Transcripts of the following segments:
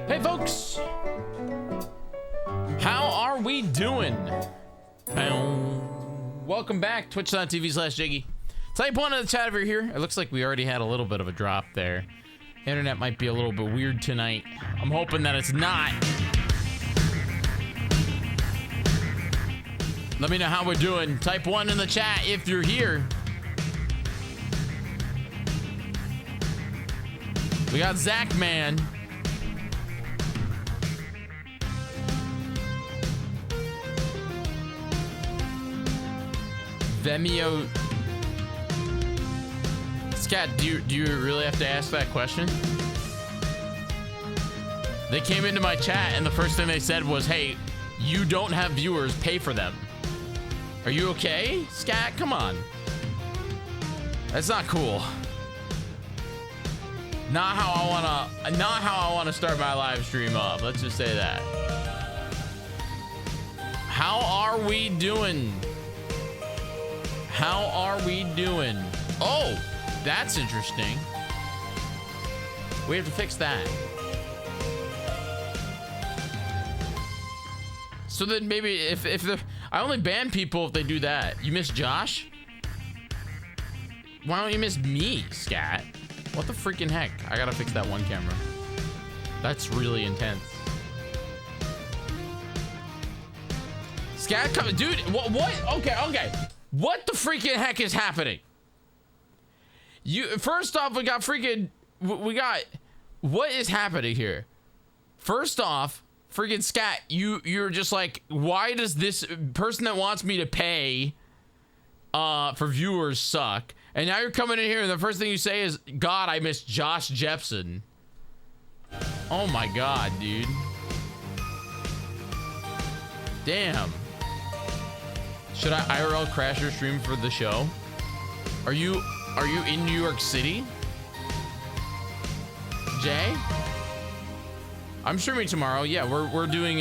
Hey folks, how are we doing? Welcome back, twitch.tv/Jyggy. Type 1 in the chat over here. It looks like we already had a little bit of a drop there. Internet might be a little bit weird tonight. I'm hoping that it's not. Let me know how we're doing. Type 1 in the chat if you're here. We got Zach Man. Vimeo. Scat, do you really have to ask that question? They came into my chat and the first thing they said was, hey, you don't have viewers, pay for them. Are you okay, Scat? Come on. That's not cool. Not how I wanna start my live stream up. Let's just say that. How are we doing? How are we doing? Oh, that's interesting. We have to fix that. So then maybe if the I only ban people if they do that. You miss Josh? Why don't you miss me, Scat? What the freaking heck? I gotta fix that one camera. That's really intense. Scat, dude, what? Okay. What the freaking heck is happening? First off, we got what is happening here? First off, freaking Scat, you're just like, why does this person that wants me to pay for viewers suck? And now you're coming in here and the first thing you say is, God, I miss Josh Jepson. Oh my God, dude. Damn. Should I IRL crash your stream for the show? Are you in New York City? Jay? I'm streaming tomorrow. Yeah, we're doing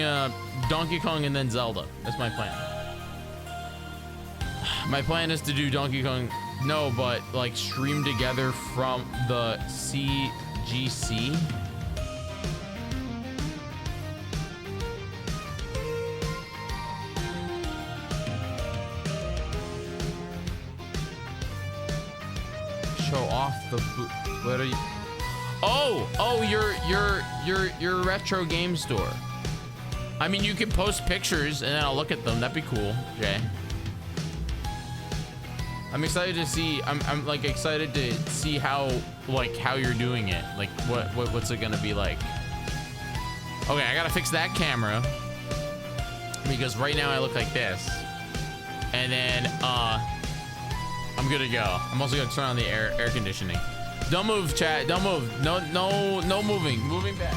Donkey Kong and then Zelda. That's my plan. My plan is to do Donkey Kong, no, but like stream together from the CGC. Show off the what are you? Oh, your retro game store. I mean, you can post pictures and then I'll look at them. That'd be cool, Jay. I'm excited to see. I'm like excited to see how you're doing it. Like what's it gonna be like? Okay, I gotta fix that camera because right now I look like this, and then I'm good to go. I'm also gonna turn on the air conditioning. Don't move, chat. Don't move. No moving. Moving back.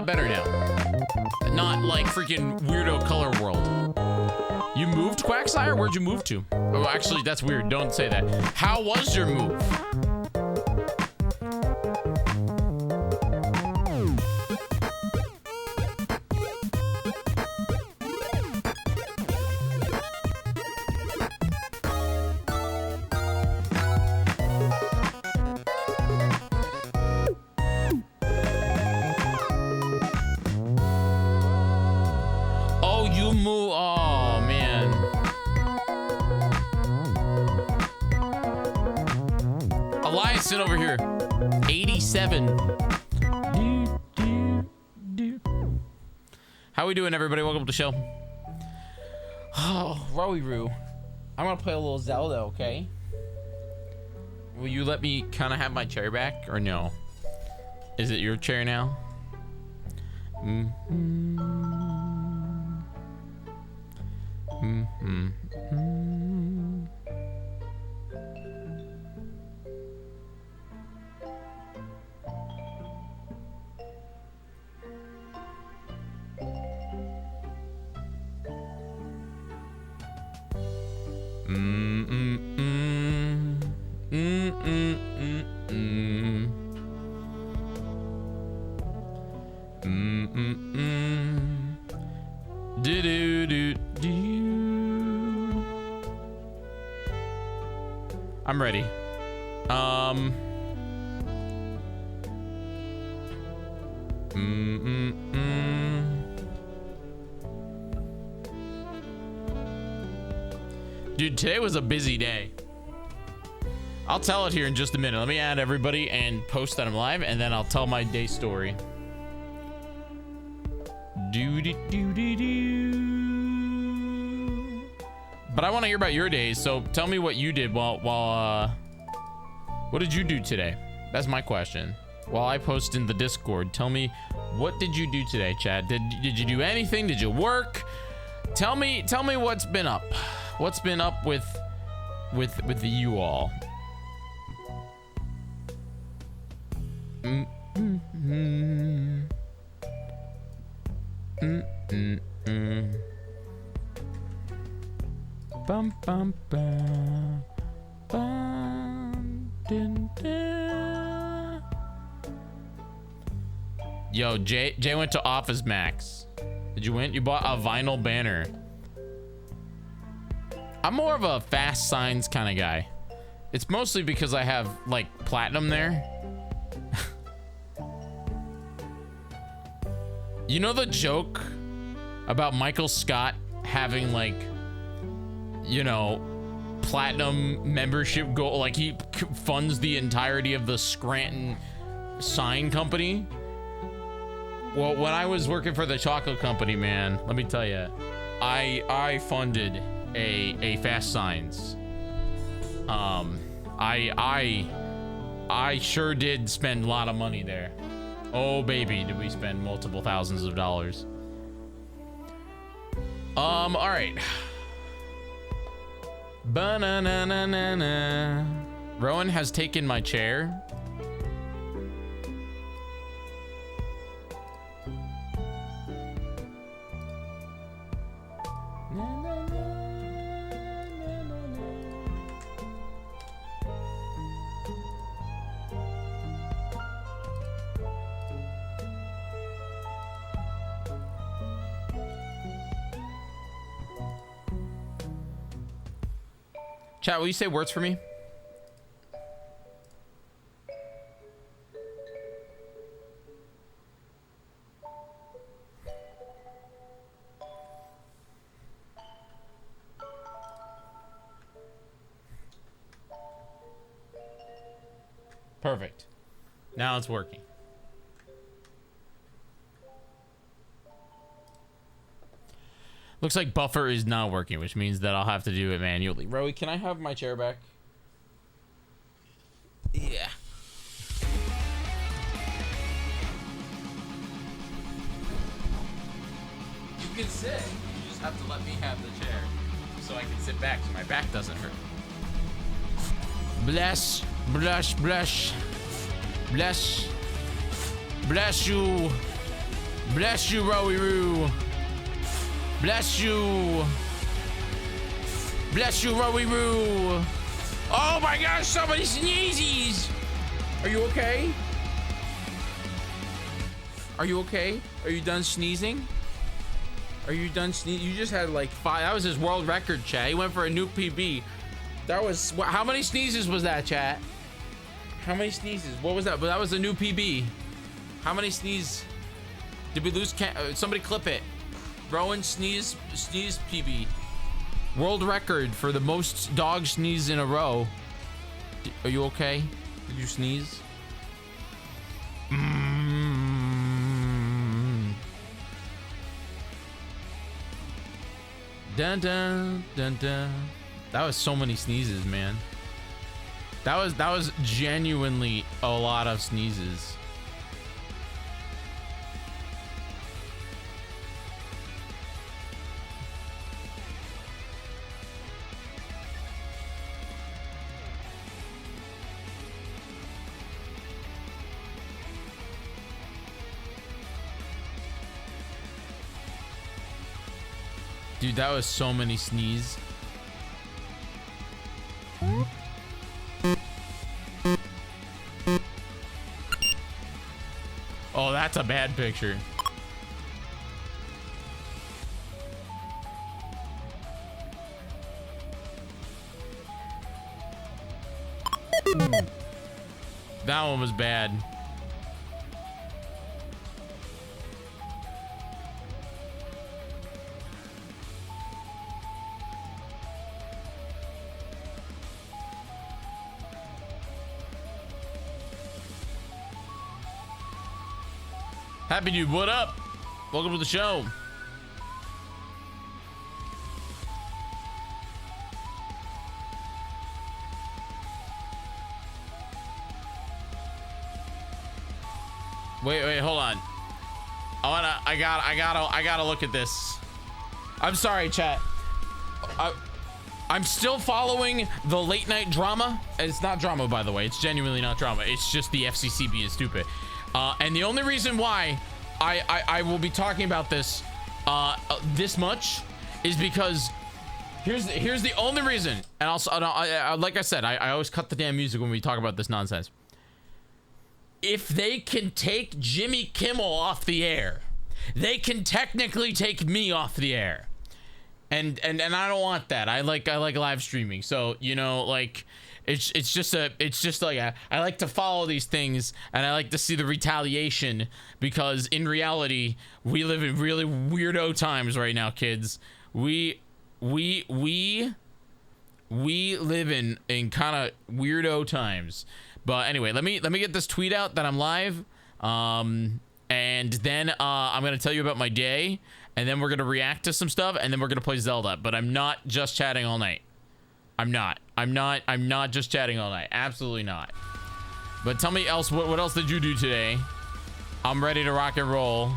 lot better now. Not like freaking weirdo color world. You moved, Quacksire? Where'd you move to? Oh, actually, that's weird. Don't say that. How was your move? Over here, 87. How we doing, everybody? Welcome to the show. Oh, Rowie-Roo. I'm gonna play a little Zelda, okay? Will you let me kind of have my chair back, or no? Is it your chair now? I'm ready. Dude, today was a busy day. I'll tell it here in just a minute. Let me add everybody and post that I'm live, and then I'll tell my day story. But I want to hear about your days, so tell me what you did what did you do today? That's my question. While I post in the Discord, tell me, what did you do today, Chad? Did you do anything? Did you work? Tell me what's been up. What's been up with you all? Bum bum bum bum dun, dun. Yo, Jay went to Office Max. Did you win? You bought a vinyl banner. I'm more of a fast signs kind of guy. It's mostly because I have like platinum there. You know the joke about Michael Scott having like, you know, platinum membership goal, like he funds the entirety of the Scranton sign company? Well, when I was working for the chocolate company, man, let me tell you, I funded a fast signs. I sure did spend a lot of money there. Oh baby, did we spend multiple thousands of dollars. All right. Ba-na-na-na-na-na. Rowan has taken my chair. Chat, will you say words for me? Perfect. Now it's working. Looks like buffer is not working, which means that I'll have to do it manually. Rowie, can I have my chair back? Yeah. You can sit. You just have to let me have the chair so I can sit back so my back doesn't hurt. Bless, bless, bless, bless, bless you. Bless you, Rowie-Roo. Bless you. Bless you, Rowie-Roo. Oh my gosh, so many sneezes. Are you okay? Are you okay? Are you done sneezing? Are you done sneezing? You just had like 5. That was his world record, chat. He went for a new PB. That was, how many sneezes was that, chat? How many sneezes? What was that? But that was a new PB. How many sneezes? Did we lose? Somebody clip it. Rowan sneeze PB. World record for the most dog sneeze in a row. Are you okay? Did you sneeze? Dun dun dun dun. That was so many sneezes, man. That was genuinely a lot of sneezes. Dude, that was so many sneezes. Oh, that's a bad picture. That one was bad. Happy dude, what up? Welcome to the show. Wait, hold on. I gotta look at this. I'm sorry, chat. I'm still following the late night drama. It's not drama, by the way. It's genuinely not drama. It's just the FCC being stupid. And the only reason why I will be talking about this this much is because here's the only reason. And also, like I said, I always cut the damn music when we talk about this nonsense. If they can take Jimmy Kimmel off the air, they can technically take me off the air. And I don't want that. I like live streaming. So, you know, like it's just like I like to follow these things, and I like to see the retaliation, because in reality we live in really weirdo times right now, kids. We live in kind of weirdo times. But anyway, let me get this tweet out that I'm live, and then I'm gonna tell you about my day, and then we're gonna react to some stuff, and then we're gonna play Zelda. But I'm not just chatting all night. I'm not just chatting all night. Absolutely not. But tell me else, what else did you do today? I'm ready to rock and roll.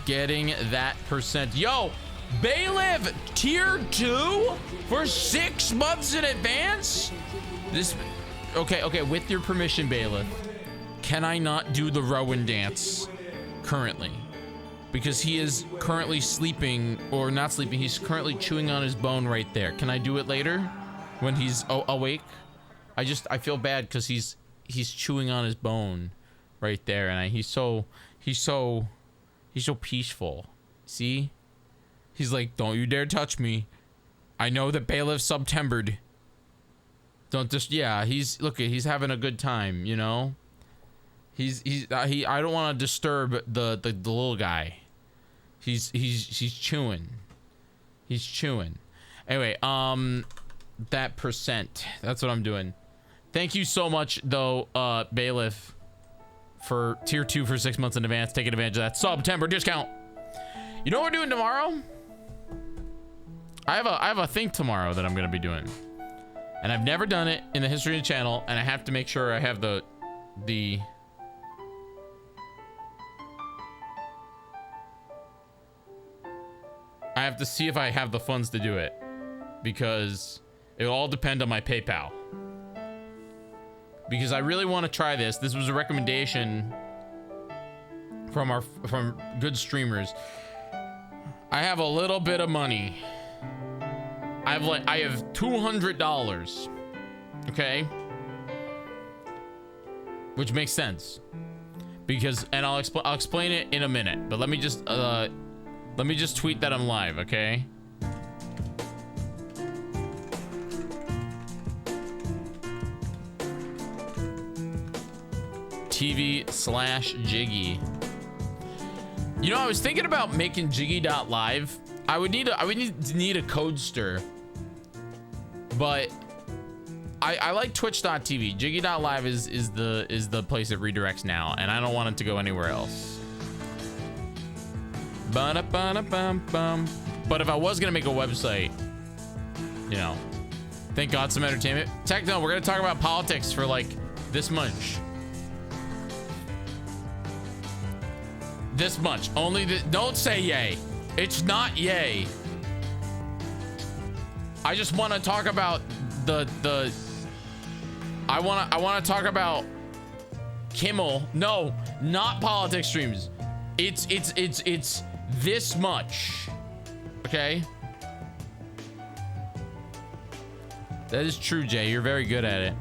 Getting that percent. Yo, Bailiff tier 2 for 6 months in advance. This, okay, with your permission, Bailiff, can I not do the Rowan dance currently? Because he is currently sleeping, or not sleeping, he's currently chewing on his bone right there. Can I do it later when he's awake? I feel bad because he's chewing on his bone right there, and he's so peaceful. See? He's like, don't you dare touch me. I know that Bailiff's Septembered. Don't just, yeah, he's having a good time, you know? I don't want to disturb the little guy. He's chewing. He's chewing. Anyway, that percent. That's what I'm doing. Thank you so much, though, Bailiff, for tier 2 for 6 months in advance. Taking advantage of that September discount. You know what we're doing tomorrow? I have a thing tomorrow that I'm gonna be doing, and I've never done it in the history of the channel, and I have to make sure I have the I have to see if I have the funds to do it, because it will all depend on my PayPal. because I really want to try this. This was a recommendation from good streamers. I have a little bit of money. I have $200. Okay, which makes sense because, and I'll explain it in a minute. But let me just tweet that I'm live. Okay. TV/Jyggy. You know, I was thinking about making Jyggy.live. I would need a code stir, but I like Twitch.tv. Jyggy.live is the place it redirects now, and I don't want it to go anywhere else. But if I was gonna make a website, you know, thank God some entertainment. Techno, we're gonna talk about politics for like this much. This much. Only don't say yay. It's not yay. I just want to talk about I want to talk about Kimmel. No, not politics streams. It's this much. Okay? That is true, Jay. You're very good at it.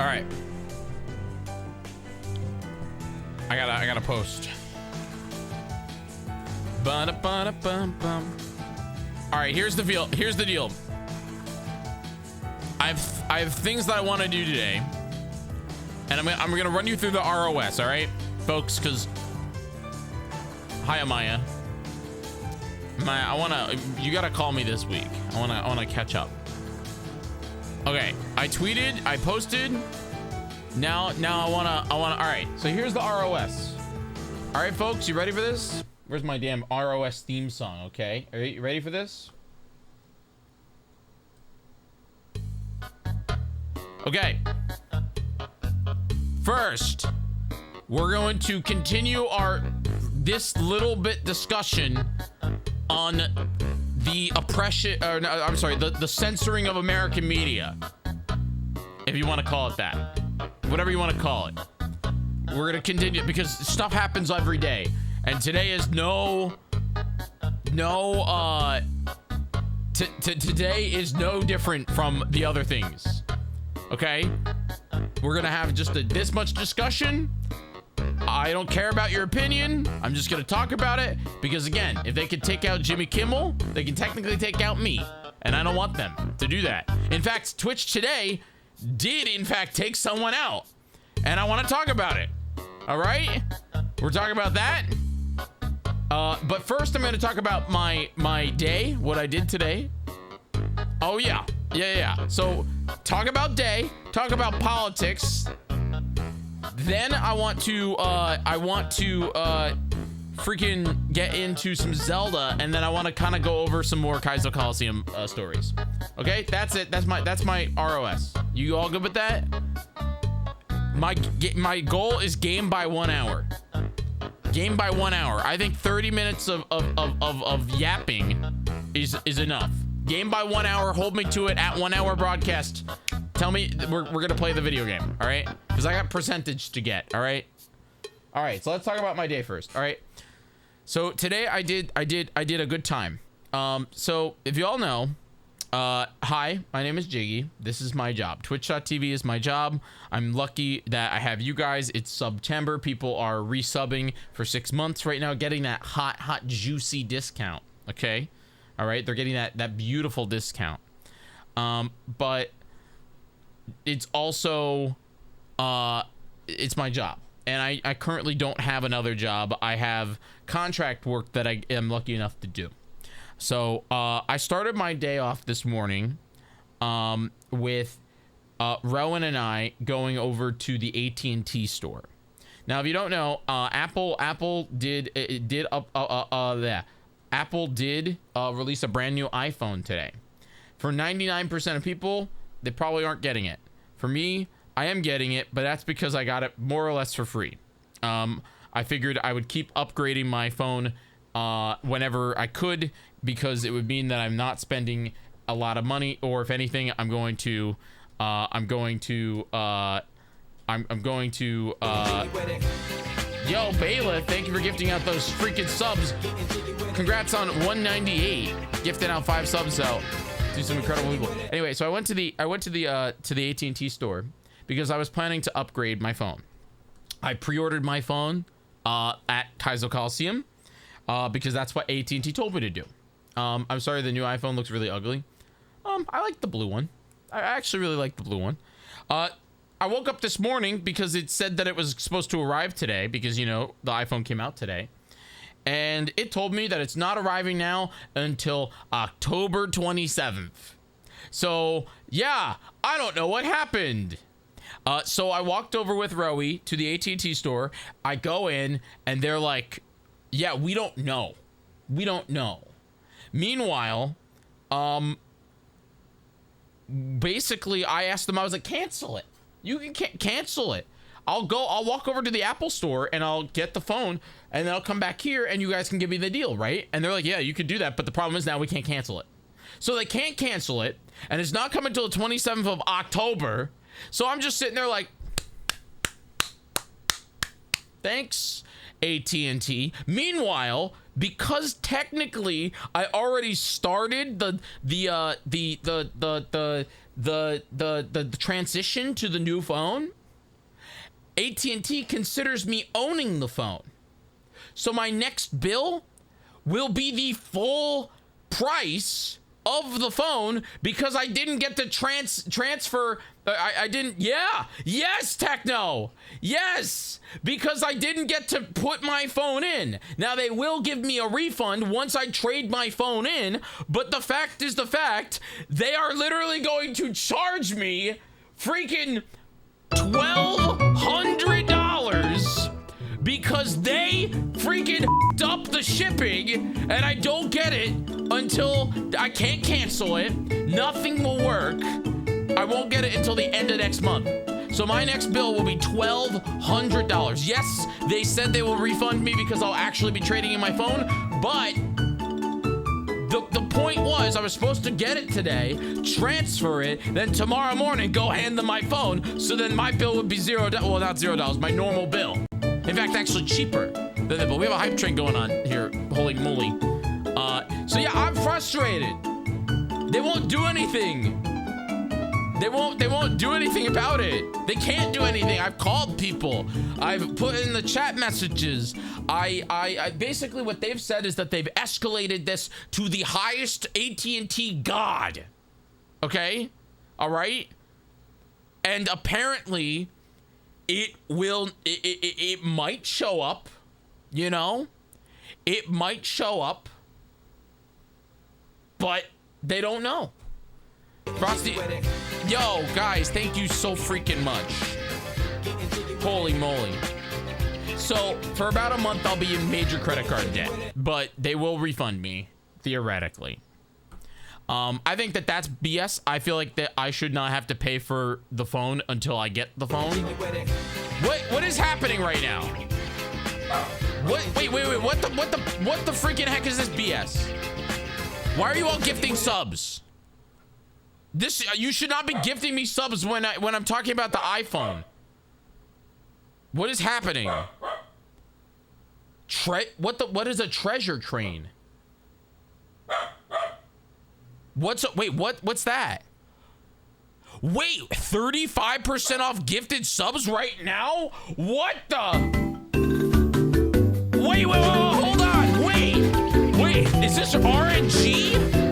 All right. I gotta post. All right, here's the deal. Here's the deal. I have things that I want to do today, and I'm gonna run you through the ROS. All right, folks, because hi, Amaya. You gotta call me this week. I wanna catch up. Okay, I tweeted, I posted. Now I wanna. All right, so here's the ROS. All right, folks, you ready for this? Where's my damn ROS theme song? Okay, are you ready for this? Okay. First, we're going to continue this little bit discussion on the oppression, or no, I'm sorry, the censoring of American media, if you want to call it that, whatever you want to call it. We're gonna continue because stuff happens every day, and today is today is no different from the other things. Okay, we're gonna have just this much discussion. I don't care about your opinion. I'm just gonna talk about it because, again, if they could take out Jimmy Kimmel, they can technically take out me, and I don't want them to do that. In fact, Twitch today did in fact take someone out, and I want to talk about it. All right, we're talking about that. But first, I'm gonna talk about my day, what I did today. Oh yeah. So talk about day, talk about politics. Then I want to freaking get into some Zelda, and then I want to kind of go over some more Kaizo Coliseum stories. Okay, that's it. That's my ROS. You all good with that? My goal is game by 1 hour. Game by 1 hour. I think 30 minutes of yapping is enough. Game by 1 hour. Hold me to it at 1 hour broadcast. Tell me we're gonna play the video game. All right, because I got percentage to get. All right. So let's talk about my day first. All right. So today I did a good time. So if you all know, hi, my name is Jyggy. This is my job. Twitch.tv is my job. I'm lucky that I have you guys. It's September. People are resubbing for 6 months right now, getting that hot juicy discount. Okay. All right. They're getting that beautiful discount. But it's also, it's my job. And I currently don't have another job. I have contract work that I am lucky enough to do. So I started my day off this morning with Rowan and I going over to the AT&T store. Now, if you don't know, Apple did release a brand new iPhone today. For 99% of people, they probably aren't getting it. For me, I am getting it, but that's because I got it more or less for free. I figured I would keep upgrading my phone whenever I could, because it would mean that I'm not spending a lot of money, or if anything, I'm going to yo, Bayla, thank you for gifting out those freaking subs. Congrats on 198, gifting out 5 subs out to some incredible people. Anyway, so I went to the AT&T store because I was planning to upgrade my phone. I pre-ordered my phone at Kaizo Coliseum because that's what AT&T told me to do. I'm sorry, the new iPhone looks really ugly. I like the blue one. I actually really like the blue one. I woke up this morning because it said that it was supposed to arrive today because, you know, the iPhone came out today. And it told me that it's not arriving now until October 27th. So, yeah, I don't know what happened. So I walked over with Rowie to the AT&T store. I go in and they're like, yeah, we don't know. We don't know. Meanwhile, basically I asked them, I was like, cancel it. You can cancel it. I'll walk over to the Apple store and I'll get the phone and then I'll come back here and you guys can give me the deal, right? And they're like, yeah, you could do that. But the problem is now we can't cancel it. So they can't cancel it. And it's not coming until the 27th of October. So I'm just sitting there like, thanks, AT&T. Meanwhile, because technically I already started the transition to the new phone, AT&T considers me owning the phone. So my next bill will be the full price of the phone because I didn't get to transfer. I didn't. Yeah. Yes, Techno. Yes. Because I didn't get to put my phone in. Now they will give me a refund once I trade my phone in. But the fact is the fact. They are literally going to charge me freaking $1,200 because they freaking up the shipping and I don't get it until I can't cancel it. Nothing will work. I won't get it until the end of next month. So my next bill will be $1,200. Yes, they said they will refund me because I'll actually be trading in my phone, but the point was I was supposed to get it today, transfer it, then tomorrow morning go hand them my phone, so then my bill would be $0. Well, not $0, my normal bill. In fact, actually cheaper than that, but we have a hype train going on here. Holy moly. So yeah, I'm frustrated. They won't do anything. They won't do anything about it. They can't do anything. I've called people. I've put in the chat messages. I basically what they've said is that they've escalated this to the highest AT&T god. Okay? All right? And apparently it might show up, you know? It might show up, but they don't know. Frosty, yo, guys, thank you so freaking much. Holy moly. So, for about a month, I'll be in major credit card debt, but they will refund me, theoretically. I think that that's BS. I feel like that I should not have to pay for the phone until I get the phone. What is happening right now? Wait, what the freaking heck is this BS? Why are you all gifting subs? This, you should not be gifting me subs when I'm talking about the iPhone. What is happening? What is a treasure train? What's that? Wait, 35% off gifted subs right now? What the? Wait, hold on. Wait, is this RNG?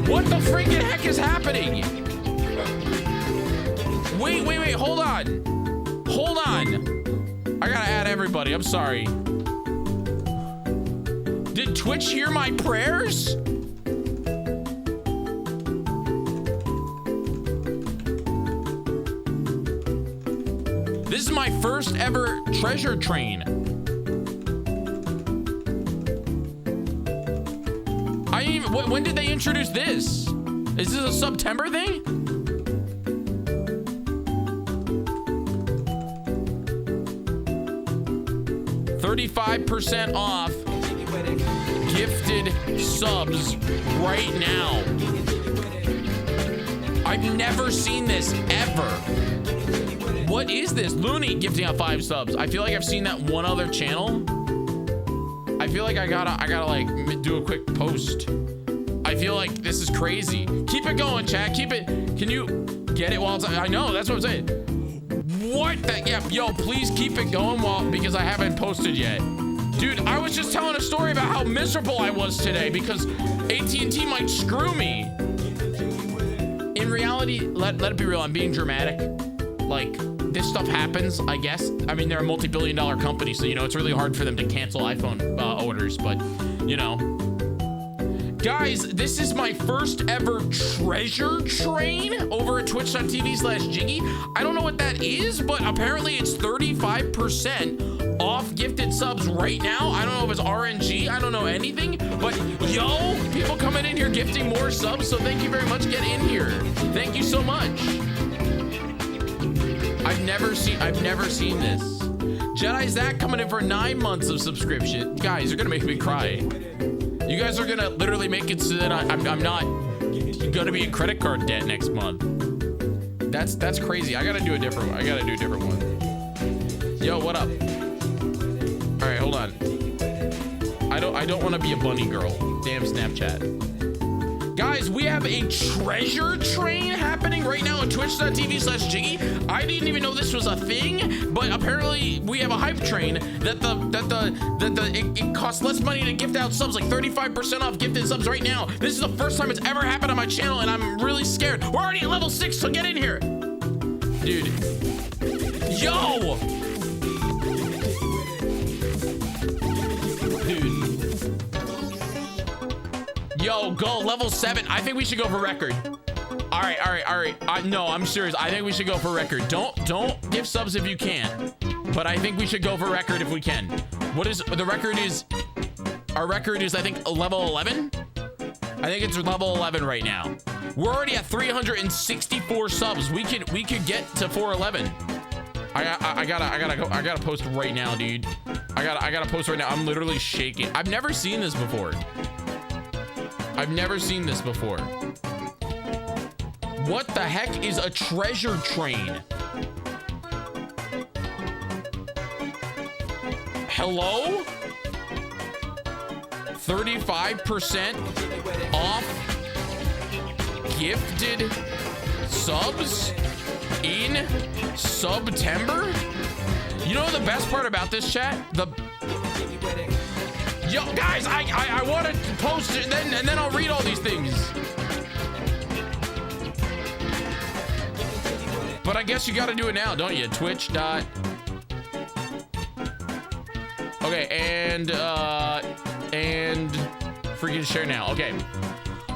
What the freaking heck is happening? Wait, hold on. I gotta add everybody, I'm sorry. Did Twitch hear my prayers? This is my first ever treasure train. When did they introduce this? Is this a September thing? $35% off gifted subs right now. I've never seen this ever. What is this? Looney gifting out 5 subs. I feel like I've seen that one other channel. I feel like I gotta like do a quick post. I feel like this is crazy. Keep it going, chat. Keep it. Can you get it while it's, I know, that's what I'm saying. What the, yeah, yo, please keep it going because I haven't posted yet. Dude, I was just telling a story about how miserable I was today because AT&T might screw me. In reality, let it be real, I'm being dramatic. Like, this stuff happens, I guess. I mean, they're a multi-billion-dollar company, so, you know, it's really hard for them to cancel iPhone orders, but, you know. Guys, this is my first ever treasure train over at twitch.tv/Jyggy. I don't know what that is, but apparently it's 35% off gifted subs right now. I don't know if it's RNG. I don't know anything, but yo, people coming in here gifting more subs, so thank you very much. Get in here. Thank you so much. I've never seen this. Jedi Zach coming in for 9 months of subscription. Guys, you're gonna make me cry. You guys are gonna literally make it so that I'm not gonna be in credit card debt next month. That's crazy. I gotta do a different one. Yo, what up? All right, hold on. I don't want to be a bunny girl. Damn Snapchat. Guys, we have a treasure train happening right now on twitch.tv/Jyggy. I didn't even know this was a thing, but apparently we have a hype train that it costs less money to gift out subs, like 35% off gifted subs right now. This is the first time it's ever happened on my channel, and I'm really scared. We're already at level 6, so get in here. Dude. Yo! Yo, go level 7. I think we should go for record. All right. No, I'm serious. I think we should go for record. Don't give subs if you can't. But I think we should go for record if we can. What is the record is? Our record is, I think, level 11. I think it's level 11 right now. We're already at 364 subs. We could get to 411. I gotta post right now, dude. I gotta post right now. I'm literally shaking. I've never seen this before. What the heck is a treasure train? Hello? 35% off gifted subs in September? You know the best part about this, chat? Yo, guys, I want to post it and then I'll read all these things. But I guess you got to do it now, don't you? Twitch. Okay, and freaking share now. Okay.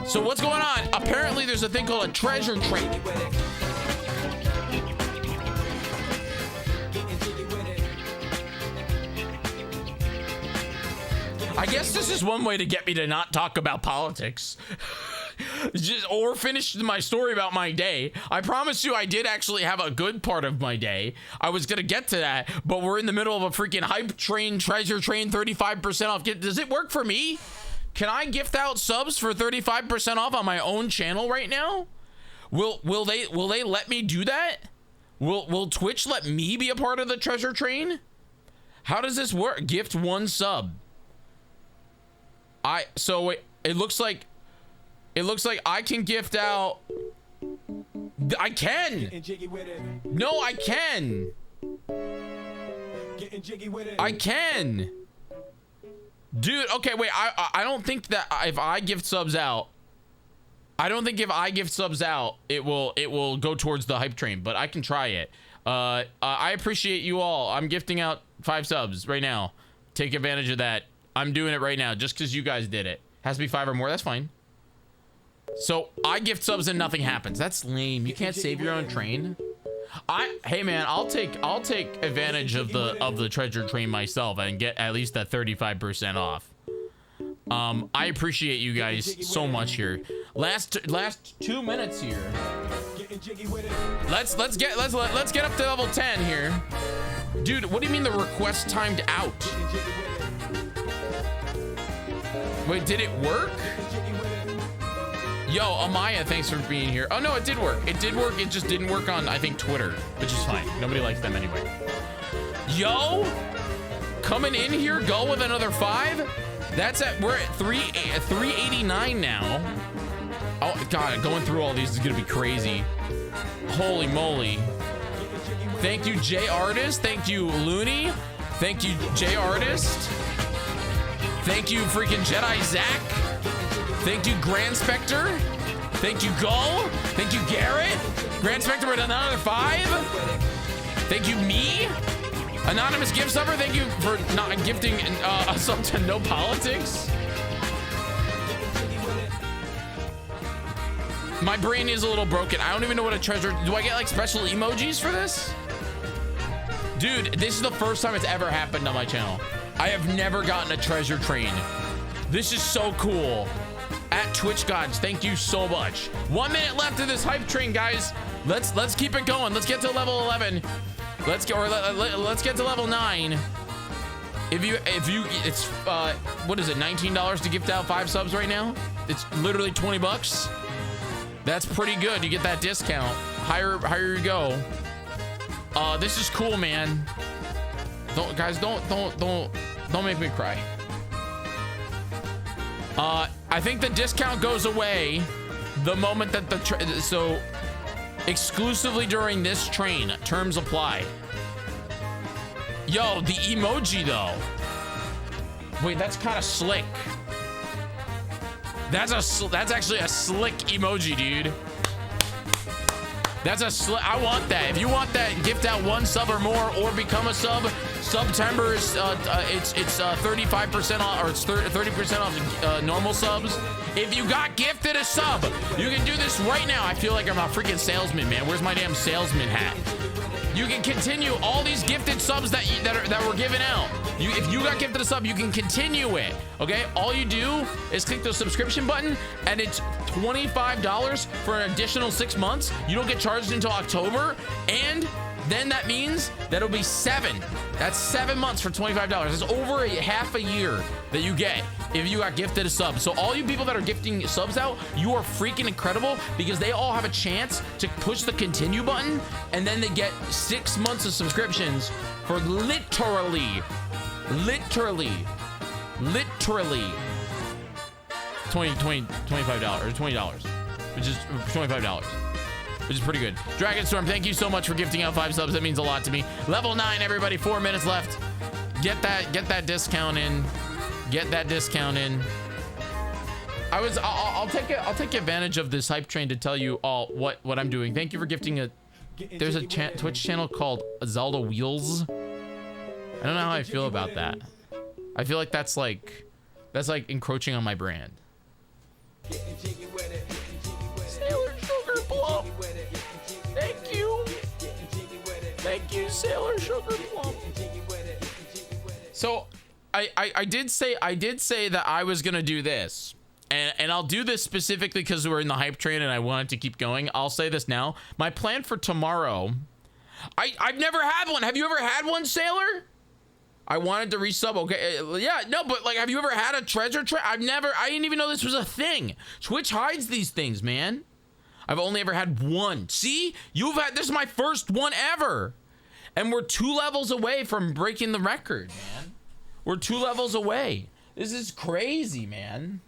So what's going on? Apparently there's a thing called a treasure train. I guess this is one way to get me to not talk about politics. Or finish my story about my day. I promise you I did actually have a good part of my day. I was gonna get to that, but we're in the middle of a freaking hype train, treasure train, 35% off. Does it work for me? Can I gift out subs for 35% off on my own channel right now? Will they let me do that? Will Twitch let me be a part of the treasure train? How does this work? Gift 1 sub. So it looks like I can gift out. I can. No, I can. I can. Dude, okay, wait. I don't think that if I gift subs out, it will go towards the hype train, but I can try it. I appreciate you all. I'm gifting out 5 subs right now. Take advantage of that. I'm doing it right now just because you guys did it. Has to be 5 or more. That's fine. So I gift subs and nothing happens. That's lame. You can't save your own train. Hey man, I'll take advantage of the treasure train myself and get at least that 35% off. I appreciate you guys so much here. Last 2 minutes here. Let's get up to level 10 here. Dude, what do you mean the request timed out? Wait, did it work? Yo, Amaya, thanks for being here. Oh no, it did work. It did work. It just didn't work on, I think, Twitter, which is fine. Nobody likes them anyway. Yo, coming in here, go with another 5. We're at 389 now. Oh God, going through all these is gonna be crazy. Holy moly. Thank you, J Artist. Thank you, Looney. Thank you, J Artist. Thank you, freaking Jedi Zach. Thank you, Grand Spectre. Thank you, Gull. Thank you, Garrett. Grand Spectre with another 5. Thank you, me. Anonymous gift subber, thank you for not gifting a sub to No Politics. My brain is a little broken. I don't even know what a treasure. Do I get like special emojis for this? Dude, this is the first time it's ever happened on my channel. I have never gotten a treasure train. This is so cool. At Twitch Gods, thank you so much. 1 minute left of this hype train, guys. Let's keep it going. Let's get to level 11. Let's get to level 9. It's what is it, $19 to gift out 5 subs right now? It's literally 20 bucks. That's pretty good. You get that discount. Higher you go. This is cool, man. Don't make me cry. I think the discount goes away the moment that so exclusively during this train, terms apply. Yo, the emoji though. Wait, that's kind of slick. That's actually a slick emoji, dude. I want that. If you want that, gift out 1 sub or more, or become a sub. September is it's 35% off, or it's 30% off normal subs. If you got gifted a sub, you can do this right now. I feel like I'm a freaking salesman, man. Where's my damn salesman hat? You can continue all these gifted subs that were given out. If you got gifted a sub, you can continue it. Okay, all you do is click the subscription button, and it's $25 for an additional 6 months. You don't get charged until October, and then that means that it'll be 7. That's 7 months for $25. It's over half a year that you get if you got gifted a sub. So all you people that are gifting subs out, you are freaking incredible, because they all have a chance to push the continue button, and then they get 6 months of subscriptions for literally $25 or $20, which is $25, which is pretty good. Dragonstorm, thank you so much for gifting out 5 subs. That means a lot to me. Level 9, everybody. 4 minutes left. Get that discount in. Get that discount in. I'll take advantage of this hype train to tell you all what I'm doing. Thank you for gifting there's a Twitch channel called Zelda Wheels. I don't know how I feel about that. I feel like that's like encroaching on my brand. Sailor Sugar Plum. Thank you. Thank you, Sailor Sugar Plum. So I did say that I was gonna do this. And I'll do this specifically because we're in the hype train and I wanted to keep going. I'll say this now. My plan for tomorrow, I've never had one. Have you ever had one, Sailor? I wanted to resub. Okay, yeah, no, but like, have you ever had a treasure train? I didn't even know this was a thing. Twitch hides these things, man. I've only ever had one. See, this is my first one ever. And we're 2 levels away from breaking the record, man. We're 2 levels away. This is crazy, man.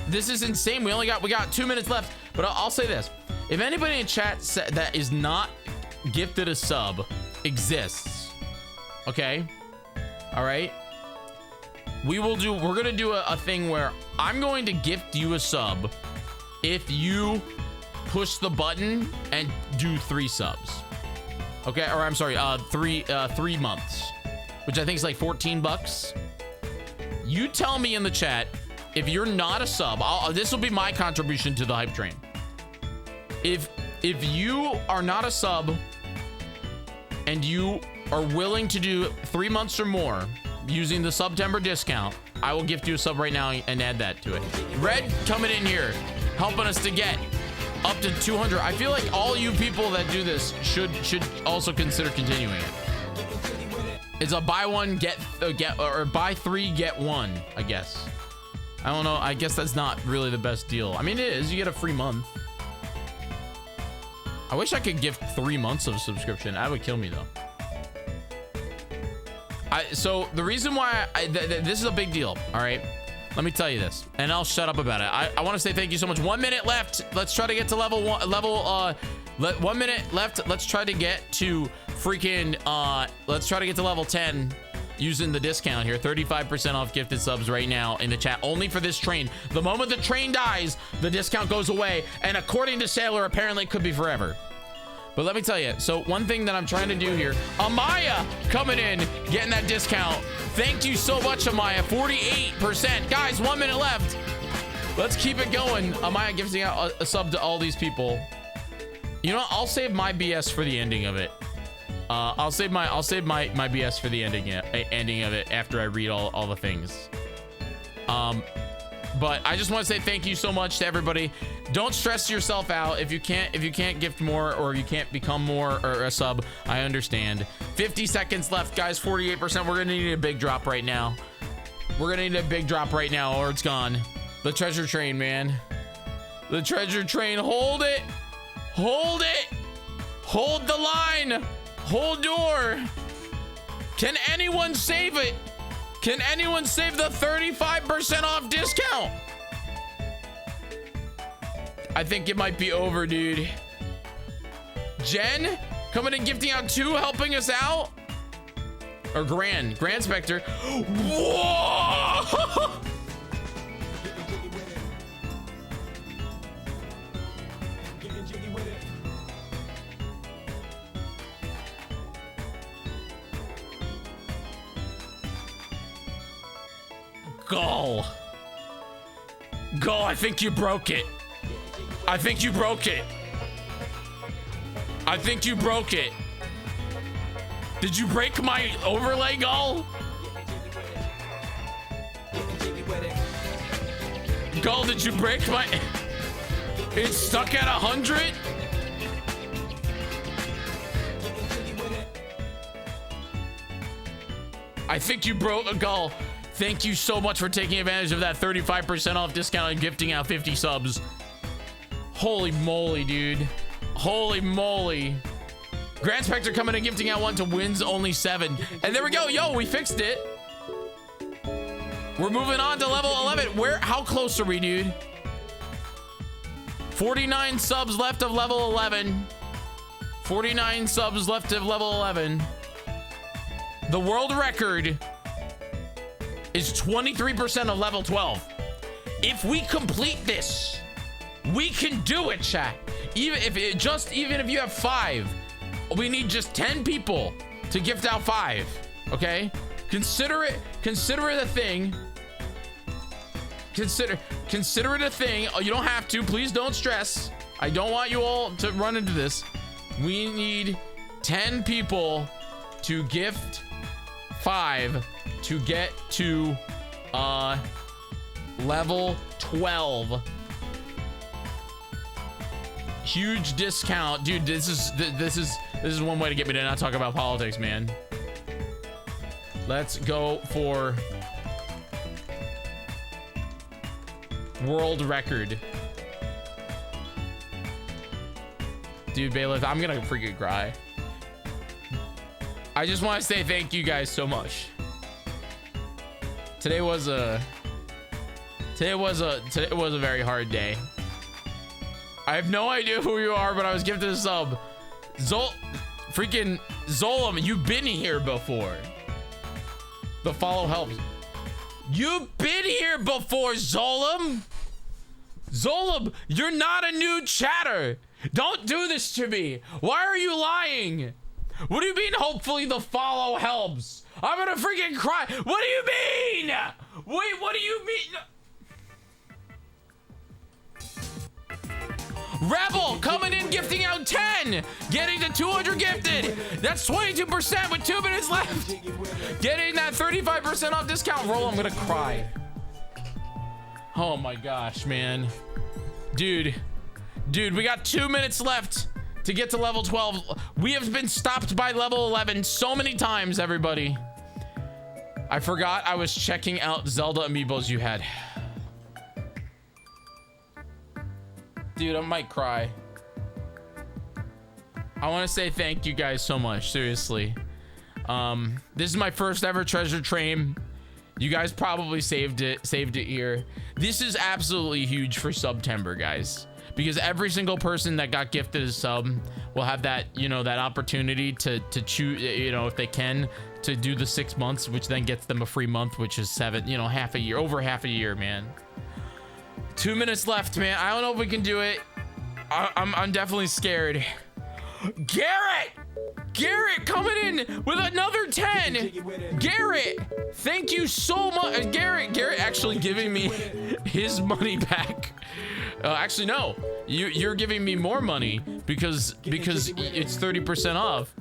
This is insane. We got 2 minutes left, but I'll say this. If anybody in chat that is not gifted a sub exists, okay, all right, we're gonna do a thing where I'm going to gift you a sub if you push the button and do 3 subs, okay, or I'm sorry, 3 months, which I think is like 14 bucks. You tell me in the chat if you're not a sub. This will be my contribution to the hype train. If you are not a sub and you are willing to do 3 months or more, using the September discount, I will gift you a sub right now and add that to it. Red coming in here, helping us to get up to 200. I feel like all you people that do this should also consider continuing it. It's a buy one or buy three get one, I guess. I don't know. I guess that's not really the best deal. I mean, it is. You get a free month. I wish I could gift 3 months of subscription. That would kill me though. So the reason why this is a big deal. All right, let me tell you this, and I'll shut up about it. I want to say thank you so much. 1 minute left. Let's try to get to level 1 minute left. Let's try to get to freaking let's try to get to level 10 using the discount here. 35% off gifted subs right now in the chat, only for this train. The moment the train dies, the discount goes away, and according to Sailor, apparently it could be forever. But let me tell you, so one thing that I'm trying to do here, Amaya coming in, getting that discount. Thank you so much, Amaya. 48%. Guys, 1 minute left. Let's keep it going. Amaya gifting out a sub to all these people. You know what? I'll save my BS for the ending of it. I'll save my BS for the ending of it after I read all the things. But I just want to say thank you so much to everybody. Don't stress yourself out if you can't gift more, or if you can't become more or a sub. I understand. 50 seconds left, guys. 48%. We're gonna need a big drop right now. We're gonna need a big drop right now, or it's gone. The treasure train, man. The treasure train. Hold it. Hold it. Hold the line. Hold door. Can anyone save it? Can anyone save the 35% off discount? I think it might be over, dude. Jen coming and gifting out 2, helping us out. Or Grand Spectre. Whoa! Go. Go, I think you broke it. I think you broke it. I think you broke it. Did you break my overlay, Gull? Gull, did you break my... It's stuck at 100? I think you broke a Gull. Thank you so much for taking advantage of that 35% off discount and gifting out 50 subs. Holy moly, dude. Holy moly. Grand Spectre coming and gifting out 1 to wins only 7. And there we go. Yo, we fixed it. We're moving on to level 11. How close are we, dude? 49 subs left of level 11. 49 subs left of level 11. The world record is 23% of level 12. If we complete this, we can do it, chat. Even if you have 5, we need just 10 people to gift out 5. Okay, consider it a thing. Consider it a thing. You don't have to. Please don't stress. I don't want you all to run into this. We need 10 people to gift 5 to get to level 12. Huge discount, dude. This is one way to get me to not talk about politics, man. Let's go for world record. Dude, Bailiff, I'm gonna freaking cry. I just want to say thank you guys so much. Today was a very hard day. I have no idea who you are, but I was gifted a sub. Freaking Zolam, you've been here before. The follow helps. You've been here before, Zolam. Zolam, you're not a new chatter. Don't do this to me. Why are you lying? What do you mean, hopefully the follow helps? I'm gonna freaking cry. What do you mean? Wait, what do you mean? Rebel coming in, gifting out 10, getting to 200 gifted. That's 22% with 2 minutes left. Getting that 35% off discount. Roll, I'm gonna cry. Oh my gosh, man. Dude, we got 2 minutes left to get to level 12. We have been stopped by level 11 so many times, everybody. I forgot I was checking out Zelda amiibos you had. Dude, I might cry. I want to say thank you guys so much, seriously. This is my first ever treasure train. You guys probably saved it here. This is absolutely huge for September, guys, because every single person that got gifted a sub will have that, you know, that opportunity to choose, you know, if they can, to do the 6 months, which then gets them a free month, which is 7, you know, half a year, over half a year, man. 2 minutes left, man. I don't know if we can do it. I'm definitely scared. Garrett coming in with another 10. Garrett, thank you so much. Garrett actually giving me his money back. Actually, no, you're giving me more money because it's 30% off.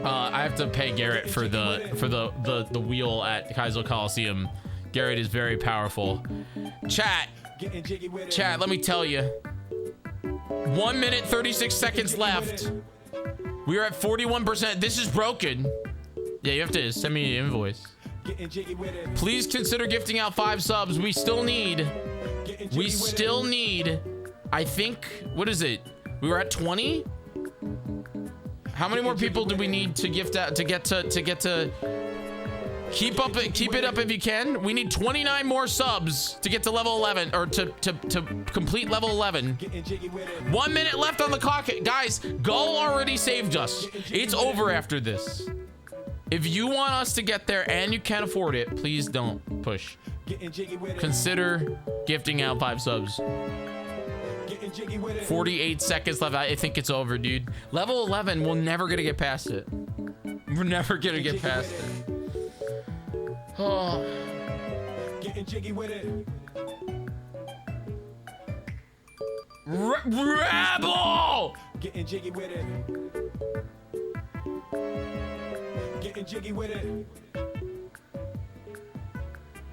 I have to pay Garrett for the wheel at Kaizo Coliseum. Garrett is very powerful. Chat, let me tell you. 1 minute 36 seconds left. We are at 41%. This is broken. Yeah, you have to send me an invoice. Please consider gifting out 5 subs. We still need, I think, what is it? We were at 20. How many more people do we need to gift out to get to keep it up if you can? We need 29 more subs to get to level 11, or to complete level 11. 1 minute left on the clock. Guys, Gull already saved us. It's over after this. If you want us to get there and you can't afford it, please don't push. Consider gifting out 5 subs. 48 seconds left. I think it's over, dude. Level 11, we're never gonna get past it. We're never gonna get past it. Oh. Getting jiggy with it. Rebel! Getting jiggy with it. Getting jiggy with it.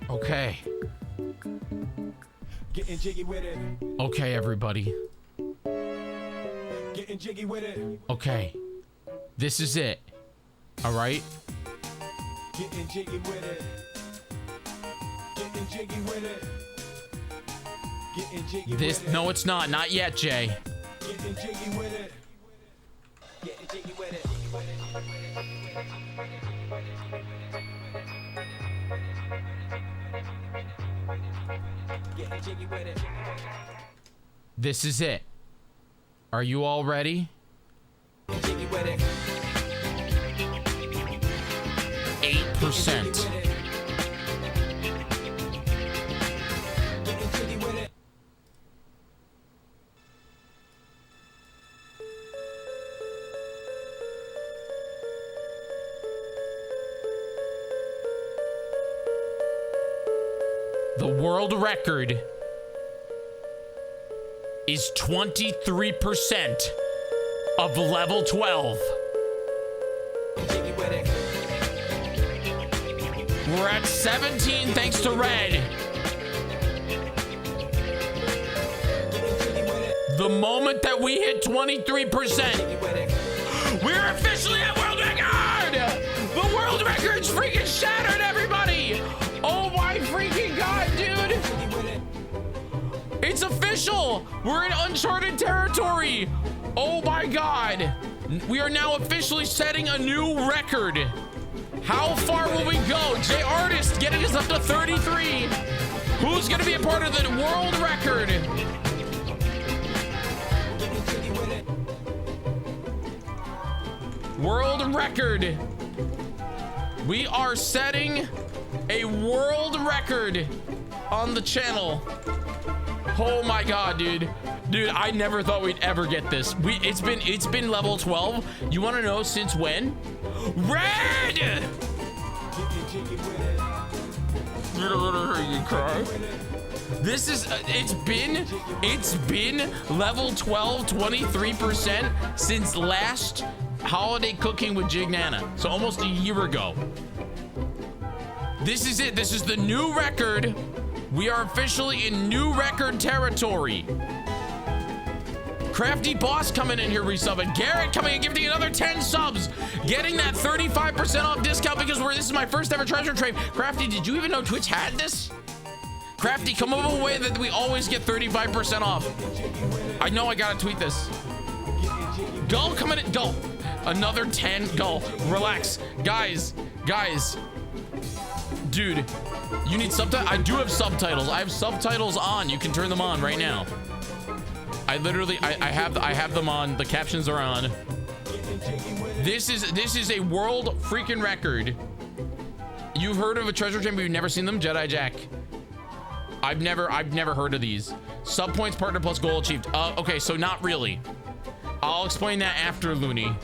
Okay. Getting jiggy with it. Okay, everybody. Getting jiggy with it. Okay. This is it. All right. Getting jiggy with it. Getting jiggy with it. Getting jiggy with it. No, it's not. Not yet, Jay. Getting jiggy with it. Getting jiggy with it. Getting jiggy with it. This is it. Are you all ready? Jiggy with it. 8%. The world record is 23% of level 12. We're at 17 thanks to Red. The moment that we hit 23%, we're officially at world record! The world record's freaking shattered, everybody! Oh my freaking god, dude! It's official! We're in uncharted territory! Oh my god! We are now officially setting a new record. How far will we go? J Artist getting us up to 33. Who's gonna be a part of the world record? World record. We are setting a world record on the channel. Oh my god, dude. Dude, I never thought we'd ever get this. It's been level 12. You want to know since when? Red! You cry. This is, it's been level 12, 23% since last holiday cooking with Jig Nana. So almost a year ago. This is it. This is the new record. We are officially in new record territory. Crafty Boss coming in here resubbing. Garrett coming and gifting another 10 subs. Getting that 35% off discount because this is my first ever treasure trade. Crafty, did you even know Twitch had this? Crafty, come up with a way that we always get 35% off. I know I gotta tweet this. Gull coming in, Gull. Another 10, Gull. Relax. Guys. Dude, you need subtitles? I do have subtitles. I have subtitles on. You can turn them on right now. I literally, I have them on. The captions are on. This is a world freaking record. You've heard of a treasure chamber, you've never seen them? Jedi Jack. I've never heard of these. Sub points, partner plus goal achieved. Okay, so not really. I'll explain that after, Looney.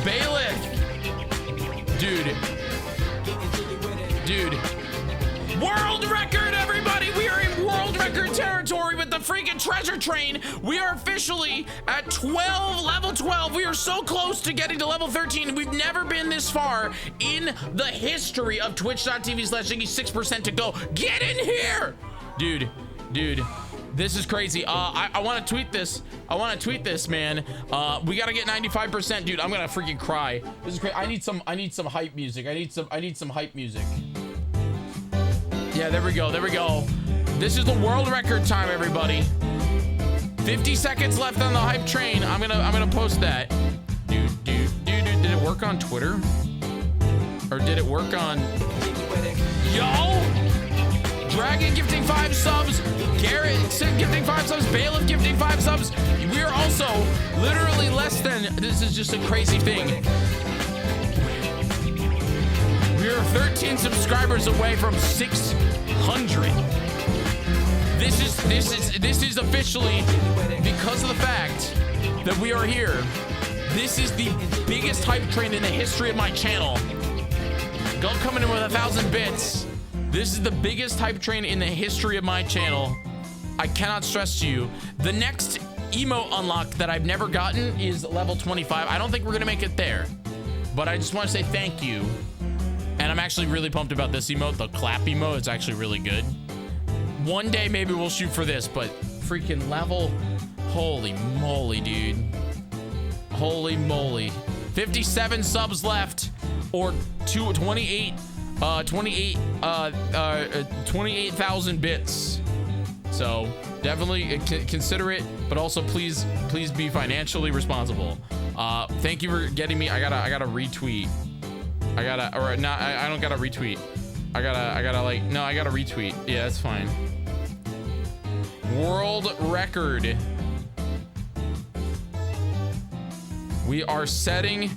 Bailiff. Dude. World record, everybody! We are in world record territory with the freaking treasure train. We are officially at 12, level 12. We are so close to getting to level 13. We've never been this far in the history of twitch.tv/Jyggy. 6% to go. Get in here! Dude. This is crazy. I want to tweet this. Man. We gotta get 95%, dude. I'm gonna freaking cry. This is crazy. I need some hype music. I need some hype music. Yeah, there we go. This is the world record time, everybody. 50 seconds left on the hype train. I'm gonna post that. Dude. Did it work on Twitter? Or did it work on? Yo! Dragon gifting 5 subs. Garrett gifting 5 subs. Bailiff gifting 5 subs. We are also literally less than. This is just a crazy thing. We are 13 subscribers away from 600. This is officially because of the fact that we are here. This is the biggest hype train in the history of my channel. Go coming in with 1,000 bits. This is the biggest hype train in the history of my channel. I cannot stress to you. The next emote unlock that I've never gotten is level 25. I don't think we're gonna make it there, but I just want to say thank you. And I'm actually really pumped about this emote, the clap emote. It's actually really good. One day maybe we'll shoot for this, but freaking level, holy moly, dude. Holy moly. 57 subs left, or 28,000 bits. So definitely consider it, but also please be financially responsible. Thank you for getting me. I gotta retweet. I don't gotta retweet. I gotta retweet. Yeah, that's fine. World record. We are setting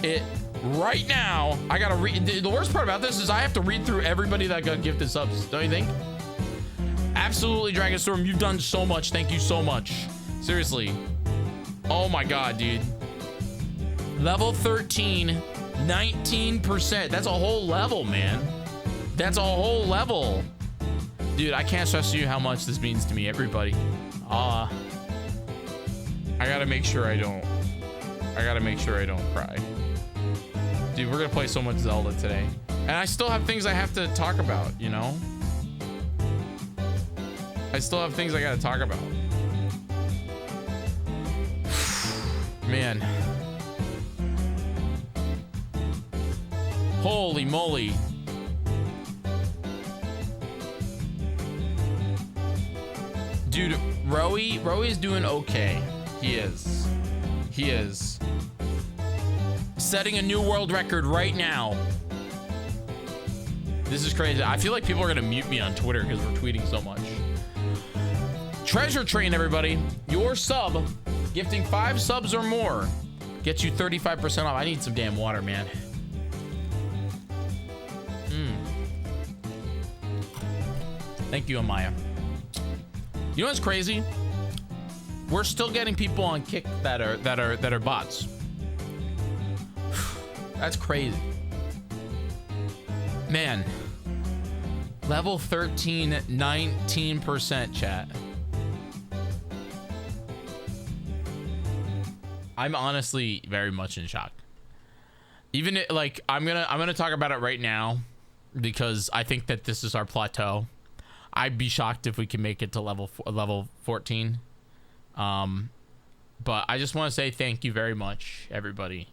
it right now. I gotta read. The worst part about this is I have to read through everybody that got gifted subs. Don't you think? Absolutely, Dragonstorm. You've done so much. Thank you so much. Seriously. Oh my God, dude. Level 13. 19%. That's a whole level, man. That's a whole level. Dude, I can't stress to you how much this means to me, everybody. I gotta make sure I don't cry. Dude, we're gonna play so much Zelda today. And I still have things I have to talk about, you know? I still have things I gotta talk about. Man. Holy moly. Dude, Rowie is doing okay. He is. Setting a new world record right now. This is crazy. I feel like people are gonna mute me on Twitter because we're tweeting so much. Treasure train, everybody. Your sub, gifting 5 subs or more, gets you 35% off. I need some damn water, man. Thank you, Amaya. You know what's crazy? We're still getting people on Kick that are bots. That's crazy. Man. Level 13, 19% chat. I'm honestly very much in shock. Even like I'm gonna talk about it right now because I think that this is our plateau. I'd be shocked if we can make it to level 14. But I just want to say thank you very much, everybody.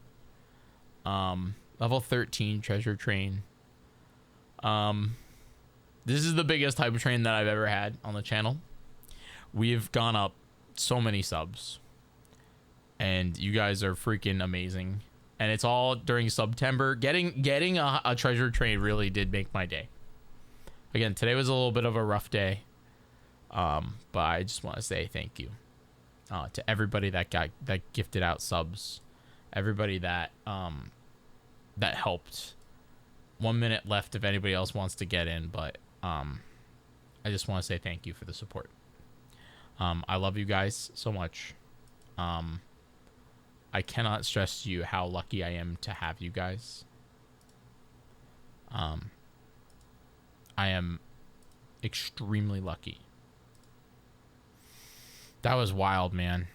Level 13 treasure train. This is the biggest hype train that I've ever had on the channel. We've gone up so many subs, and you guys are freaking amazing. And it's all during September. Getting a treasure train really did make my day. Again, today was a little bit of a rough day, but I just want to say thank you to everybody that gifted out subs, everybody that that helped. 1 minute left if anybody else wants to get in, but I just want to say thank you for the support. I love you guys so much. I cannot stress to you how lucky I am to have you guys. I am extremely lucky. That was wild, man.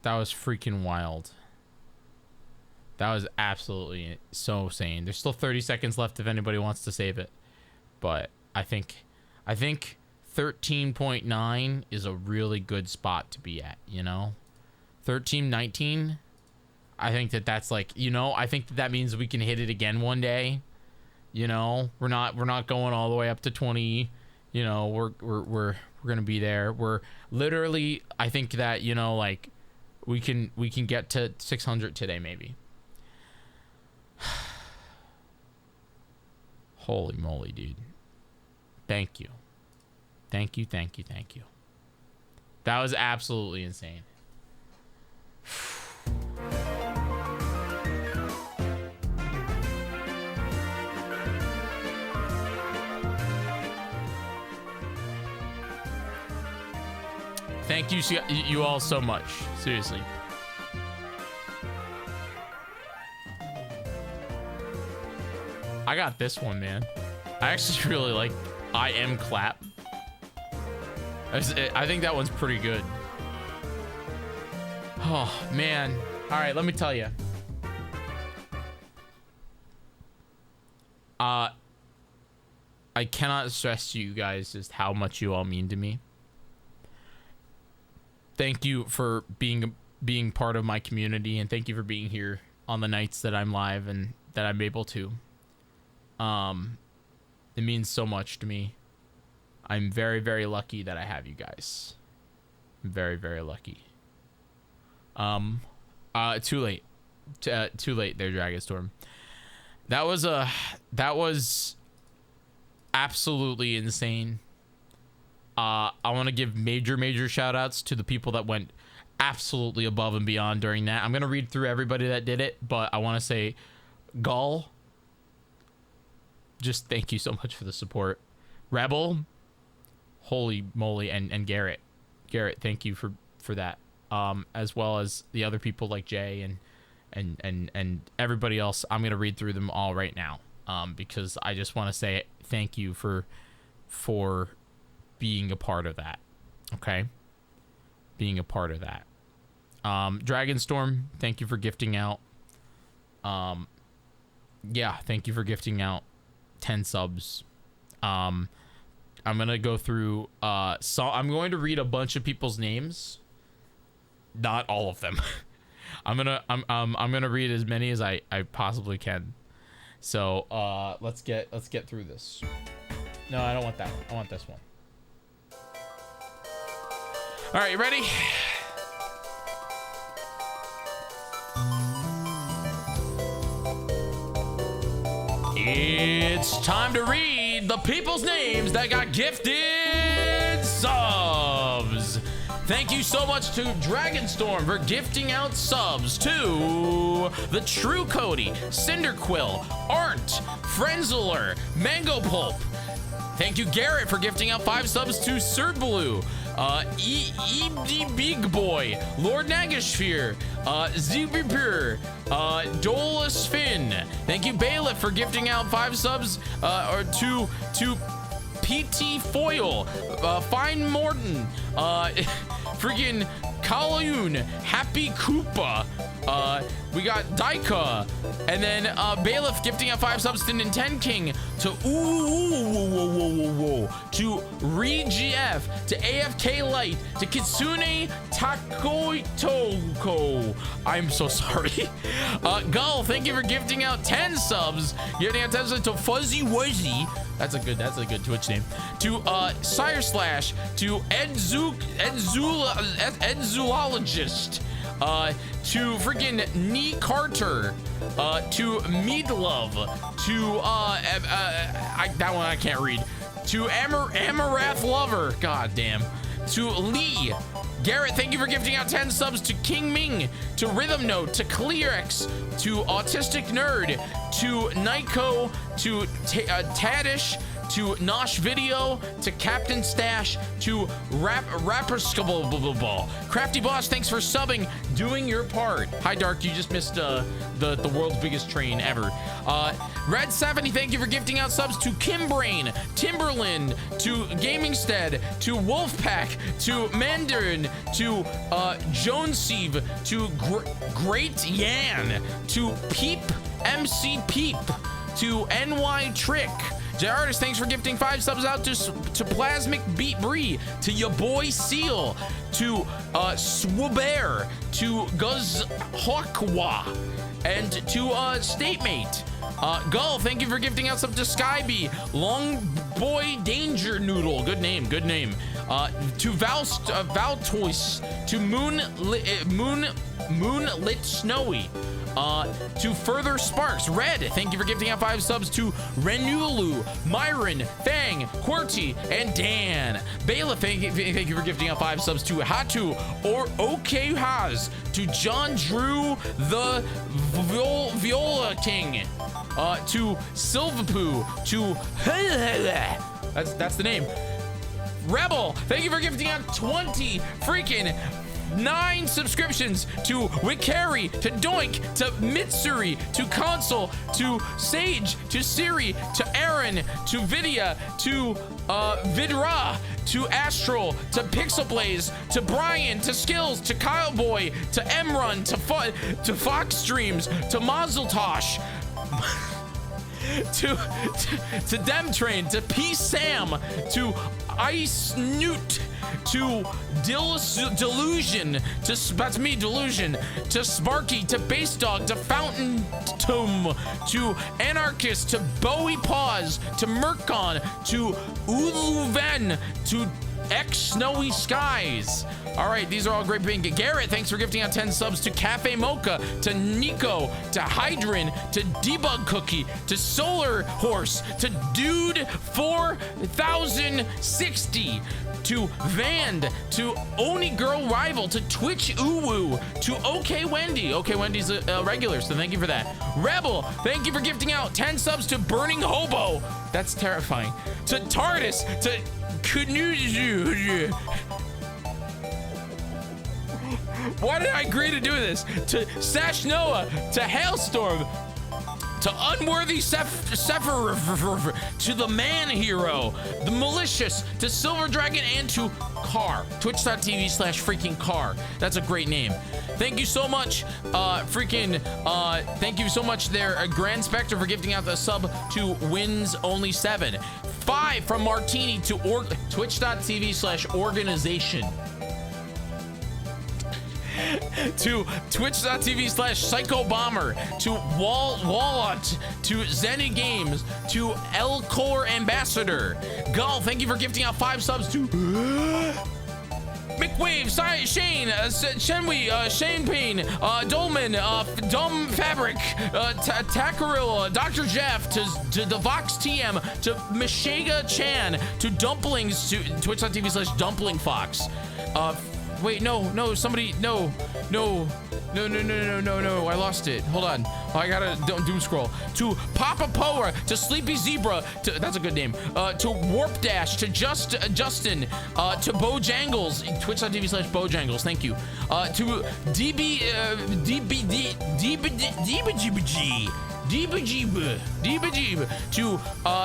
That was freaking wild. That was absolutely so sane. There's still 30 seconds left if anybody wants to save it. But I think 13.9 is a really good spot to be at, you know? 13.19, I think that's like, you know, I think that means we can hit it again one day. You know, we're not going all the way up to 20. You know, we're gonna be there. We're literally, I think that, you know, like we can get to 600 today maybe. Holy moly, dude. Thank you. Thank you. That was absolutely insane. Thank you all so much. Seriously. I got this one, man. I actually really like I Am Clap. I think that one's pretty good. Oh, man. All right, let me tell you. I cannot stress to you guys just how much you all mean to me. Thank you for being part of my community, and thank you for being here on the nights that I'm live and that I'm able to. It means so much to me. I'm very, very lucky that I have you guys. I'm very, very lucky. Too late there, Dragonstorm. That was absolutely insane. I want to give major shout outs to the people that went absolutely above and beyond during that. I'm going to read through everybody that did it, but I want to say Gull, just thank you so much for the support. Rebel, holy moly, and Garrett, thank you for that. As well as the other people like Jay and everybody else. I'm going to read through them all right now. Because I just want to say thank you for being a part of that. Okay. Being a part of that. Dragonstorm, thank you for gifting out. Yeah, thank you for gifting out 10 subs. I'm gonna go through so I'm going to read a bunch of people's names, not all of them. I'm gonna read as many as I possibly can. So let's get through this. No, I don't want that one. I want this one. All right, you ready? It's time to read the people's names that got gifted subs. Thank you so much to Dragonstorm for gifting out subs to the True Cody, Cinderquill, Arndt, Frenzeler, Mango Pulp. Thank you, Garrett, for gifting out 5 subs to Sir Blue, Big Boy, Lord Nagashfear, Zubipur, Dolus Finn. Thank you, Bailiff, for gifting out 5 subs to PT Foil, Fine Morton, freaking Kaloon, Happy Koopa, we got Daika, and then Bailiff gifting out 5 subs to Nintendo King, to to ReGF, to AFK Light, to Kitsune Takoitoko. I'm so sorry. Gull, thank you for gifting out 10 subs. Gifting out 10 subs to Fuzzy Wuzzy. That's a good Twitch name. To Sire Slash, to Edzulologist, to freaking Nee Carter, to Meadlove, to that one I can't read, to Amarath Lover, god damn, to Lee. Garrett, thank you for gifting out 10 subs, to King Ming, to Rhythm Note, to Clearex, to Autistic Nerd, to Nyko, to Tadish, to Nosh Video, to Captain Stash, to Rapperskable. Crafty Boss, thanks for subbing, doing your part. Hi Dark, you just missed the world's biggest train ever. Red 70, thank you for gifting out subs to Kimbrain, Timberland, to Gamingstead, to Wolfpack, to Mandarin, to Joneseve, to Great Yan, to Peep, MC Peep, to NY Trick. J Artist, thanks for gifting 5 subs out to Plasmic Beat Bree, to your boy Seal, to Swoobare, to Guz Hawkwa, and to Statemate. Gull, thank you for gifting out sub to Skyby, Long Boy Danger Noodle, good name. To Valtois, to Moonlit Snowy. To Further Sparks, Red, thank you for gifting out 5 subs to Renulu, Myron, Fang, Qwerty, and Dan. Bailiff, thank you for gifting out 5 subs to Hatu or OK Haz, to John Drew, the Viola King, to Silvapoo, to that's the name. Rebel, thank you for gifting out 20 freaking 9 subscriptions to Wikari, to Doink, to Mitsuri, to Console, to Sage, to Siri, to Aaron, to Vidya, to Vidra, to Astral, to Pixel Blaze, to Brian, to Skills, to Kyle Boy, to Emrun, to Fox Streams, to Mazeltosh, to Demtrain, to P Sam, to Ice Newt, to Delusion, that's me, Delusion, to Sparky, to Bass Dog, to Fountain Tomb, to Anarchist, to Bowie Paws, to Mercon, to Uluven, to X Snowy Skies. All right, these are all great being. Garrett, thanks for gifting out 10 subs to Cafe Mocha, to Nico, to Hydran, to Debug Cookie, to Solar Horse, to Dude 4060, to Vand, to Oni Girl Rival, to Twitch Uwu, to OK Wendy. OK Wendy's a regular, so thank you for that. Rebel, thank you for gifting out 10 subs to Burning Hobo. That's terrifying. To TARDIS, to Knuzu. Why did I agree to do this? To Sash Noah, to Hailstorm, to Unworthy Sephiroth, to the Man Hero, the Malicious, to Silver Dragon, and to Car. Twitch.tv/freaking Car. That's a great name. Thank you so much, thank you so much there, Grand Spectre, for gifting out the sub to Wins Only 7. 5 from Martini to Twitch.tv/organization. To Twitch.tv/Psycho Bomber, to Wallet, to Zenny Games, to El Core Ambassador. Gull, thank you for gifting out 5 subs to McWave, Shane, Shenwi, Shane Payne, Dolman, Dom Fabric, Takarilla, Dr. Jeff, to the Vox TM, to Meshaga Chan, to Dumplings, to Twitch.tv/Dumpling Fox. Wait, no, somebody, no, I lost it. Hold on. I gotta doom scroll. To Papa Power, to Sleepy Zebra, that's a good name. To Warp Dash, to Justin, to Bojangles, Twitch.tv/Bojangles, thank you. Deeba, to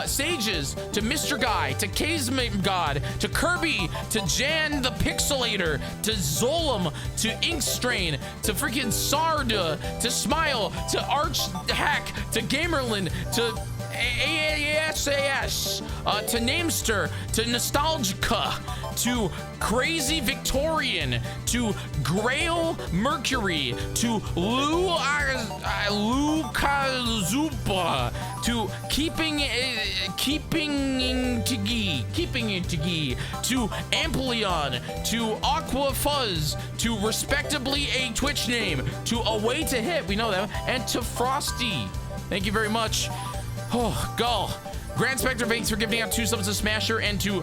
Sages, to Mr. Guy, to Caveman God, to Kirby, to Jan the Pixelator, to Zolom, to Inkstrain, to freaking Sarda, to Smile, to Arch Hack, to Gamerlin, to AASAS, to Namester, to Nostalgica, to Crazy Victorian, to Grail Mercury, to Lukazupa, to Keeping Tigi, to Ampleon, to Aqua Fuzz, to Respectably a Twitch Name, to Away to Hit, we know them, and to Frosty. Thank you very much. Oh, Gull. Grand Spectre, thanks for giving out 2 subs to Smasher, and to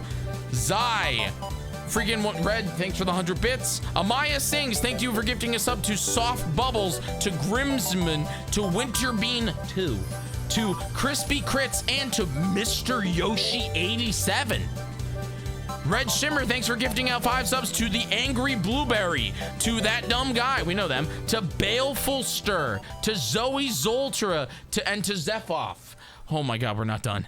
Zai. Freaking Red, thanks for the 100 bits. Amaya Sings, thank you for gifting a sub to Soft Bubbles, to Grimsman, to Winterbean 2, to Crispy Crits, and to Mr. Yoshi 87. Red Shimmer, thanks for gifting out 5 subs to the Angry Blueberry, to That Dumb Guy, we know them, to Baleful Stir, to Zoe Zoltra, and to Zephoff. Oh my God, we're not done.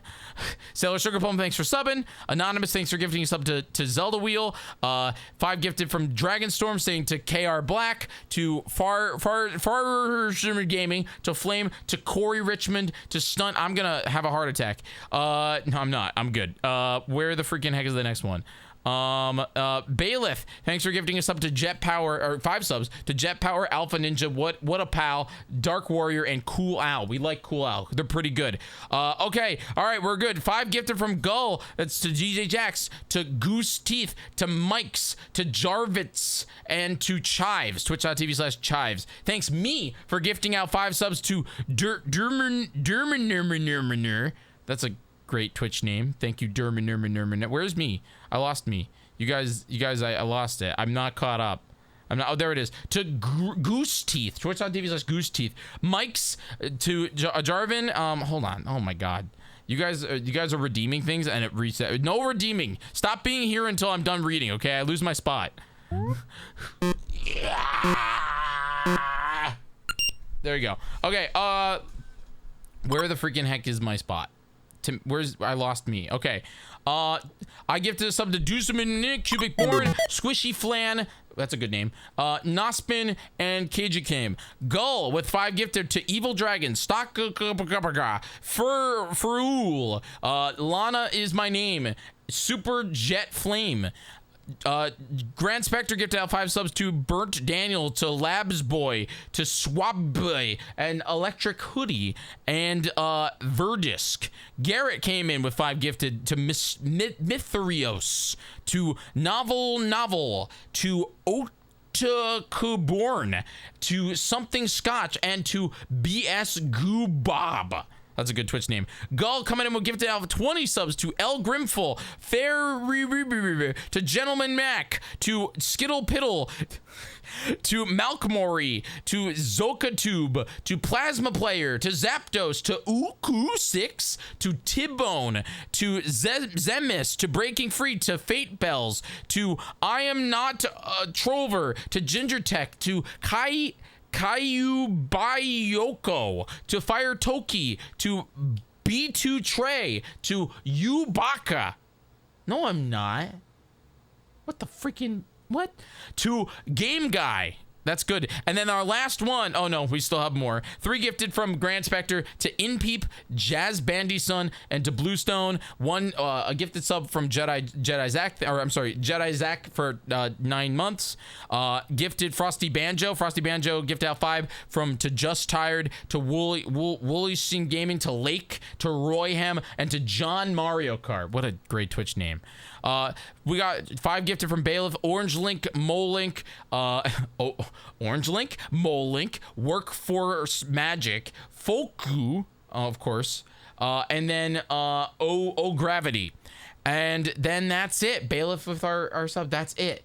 Sailor Sugar Plum, thanks for subbing. Anonymous, thanks for gifting a sub to Zelda Wheel. 5 gifted from Dragonstorm, saying to KR Black, to Far Gaming, to Flame, to Corey Richmond, to Stunt. I'm gonna have a heart attack. No, I'm not. I'm good. Where the freaking heck is the next one? Bailiff, thanks for gifting us up to Jet Power, or 5 subs to Jet Power, Alpha Ninja, what a pal, Dark Warrior, and Cool Owl. We like Cool Owl, they're pretty good. Okay, all right, we're good. 5 gifted from Gull, that's to DJ Jax, to Goose Teeth, to Mike's, to Jarvitz, and to Chives, twitch.tv/Chives. Thanks me for gifting out 5 subs to Derman. That's a great Twitch name. Thank you, Derman. Where's me? I lost me. You guys, I lost it. I'm not caught up. I'm not. Oh, there it is. To Goose Teeth. Twitch.tv/Goose Teeth. Mike's, to Jarvin. Hold on. Oh my God. You guys are redeeming things and it reset. No redeeming. Stop being here until I'm done reading. Okay, I lose my spot. There you go. Okay. Where the freaking heck is my spot? I lost me. Okay. I gifted a sub to Deuceman, Cubic Born, Squishy Flan. That's a good name. Nospin and Kajikame. Gull with 5 gifted to Evil Dragon, Stock Furul. Lana is my name. Super Jet Flame. Grand Spectre gifted out 5 subs to Burnt Daniel, to Labs Boy, to Swab Boy, and Electric Hoodie, and Verdisk. Garrett came in with 5 gifted to Mithrios, to Novel, to Otakuborn, to Something Scotch, and to BS Goo Bob. That's a good Twitch name. Gull coming in with gifted out 20 subs to El Grimful, to Gentleman Mac, to Skittle Piddle, to Malkmori, to Zokatube, to Plasma Player, to Zapdos, to Uku6, to Tibone, to Zemis, to Breaking Free, to Fate Bells, to I Am Not Trover, to Ginger Tech, to Caillou Bayoko, to Fire Toki, to B2 Trey, to Yubaka. No, I'm not. What the freaking, what? To Game Guy. That's good. And then our last one, oh no, we still have more. 3 gifted from Grand Spectre to Inpeep, Jazz Bandy Sun, and to Bluestone. 1 a gifted sub from Jedi Zach for 9 months. Gifted Frosty Banjo gifted out 5 from to Just Tired, to Woolly Sing Gaming, to Lake, to Royham, and to John Mario Kart. What a great Twitch name. We got 5 gifted from Bailiff, Orange Link, Molink, Orange Link, Molink, Workforce Magic, Foku, of course, and then O Gravity. And then that's it. Bailiff with our sub, that's it.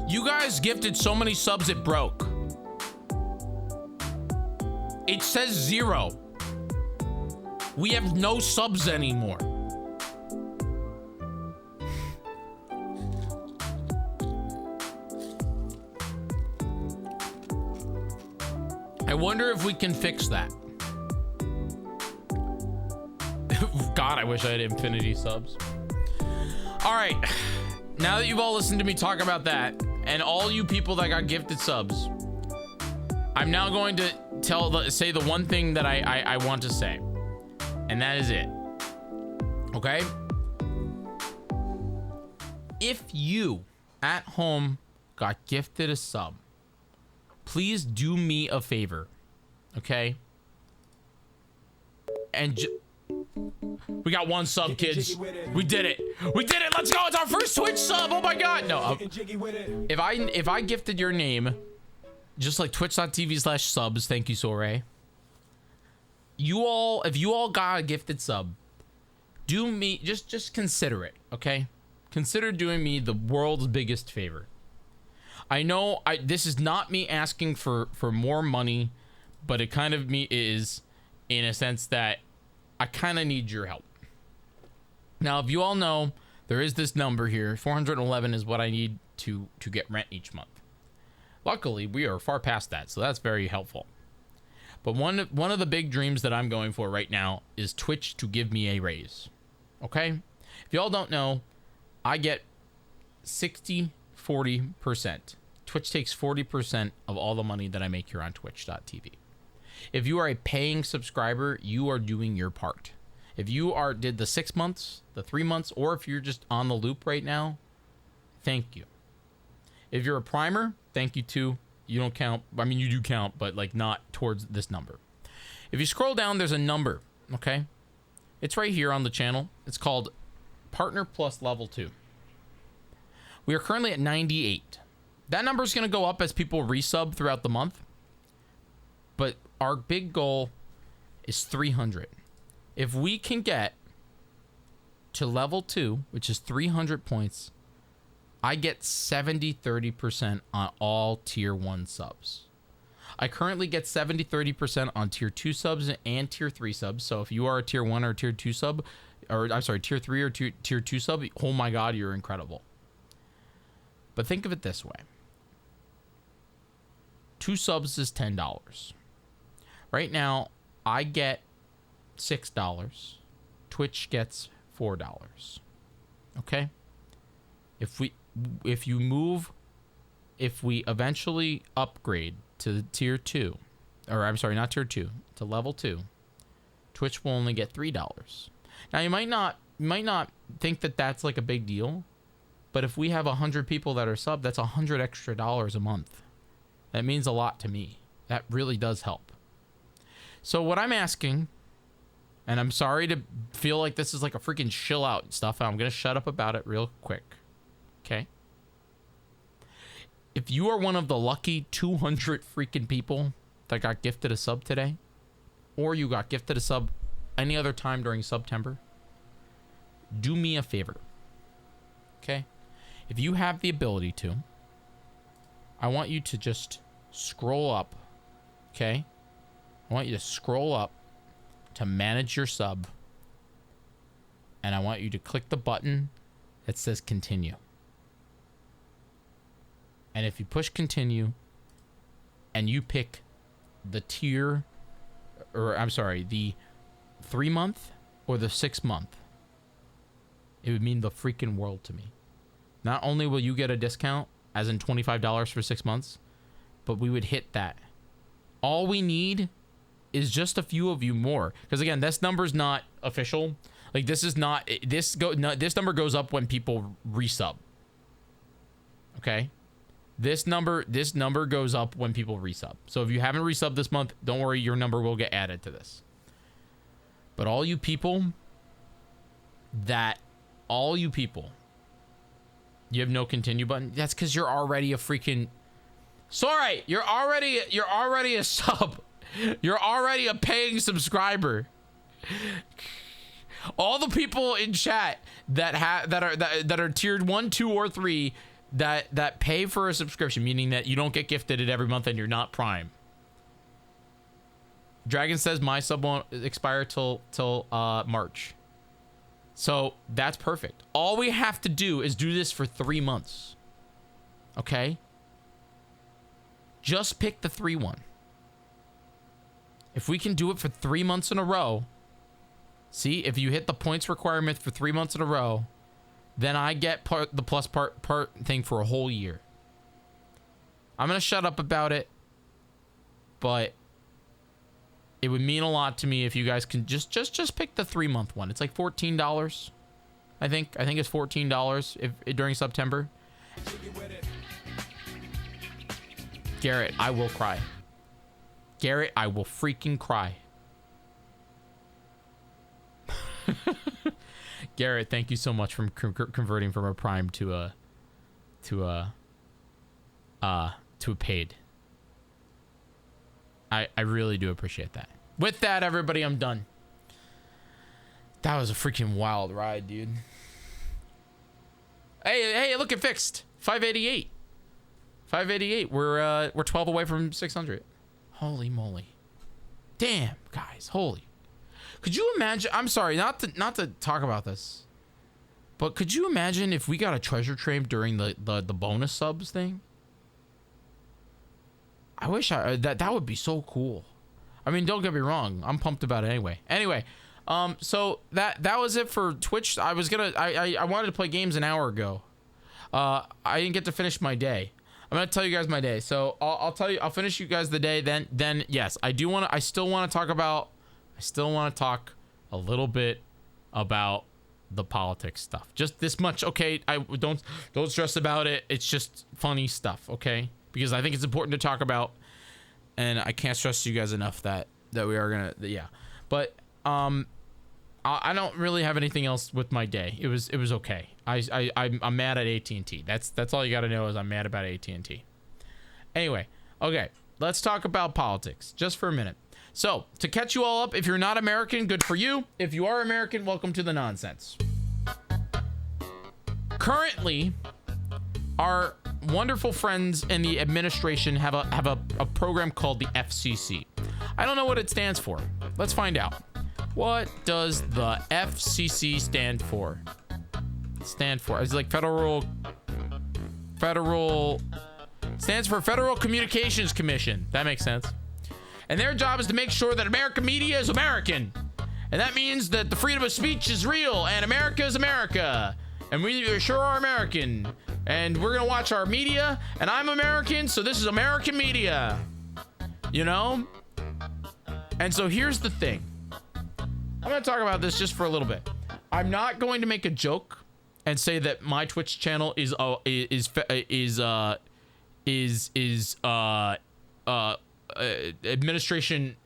You guys gifted so many subs it broke. It says 0. We have no subs anymore. I wonder if we can fix that. God, I wish I had infinity subs. All right. Now that you've all listened to me talk about that, and all you people that got gifted subs, I'm now going to say the one thing that I want to say, and that is it. Okay? If you at home got gifted a sub, please do me a favor, okay? And we got 1 sub, kids. We did it. We did it. Let's go. It's our first Twitch sub. Oh my God. No. If I gifted your name, just like twitch.tv/subs, thank you, Soray. If you all got a gifted sub, do me, just consider it, okay? Consider doing me the world's biggest favor. I know this is not me asking for more money, but it kind of is, in a sense that I kind of need your help. Now, if you all know, there is this number here. 411 is what I need to get rent each month. Luckily, we are far past that, so that's very helpful. But one of the big dreams that I'm going for right now is Twitch to give me a raise. Okay? If y'all don't know, I get 40%. Twitch takes 40% of all the money that I make here on twitch.tv. If you are a paying subscriber, you are doing your part. If you did the 6 months, the 3 months, or if you're just on the loop right now, thank you. If you're a primer, thank you too. You don't count. I mean, you do count, but like not towards this number. If you scroll down, there's a number, okay? It's right here on the channel. It's called Partner Plus Level 2. We are currently at 98. That number is going to go up as people resub throughout the month. But our big goal is 300. If we can get to level 2, which is 300 points, I get 30% on all tier 1 subs. I currently get 30% on tier 2 subs and tier 3 subs. So if you are a tier 1 or tier 2 sub, or I'm sorry, tier 3 or tier 2 sub, oh my God, you're incredible. But think of it this way. 2 subs is $10. Right now, I get $6. Twitch gets $4. Okay? If we eventually upgrade to tier 2, or I'm sorry, not tier 2, to level 2, Twitch will only get $3. Now you might not think that that's like a big deal, but if we have 100 people that are sub, that's $100 extra a month. That means a lot to me. That really does help. So what I'm asking, and I'm sorry to feel like this is like a freaking shill out stuff, I'm gonna shut up about it real quick. Okay? If you are one of the lucky 200 freaking people that got gifted a sub today, or you got gifted a sub any other time during September, do me a favor. Okay? If you have the ability to, I want you to just scroll up. Okay? I want you to scroll up to manage your sub, and I want you to click the button that says continue. And if you push continue and you pick the tier, or I'm sorry, the 3 month or the 6 month, it would mean the freaking world to me. Not only will you get a discount, as in $25 for 6 months, but we would hit that. All we need is just a few of you more, because again, this number's not official. Like this is not this number goes up when people resub. Okay, this number goes up when people resub. So if you haven't resubbed this month, don't worry, your number will get added to this. But all you people, you have no continue button. That's because you're already a freaking. Sorry, you're already a sub. You're already a paying subscriber. All the people in chat that are tiered 1, 2, or 3, that pay for a subscription, meaning that you don't get gifted it every month and you're not Prime. Dragon says my sub won't expire till March. So that's perfect. All we have to do is do this for 3 months. Okay? Just pick the 3 one. If we can do it for 3 months in a row, see, if you hit the points requirement for 3 months in a row, then I get the plus part thing for a whole year. I'm gonna shut up about it, but it would mean a lot to me if you guys can just pick the 3 month one. It's like $14. I think it's $14 if during September. Garrett, I will cry. Garrett, I will freaking cry. Garrett, thank you so much for converting from a Prime to a paid. I really do appreciate that. With that, everybody, I'm done. That was a freaking wild ride, dude. Hey, look, it fixed. 588. 588. We're 12 away from 600. Holy moly. Damn, guys. Holy. Could you imagine? I'm sorry, not to talk about this, but could you imagine if we got a treasure train during the bonus subs thing? I wish that would be so cool. I mean, don't get me wrong, I'm pumped about it anyway. Anyway, so that was it for Twitch. I wanted to play games an hour ago. I didn't get to finish my day. I'm gonna tell you guys my day. So I'll tell you. I'll finish you guys the day. Then yes, I still want to talk a little bit about the politics stuff. Just this much, okay? Don't stress about it. It's just funny stuff, okay? Because I think it's important to talk about, and I can't stress to you guys enough that we are gonna, yeah. But I don't really have anything else with my day. It was okay. I'm mad at AT&T. That's all you got to know is I'm mad about AT&T. Anyway, okay, let's talk about politics just for a minute. So, to catch you all up, if you're not American, good for you. If you are American, welcome to the nonsense. Currently, our wonderful friends in the administration have a program called the FCC. I don't know what it stands for. Let's find out. What does the FCC stand for? It's like federal stands for Federal Communications Commission. That makes sense. And their job is to make sure that American media is American. And that means that the freedom of speech is real and America is America. And we sure are American. And we're gonna watch our media, and I'm American, so this is American media. You know? And so here's the thing. I'm gonna talk about this just for a little bit. I'm not going to make a joke and say that my Twitch channel is administration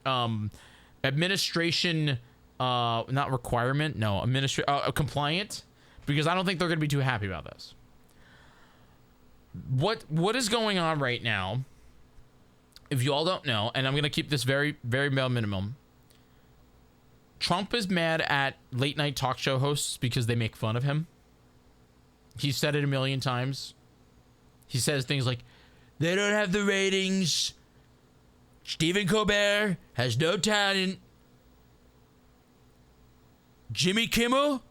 not requirement, no, compliant, because I don't think they're gonna be too happy about this. What is going on right now, if you all don't know, and I'm gonna keep this very, very minimum. Trump is mad at late night talk show hosts because they make fun of him. He said it a million times. He says things like, they don't have the ratings. Stephen Colbert has no talent. Jimmy Kimmel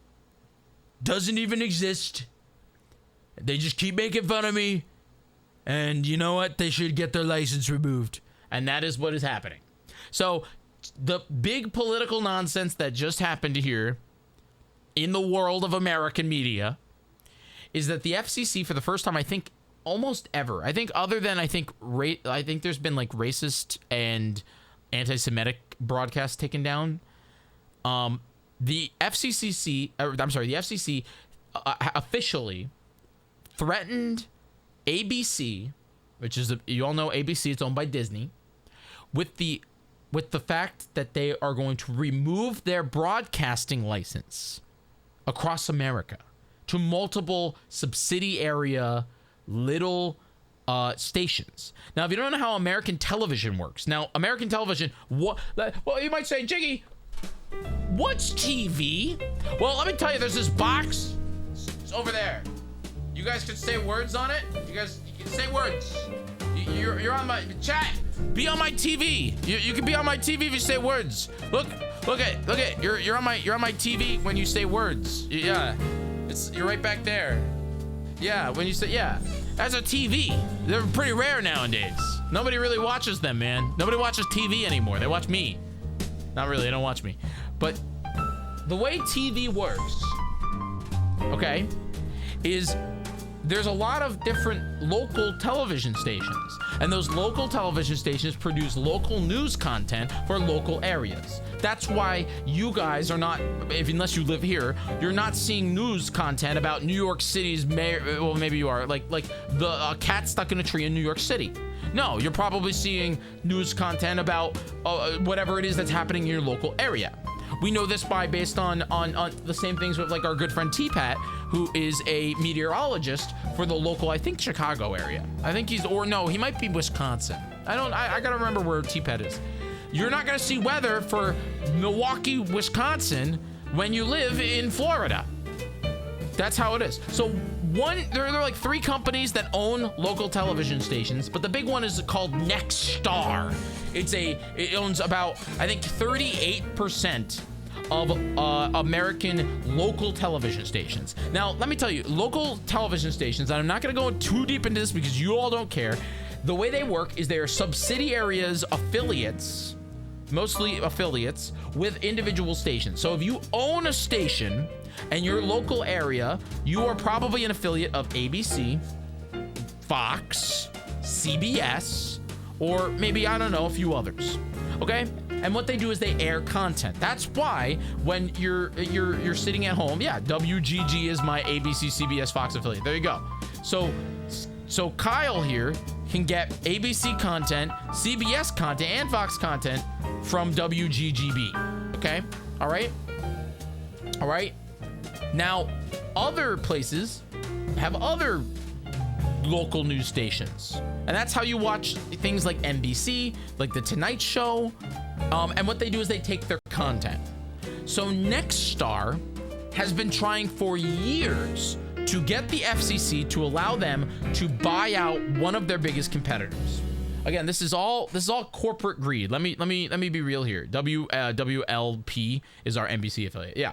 doesn't even exist. They just keep making fun of me. And you know what? They should get their license removed. And that is what is happening. So the big political nonsense that just happened here in the world of American media is that the FCC, for the first time, I think almost ever, I think other than I think there's been like racist and anti-Semitic broadcasts taken down. The FCC officially threatened ABC, which is you all know ABC, it's owned by Disney, with the fact that they are going to remove their broadcasting license across America to multiple subsidiary little stations. Now, if you don't know how American television works, American television, well, you might say, Jiggy, what's TV? Well, let me tell you, there's this box. It's over there. You guys can say words on it. You can say words. You're on my chat. Be on my TV. You can be on my TV if you say words. Look at. You're on my TV when you say words. Yeah, you're right back there. Yeah, when you say that's a TV. They're pretty rare nowadays. Nobody really watches them, man. Nobody watches TV anymore. They watch me. Not really. They don't watch me. But the way TV works, okay, is there's a lot of different local television stations, and those local television stations produce local news content for local areas. That's why you guys are not, unless you live here, you're not seeing news content about New York City's mayor. Well, maybe you are, like the cat stuck in a tree in New York City. No, you're probably seeing news content about whatever it is that's happening in your local area. We know this based on the same things with like our good friend T-Pat, who is a meteorologist for the local, I think, Chicago area. I think he might be Wisconsin. I gotta remember where T-Pat is. You're not gonna see weather for Milwaukee, Wisconsin when you live in Florida. That's how it is. So there are like 3 companies that own local television stations, but the big one is called Nexstar. It owns about, I think, 38% of American local television stations. Now, let me tell you, local television stations, and I'm not going to go too deep into this because you all don't care. The way they work is they are subsidiaries, affiliates, mostly affiliates, with individual stations. So if you own a station in your local area, you are probably an affiliate of ABC, Fox, CBS, or maybe, I don't know, a few others. Okay? And what they do is they air content. That's why when you're sitting at home, WGG is my ABC, CBS, Fox affiliate. There you go. So Kyle here can get ABC content, CBS content, and Fox content from WGGB. Okay? All right? Now, other places have other local news stations, and that's how you watch things like NBC, like The Tonight Show, and what they do is they take their content. So Nexstar has been trying for years to get the FCC to allow them to buy out one of their biggest competitors. Again, this is all corporate greed. Let me be real here. WLP is our NBC affiliate. Yeah.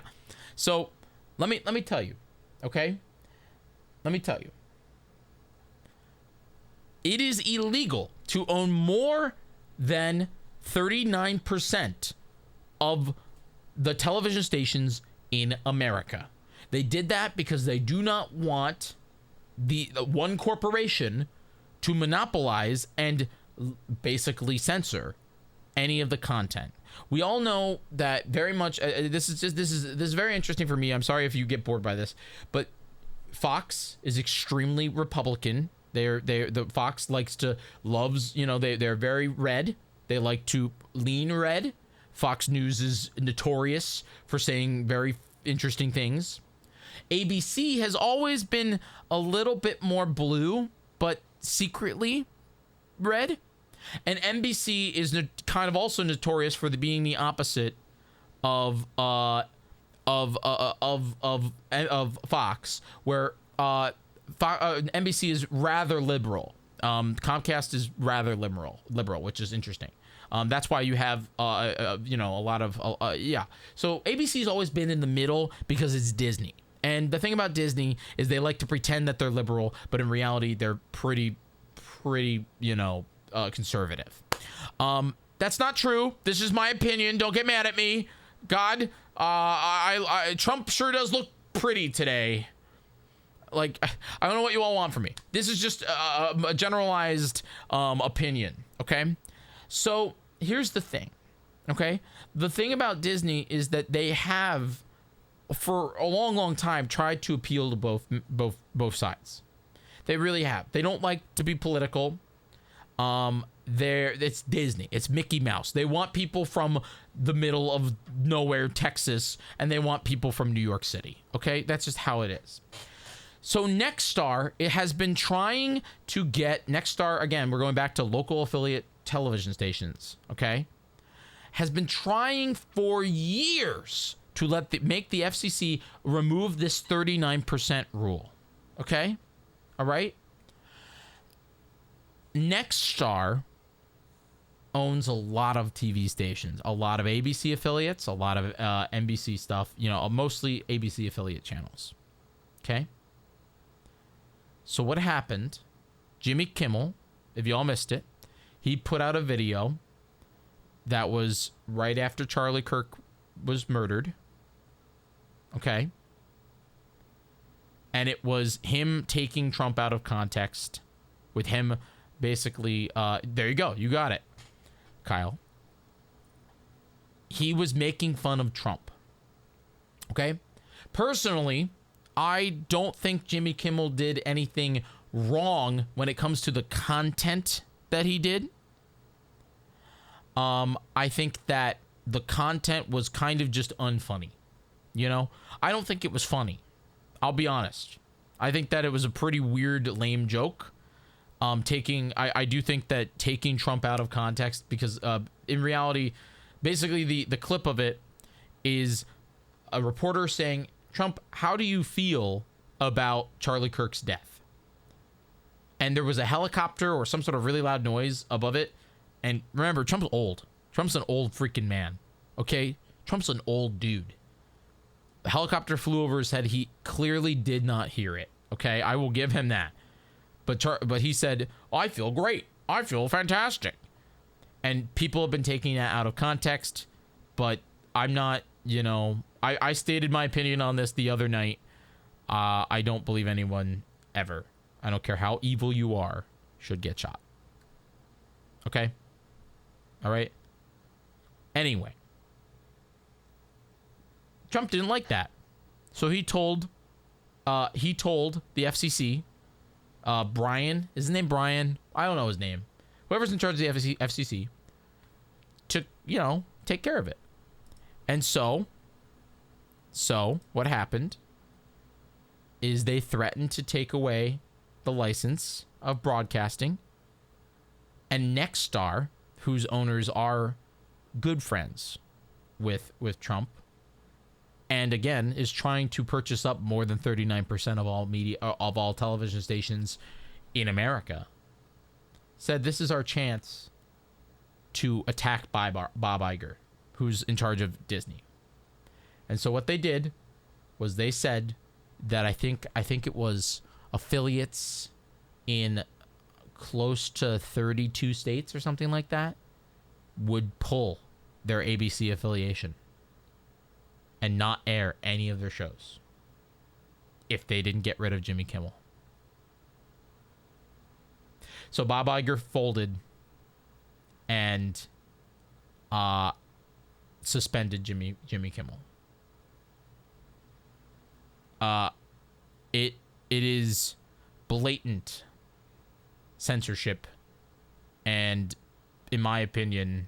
So let me tell you, okay? Let me tell you. It is illegal to own more than 39% of the television stations in America. They did that because they do not want the one corporation to monopolize and basically censor any of the content. We all know that very much. This is very interesting for me. I'm sorry if you get bored by this, but Fox is extremely Republican. The Fox loves, they're very red. They like to lean red. Fox News is notorious for saying very interesting things. ABC has always been a little bit more blue, but secretly red. And NBC is kind of also notorious for being the opposite of Fox, where NBC is rather liberal. Comcast is rather liberal, which is interesting. That's why you have a lot of So ABC's always been in the middle because it's Disney. And the thing about Disney is they like to pretend that they're liberal, but in reality they're pretty conservative. That's not true. This is my opinion. Don't get mad at me. God, Trump sure does look pretty today. Like, I don't know what you all want from me. This is just a generalized opinion, okay? So here's the thing, okay? The thing about Disney is that they have, for a long, long time, tried to appeal to both sides. They really have. They don't like to be political. It's Disney. It's Mickey Mouse. They want people from the middle of nowhere, Texas, and they want people from New York City, okay? That's just how it is. So Nexstar, it has been trying to get Nexstar, again, we're going back to local affiliate television stations, okay? Has been trying for years to make the FCC remove this 39% rule, okay? All right. Nextstar owns a lot of TV stations, a lot of ABC affiliates, a lot of NBC stuff, you know, mostly ABC affiliate channels. Okay. So what happened? Jimmy Kimmel, if y'all missed it, he put out a video that was right after Charlie Kirk was murdered. Okay. And it was him taking Trump out of context with him basically, there you go. You got it, Kyle. He was making fun of Trump. Okay. Personally, I don't think Jimmy Kimmel did anything wrong when it comes to the content that he did. I think that the content was kind of just unfunny. You know, I don't think it was funny. I'll be honest. I think that it was a pretty weird, lame joke. I do think that taking Trump out of context, because in reality, basically the clip of it is a reporter saying, Trump, how do you feel about Charlie Kirk's death? And there was a helicopter or some sort of really loud noise above it. And remember, Trump's old. Trump's an old freaking man. Okay? Trump's an old dude. The helicopter flew over his head. He clearly did not hear it. Okay? I will give him that. But he said, I feel great. I feel fantastic. And people have been taking that out of context. But I'm not, you know... I stated my opinion on this the other night. I don't believe anyone ever, I don't care how evil you are, should get shot. Okay? All right? Anyway. Trump didn't like that. So he told the FCC, Brian, is his name Brian? I don't know his name. Whoever's in charge of the FCC, to, you know, take care of it. And so what happened is they threatened to take away the license of broadcasting, and Nextstar, whose owners are good friends with Trump, and again is trying to purchase up more than 39% of all media, of all television stations in America, said this is our chance to attack Bob Iger, who's in charge of Disney. And so what they did was they said that I think it was affiliates in close to 32 states or something like that would pull their ABC affiliation and not air any of their shows if they didn't get rid of Jimmy Kimmel. So Bob Iger folded and suspended Jimmy Kimmel. It is blatant censorship and, in my opinion,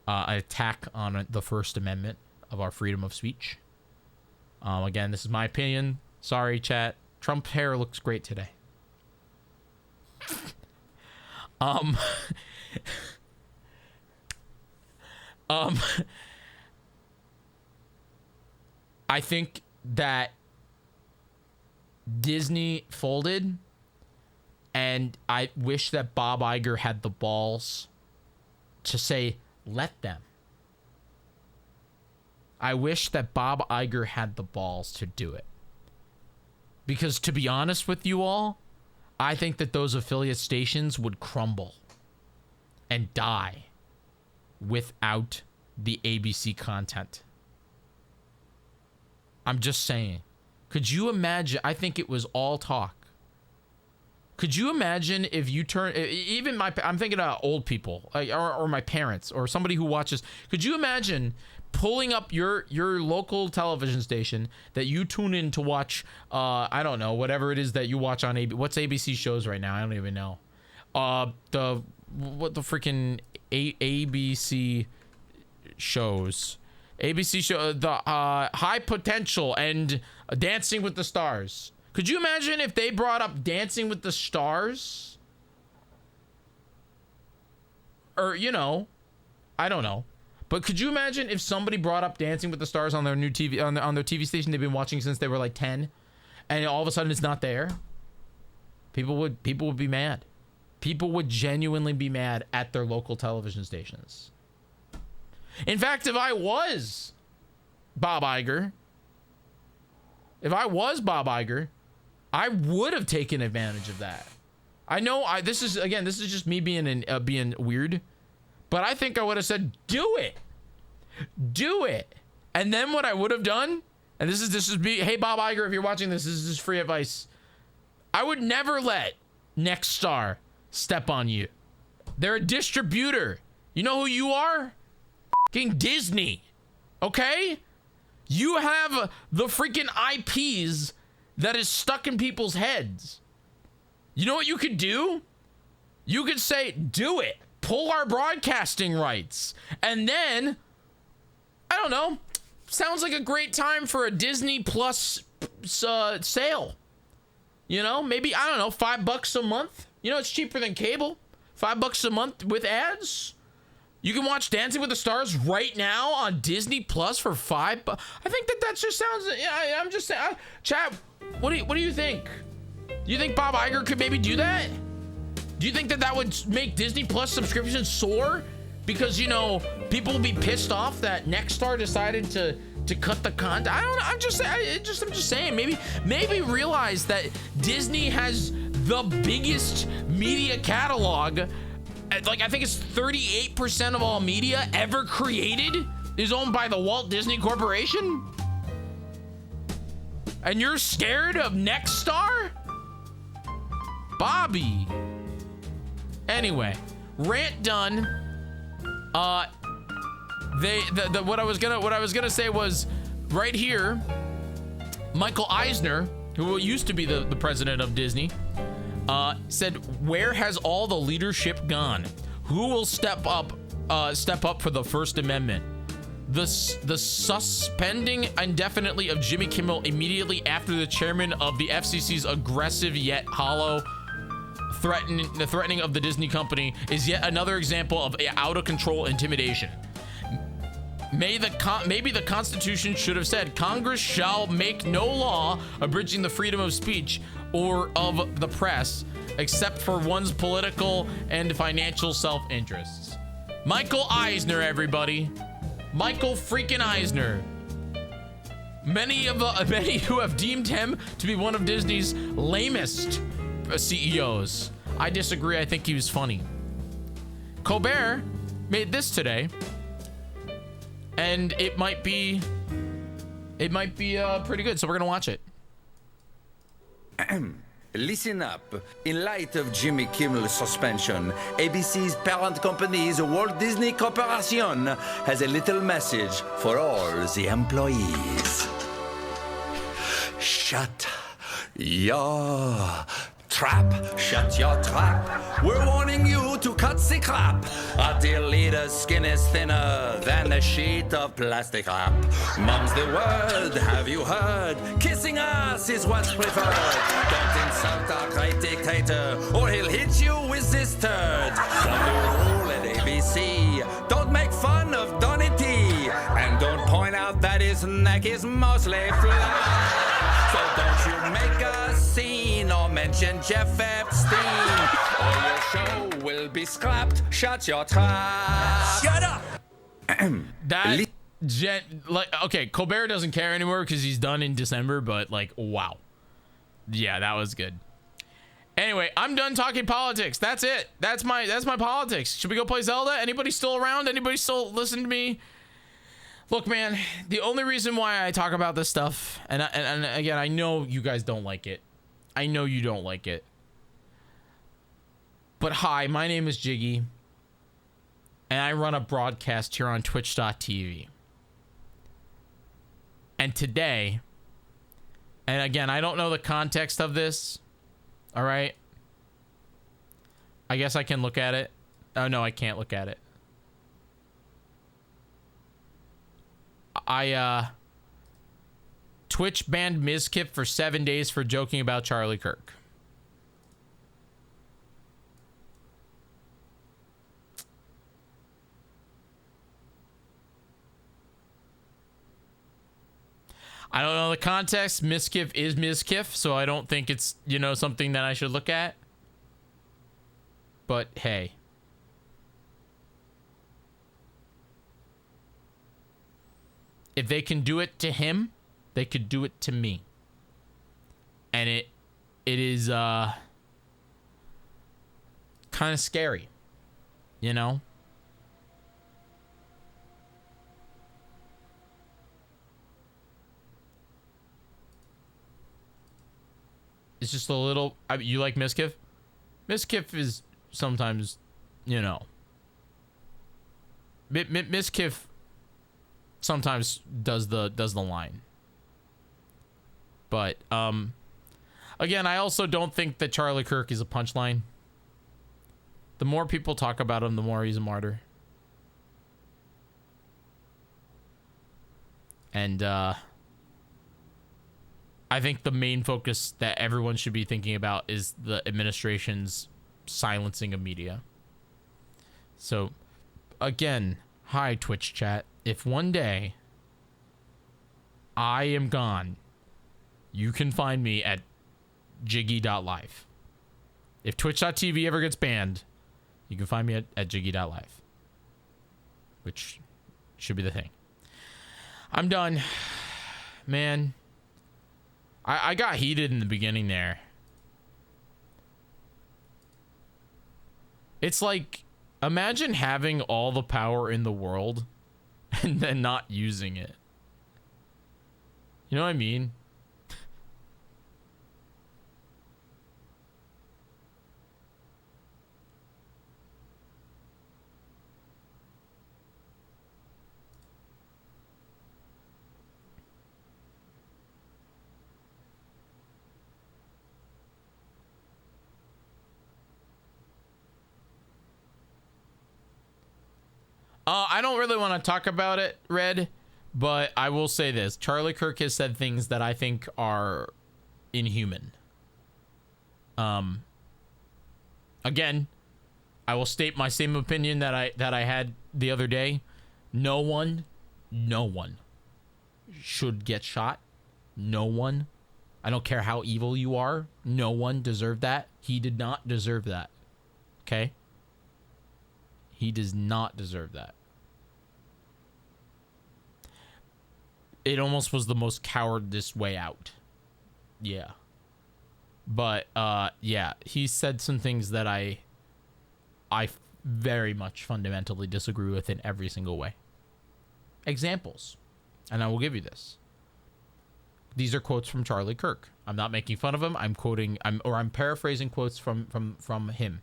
an attack on the First Amendment of our freedom of speech. Again, this is my opinion. Sorry, chat. Trump's hair looks great today. I think that Disney folded, and I wish that Bob Iger had the balls to say, let them. I wish that Bob Iger had the balls to do it. Because to be honest with you all, I think that those affiliate stations would crumble and die without the ABC content. I'm just saying. Could you imagine? I think it was all talk. Could you imagine if you turn, even I'm thinking about old people, or my parents, or somebody who watches. Could you imagine pulling up your local television station that you tune in to watch, I don't know, whatever it is that you watch on ABC. What's ABC shows right now? I don't even know. What the freaking ABC shows? ABC show, the High Potential and Dancing with the Stars. Could you imagine if they brought up Dancing with the Stars? Or, you know, I don't know. But could you imagine if somebody brought up Dancing with the Stars on their new TV, on their TV station they've been watching since they were like 10, and all of a sudden it's not there? People would be mad. People would genuinely be mad at their local television stations. In fact, if I was Bob Iger, I would have taken advantage of that. I know this is just me being weird, but I think I would have said, do it. And then what I would have done, and this is me, hey Bob Iger, if you're watching this is just free advice. I would never let Nexstar step on you. They're a distributor. You know who you are? Fucking Disney. Okay? You have the freaking IPs that is stuck in people's heads. You know what you could do? You could say, do it. Pull our broadcasting rights. And then, I don't know, sounds like a great time for a Disney Plus sale. You know, maybe, I don't know, $5 a month. You know, it's cheaper than cable. $5 a month with ads. You can watch Dancing with the Stars right now on Disney Plus for $5. I think that just sounds, yeah, I'm just saying, chat, what do you think? Do you think Bob Iger could maybe do that? Do you think that would make Disney Plus subscriptions soar? Because, you know, people will be pissed off that Nexstar decided to cut the content. I don't know. I'm just saying. Maybe realize that Disney has the biggest media catalog. Like, I think it's 38% of all media ever created is owned by the Walt Disney Corporation. And you're scared of Nexstar? Bobby. Anyway, rant done. What I was gonna say was right here, Michael Eisner, who used to be the president of Disney, said, "Where has all the leadership gone? Who will step up for the First Amendment? The suspending indefinitely of Jimmy Kimmel immediately after the chairman of the FCC's aggressive yet hollow threatening of the Disney company is yet another example of out of control intimidation. Maybe the Constitution should have said Congress shall make no law abridging the freedom of speech or of the press except for one's political and financial self-interests." Michael Eisner, everybody. Michael freaking Eisner. Many who have deemed him to be one of Disney's lamest CEOs. I disagree. I think he was funny. Colbert made this today, and it might be pretty good. So we're gonna watch it. Listen up. In light of Jimmy Kimmel's suspension, ABC's parent company, the Walt Disney Corporation, has a little message for all the employees. Shut your trap. Shut your trap. We're warning you to cut the crap. Our dear leader's skin is thinner than a sheet of plastic wrap. Mom's the word, have you heard? Kissing us is what's preferred. Don't insult our great dictator, or he'll hit you with this turd. Some new rule at ABC. Don't make fun of Donny T. And don't point out that his neck is mostly flat. So don't you make a scene or mention Jeff Epstein, or your show will be scrapped. Shut your trap. Shut up. Okay, Colbert doesn't care anymore because he's done in December, but like, wow. Yeah, that was good. Anyway, I'm done talking politics. That's it. That's my politics. Should we go play Zelda? Anybody still around? Anybody still listen to me? Look, man, the only reason why I talk about this stuff, and again, I know you guys don't like it. I know you don't like it. But hi, my name is Jyggy, and I run a broadcast here on twitch.tv. And today, and again, I don't know the context of this, all right? I guess I can look at it. Oh, no, I can't look at it. Twitch banned Mizkip for 7 days for joking about Charlie Kirk. I don't know the context. Miskiff is Miskiff, so I don't think it's, you know, something that I should look at. But hey. If they can do it to him, they could do it to me. And it is kind of scary, you know? It's just a little... you like Miskiff? Miskiff is sometimes, you know... Miskiff sometimes does the line. But, again, I also don't think that Charlie Kirk is a punchline. The more people talk about him, the more he's a martyr. And, I think the main focus that everyone should be thinking about is the administration's silencing of media. So, again, hi, Twitch chat. If one day I am gone, you can find me at Jyggy.live. If Twitch.tv ever gets banned, you can find me at Jyggy.live. Which should be the thing. I'm done. Man. I got heated in the beginning there. It's like, imagine having all the power in the world and then not using it. You know what I mean? I don't really want to talk about it, Red, but I will say this. Charlie Kirk has said things that I think are inhuman. Again, I will state my same opinion that I had the other day. No one should get shot. No one. I don't care how evil you are. No one deserved that. He did not deserve that. Okay? He does not deserve that. It almost was the most cowardice way out. Yeah. But, yeah, he said some things that I very much fundamentally disagree with in every single way. Examples. And I will give you this. These are quotes from Charlie Kirk. I'm not making fun of him. I'm quoting, I'm paraphrasing quotes from him.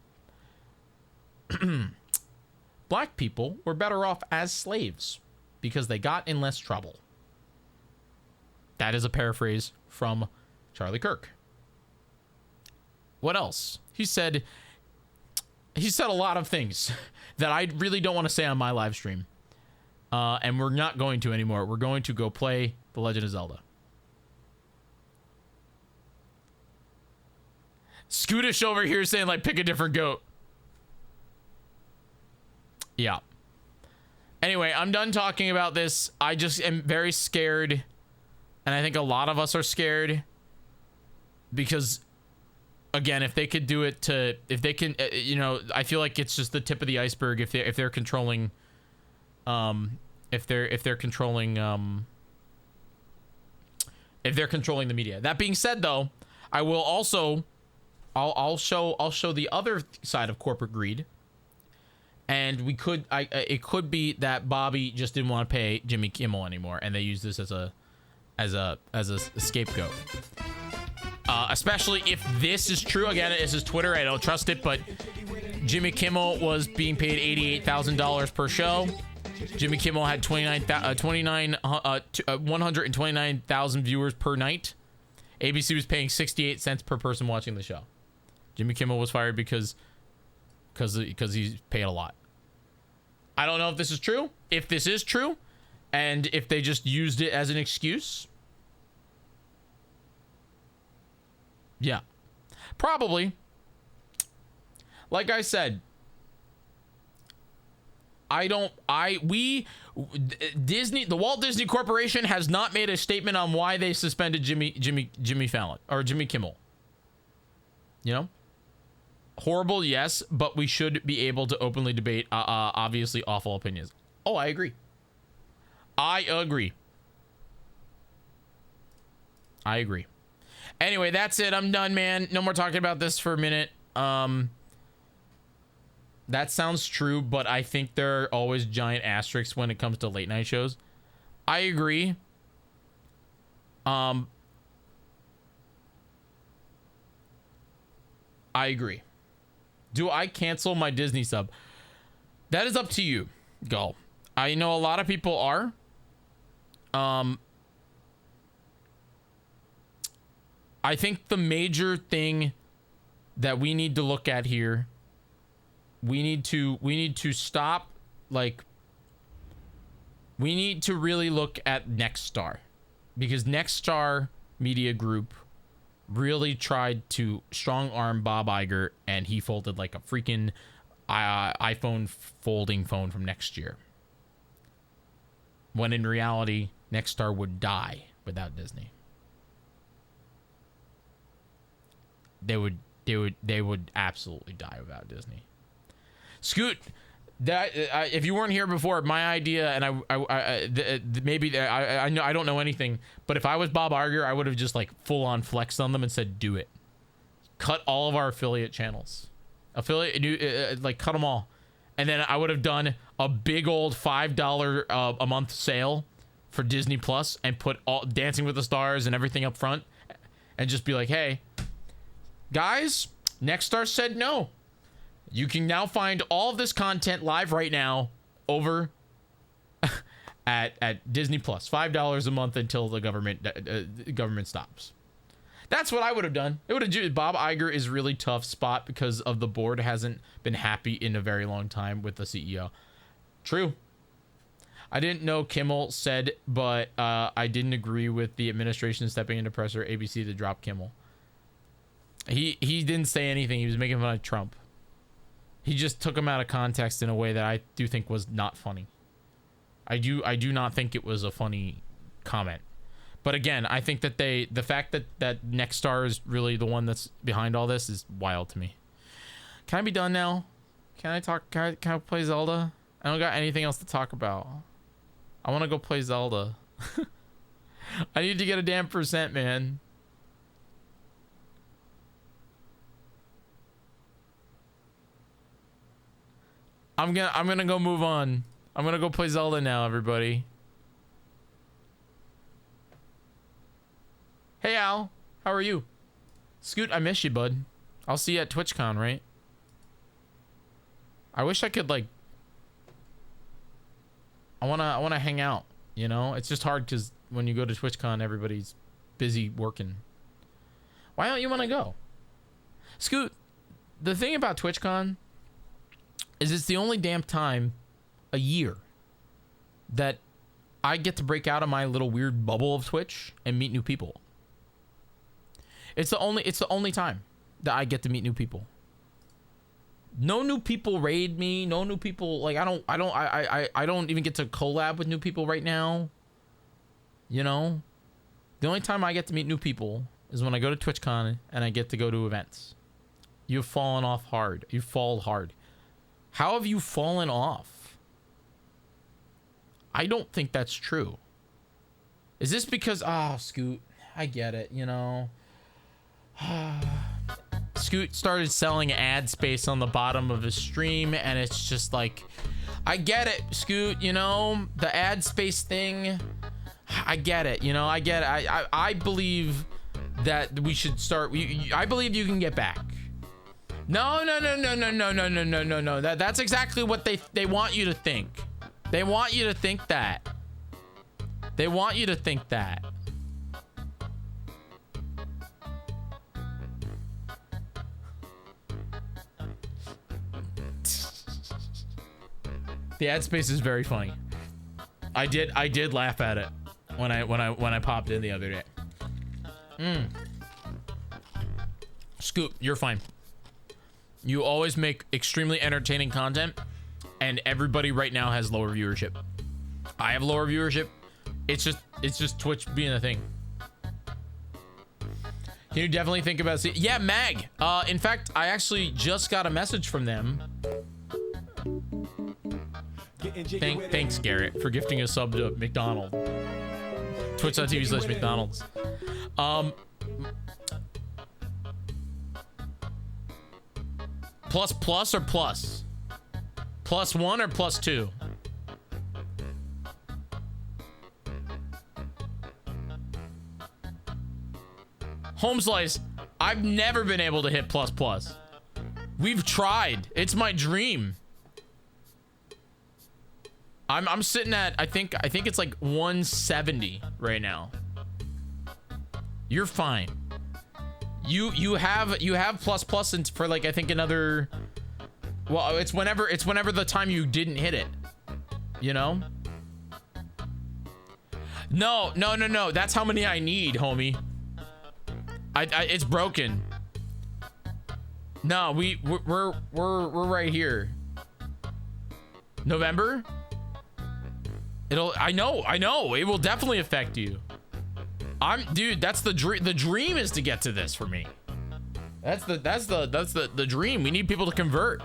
Black people were better off as slaves because they got in less trouble. That is a paraphrase from Charlie Kirk. What else? He said a lot of things that I really don't want to say on my live stream. And we're not going to anymore. We're going to go play The Legend of Zelda. Scootish over here saying, like, pick a different goat. Yeah. Anyway, I'm done talking about this. I just am very scared. And I think a lot of us are scared. Because, again, if they could do it to... If they can... you know, I feel like it's just the tip of the iceberg if they're controlling... If they're controlling the media. That being said, though, I will also... I'll show the other side of corporate greed. And we could, it could be that Bobby just didn't want to pay Jimmy Kimmel anymore, and they use this as a scapegoat. Especially if this is true. Again, this is Twitter. I don't trust it, but Jimmy Kimmel was being paid $88,000 per show. Jimmy Kimmel had 129,000 viewers per night. ABC was paying 68 cents per person watching the show. Jimmy Kimmel was fired because he's paid a lot. I don't know if this is true. If this is true, and if they just used it as an excuse, yeah, probably. Like I said, Disney, the Walt Disney Corporation has not made a statement on why they suspended Jimmy Fallon or Jimmy Kimmel. You know? Horrible, yes, but we should be able to openly debate obviously awful opinions. Oh, I agree. I agree. Anyway, that's it. I'm done, man. No more talking about this for a minute. That sounds true, but I think there are always giant asterisks when it comes to late night shows. I agree. I agree. Do I cancel my Disney sub? That is up to you, Gull. I know a lot of people are. I think the major thing that we need to look at here, we need to stop, like, we need to really look at Nextstar, because Nextstar Media Group really tried to strong arm Bob Iger, and he folded like a freaking iPhone folding phone from next year. When in reality, Nextstar would die without Disney. They would absolutely die without Disney. Scoot, that if you weren't here before, my idea, and I don't know anything, but if I was Bob Iger, I would have just like full on flexed on them and said, "Do it. Cut all of our affiliate channels, like cut them all," and then I would have done a big old $5 a month sale for Disney Plus and put all Dancing with the Stars and everything up front, and just be like, "Hey, guys, Nextstar said no. You can now find all of this content live right now over at Disney Plus, $5 a month until the government stops." That's what I would have done. It would have. Bob Iger is really tough spot because of the board hasn't been happy in a very long time with the CEO. True. I didn't know Kimmel said, but I didn't agree with the administration stepping into pressure ABC to drop Kimmel. He didn't say anything. He was making fun of Trump. He just took him out of context in a way that I do think was not funny. I do not think it was a funny comment. But again, I think that the fact that Nextstar is really the one that's behind all this is wild to me. Can I be done now? Can I talk? Can I play Zelda? I don't got anything else to talk about. I want to go play Zelda. I need to get a damn percent, man. I'm gonna go move on. I'm gonna go play Zelda now, everybody. Hey Al, how are you? Scoot, I miss you, bud. I'll see you at TwitchCon, right? I wish I could like. I wanna hang out. You know, it's just hard because when you go to TwitchCon, everybody's busy working. Why don't you want to go? Scoot, the thing about TwitchCon is it's the only damn time a year that I get to break out of my little weird bubble of Twitch and meet new people. It's the only time that I get to meet new people. No new people raid me. No new people, like I don't even get to collab with new people right now. You know, the only time I get to meet new people is when I go to TwitchCon and I get to go to events. You've fallen off hard. You fall hard. How have you fallen off? I don't think that's true. Is this because, Scoot, I get it, you know. Scoot started selling ad space on the bottom of his stream, and it's just like, I get it, Scoot, you know, the ad space thing. I get it, you know, I get it. I believe that we should start. I believe you can get back. No. That's exactly what they want you to think. They want you to think that. They want you to think that. The ad space is very funny. I did laugh at it when I popped in the other day. Scoop, you're fine. You always make extremely entertaining content, and everybody right now has lower viewership. I have lower viewership. It's just Twitch being a thing. Can you definitely think about yeah, Mag. In fact, I actually just got a message from them. Thanks, Garrett, for gifting a sub to McDonald's. Twitch.tv/McDonald's. Plus or plus? +1 or +2? Home Slice, I've never been able to hit ++. We've tried. It's my dream. I'm sitting at I think it's like 170 right now. You're fine. You have ++ for like I think another, well, it's whenever the time you didn't hit it, you know? No, that's how many I need, homie. It's broken. No, we're right here. November? I know it will definitely affect you. Dude, that's the dream. The dream is to get to this for me. That's the dream. We need people to convert.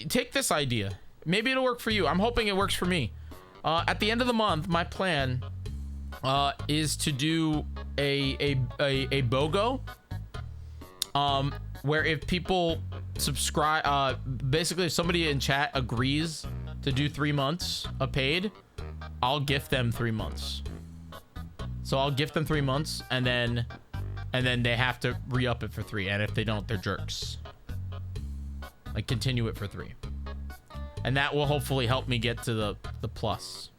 Take this idea. Maybe it'll work for you. I'm hoping it works for me. At the end of the month, my plan is to do a BOGO, where if people subscribe, basically if somebody in chat agrees to do 3 months of paid, I'll gift them 3 months. So I'll gift them 3 months, and then they have to re-up it for 3, and if they don't, they're jerks. Like, continue it for 3. And that will hopefully help me get to the plus.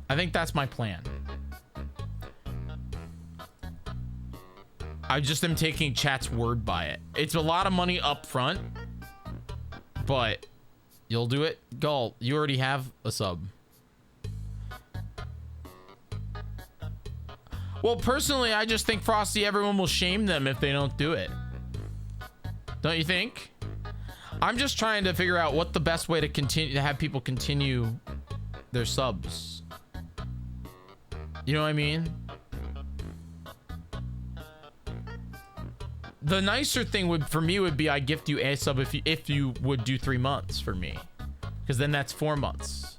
I think that's my plan. I just am taking chat's word by it. It's a lot of money up front, but you'll do it. Gull, you already have a sub. Well, personally, I just think Frosty, everyone will shame them if they don't do it. Don't you think? I'm just trying to figure out what the best way to continue to have people continue their subs. You know what I mean? The nicer thing for me would be I gift you a sub if you would do 3 months for me, because then that's 4 months.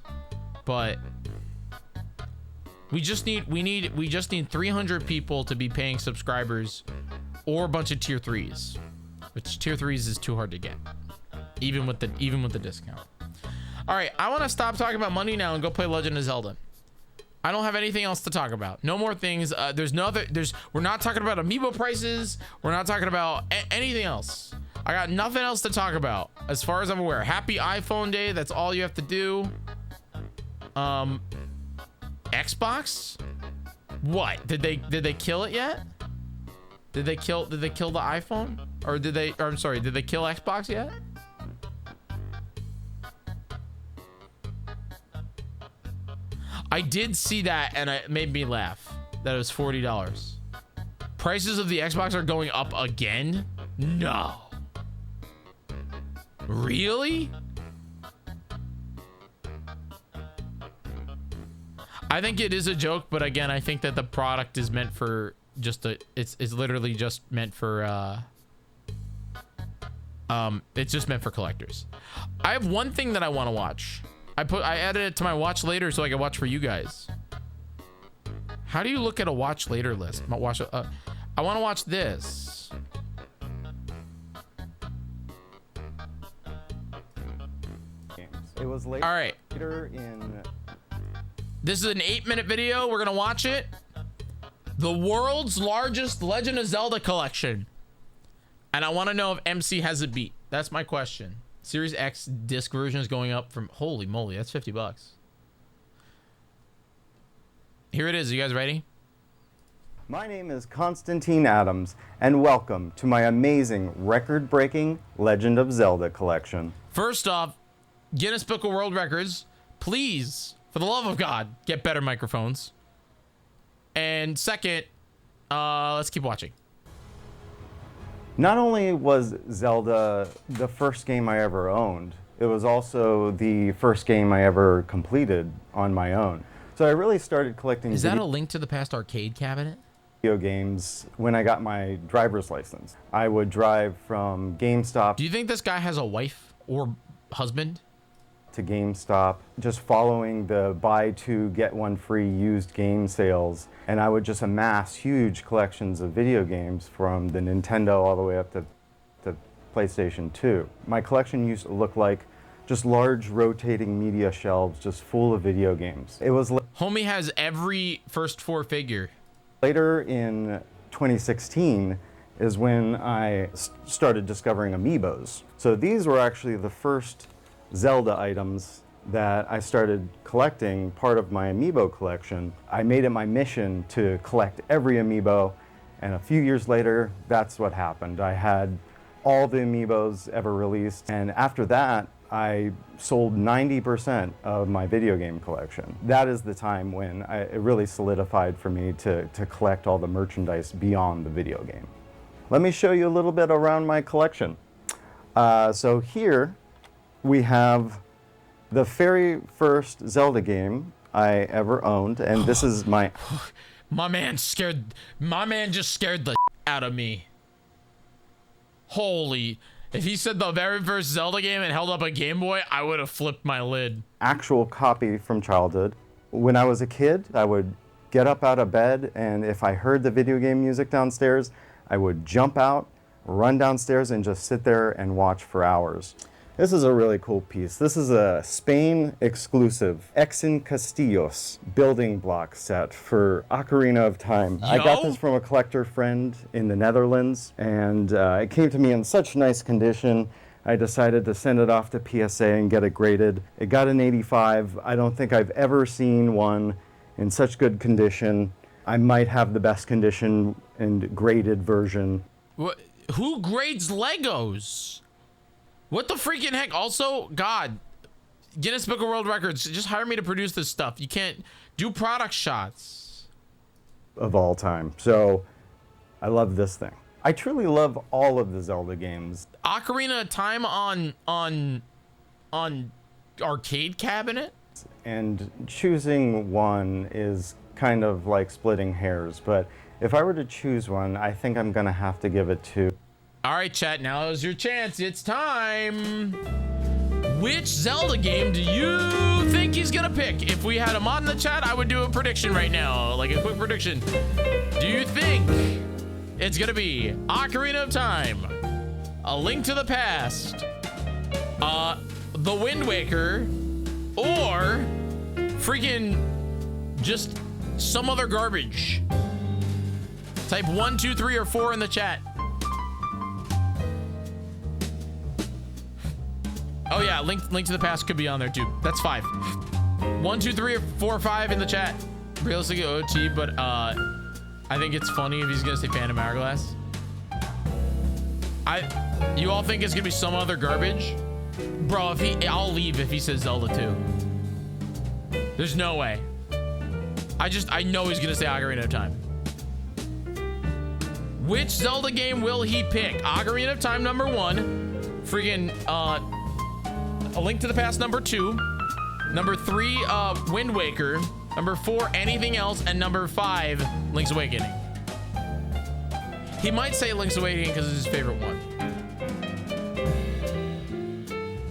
But we just need 300 people to be paying subscribers, or a bunch of tier 3s, which tier 3s is too hard to get, even with the discount. All right, I want to stop talking about money now and go play Legend of Zelda. I don't have anything else to talk about. No more things. We're not talking about amiibo prices. We're not talking about anything else. I got nothing else to talk about as far as I'm aware. Happy iPhone Day. That's all you have to do. Xbox? What? Did they kill it yet? Did they kill the iPhone? Or did they kill Xbox yet? I did see that, and it made me laugh. That it was $40. Prices of the Xbox are going up again? No. Really? I think it is a joke, but again, I think that the product is meant for it's literally just meant for it's just meant for collectors. I have one thing that I want to watch. I added it to my watch later so I can watch for you guys. How do you look at a watch later list? I want to watch this. It was later. All right. In This is an 8-minute video. We're gonna watch it. The world's largest Legend of Zelda collection, and I want to know if MC has a beat. That's my question. Series X disc version is going up from, holy moly, that's $50. Here it is. Are you guys ready? My name is Constantine Adams, and welcome to my amazing record-breaking Legend of Zelda collection. First off, Guinness Book of World Records, please, for the love of God, get better microphones. And second, Let's keep watching. Not only was Zelda the first game I ever owned, it was also the first game I ever completed on my own. So I really started collecting Is that a Link to the Past arcade cabinet? video games when I got my driver's license. I would drive from GameStop Do you think this guy has a wife or husband? to GameStop, just following the buy two, get one free used game sales. And I would just amass huge collections of video games from the Nintendo all the way up to PlayStation 2. My collection used to look like just large rotating media shelves just full of video games. It was Homie has every first four figure. later in 2016 is when I started discovering amiibos. So these were actually the first Zelda items that I started collecting, part of my amiibo collection. I made it my mission to collect every amiibo, and a few years later, that's what happened. I had all the amiibos ever released, and after that, I sold 90% of my video game collection. That is the time when it really solidified for me to collect all the merchandise beyond the video game. Let me show you a little bit around my collection. So here we have the very first Zelda game I ever owned, and this is my... My man just scared the out of me. Holy... If he said the very first Zelda game and held up a Game Boy, I would have flipped my lid. Actual copy from childhood. When I was a kid, I would get up out of bed, and if I heard the video game music downstairs, I would jump out, run downstairs, and just sit there and watch for hours. This is a really cool piece. This is a Spain exclusive Exen Castillos building block set for Ocarina of Time. I got this from a collector friend in the Netherlands, and it came to me in such nice condition. I decided to send it off to PSA and get it graded. It got an 85. I don't think I've ever seen one in such good condition. I might have the best condition and graded version. Who grades Legos? What the freaking heck? Also, God, Guinness Book of World Records, just hire me to produce this stuff. You can't do product shots. Of all time. So I love this thing. I truly love all of the Zelda games. Ocarina of Time on arcade cabinet? And choosing one is kind of like splitting hairs, but if I were to choose one, I think I'm gonna have to give it to... All right, chat, now is your chance. It's time. Which Zelda game do you think he's gonna pick? If we had a mod in the chat, I would do a prediction right now, like a quick prediction. Do you think it's gonna be Ocarina of Time, A Link to the Past, The Wind Waker, or freaking just some other garbage? Type 1, 2, 3, or 4 in the chat. Oh yeah, Link to the Past could be on there too. That's 5. 1, 2, 3, or 4, 5 in the chat. Realistically OT, but I think it's funny if he's gonna say Phantom Hourglass. You all think it's gonna be some other garbage? Bro, I'll leave if he says Zelda 2. There's no way. I know he's gonna say Ocarina of Time. Which Zelda game will he pick? Ocarina of Time number 1. Freaking A Link to the Past number 2. Number 3, Wind Waker. Number 4, anything else. And number 5, Link's Awakening. He might say Link's Awakening because it's his favorite one.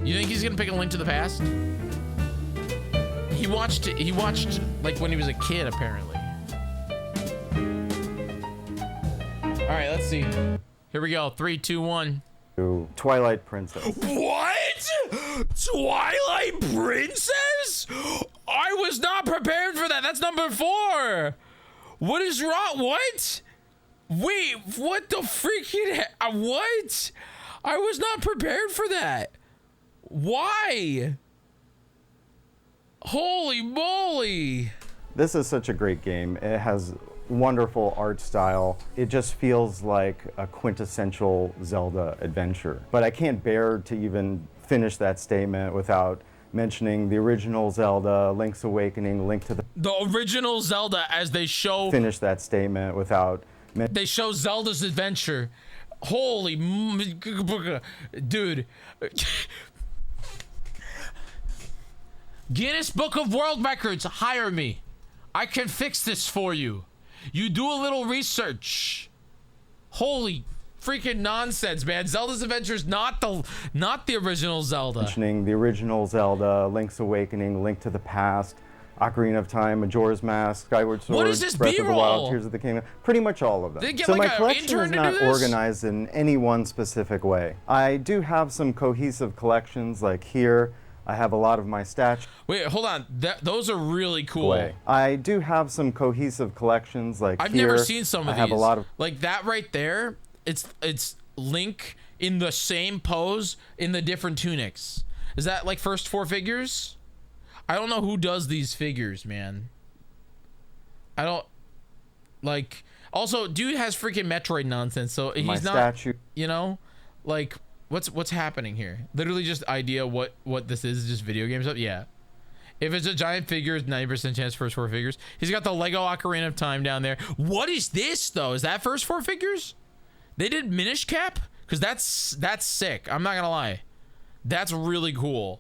You think he's gonna pick A Link to the Past? He watched like when he was a kid, apparently. All right, let's see. Here we go. 3, 2, 1. Twilight Princess. What? Twilight Princess? I was not prepared for that. That's number 4. What is wrong? What? Wait, what the freaking what? I was not prepared for that. Why? Holy moly. This is such a great game. It has wonderful art style. It just feels like a quintessential Zelda adventure. But I can't bear to even finish that statement without mentioning the original Zelda, Link's Awakening, Link to the... The original Zelda, as they show... Finish that statement without They show Zelda's adventure. Holy dude. Guinness Book of World Records, hire me. I can fix this for you. You do a little research. Holy freaking nonsense, man. Zelda's Adventure is not the original Zelda. Mentioning the original Zelda, Link's Awakening, Link to the Past, Ocarina of Time, Majora's Mask, Skyward Sword, What is this Breath of the B-roll? Wild, Tears of the Kingdom, pretty much all of them. They get So like my a collection is intern to not do this? organized in any one specific way. I do have some cohesive collections, like here, I have a lot of my statues. Wait, hold on. Those are really cool. I do have some cohesive collections, like I've here, never seen some of I have these. a lot of Like that right there. It's Link in the same pose in the different tunics. Is that like first 4 figures? I don't know who does these figures, man. I don't like. Also, dude has freaking Metroid nonsense, so he's my not. statue. You know, like what's happening here? Literally, just idea what this is. Just video game stuff. Yeah. If it's a giant figure, it's 90% chance first 4 figures. He's got the Lego Ocarina of Time down there. What is this though? Is that first 4 figures? They did Minish Cap? Because that's sick. I'm not gonna lie. That's really cool.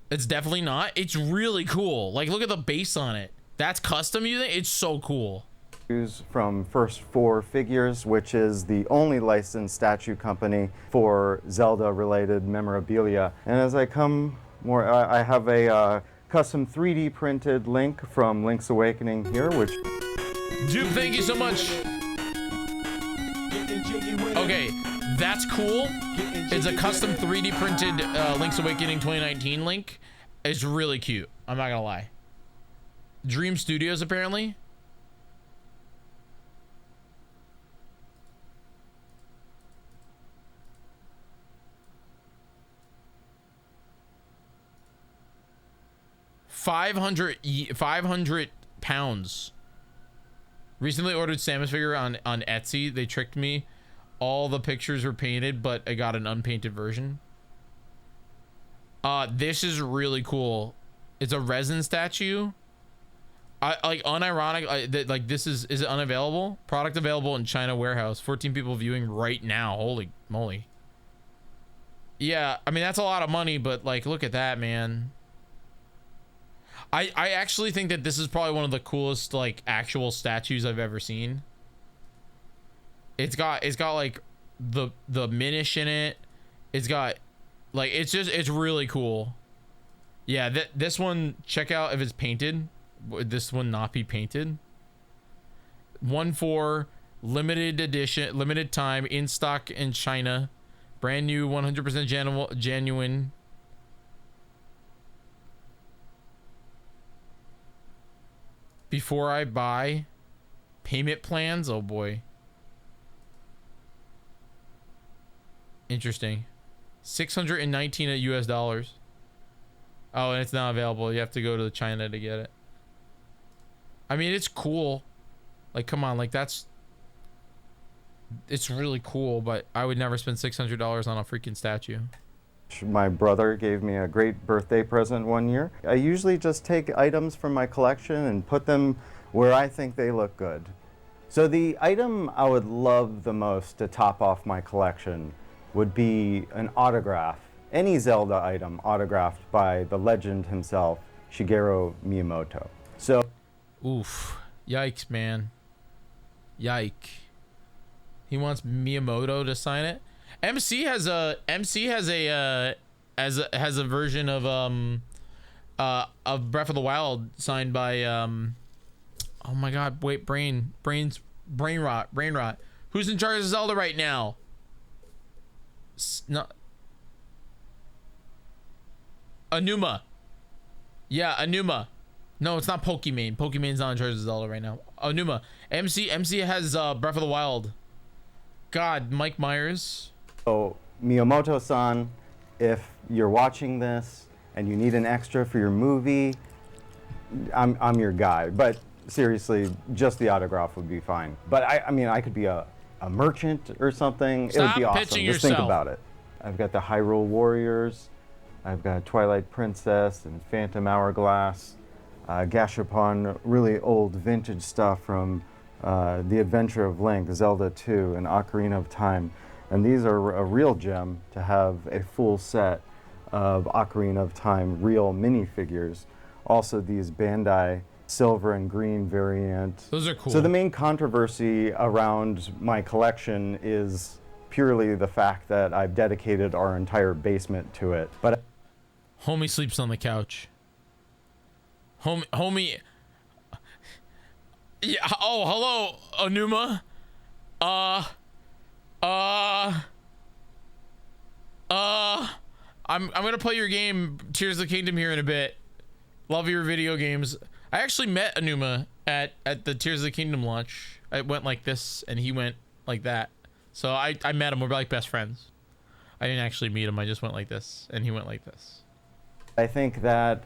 It's definitely not. It's really cool. Like, look at the base on it. That's custom, you think? It's so cool. From First 4 Figures, which is the only licensed statue company for Zelda-related memorabilia. And as I come more, I have a custom 3D printed Link from Link's Awakening here, which... Dude, thank you so much. Okay, that's cool. It's a custom 3D printed Link's Awakening 2019 Link. It's really cute. I'm not gonna lie. Dream Studios, apparently. £500. Recently ordered Samus figure on Etsy. They tricked me. All the pictures were painted, but I got an unpainted version. This is really cool. It's a resin statue. I like unironic. Like this is it unavailable? Product available in China warehouse. 14 people viewing right now. Holy moly. Yeah, I mean that's a lot of money, but like look at that, man. I actually think that this is probably one of the coolest like actual statues I've ever seen. It's got like the Minish in it. It's got like it's really cool. Yeah, this one, check out if it's painted. Would this one not be painted? 1/4 limited edition, limited time, in stock in China, brand new, 100% genuine. Before I buy, payment plans. Oh boy. Interesting. 619 at US dollars. Oh, and it's not available. You have to go to China to get it. I mean, it's cool. Like, come on, like it's really cool, but I would never spend $600 on a freaking statue. My brother gave me a great birthday present one year. I usually just take items from my collection and put them where I think they look good. So the item I would love the most to top off my collection would be an autograph, any Zelda item autographed by the legend himself, Shigeru Miyamoto. So, oof, yikes, man, yike. He wants Miyamoto to sign it. MC has a version of Breath of the Wild signed by oh my god, wait, brain rot. Who's in charge of Zelda right now? Not Anuma. Yeah, Anuma. No, it's not Pokimane. Pokimane's not in charge of Zelda right now. Anuma. MC has Breath of the Wild. God, Mike Myers. So Miyamoto-san, if you're watching this and you need an extra for your movie, I'm your guy. But seriously, just the autograph would be fine. But I mean, I could be a merchant or something. Stop it would be awesome. pitching Just yourself. think about it. I've got the Hyrule Warriors. I've got Twilight Princess and Phantom Hourglass. Gashapon, really old vintage stuff from The Adventure of Link, Zelda 2, and Ocarina of Time. And these are a real gem to have a full set of Ocarina of Time real minifigures. Also these Bandai silver and green variant. Those are cool. So the main controversy around my collection is purely the fact that I've dedicated our entire basement to it. But Homie sleeps on the couch. Homie. Yeah. Oh, hello, Anuma. I'm gonna play your game, Tears of the Kingdom, here in a bit. Love your video games. I actually met Anuma at the Tears of the Kingdom launch. I went like this, and he went like that. So I met him. We're like best friends. I didn't actually meet him. I just went like this, and he went like this. I think that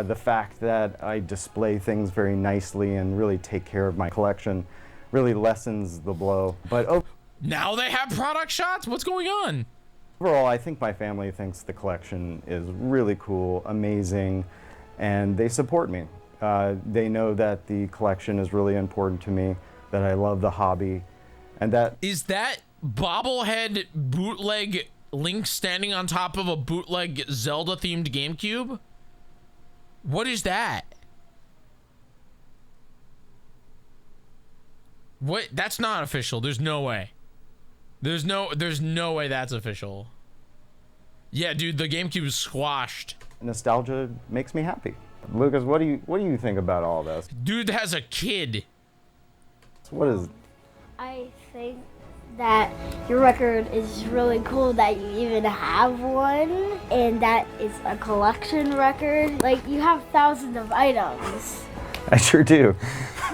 the fact that I display things very nicely and really take care of my collection really lessens the blow. But now they have product shots? What's going on? Overall, I think my family thinks the collection is really cool, amazing, and they support me. They know that the collection is really important to me, that I love the hobby, and that... Is that bobblehead bootleg Link standing on top of a bootleg Zelda-themed GameCube? What is that? What? That's not official. There's no way. There's no way that's official. Yeah, dude, the GameCube is squashed. Nostalgia makes me happy. Lucas, what do you think about all this? Dude has a kid. What is... I think that your record is really cool that you even have one, and that it's a collection record. Like, you have thousands of items. I sure do.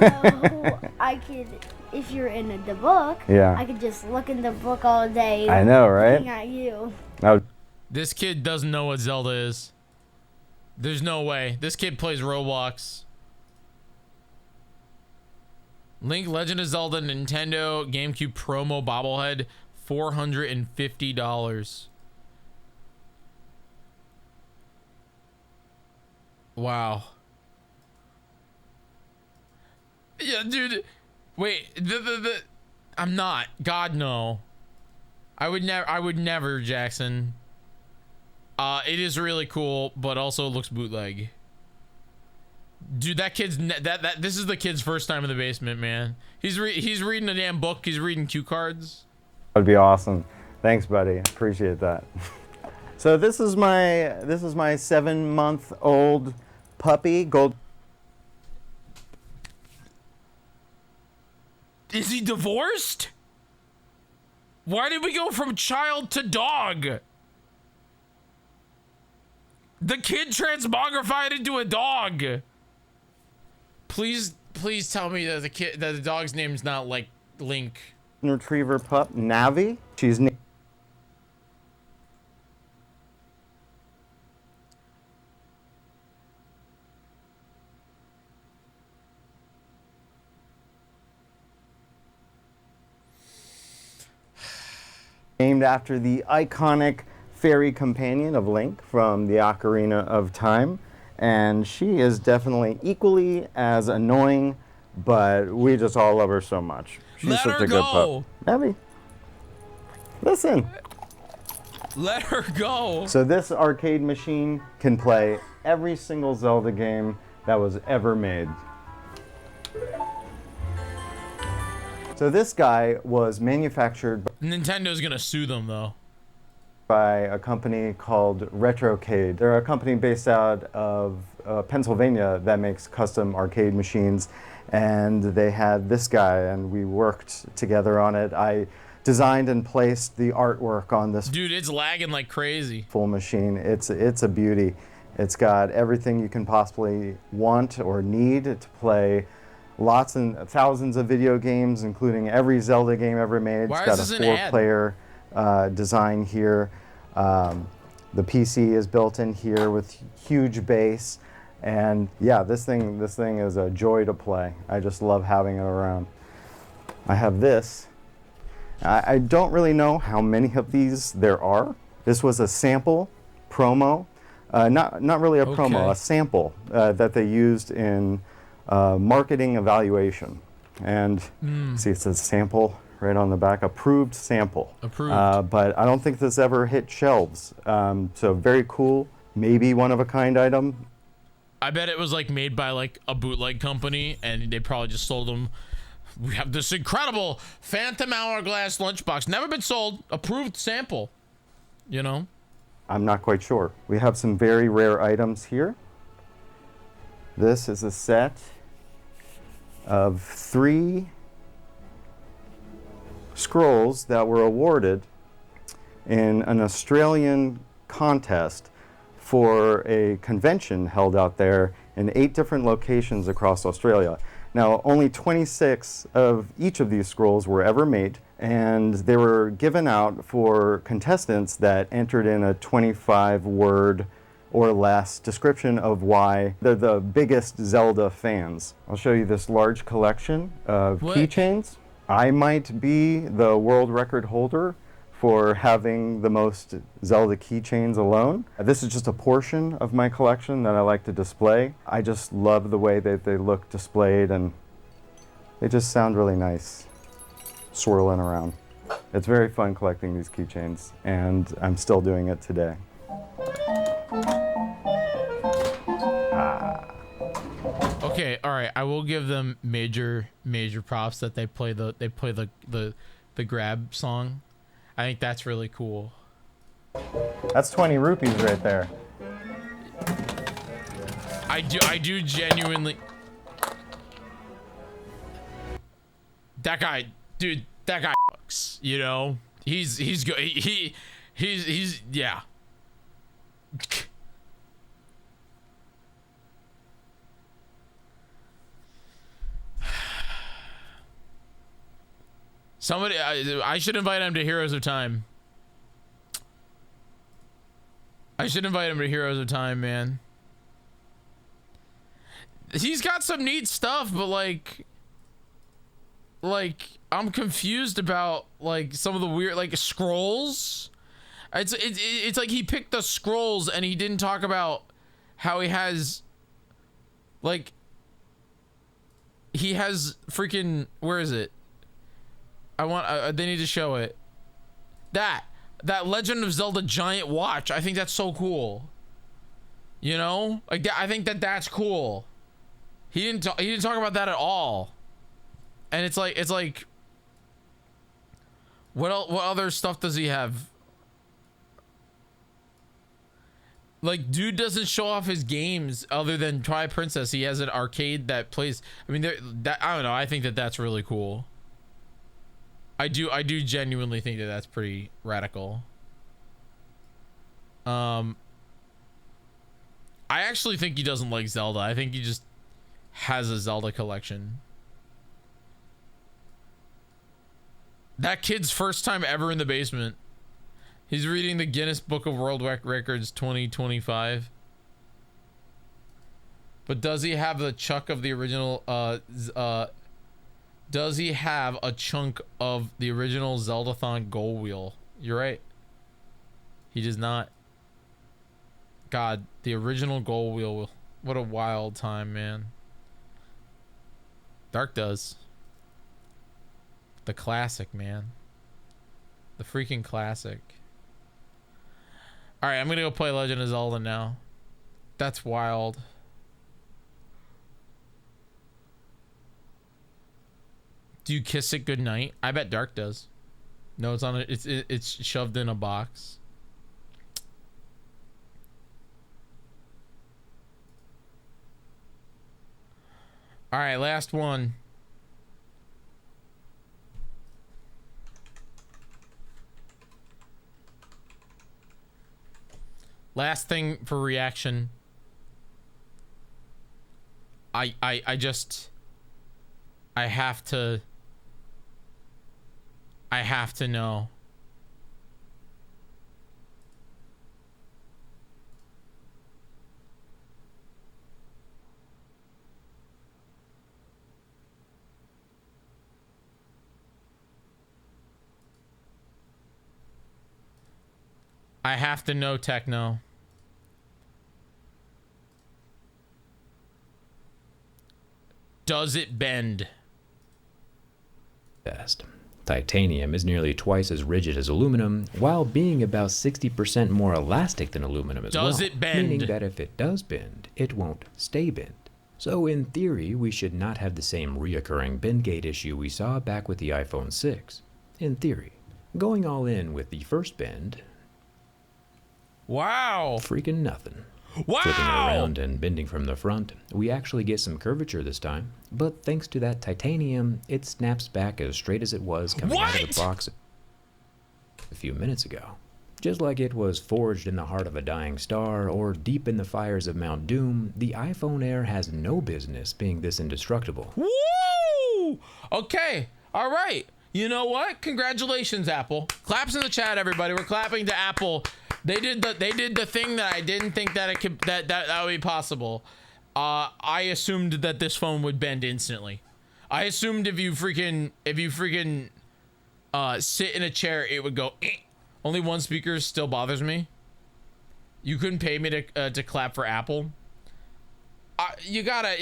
So I could, if you're in the book, yeah, I could just look in the book all day. I know, right? Looking at you. Now, this kid doesn't know what Zelda is. There's no way. This kid plays Roblox. Link Legend of Zelda Nintendo GameCube promo bobblehead, $450. Wow. Yeah, dude. Wait, I'm not. God, no. I would never, Jackson. It is really cool, but also looks bootleg. Dude, that kid's this is the kid's first time in the basement, man. He's reading a damn book. He's reading cue cards. That'd be awesome. Thanks, buddy. Appreciate that. So this is my 7-month-old puppy, Gold. Is he divorced? Why did we go from child to dog? The kid transmogrified into a dog. Please tell me that the dog's name's not like Link. Retriever pup, Navi. She's named after the iconic fairy companion of Link from the Ocarina of Time. And she is definitely equally as annoying, but we just all love her so much. She's such a good pup. Abby, listen. Let her go. So this arcade machine can play every single Zelda game that was ever made. So this guy was manufactured Nintendo's gonna sue them though. By a company called Retrocade. They're a company based out of Pennsylvania that makes custom arcade machines, and they had this guy, and we worked together on it. I designed and placed the artwork on this. Dude, it's lagging like crazy. Full machine. It's a beauty. It's got everything you can possibly want or need to play lots and thousands of video games, including every Zelda game ever made. Why It's got is a this an ad? 4-player design here. The PC is built in here with huge bass, and yeah, this thing is a joy to play. I just love having it around. I have this. I don't really know how many of these there are. This was a sample promo, not really a promo, Okay. a sample that they used in marketing evaluation. And see, it says sample right on the back, approved sample. Approved. But I don't think this ever hit shelves. So very cool, maybe one of a kind item. I bet it was like made by like a bootleg company, and they probably just sold them. We have this incredible Phantom Hourglass lunchbox, never been sold, approved sample, you know? I'm not quite sure. We have some very rare items here. This is a set of 3 scrolls that were awarded in an Australian contest for a convention held out there in 8 different locations across Australia. Now, only 26 of each of these scrolls were ever made, and they were given out for contestants that entered in a 25-word or less description of why they're the biggest Zelda fans. I'll show you this large collection of keychains. I might be the world record holder for having the most Zelda keychains alone. This is just a portion of my collection that I like to display. I just love the way that they look displayed, and they just sound really nice swirling around. It's very fun collecting these keychains, and I'm still doing it today. Okay, all right. I will give them major props that they play the grab song. I think that's really cool. That's 20 rupees right there. I do genuinely. That guy, dude, that guy sucks, you know? He's good. He's yeah. Somebody, I should invite him to Heroes of Time. I should invite him to Heroes of Time, man. He's got some neat stuff, but like I'm confused about like some of the weird like scrolls. It's like he picked the scrolls and he didn't talk about how he has like he has freaking, where is it? I want they need to show it. That Legend of Zelda giant watch. I think that's so cool. You know, like I think that's cool. He didn't talk about that at all. And it's like what other stuff does he have? Like, dude doesn't show off his games other than Twilight Princess. He has an arcade that plays. I mean, I don't know. I think that's really cool. I do genuinely think that's pretty radical. I actually think he doesn't like Zelda. I think he just has a Zelda collection. That kid's first time ever in the basement. He's reading the Guinness Book of World Records 2025. But does he have the chunk of the original does he have a chunk of the original Zeldathon goal wheel? You're right. He does not. God, the original goal wheel. What a wild time, man. Dark does. The classic, man. The freaking classic. Alright, I'm gonna go play Legend of Zelda now. That's wild. Do you kiss it goodnight? I bet Dark does. No, it's on it's shoved in a box. All right, last one. Last thing for reaction. I have to know. I have to know, Techno. Does it bend? test. Titanium is nearly twice as rigid as aluminum, while being about 60% more elastic than aluminum as well. Does it bend? Meaning that if it does bend, it won't stay bent. So in theory, we should not have the same reoccurring bend gate issue we saw back with the iPhone 6. In theory. Going all in with the first bend, Wow. freaking nothing. Wow. Flipping it around and bending from the front, we actually get some curvature this time, but thanks to that titanium, it snaps back as straight as it was coming out of What? the box a few minutes ago. Just like it was forged in the heart of a dying star or deep in the fires of Mount Doom, the iPhone Air has no business being this indestructible. Woo! Okay. All right. You know what? Congratulations, Apple. Claps in the chat, everybody. We're clapping to Apple. They did the thing that I didn't think that it could that would be possible. I assumed that this phone would bend instantly. I assumed if you freaking sit in a chair, it would go. Eh. Only one speaker still bothers me. You couldn't pay me to clap for Apple. You gotta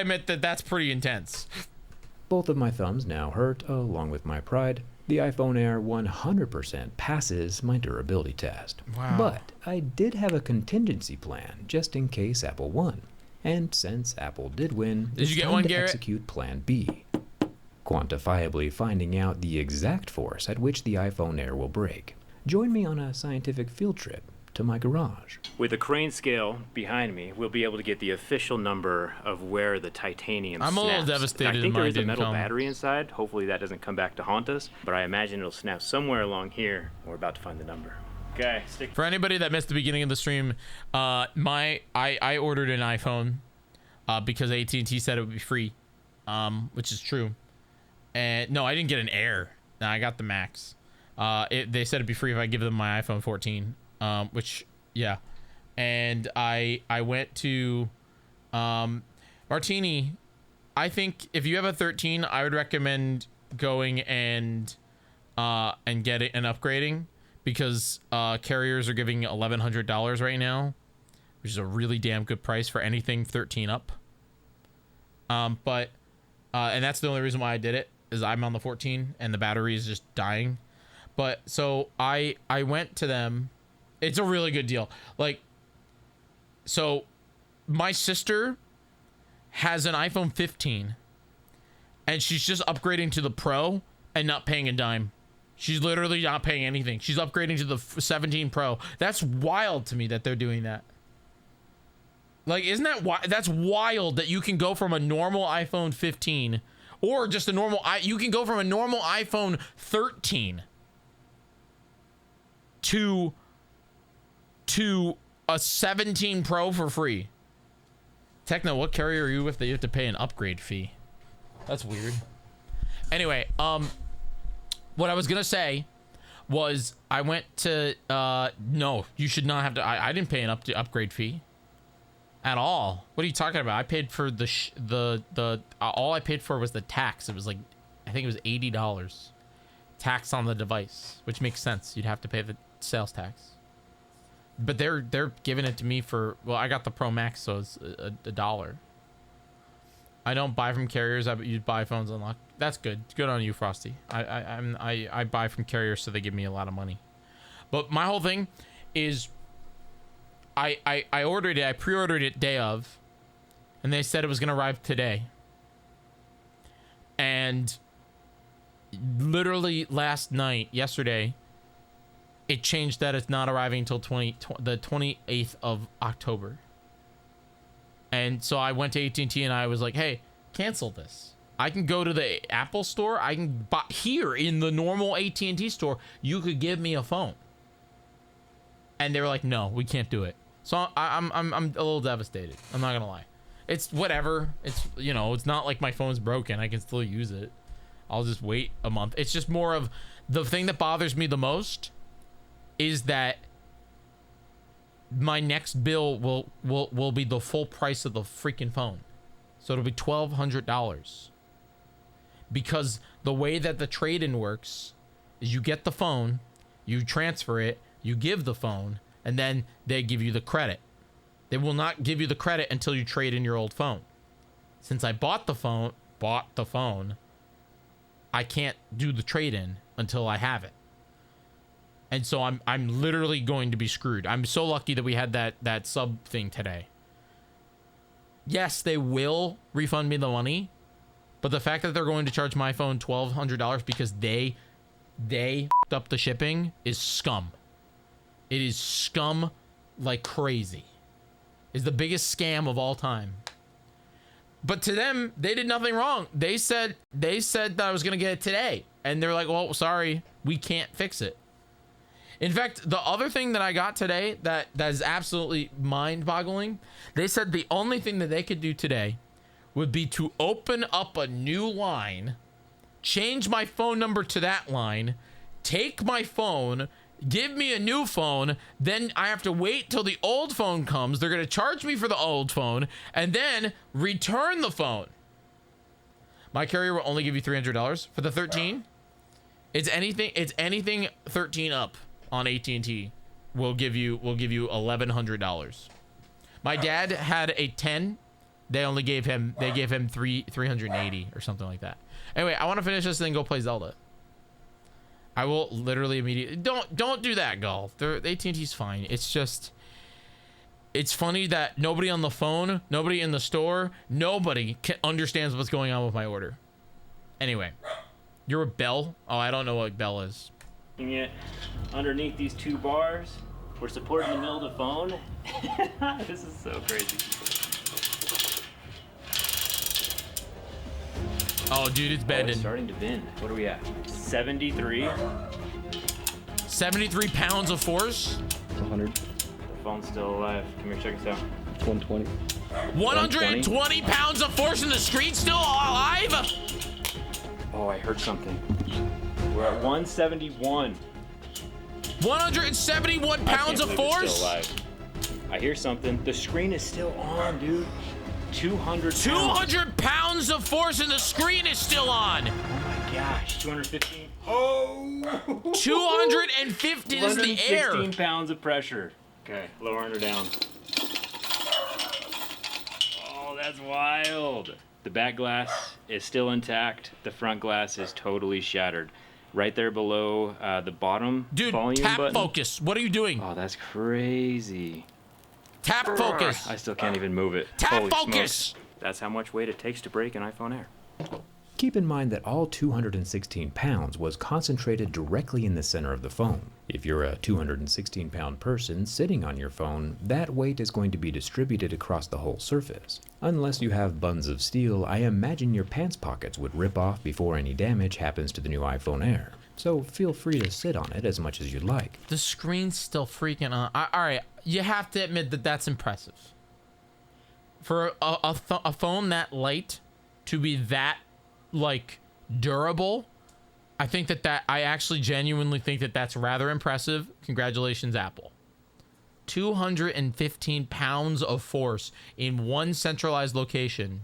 admit that that's pretty intense. Both of my thumbs now hurt, along with my pride. The iPhone Air 100% passes my durability test. Wow. But I did have a contingency plan just in case Apple won. And since Apple did win, Did you get one, Garrett? Execute Plan B. Quantifiably finding out the exact force at which the iPhone Air will break. Join me on a scientific field trip to my garage. With a crane scale behind me, we'll be able to get the official number of where the titanium I'm a little snaps. devastated I think there mine is a didn't metal come. battery inside. Hopefully that doesn't come back to haunt us, but I imagine it'll snap somewhere along here. We're about to find the number. Okay, stick. For anybody that missed the beginning of the stream, I ordered an iPhone because AT&T said it would be free, which is true. And no, I didn't get an Air. No, I got the Max. They said it'd be free if I give them my iPhone 14, which, yeah. And I went to Martini. I think if you have a 13, I would recommend going and getting and upgrading, because carriers are giving $1,100 right now, which is a really damn good price for anything 13 up. And that's the only reason why I did it, is I'm on the 14 and the battery is just dying. But so I went to them. It's a really good deal. Like, so my sister has an iPhone 15 and she's just upgrading to the Pro and not paying a dime. She's literally not paying anything. She's upgrading to the 17 Pro. That's wild to me that they're doing that. Like, isn't that that's wild that you can go from a normal iPhone 15 or just a normal you can go from a normal iPhone 13 to a 17 Pro for free. Techno, what carrier are you with that you have to pay an upgrade fee? That's weird. Anyway, what I was gonna say was I went to no, you should not have to. I didn't pay an upgrade fee at all. What are you talking about? I paid for the all I paid for was the tax. It was like, I think it was $80 tax on the device, which makes sense. You'd have to pay the sales tax. But they're giving it to me for, well, I got the Pro Max, so it's $1. I don't buy from carriers. I use buy phones unlocked. That's good. Good on you, Frosty. I buy from carriers, so they give me a lot of money. But my whole thing is, I ordered it. I pre-ordered it day of, and they said it was gonna arrive today. And literally yesterday, it changed that it's not arriving until the 28th of October. And so I went to AT&T and I was like, hey, cancel this. I can go to the Apple store. I can buy here in the normal AT&T store. You could give me a phone. And they were like, no, we can't do it. So I'm a little devastated. I'm not gonna lie. It's whatever. It's, you know, it's not like my phone's broken. I can still use it. I'll just wait a month. It's just more of the thing that bothers me the most is that my next bill will be the full price of the freaking phone. So it'll be $1,200. Because the way that the trade-in works is you get the phone, you transfer it, you give the phone, and then they give you the credit. They will not give you the credit until you trade in your old phone. Since I bought the phone, I can't do the trade-in until I have it. And so I'm literally going to be screwed. I'm so lucky that we had that sub thing today. Yes, they will refund me the money, but the fact that they're going to charge my phone $1,200 because they f***ed up the shipping is scum. It is scum like crazy. It's the biggest scam of all time. But to them, they did nothing wrong. They said that I was gonna get it today, and they're like, "Well, sorry, we can't fix it." In fact, the other thing that I got today that is absolutely mind-boggling, they said the only thing that they could do today would be to open up a new line, change my phone number to that line, take my phone, give me a new phone, then I have to wait till the old phone comes. They're going to charge me for the old phone and then return the phone. My carrier will only give you $300 for the 13. It's anything 13 up on AT&T will give you $1,100. My dad had a 10. They gave him 380 or something like that. Anyway, I want to finish this and then go play Zelda. I will literally immediately don't do that, Gull. AT&T's fine. It's just, it's funny that nobody on the phone, nobody in the store, nobody understands what's going on with my order. Anyway, you're a Bell? Oh, I don't know what Bell is. It underneath these two bars, we're supporting the middle of the phone. This is so crazy. Oh, dude, it's bending. It's starting to bend. What are we at? 73. 73 pounds of force. 100. The phone's still alive. Come here, check us out. 120. 120 pounds of force and the screen's still alive? Oh, I heard something. We're at 171. 171 pounds of force? It's still alive. I hear something. The screen is still on, dude. 200 pounds of force and the screen is still on. Oh my gosh, 215. Oh! 215 is the air. 116 pounds of pressure. Okay, lowering her down. Oh, that's wild. The back glass is still intact. The front glass is totally shattered. Right there below the bottom volume tap button. focus. What are you doing? Oh, that's crazy. Tap focus. I still can't even move it. Tap Holy focus. Smokes. That's how much weight it takes to break an iPhone Air. Keep in mind that all 216 pounds was concentrated directly in the center of the phone. If you're a 216-pound person sitting on your phone, that weight is going to be distributed across the whole surface. Unless you have buns of steel, I imagine your pants pockets would rip off before any damage happens to the new iPhone Air. So feel free to sit on it as much as you'd like. The screen's still freaking on. All right, you have to admit that that's impressive. For a phone that light to be that, like, durable, I think I actually genuinely think that that's rather impressive. Congratulations, Apple. 215 pounds of force in one centralized location,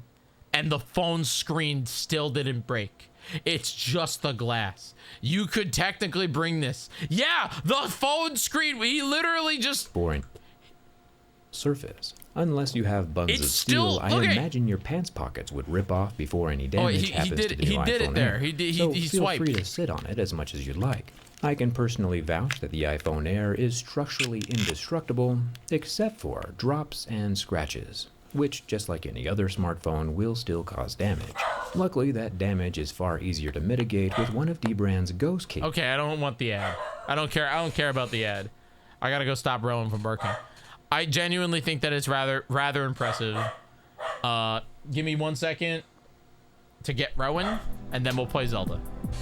and the phone screen still didn't break. It's just the glass. You could technically bring this. Yeah, the phone screen. We literally just... Boring. Surface. Unless you have buns of steel, I imagine your pants pockets would rip off before any damage happens to the new iPhone Air. He did it there. He feel swiped. Free to sit on it as much as you'd like. I can personally vouch that the iPhone Air is structurally indestructible, except for drops and scratches, which, just like any other smartphone, will still cause damage. Luckily, that damage is far easier to mitigate with one of D-Brand's ghost cases. Okay, I don't want the ad. I don't care about the ad. I gotta go stop Rowan from barking. I genuinely think that it's rather impressive. Give me 1 second to get Rowan, and then we'll play Zelda,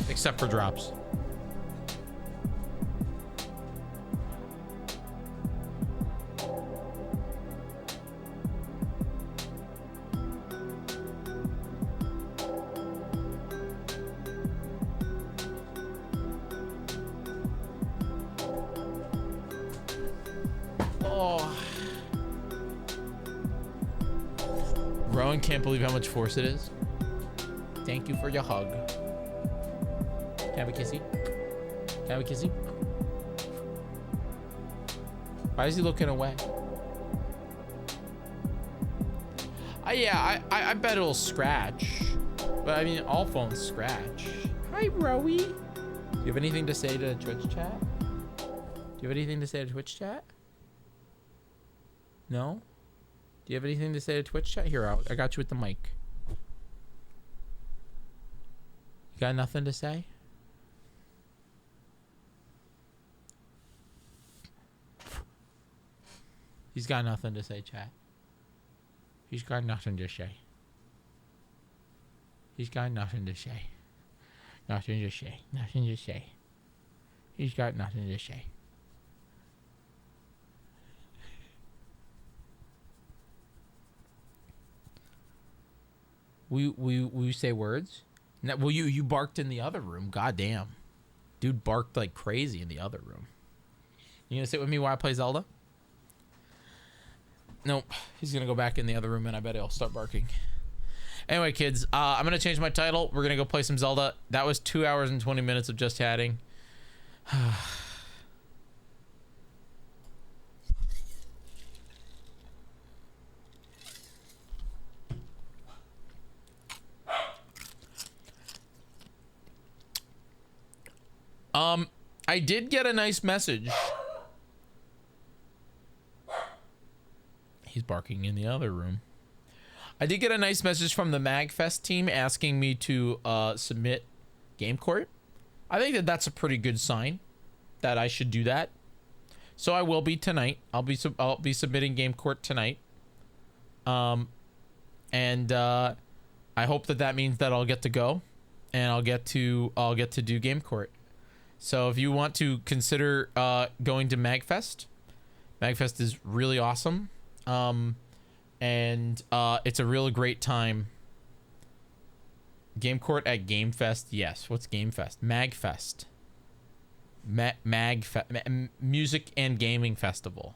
except for drops. Rowan can't believe how much force it is. Thank you for your hug. Can I have a kissy? Can I have a kissy? Why is he looking away? Yeah, I bet it'll scratch. But I mean, all phones scratch. Hi, Rowie. Do you have anything to say to Twitch chat? Do you have anything to say to Twitch chat? No? Do you have anything to say to Twitch chat? Here, I got you with the mic. You got nothing to say? He's got nothing to say, chat. He's got nothing to say. He's got nothing to say. Nothing to say. Nothing to say. He's got nothing to say. Will you say words? No, well, you barked in the other room. Goddamn. Dude barked like crazy in the other room. You gonna sit with me while I play Zelda? Nope. He's gonna go back in the other room and I bet he'll start barking. Anyway, kids, I'm gonna change my title. We're gonna go play some Zelda. That was 2 hours and 20 minutes of just chatting. I did get a nice message. He's barking in the other room. I did get a nice message from the MagFest team asking me to submit Game Court. I think that that's a pretty good sign that I should do that. So I will be tonight. I'll be submitting Game Court tonight. I hope that means that I'll get to go and I'll get to do Game Court. So if you want to consider going to MagFest, MagFest is really awesome. It's a really great time. Game Court at Game Fest. Yes. What's Game Fest? MagFest. Music and Gaming Festival.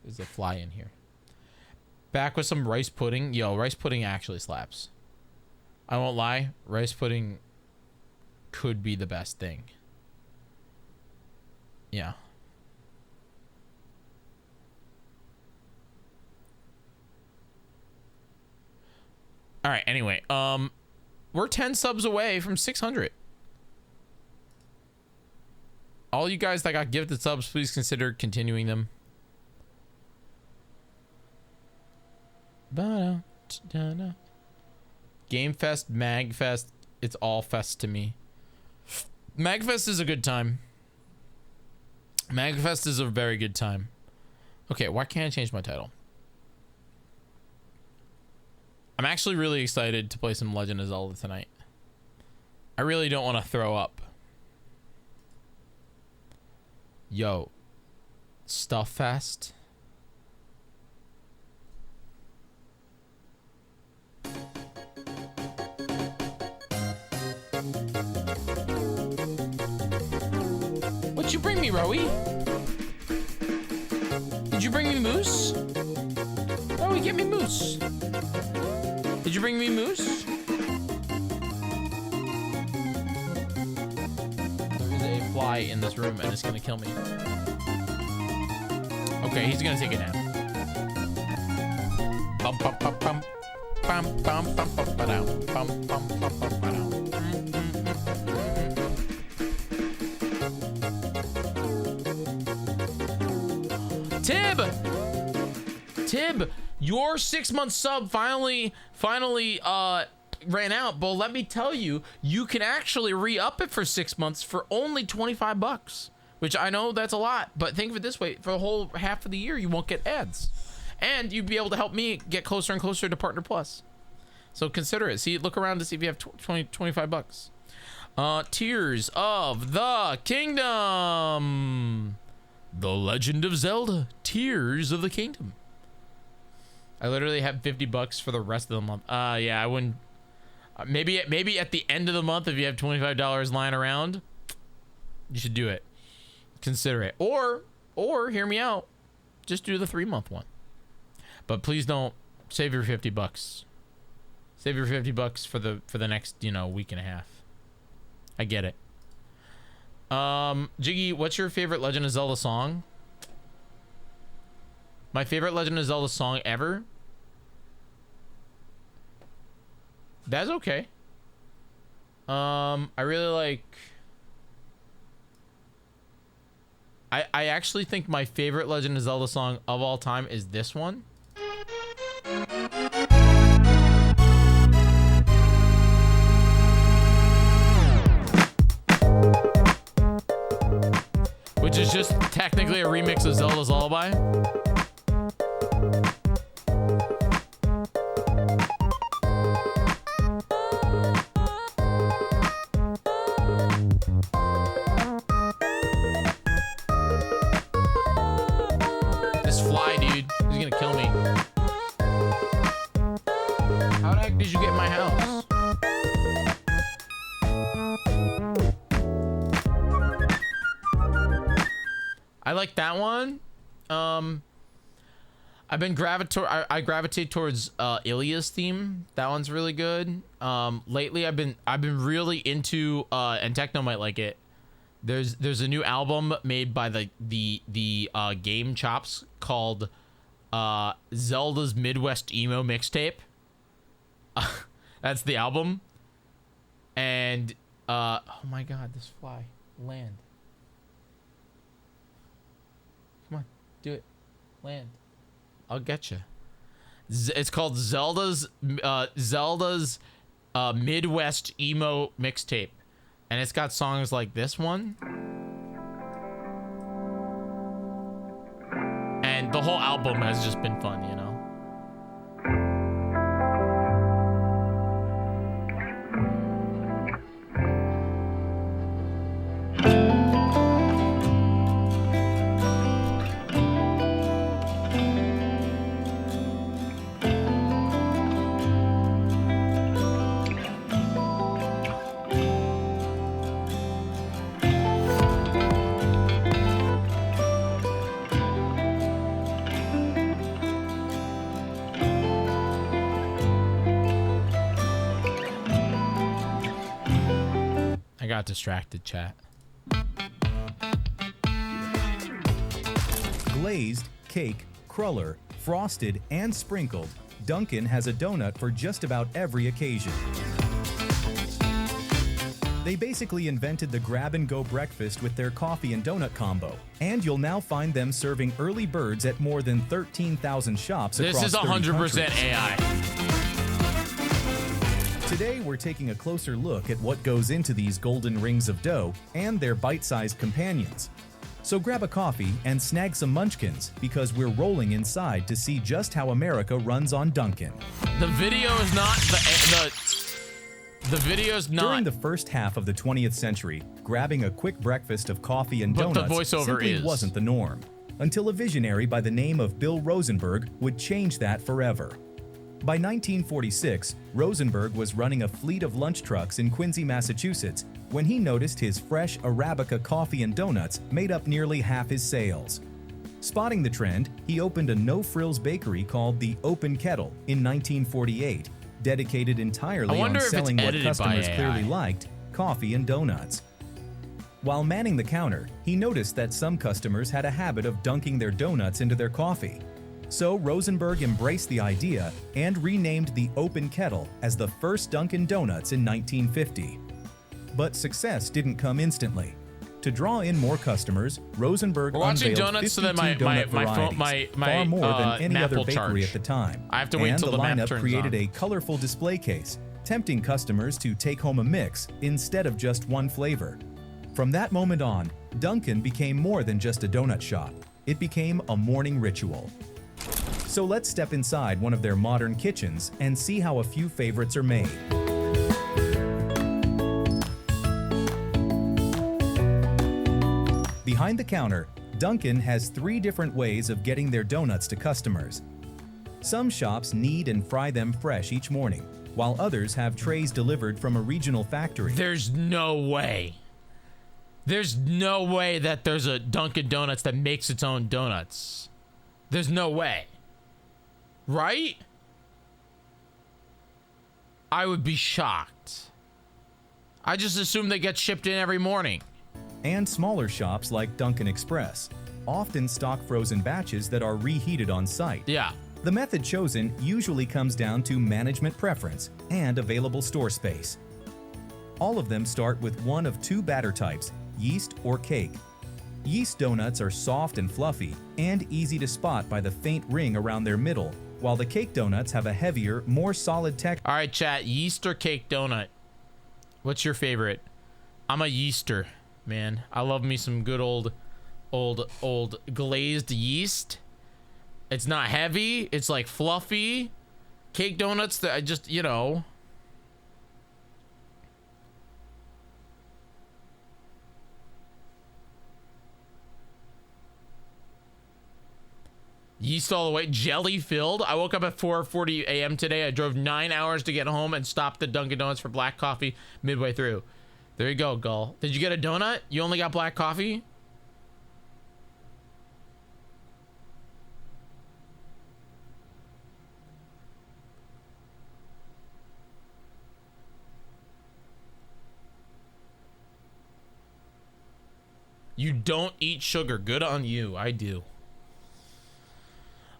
There's a fly in here. Back with some rice pudding. Yo, rice pudding actually slaps. I won't lie. Rice pudding could be the best thing. Yeah. All right, anyway, we're 10 subs away from 600. All you guys that got gifted subs, please consider continuing them. Game Fest, MagFest, it's all fest to me. MagFest is a good time. MagFest is a very good time. Okay, why can't I change my title? I'm actually really excited to play some Legend of Zelda tonight. I really don't want to throw up. Yo, Stuff Fest. What'd you bring me, Rowie? Did you bring me moose? Rowie, get me moose. Did you bring me moose? There's a fly in this room and it's gonna kill me. Okay, he's gonna take a nap. Bum, bum, bum, bum. Bum, bum, bum, bum, ba-dum. Bum, bum, bum, bum, ba-dum. Tib, your 6-month sub finally ran out, but let me tell you, you can actually re-up it for 6 months for only 25 bucks, which I know that's a lot, but think of it this way, for the whole half of the year, you won't get ads, and you'd be able to help me get closer and closer to Partner Plus. So consider it. See, look around to see if you have 25 bucks. Tears of the Kingdom. The Legend of Zelda, Tears of the Kingdom. I literally have 50 bucks for the rest of the month. Yeah, I wouldn't. Maybe at the end of the month, if you have $25 lying around, you should do it. Consider it. Or hear me out. Just do the 3-month one. But please don't save your 50 bucks. Save your 50 bucks for the next, week and a half. I get it. Jyggy, what's your favorite Legend of Zelda song? My favorite Legend of Zelda song ever? That's okay. I really like... I actually think my favorite Legend of Zelda song of all time is this one. Which is just technically a remix of Zelda's Lullaby. This fly, dude, he's gonna kill me. How the heck did you get in my house? I like that one. I gravitate towards Ilya's theme. That one's really good. Lately I've been really into and Techno might like it. There's a new album made by the Game Chops called Zelda's Midwest Emo Mixtape. That's the album. And oh my god, this fly. Land. Come on, do it. Land. I'll get you. It's called Zelda's Midwest Emo Mixtape, and it's got songs like this one, and the whole album has just been fun, you know. Got distracted, chat. Glazed, cake, cruller, frosted, and sprinkled, Dunkin' has a donut for just about every occasion. They basically invented the grab-and-go breakfast with their coffee and donut combo, and you'll now find them serving early birds at more than 13,000 shops across 30 countries. This is 100% AI. Today, we're taking a closer look at what goes into these golden rings of dough and their bite-sized companions. So grab a coffee and snag some munchkins, because we're rolling inside to see just how America runs on Dunkin'. The video is not the video's not. During the first half of the 20th century, grabbing a quick breakfast of coffee and But the donuts voiceover simply wasn't the norm, until a visionary by the name of Bill Rosenberg would change that forever. By 1946, Rosenberg was running a fleet of lunch trucks in Quincy, Massachusetts, when he noticed his fresh Arabica coffee and donuts made up nearly half his sales. Spotting the trend, he opened a no-frills bakery called the Open Kettle in 1948, dedicated entirely on selling what customers clearly liked, coffee and donuts. While manning the counter, he noticed that some customers had a habit of dunking their donuts into their coffee. So Rosenberg embraced the idea and renamed the Open Kettle as the first Dunkin' Donuts in 1950. But success didn't come instantly. To draw in more customers, Rosenberg unveiled 52 donut varieties, far more than any other bakery at the time. I have to wait until the map turns on. And the lineup created a colorful display case, tempting customers to take home a mix instead of just one flavor. From that moment on, Dunkin' became more than just a donut shop. It became a morning ritual. So let's step inside one of their modern kitchens and see how a few favorites are made. Behind the counter, Dunkin' has 3 different ways of getting their donuts to customers. Some shops knead and fry them fresh each morning, while others have trays delivered from a regional factory. There's no way. There's no way that there's a Dunkin' Donuts that makes its own donuts. There's no way. Right? I would be shocked. I just assume they get shipped in every morning. And smaller shops like Dunkin' Express often stock frozen batches that are reheated on site. Yeah. The method chosen usually comes down to management preference and available store space. All of them start with one of two batter types, yeast or cake. Yeast donuts are soft and fluffy and easy to spot by the faint ring around their middle, while the cake donuts have a heavier, more solid texture. All right, chat, yeast or cake donut? What's your favorite? I'm a yeaster, man. I love me some good old glazed yeast. It's not heavy. It's like fluffy. Cake donuts that I just, you know. Yeast all the way, jelly filled. I woke up at 4:40 a.m. today. I drove 9 hours to get home and stopped at Dunkin' Donuts for black coffee midway through. There you go, Gull. Did you get a donut? You only got black coffee? You don't eat sugar. Good on you. I do.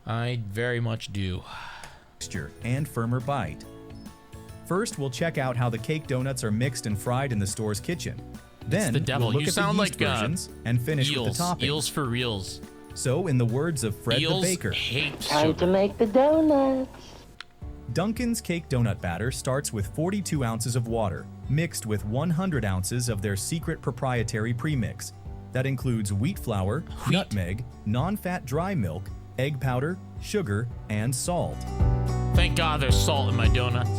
I very much do. Texture and firmer bite. First, we'll check out how the cake donuts are mixed and fried in the store's kitchen. Then, the devil. we'll look You at sound the yeast like versions and finish eels. with the toppings. Eels for reals. So, in the words of Fred Eels the Baker, hate Time sugar. to make the donuts. Dunkin's cake donut batter starts with 42 ounces of water, mixed with 100 ounces of their secret proprietary premix. That includes wheat flour, nutmeg, non-fat dry milk, egg powder, sugar, and salt. Thank God there's salt in my donuts.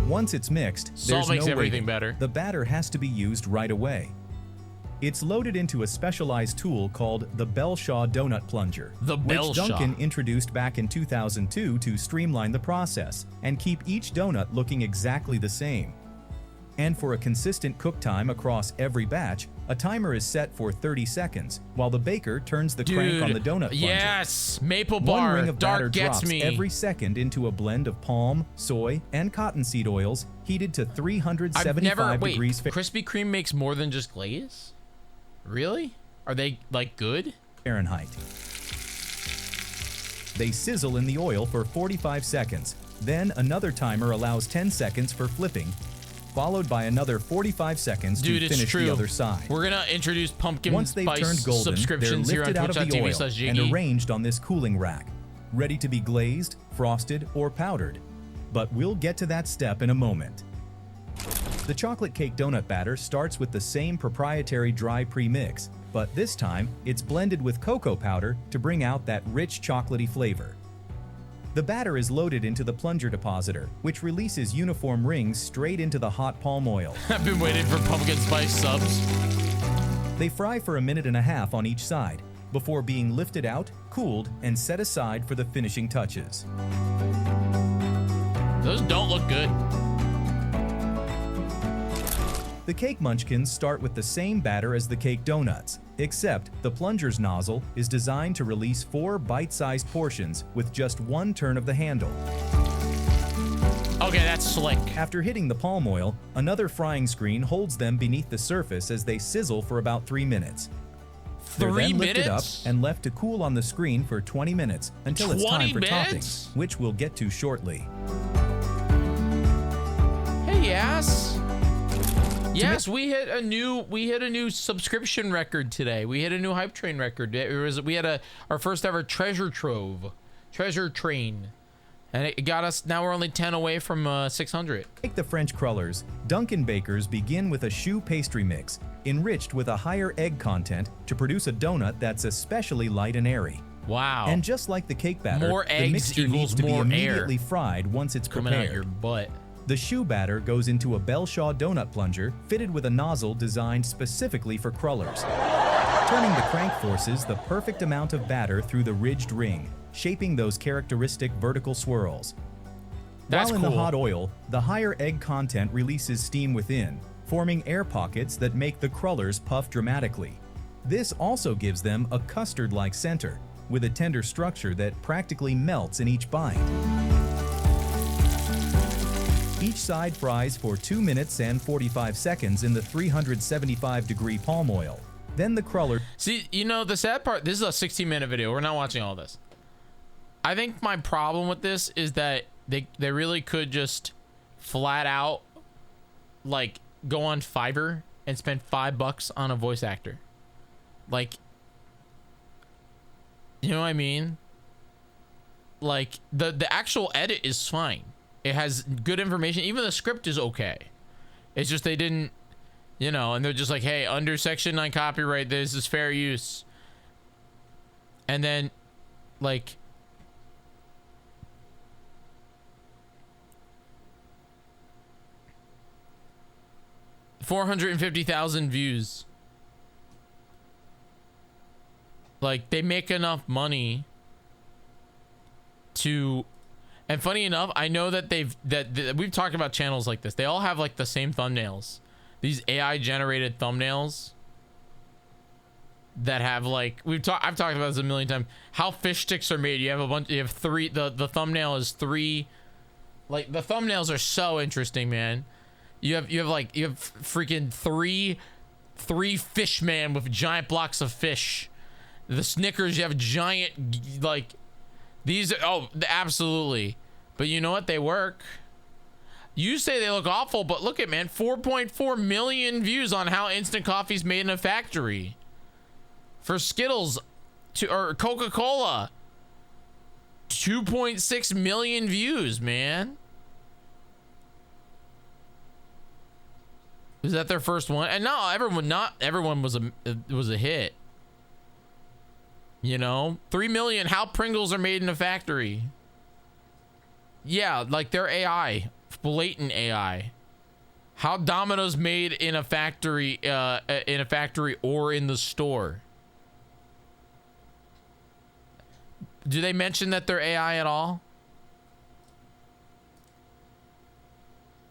Once it's mixed, Salt there's makes no everything waiting. better. The batter has to be used right away. It's loaded into a specialized tool called the Belshaw Donut Plunger, The which Belshaw. Dunkin' introduced back in 2002 to streamline the process and keep each donut looking exactly the same. And for a consistent cook time across every batch, a timer is set for 30 seconds, while the baker turns the crank on the donut plunger. Yes, maple One bar. ring of batter Dark gets drops me. every second into a blend of palm, soy, and cottonseed oils heated to 375 degrees Krispy Kreme makes more than just glaze? Really? Are they like good? Fahrenheit. They sizzle in the oil for 45 seconds. Then another timer allows 10 seconds for flipping, followed by another 45 seconds Dude, to it's finish true. the other side. We're gonna introduce pumpkin Once they've spice turned golden, they're subscriptions here on lifted out of the oil and twitch.tv/Jyggy. arranged on this cooling rack, ready to be glazed, frosted, or powdered. But we'll get to that step in a moment. The chocolate cake donut batter starts with the same proprietary dry premix, but this time it's blended with cocoa powder to bring out that rich chocolatey flavor. The batter is loaded into the plunger depositor, which releases uniform rings straight into the hot palm oil. I've been waiting for pumpkin spice subs. They fry for a minute and a half on each side, before being lifted out, cooled, and set aside for the finishing touches. Those don't look good. The cake munchkins start with the same batter as the cake donuts, except the plunger's nozzle is designed to release 4 bite-sized portions with just one turn of the handle. Okay, that's slick. After hitting the palm oil, another frying screen holds them beneath the surface as they sizzle for about 3 minutes. They're 3 then lifted up minutes? and left to cool on the screen for 20 minutes until it's 20 time for minutes? toppings, which we'll get to shortly. Hey, yes. Yes, we hit a new subscription record today. We hit a new hype train record. We had our first ever treasure train, and it got us. Now we're only 10 away from 600. Like the French crullers, Dunkin' bakers begin with a choux pastry mix, enriched with a higher egg content to produce a donut that's especially light and airy. Wow. And just like the cake batter, More the eggs mixture equals needs to be more air immediately fried once it's coming out prepared. your butt. The choux batter goes into a Belshaw donut plunger fitted with a nozzle designed specifically for crullers. Turning the crank forces the perfect amount of batter through the ridged ring, shaping those characteristic vertical swirls. That's While in the cool. hot oil, the higher egg content releases steam within, forming air pockets that make the crullers puff dramatically. This also gives them a custard-like center, with a tender structure that practically melts in each bite. Each side fries for 2 minutes and 45 seconds in the 375-degree palm oil. Then the cruller... See, you know, the sad part, this is a 16-minute video. We're not watching all this. I think my problem with this is that they really could just flat out like go on Fiverr and spend $5 on a voice actor. Like, you know what I mean? Like the actual edit is fine. It has good information. Even the script is okay. It's just they didn't, you know, and they're just like, hey, under Section 9 copyright, this is fair use. And then, like, $450,000 views. Like, they make enough money to, and funny enough, I know that we've talked about channels like this. They all have like the same thumbnails. These AI generated thumbnails that have like, I've talked about this a million times. How fish sticks are made. You have three, the thumbnail is three, like the thumbnails are so interesting, man. You have freaking three fish man with giant blocks of fish. The Snickers, you have giant, like, these are, oh, absolutely. But you know what? They work. You say they look awful, but look at, man, 4.4 million views on how instant coffee's made in a factory. For Skittles, or Coca-Cola, 2.6 million views, man. Is that their first one? And not everyone was a hit. You know, 3 million how Pringles are made in a factory. Yeah, like they're AI, blatant AI. How Domino's made in a factory or in the store. Do they mention that they're AI at all?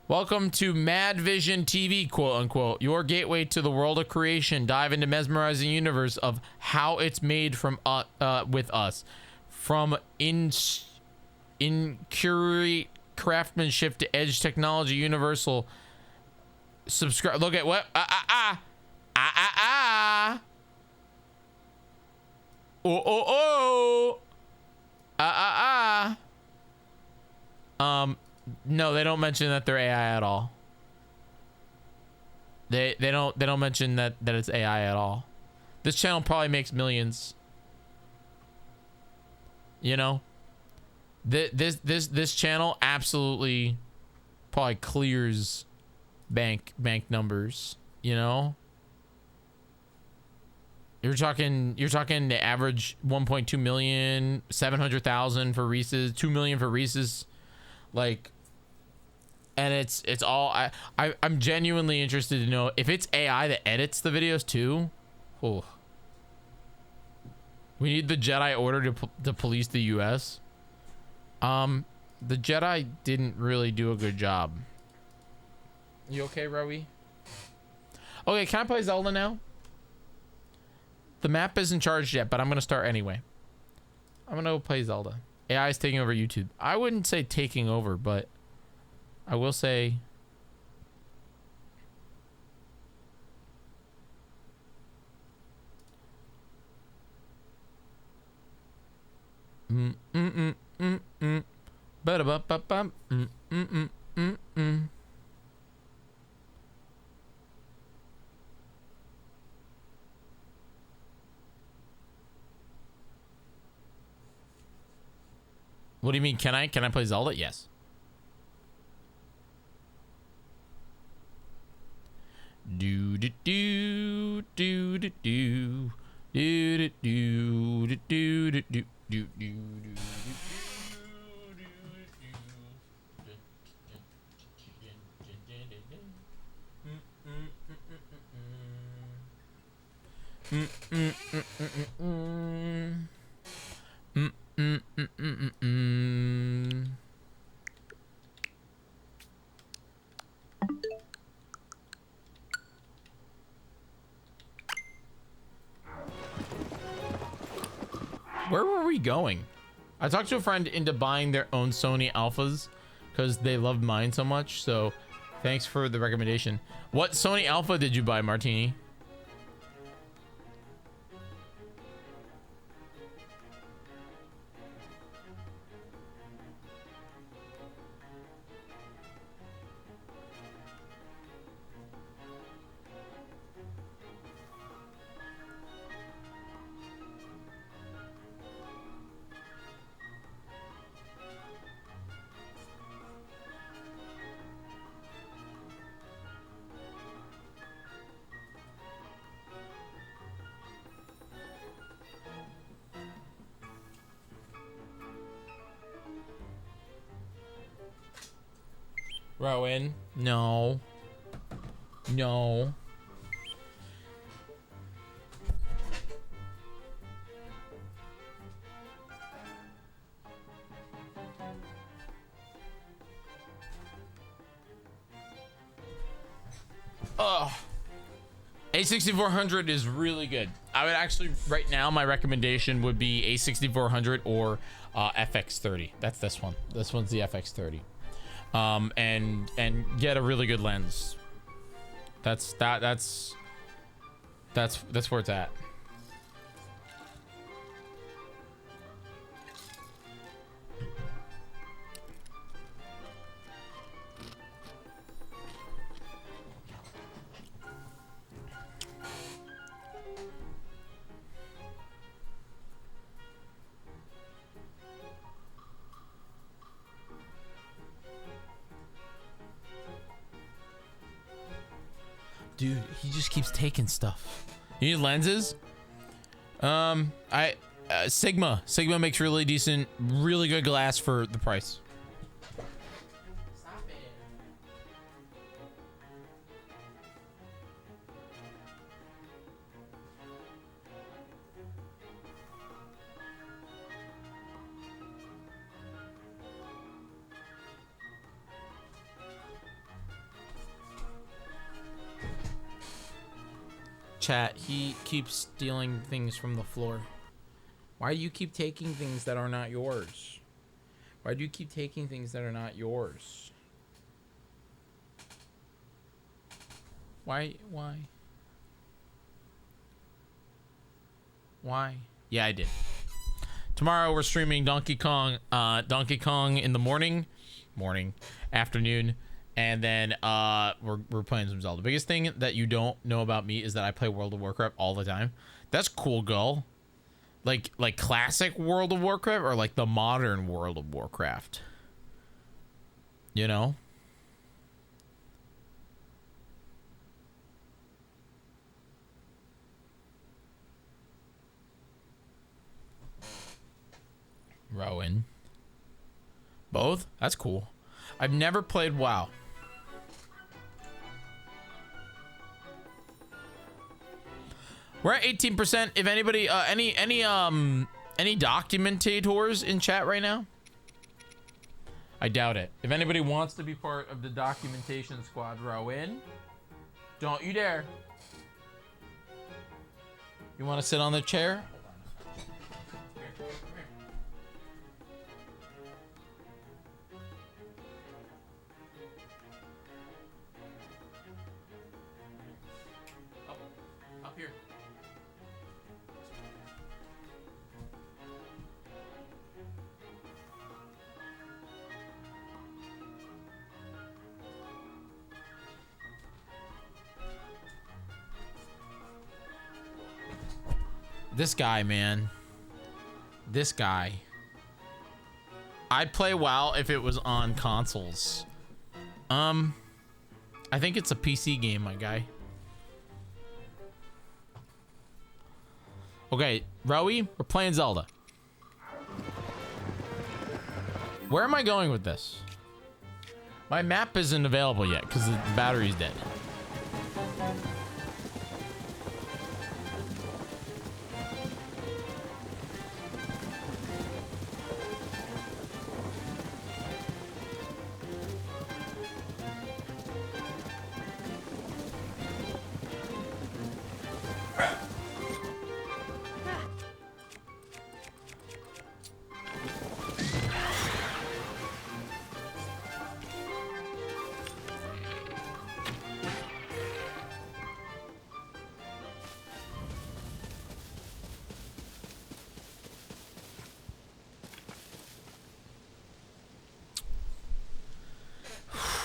Welcome to Mad Vision TV, quote unquote, your gateway to the world of creation. Dive into mesmerizing universe of how it's made from with us, from incurate craftsmanship to edge technology, universal. Subscribe. Look at what? No, they don't mention that they're AI at all. They don't mention that it's AI at all. This channel probably makes millions. You know, this channel absolutely probably clears bank numbers. You know, you're talking the average 1.2 million, 700,000 for Reese's, 2 million for Reese's, like. And it's all, I'm genuinely interested to know if it's AI that edits the videos too. Oh, we need the Jedi Order to police the U.S. The Jedi didn't really do a good job. You okay, Rowie? Okay, can I play Zelda now? The map isn't charged yet, but I'm gonna start anyway. I'm gonna go play Zelda. AI is taking over YouTube. I wouldn't say taking over, but I will say What do you mean? Can I play Zelda? Yes. Do do do do do do do do do do do do do do. Where were we going? I talked to a friend into buying their own Sony Alphas because they loved mine so much. So thanks for the recommendation. What Sony Alpha did you buy, Martini? Rowan, no. No. Oh. A6400 is really good. I would actually, right now, my recommendation would be A6400 or FX30. That's this one. This one's the FX30. And get a really good lens. That's where it's at. Dude, he just keeps taking stuff. You need lenses? Sigma. Sigma makes really decent, really good glass for the price. Stop it. Chat, he keeps stealing things from the floor. Why do you keep taking things that are not yours? Why do you keep taking things that are not yours? Why? Yeah, I did. Tomorrow we're streaming Donkey Kong in the morning, afternoon. And then we're playing some Zelda. The biggest thing that you don't know about me is that I play World of Warcraft all the time. That's cool, girl. Like classic World of Warcraft or like the modern World of Warcraft. You know? Rowan. Both? That's cool. I've never played WoW. We're at 18%. If anybody, any documentators in chat right now? I doubt it. If anybody wants to be part of the documentation squad, row in. Don't you dare. You want to sit on the chair? Up here. This guy, man. This guy. I'd play WoW if it was on consoles. I think it's a PC game, my guy. Okay, Rowie, we're playing Zelda. Where am I going with this? My map isn't available yet because the battery's dead.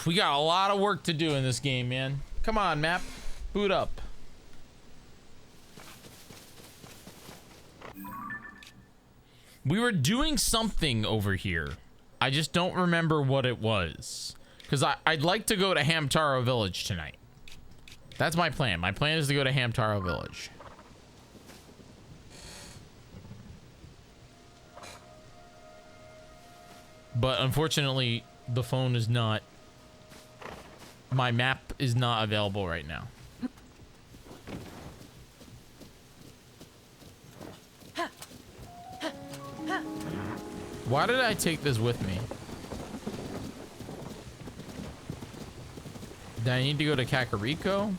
We got a lot of work to do in this game, man. Come on, map. Boot up. We were doing something over here. I just don't remember what it was. Because I'd like to go to Hamtaro Village tonight. That's my plan. My plan is to go to Hamtaro Village. But unfortunately, the phone is not my map is not available right now. Why did I take this with me? Do I need to go to Kakariko?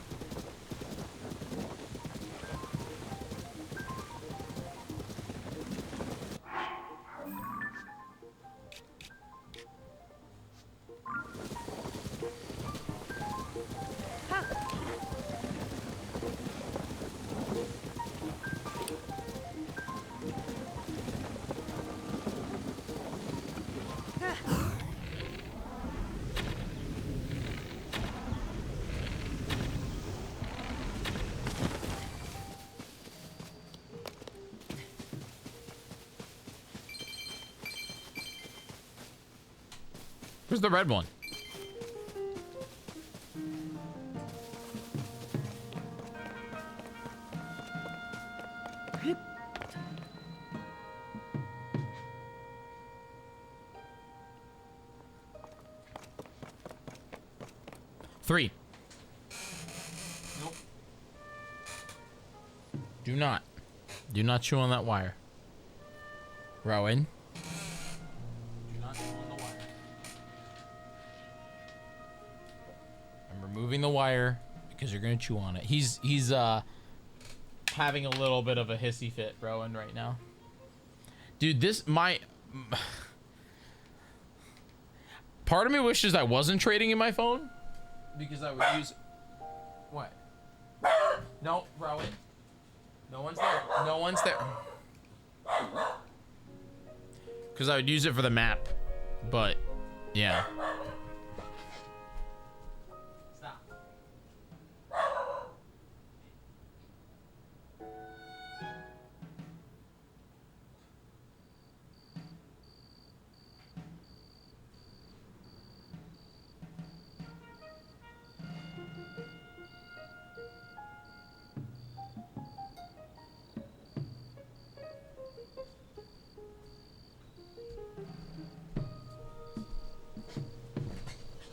Where's the red one? Three. Nope. Do not chew on that wire. Rowan. Do not chew on the wire. I'm removing the wire because you're gonna chew on it. He's having a little bit of a hissy fit, Rowan, right now. Dude, part of me wishes I wasn't trading in my phone because I would use what? No, Rowan. No one's there. No one's there. Because I would use it for the map, but yeah. Stop.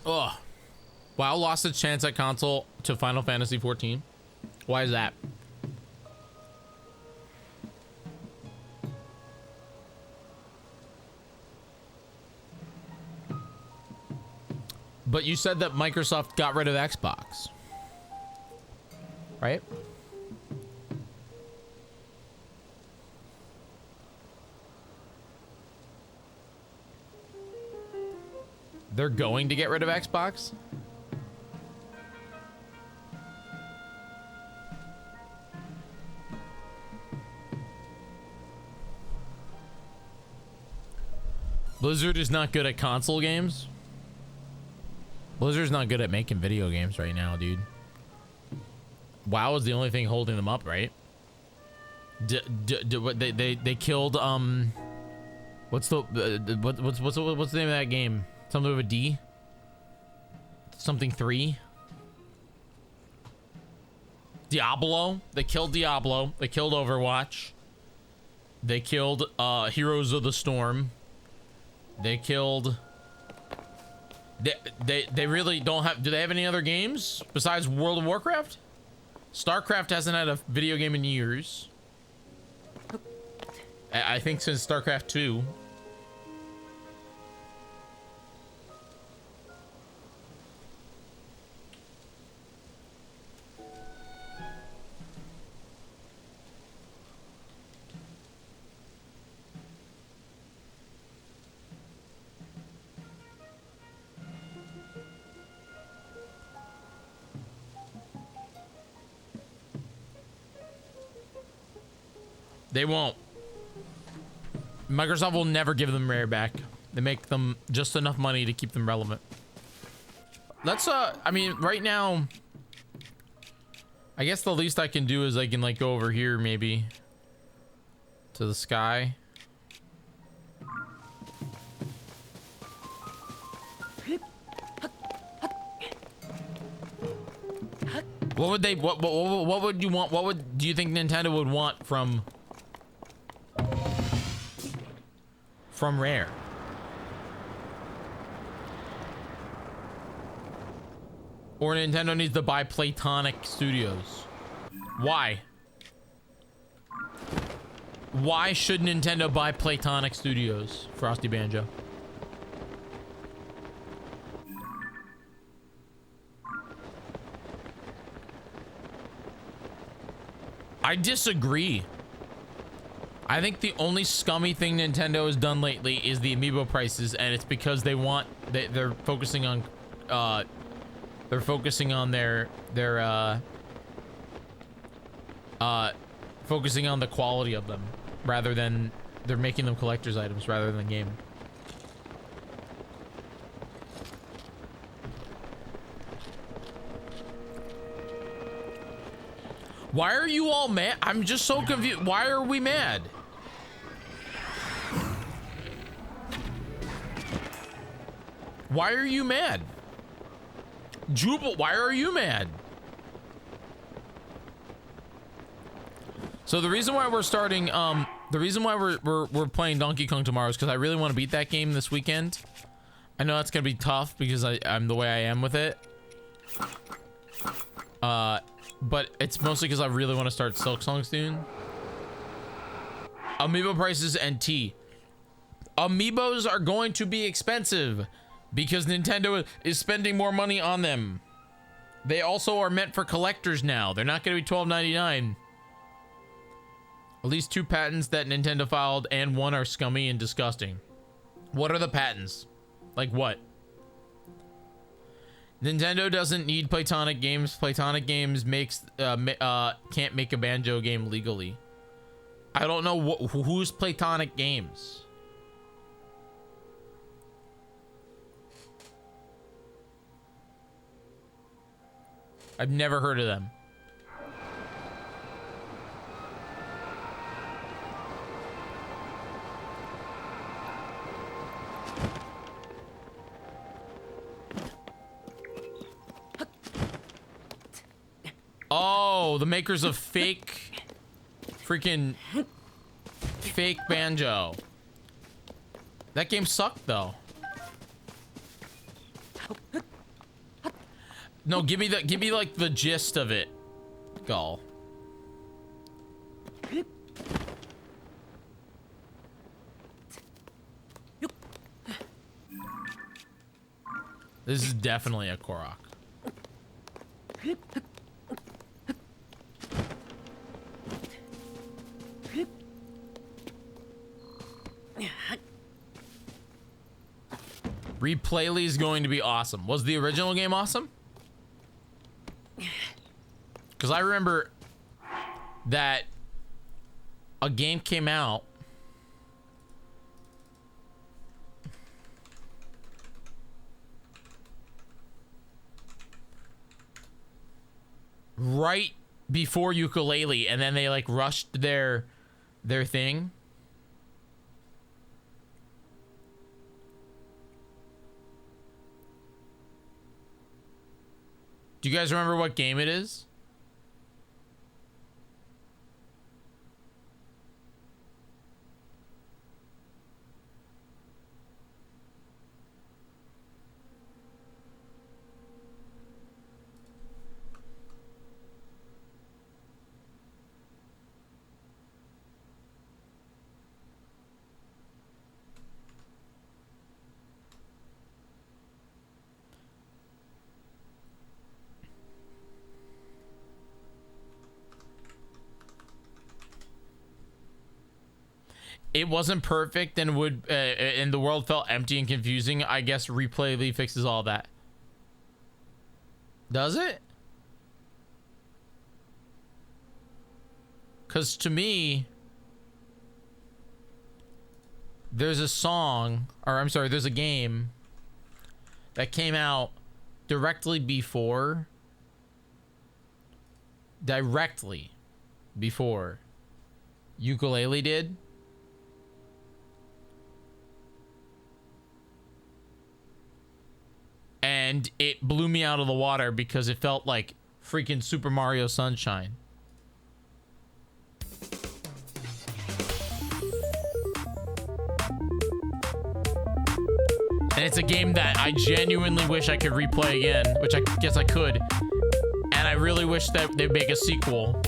Ugh. WoW lost its chance at console to Final Fantasy 14. Why is that? But you said that Microsoft got rid of Xbox, right? They're going to get rid of Xbox? Blizzard is not good at console games. Blizzard's not good at making video games right now, dude. WoW is the only thing holding them up, right? They killed what's the name of that game? Something with a D? Something 3? Diablo? They killed Diablo. They killed Overwatch. They killed Heroes of the Storm. They killed... They really don't have... Do they have any other games besides World of Warcraft? StarCraft hasn't had a video game in years. I think since StarCraft 2. They won't. Microsoft will never give them Rare back. They make them just enough money to keep them relevant. Let's, I mean, right now, I guess the least I can do is I can, like, go over here, maybe, to the sky. What would they, what would you want, do you think Nintendo would want from Rare? Or Nintendo needs to buy Platonic Studios. Why? Why should Nintendo buy Platonic Studios, Frosty Banjo? I disagree. I think the only scummy thing Nintendo has done lately is the amiibo prices, and it's because they're focusing on focusing on the quality of them rather than they're making them collector's items rather than game. Why are you all mad? I'm just so confused. Why are we mad? Why are you mad? Jubal, why are you mad? So the reason why we're starting, the reason why we're playing Donkey Kong tomorrow is because I really want to beat that game this weekend. I know that's gonna be tough because I'm the way I am with it. But it's mostly because I really want to start Silk Song soon. Amiibo prices and tea. Amiibos are going to be expensive because Nintendo is spending more money on them. They also are meant for collectors now. They're not going to be $12.99. At least 2 patents that Nintendo filed and 1 are scummy and disgusting. What are the patents? Like what? Nintendo doesn't need Platonic games. Platonic games can't make a Banjo game legally. I don't know who's Platonic games. I've never heard of them. Oh, the makers of freaking fake Banjo. That game sucked though. No, give me like the gist of it, Gull. This is definitely a Korok. Replayly is going to be awesome. Was the original game awesome? Because I remember that a game came out right before Ukulele, and then they like rushed their thing. Do you guys remember what game it is? It wasn't perfect and and the world felt empty and confusing. I guess Replayly fixes all that. Does it? Because to me, there's a song, or I'm sorry, there's a game that came out directly before Ukulele did. And it blew me out of the water because it felt like freaking Super Mario Sunshine. And And it's a game that I genuinely wish I could replay again, which I guess I could. And I really wish that they'd make a sequel.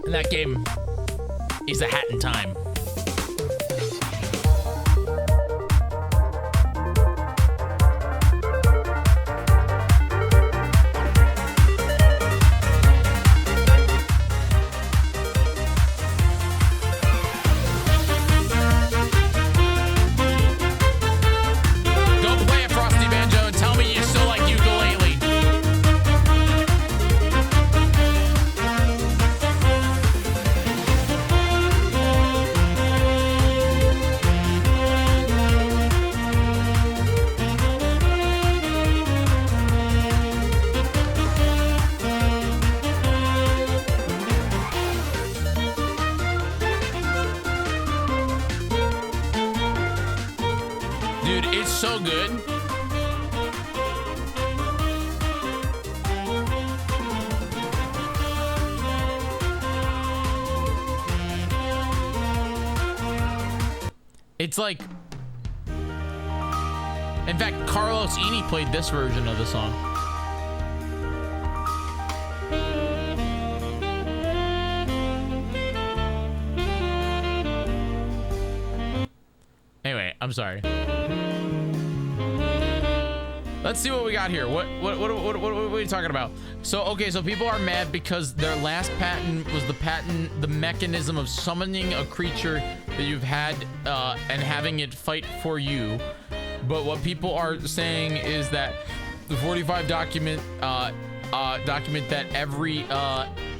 And that game is a hat in time. Dude, it's so good. It's like, in fact, Carlos Eni played this version of the song. Anyway, I'm sorry. Let's see what we got here. What are we talking about? So, okay, so people are mad because their last patent was the mechanism of summoning a creature that you've had and having it fight for you. But what people are saying is that the 45 document that every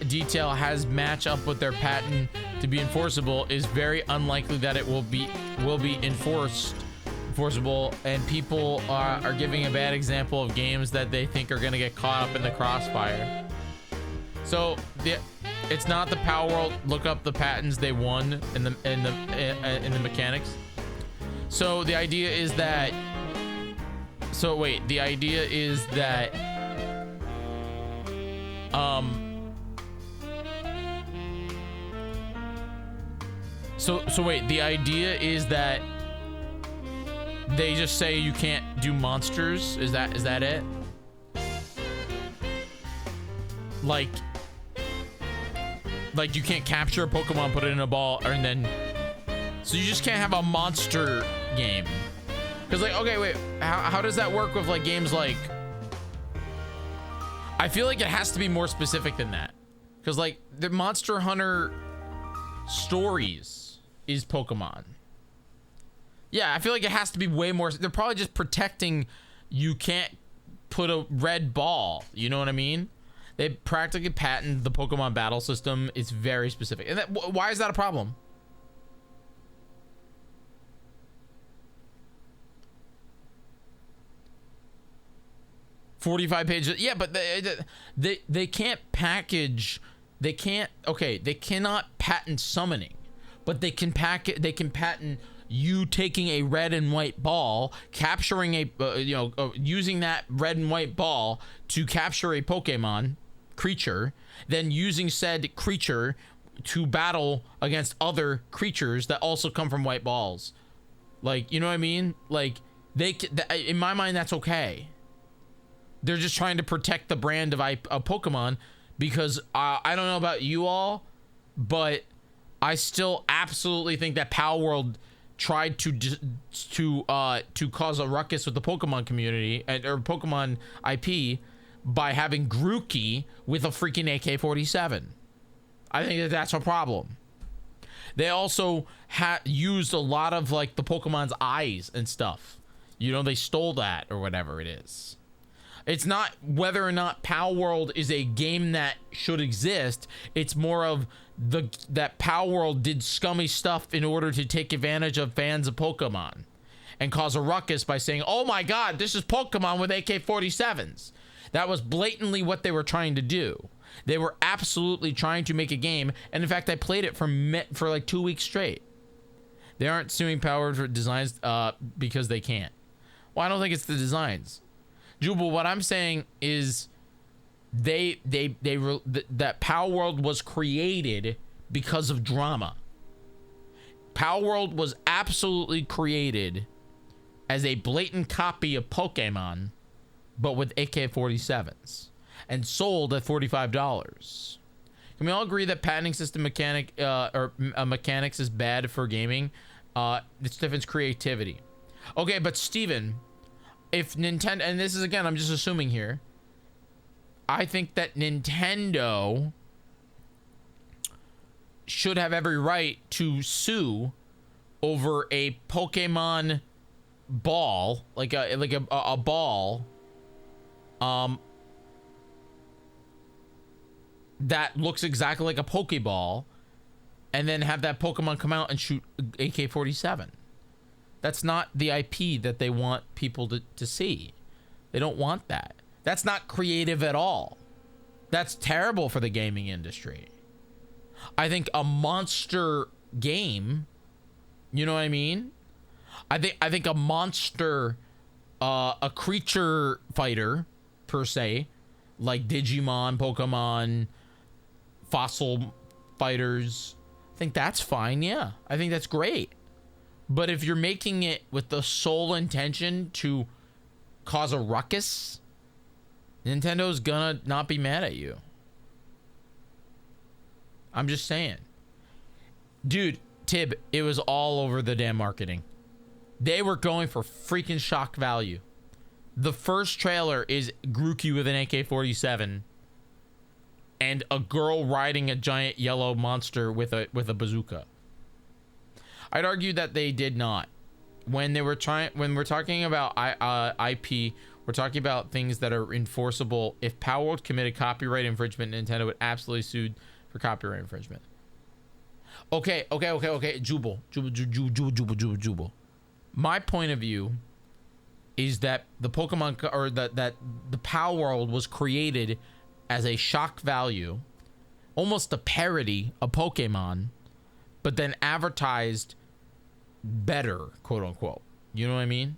detail has match up with their patent to be enforceable is very unlikely that it will be enforceable, and people are giving a bad example of games that they think are going to get caught up in the crossfire. So it's not the Power World. Look up the patents they won in the mechanics. So the idea is that. So wait, the idea is that. So wait, the idea is that they just say you can't do monsters. Is that it? Like you can't capture a Pokemon, put it in a ball, and then so you just can't have a monster game. Because like, okay, wait, how does that work with like games like? I feel like it has to be more specific than that. Because like the Monster Hunter stories is Pokemon. Yeah, I feel like it has to be way more. They're probably just protecting you can't put a red ball. You know what I mean? They practically patent the Pokemon battle system. It's very specific. And why is that a problem? $45 pages. Yeah, but they can't package. They can't. Okay, they cannot patent summoning, but they can patent you taking a red and white ball, capturing a using that red and white ball to capture a Pokemon creature, then using said creature to battle against other creatures that also come from white balls. Like, you know what I mean? Like in my mind, that's okay. They're just trying to protect the brand of Pokemon because I don't know about you all, but I still absolutely think that Power World tried to cause a ruckus with the Pokemon community or Pokemon IP by having Grookey with a freaking AK-47. I think that's a problem. They also used a lot of like the Pokemon's eyes and stuff. You know, they stole that or whatever it is. It's not whether or not Power World is a game that should exist. It's more of that Power World did scummy stuff in order to take advantage of fans of Pokemon and cause a ruckus by saying, "Oh my God, this is Pokemon with AK-47s." That was blatantly what they were trying to do. They were absolutely trying to make a game, and in fact, I played it for like 2 weeks straight. They aren't suing Power World for designs because they can't. Well, I don't think it's the designs. Jubal, what I'm saying is that Power World was created because of drama. Power World was absolutely created as a blatant copy of Pokemon, but with AK-47s, and sold at $45. Can we all agree that patenting system mechanics is bad for gaming? It's different creativity. Okay, but Steven, if Nintendo, and this is again, I'm just assuming here, I think that Nintendo should have every right to sue over a Pokemon ball, like a ball, that looks exactly like a Pokeball, and then have that Pokemon come out and shoot AK-47. That's not the IP that they want people to see. They don't want that. That's not creative at all. That's terrible for the gaming industry. I think a monster game, you know what I mean? I think a monster, a creature fighter, per se, like Digimon, Pokemon, fossil fighters, I think that's fine, yeah. I think that's great. But if you're making it with the sole intention to cause a ruckus, Nintendo's gonna not be mad at you. I'm just saying. Dude, Tib, it was all over the damn marketing. They were going for freaking shock value. The first trailer is Grookey with an AK-47 and a girl riding a giant yellow monster with a bazooka. I'd argue that they did not. When we're talking about IP, we're talking about things that are enforceable. If Power World committed copyright infringement, Nintendo would absolutely sue for copyright infringement. Okay. Jubal. My point of view is that the Pokemon, or that the Power World was created as a shock value, almost a parody of Pokemon, but then advertised better, quote unquote. You know what I mean?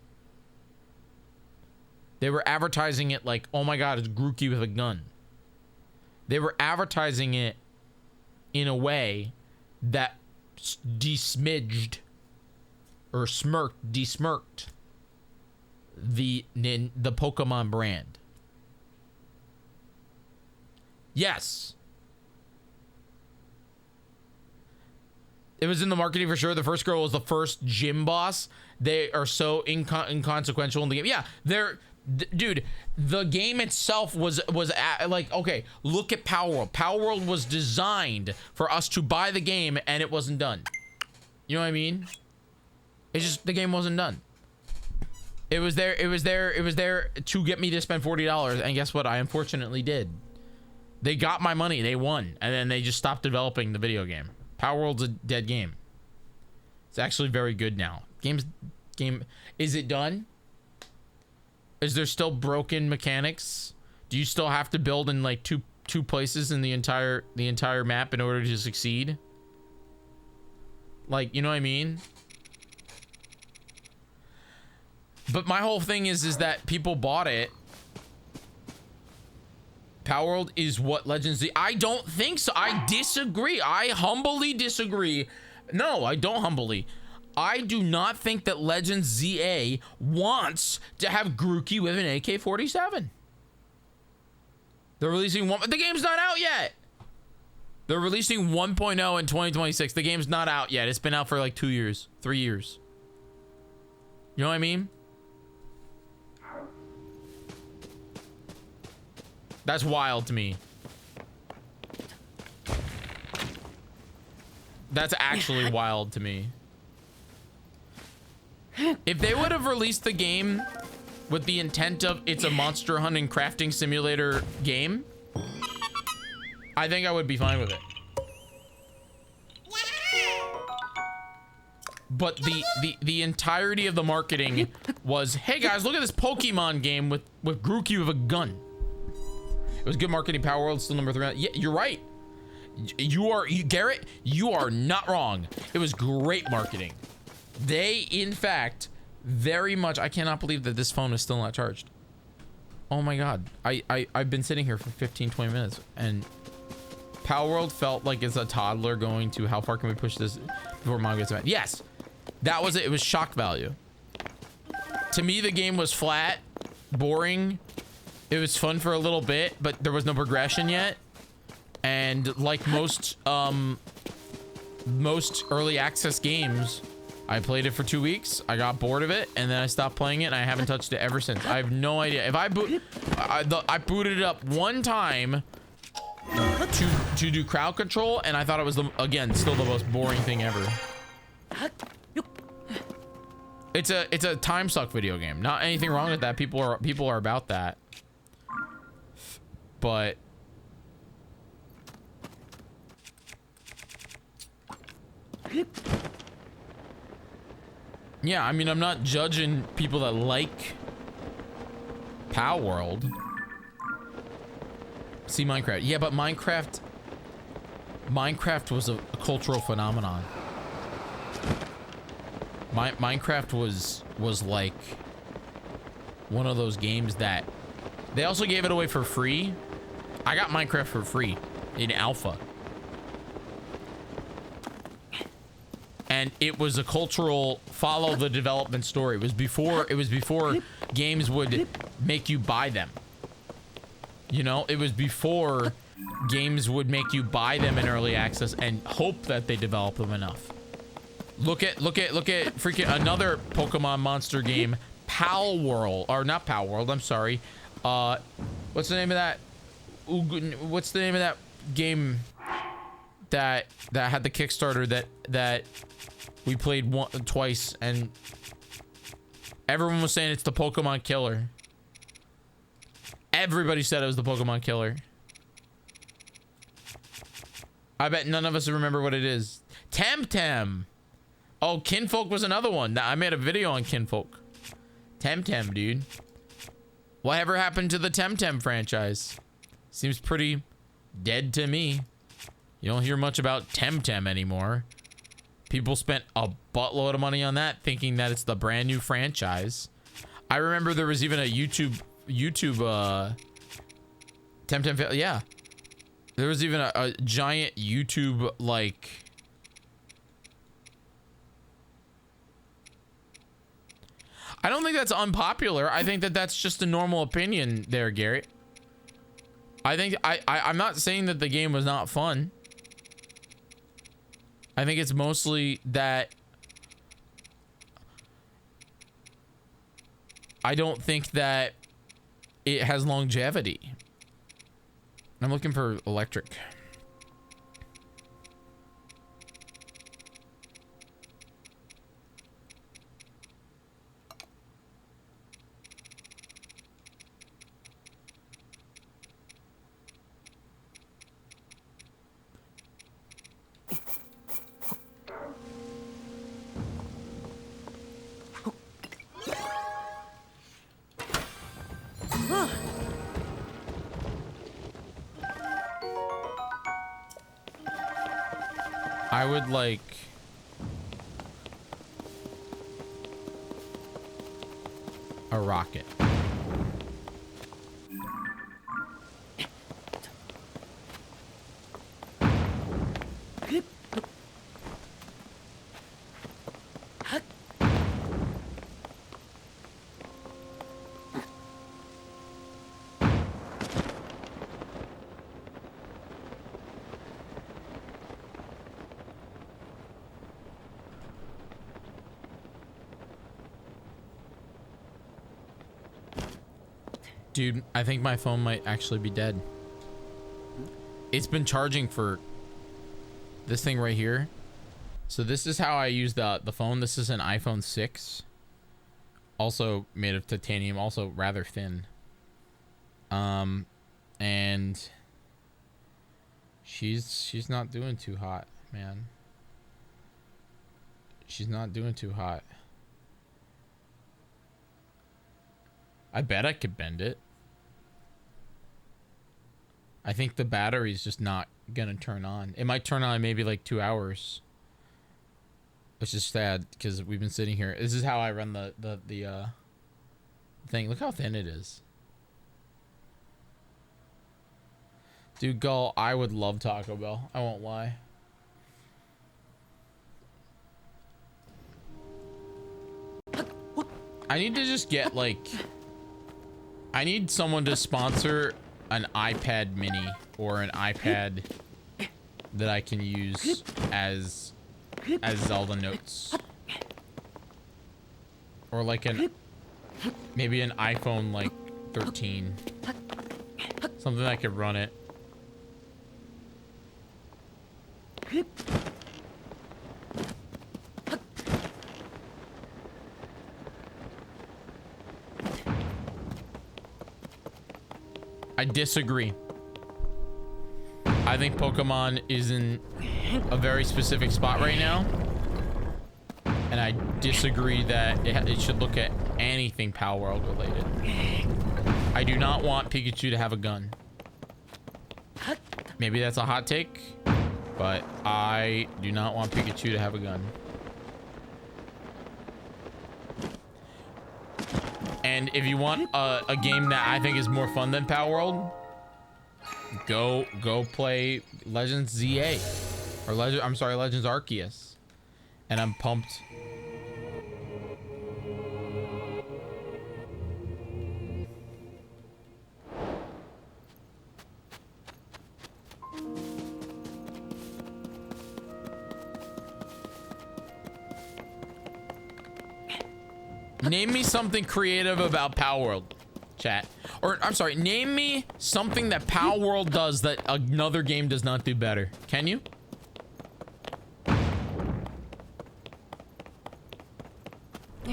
They were advertising it like, oh my god, it's Grookey with a gun. They were advertising it in a way that besmirched the Pokemon brand. Yes. It was in the marketing for sure. The first girl was the first gym boss. They are so inconsequential in the game. Yeah, dude, the game itself was like, okay, look at Power World. Power World was designed for us to buy the game, and it wasn't done. You know what I mean? It's just the game wasn't done. It was there to get me to spend $40, and guess what? I unfortunately did. They got my money. They won, and then they just stopped developing the video game. Power World's a dead game. It's actually very good now. Is it done? Is there still broken mechanics? Do you still have to build in like two places in the entire map in order to succeed? Like, you know what I mean? But my whole thing is that people bought it. Power World is what Legends Z. I don't think so. I disagree. I humbly disagree. No, I don't humbly. I do not think that Legends ZA wants to have Grookey with an AK-47. They're releasing one. The game's not out yet. They're releasing 1.0 in 2026. The game's not out yet. It's been out for like 2 years, 3 years. You know what I mean? That's wild to me. That's actually wild to me. If they would have released the game with the intent of it's a monster hunting crafting simulator game, I think I would be fine with it. But the entirety of the marketing was, hey guys, look at this Pokemon game with Grookey with a gun. It was good marketing. Power World still number 3. Yeah, you're right. Garrett, you are not wrong. It was great marketing. They, in fact, very much. I cannot believe that this phone is still not charged. Oh my god. I've been sitting here for 15, 20 minutes and Power World felt like it's a toddler going to how far can we push this before mom gets mad. Yes, that was it. It was shock value. To me, the game was flat, boring. It was fun for a little bit, but there was no progression yet. And like most early access games, I played it for 2 weeks. I got bored of it, and then I stopped playing it, and I haven't touched it ever since. I have no idea. If I booted it up one time to do crowd control, and I thought it was again still the most boring thing ever. It's a time suck video game. Not anything wrong with that. People are about that. But yeah, I mean, I'm not judging people that like Pow World. See Minecraft. Yeah, but Minecraft was a cultural phenomenon. Minecraft was like one of those games that they also gave it away for free. I got Minecraft for free in alpha. And it was a cultural follow the development story. It was before games would make you buy them. You know, it was before games would make you buy them in early access and hope that they develop them enough. Look at freaking another Pokemon monster game, Pal World, or not Pal World, I'm sorry. What's the name of that? What's the name of that game that had the Kickstarter that we played twice and everyone was saying it's the Pokemon Killer. Everybody said it was the Pokemon Killer. I bet none of us remember what it is. Temtem. Oh, Kinfolk was another one. I made a video on Kinfolk. Temtem, dude. Whatever happened to the Temtem franchise? Seems pretty dead to me. You don't hear much about Temtem anymore. People spent a buttload of money on that thinking that it's the brand new franchise. I remember there was even a YouTube Temtem, yeah. There was even a giant YouTube like I don't think that's unpopular. I think that that's just a normal opinion there, Garrett. I think I'm not saying that the game was not fun. I think it's mostly that I don't think that it has longevity. I'm looking for electric. I would like a rocket. Dude, I think my phone might actually be dead. It's been charging for this thing right here. So this is how I use the phone. This is an iPhone 6. Also made of titanium, also rather thin. And she's not doing too hot, man. She's not doing too hot. I bet I could bend it. I think the battery's just not gonna turn on. It might turn on in maybe like 2 hours. Which is sad because we've been sitting here. This is how I run the thing. Look how thin it is. Dude, Gull, I would love Taco Bell. I won't lie. I need to just get like, I need someone to sponsor an iPad mini or an iPad that I can use as Zelda notes. Or like maybe an iPhone like 13. Something that could run it. I disagree. I think Pokemon is in a very specific spot right now. And I disagree that it should look at anything Power World related. I do not want Pikachu to have a gun. Maybe that's a hot take, but I do not want Pikachu to have a gun. And if you want a game that I think is more fun than Power World, go play Legends ZA or Legends Arceus. And I'm pumped. Name me something creative about Power World, chat. Or, I'm sorry, name me something that Power World does that another game does not do better. Can you?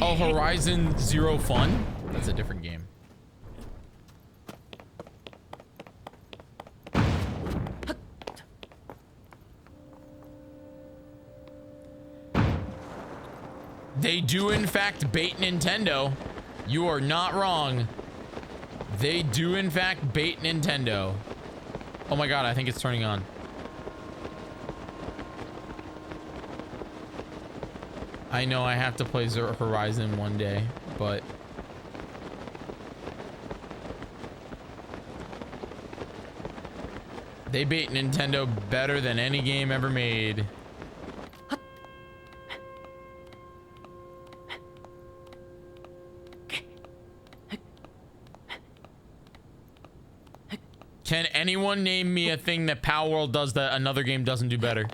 Oh, Horizon Zero Fun? That's a different game. They do, in fact, bait Nintendo. You are not wrong. They do, in fact, bait Nintendo. Oh my god, I think it's turning on. I know I have to play Horizon one day, but... they bait Nintendo better than any game ever made. Can anyone name me a thing that Power World does that another game doesn't do better?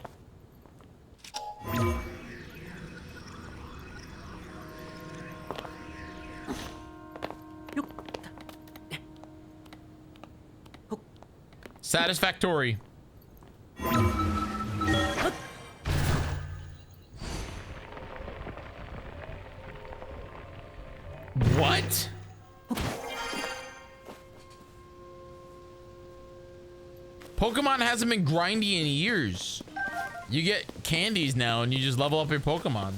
Satisfactory. What? Pokemon hasn't been grindy in years. You get candies now and you just level up your Pokemon.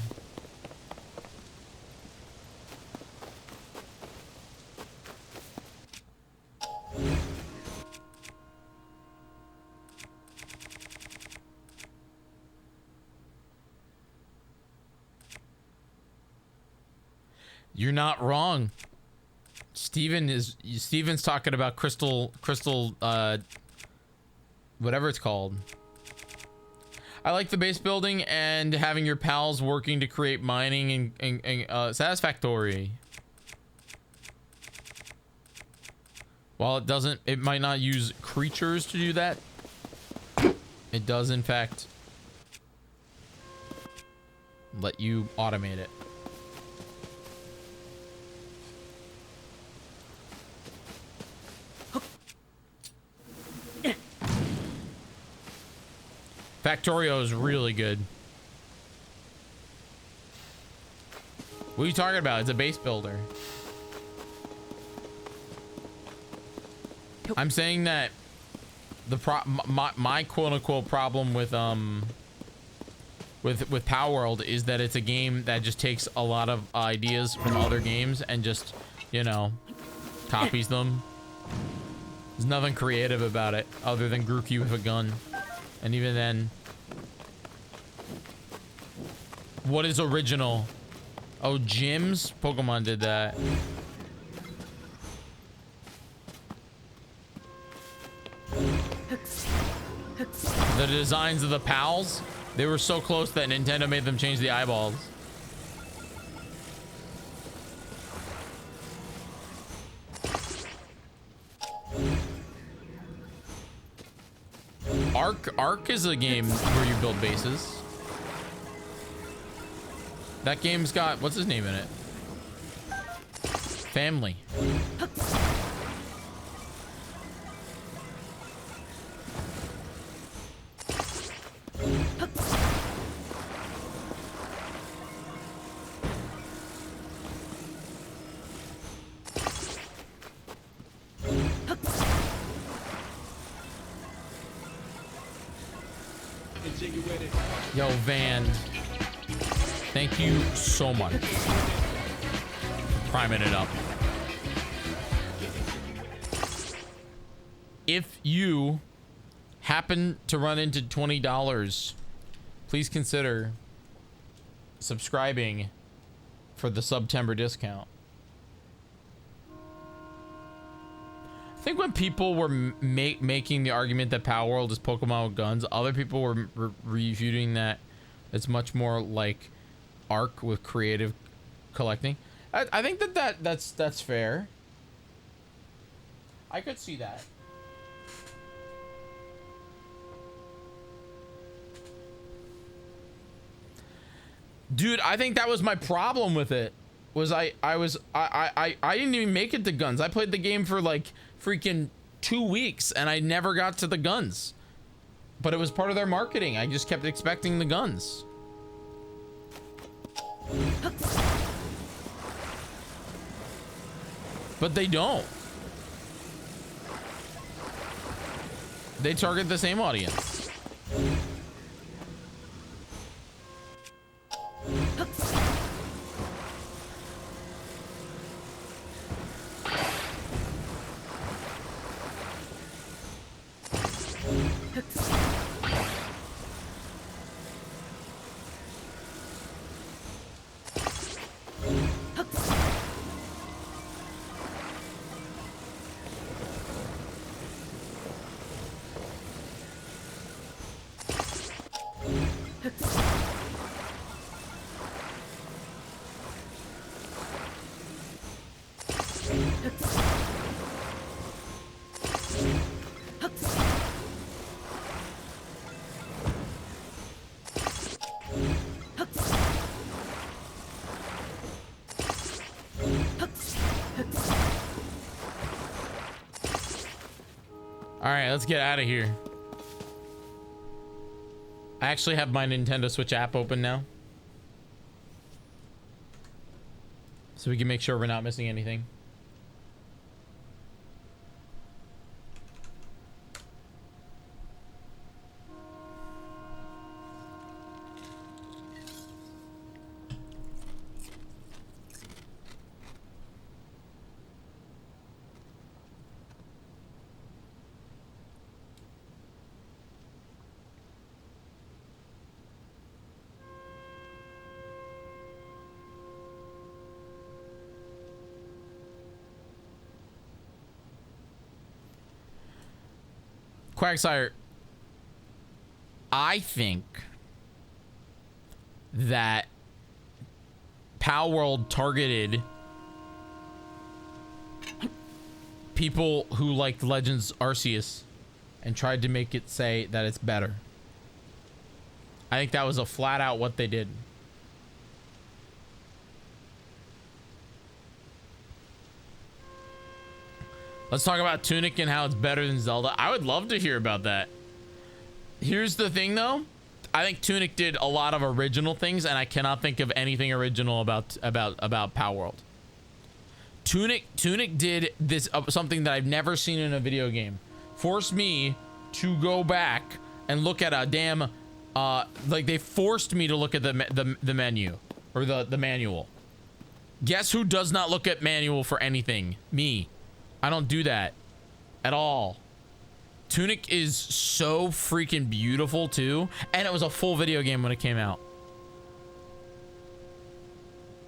You're not wrong. Steven's talking about crystal whatever it's called. I like the base building and having your pals working to create mining and satisfactory. While it might not use creatures to do that, it does in fact let you automate it. Factorio is really good. What are you talking about? It's a base builder. I'm saying that my quote-unquote problem with Power World is that it's a game that just takes a lot of ideas from other games and just, you know, copies them. There's nothing creative about it other than Grookey with a gun. And even then, what is original? Oh, gyms? Pokemon did that. designs of the pals, they were so close that Nintendo made them change the eyeballs. Ark is a game where you build bases. That game's got, what's his name in it? Family. Yo, Van, thank you so much for priming it up. If you happen to run into $20, please consider subscribing for the September discount. I think when people were making the argument that Power World is Pokemon with guns, other people were refuting that it's much more like Ark with creative collecting. I think that's fair. I could see that. Dude, I think that was my problem with it. Was I didn't even make it to guns. I played the game for like freaking 2 weeks and I never got to the guns. But it was part of their marketing. I just kept expecting the guns. But they don't. They target the same audience. All right, let's get out of here. I actually have my Nintendo Switch app open now, so we can make sure we're not missing anything. Quagsire, I think that Power World targeted people who liked Legends Arceus and tried to make it say that it's better. I think that was a flat out what they did. Let's talk about Tunic and how it's better than Zelda. I would love to hear about that. Here's the thing though. I think Tunic did a lot of original things and I cannot think of anything original about Power World. Tunic did this something that I've never seen in a video game. Forced me to go back and look at a damn like they forced me to look at the menu or the manual. Guess who does not look at manual for anything? Me. I don't do that at all. Tunic is so freaking beautiful too, and it was a full video game when it came out.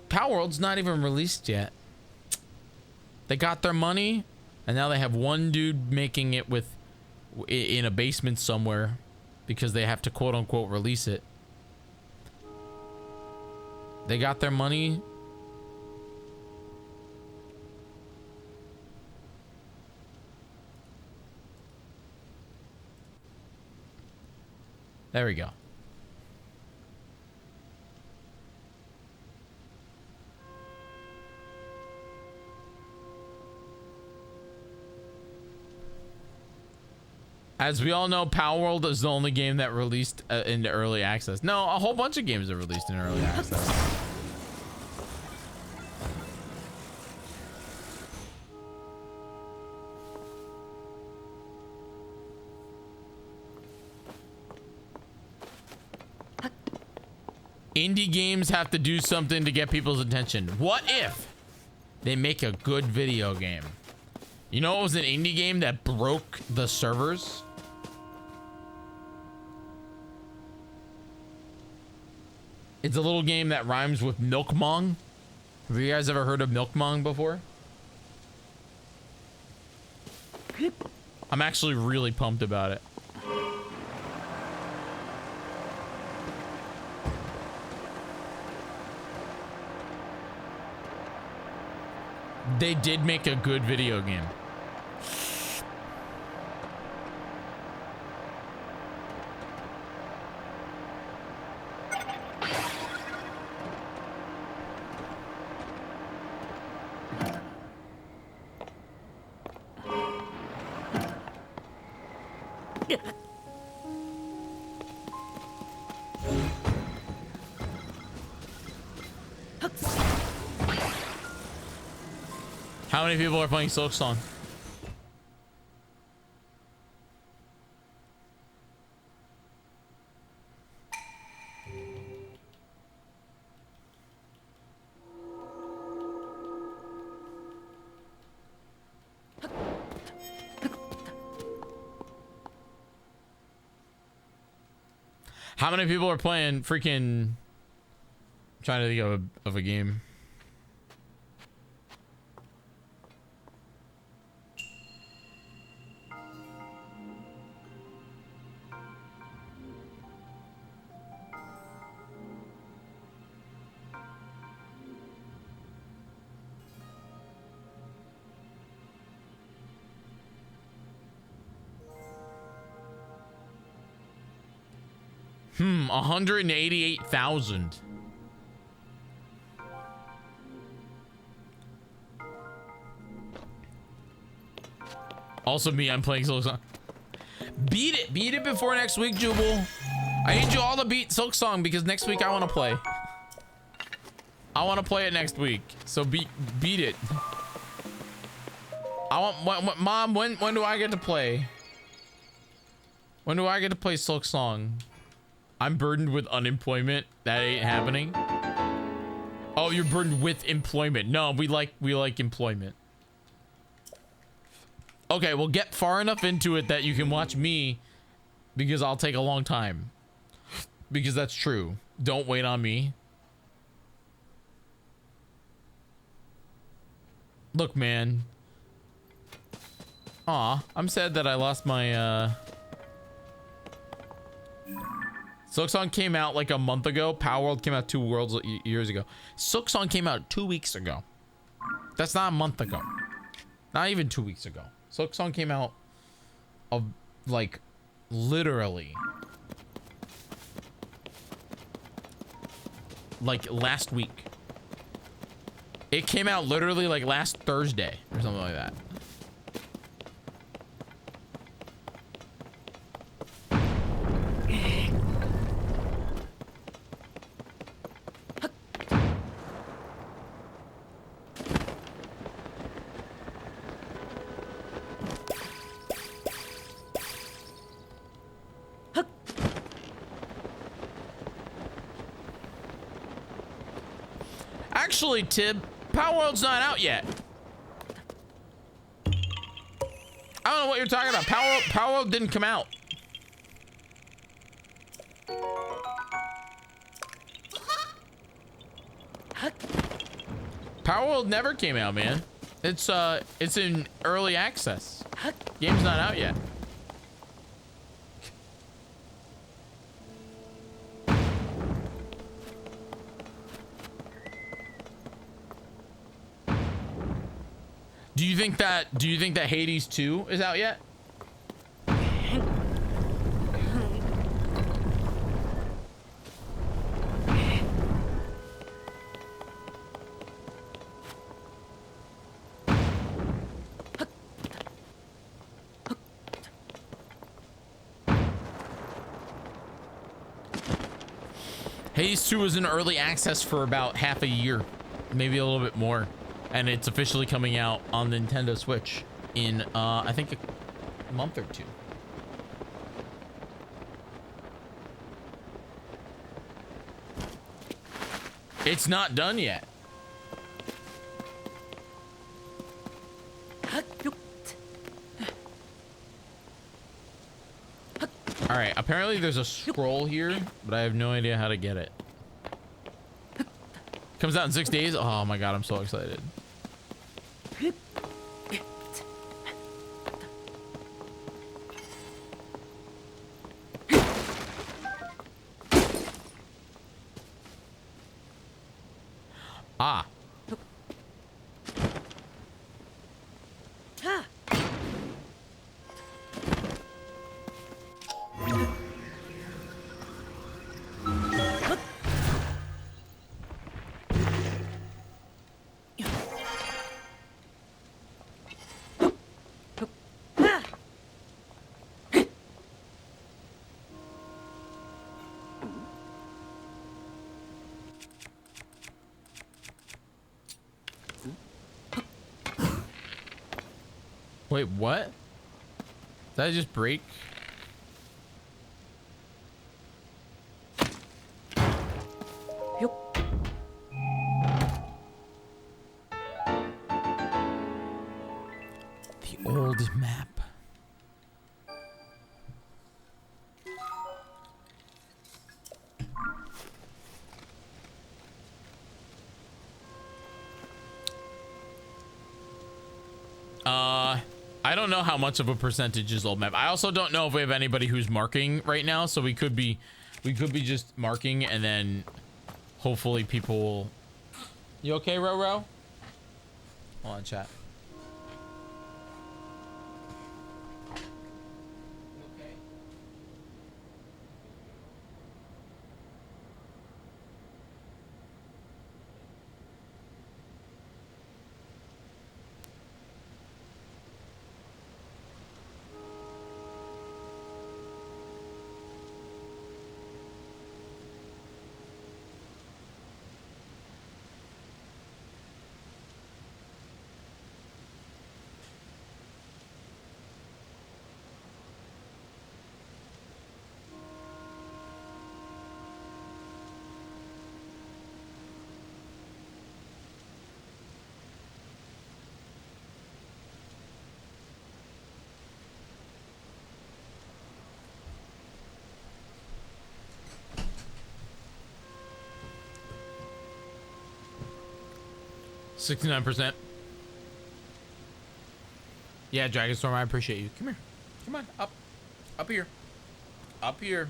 Power World's not even released yet. They got their money and now they have one dude making it in a basement somewhere because they have to quote unquote release it. They got their money. There we go. As we all know, Power World is the only game that released into early access. No, a whole bunch of games are released in early access. Indie games have to do something to get people's attention. What if they make a good video game? You know what was an indie game that broke the servers? It's a little game that rhymes with Milkmong. Have you guys ever heard of Milkmong before? I'm actually really pumped about it. They did make a good video game. How many people are playing Silk Song? How many people are playing freaking... I'm trying to think of a game. Hmm, 188,000. Also me, I'm playing Silk Song. Beat it before next week, Jubal. I need you all to beat Silk Song because next week I want to play. I want to play it next week, so beat it. I want, Mom. When do I get to play? When do I get to play Silk Song? I'm burdened with unemployment. That ain't happening. Oh, you're burdened with employment. No, we like employment. Okay, well, get far enough into it that you can watch me, because I'll take a long time. Because that's true. Don't wait on me. Look, man. Aw, I'm sad that I lost my Silk Song came out like a month ago. Power World came out 2 years ago. Silk Song came out 2 weeks ago. That's not a month ago. Not even 2 weeks ago. Silk Song came out of like literally like last week. It came out literally like last Thursday or something like that. Actually, Tib, Power World's not out yet. I don't know what you're talking about. Power World didn't come out. Power World never came out, man. It's in early access. Game's not out yet. Do you think that Hades 2 is out yet? Hades 2 was in early access for about half a year, maybe a little bit more, and it's officially coming out on Nintendo Switch in I think a month or two. It's not done yet. All right, apparently there's a scroll here, but I have no idea how to get it. Comes out in 6 days. Oh my god, I'm so excited. Ah. Wait, what? Did I just break? The old map. I don't know how much of a percentage is old map. I also don't know if we have anybody who's marking right now, so we could be just marking and then hopefully people will... You okay, Ro? Hold on, chat. %. Yeah, Dragonstorm, I appreciate you. Come here. Come on, up. Up here. Up here.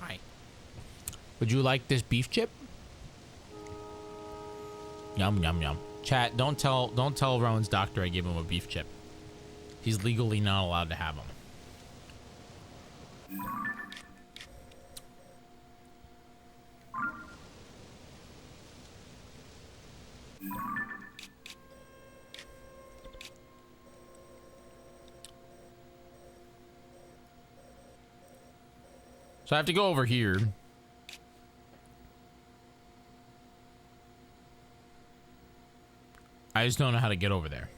Hi. Would you like this beef chip? Yum, yum, yum. Chat, don't tell Rowan's doctor I gave him a beef chip. He's legally not allowed to have them. So I have to go over here. I just don't know how to get over there.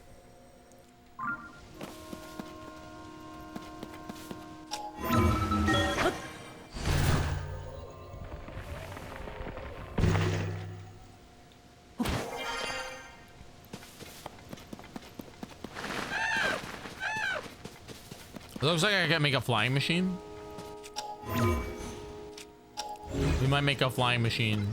It looks like I can make a flying machine. We might make a flying machine.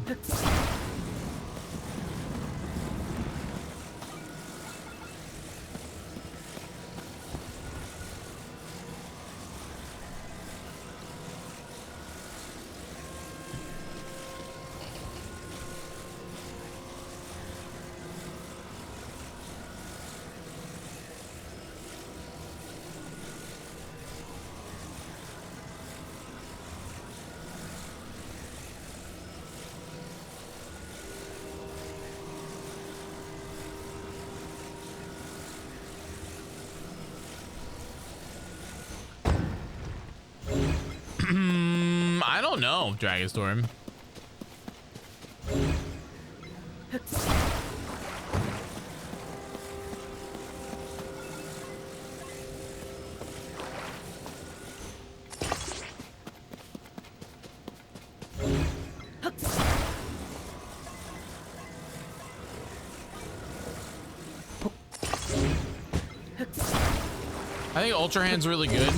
now, Dragonstorm. I think Ultra Hand's really good.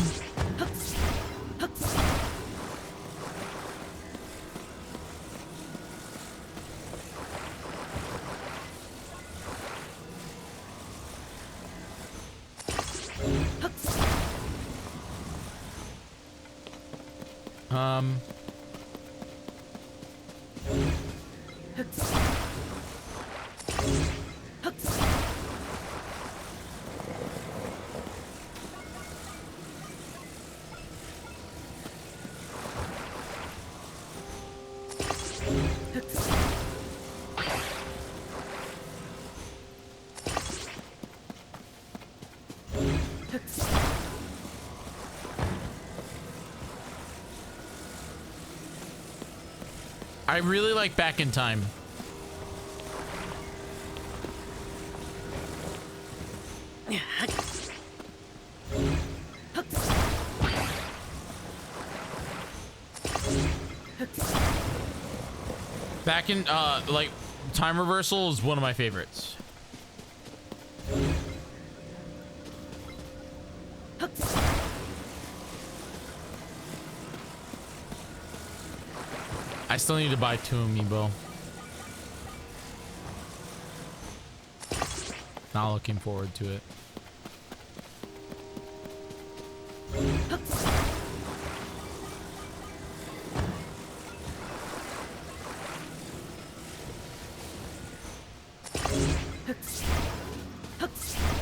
I really like Back in Time. Back in, like, Time Reversal is one of my favorites. I still need to buy 2 amiibo. Not looking forward to it.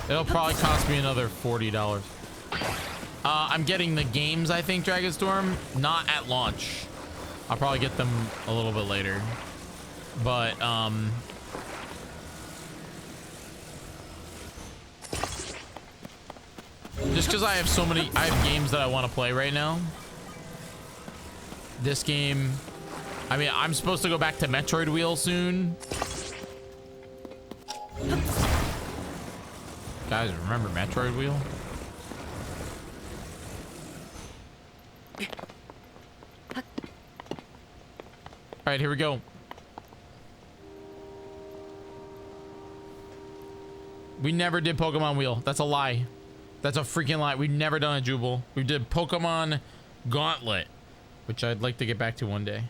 It'll probably cost me another $40. I'm getting the games, I think, Dragonstorm, not at launch. I'll probably get them a little bit later. But, just because I have so many, I have games that I want to play right now. This game, I mean, I'm supposed to go back to Metroid Wheel soon. Guys, remember Metroid Wheel? All right, here we go. We never did Pokemon Wheel. That's a lie. That's a freaking lie. We've never done a Jubal. We did Pokemon Gauntlet, which I'd like to get back to one day.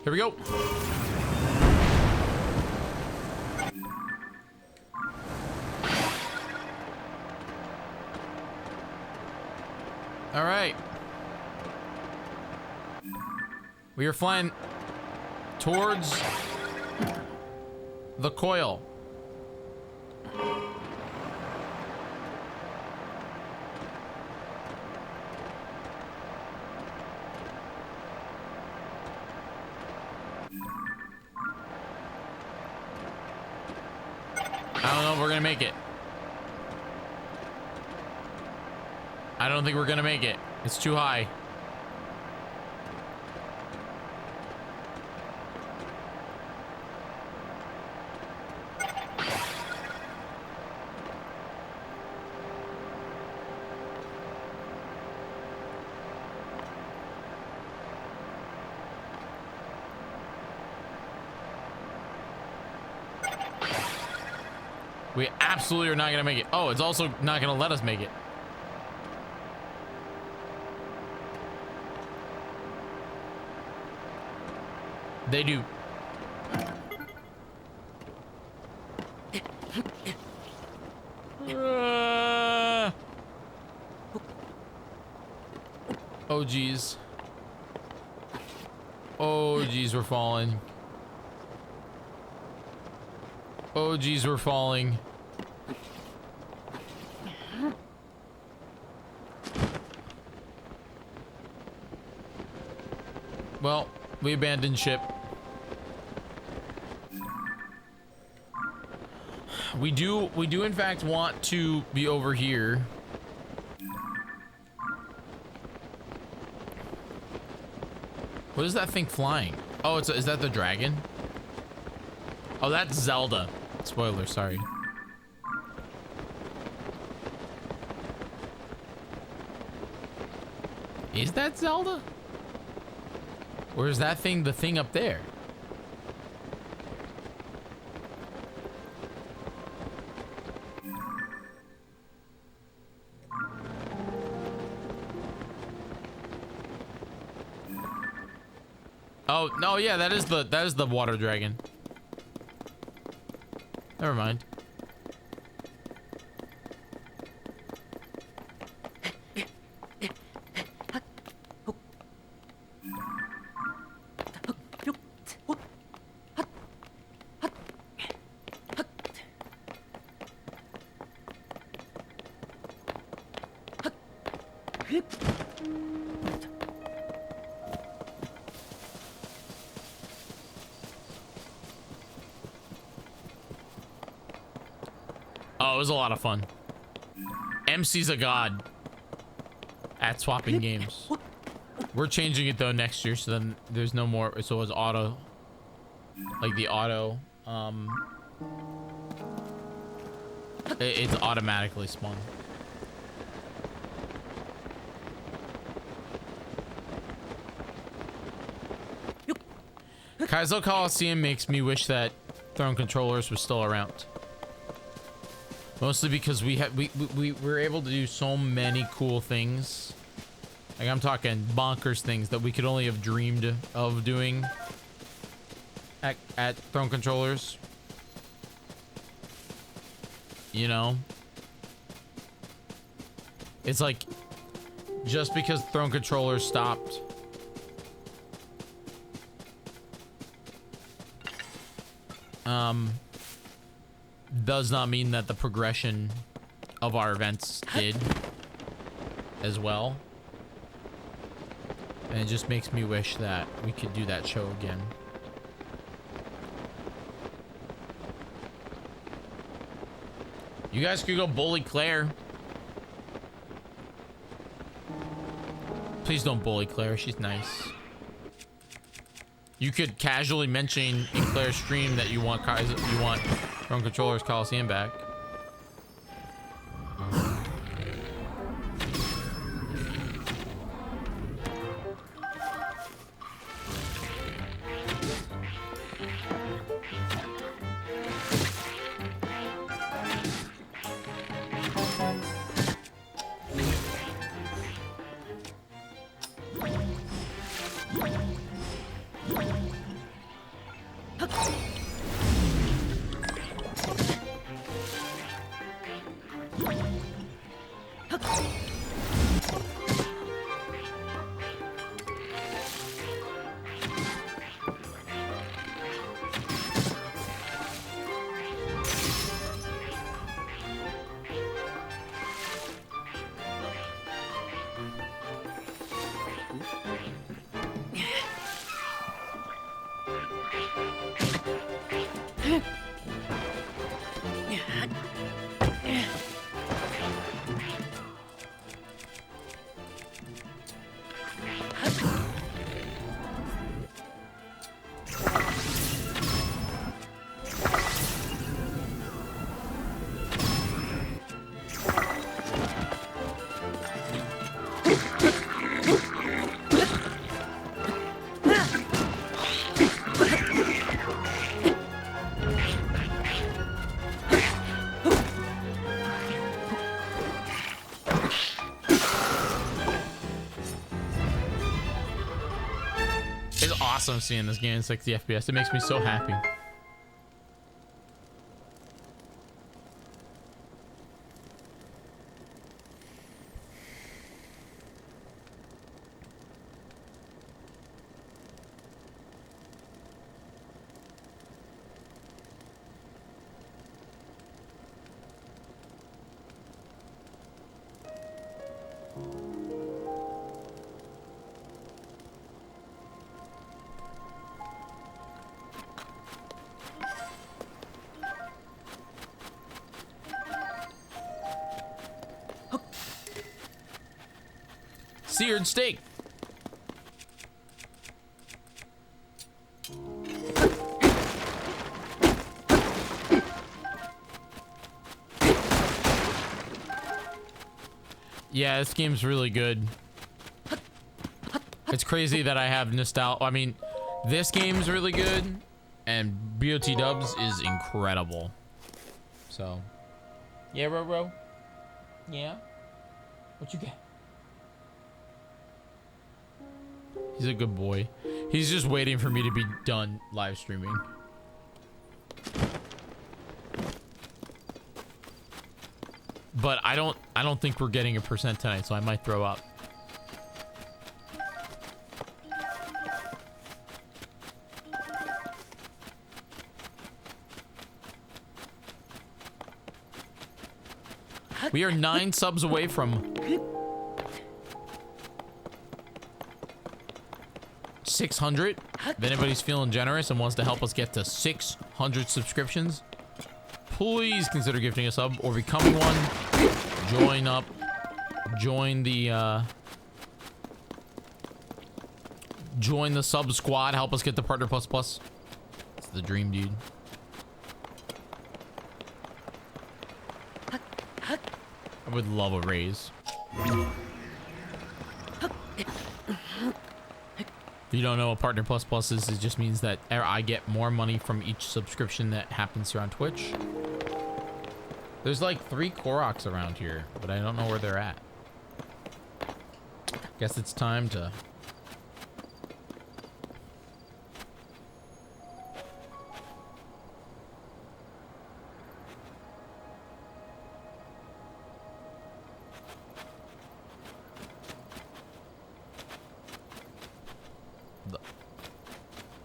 Here we go. All right. We are flying towards the coil. I don't know if we're gonna make it. I don't think we're gonna make it. It's too high. We absolutely are not gonna make it. Oh, it's also not gonna let us make it. They do. Oh geez. Oh geez, we're falling. Oh, geez, we're falling. Well, we abandoned ship. We do in fact want to be over here. What is that thing flying? Oh, is that the dragon? Oh, that's Zelda. Spoiler, sorry. Is that Zelda? Or is that thing the thing up there? Oh, no, yeah, that is the water dragon. Never mind. Oh, it was a lot of fun. MC's a god at swapping games. We're changing it though next year, so then there's no more. So it's auto, like the auto. It's automatically spawned. Kaizo Coliseum makes me wish that Throne controllers were still around. Mostly because we were able to do so many cool things. Like I'm talking bonkers things that we could only have dreamed of doing at Throne controllers. You know? It's like just because Throne controllers stopped does not mean that the progression of our events did as well. And it just makes me wish that we could do that show again. You guys could go bully Claire. Please don't bully Claire, she's nice. You could casually mention in Claire's stream that you want Throne Controllers Coliseum back. Awesome seeing this game in 60 FPS. It makes me so happy. seared steak. Yeah, this game's really good. It's crazy that I have nostalgia. I mean, this game's really good, and BOT Dubs is incredible. So, yeah, Ro. Yeah? What you got? He's a good boy. He's just waiting for me to be done live streaming. But I don't think we're getting a percent tonight, so I might throw up. We are 9 subs away from 600. If anybody's feeling generous and wants to help us get to 600 subscriptions, please consider gifting a sub or becoming one. Join up. Join the sub squad. Help us get the Partner Plus Plus. It's the dream, dude. I would love a raise. If you don't know what Partner Plus Plus is, it just means that I get more money from each subscription that happens here on Twitch. There's like 3 Koroks around here, but I don't know where they're at. Guess it's time to...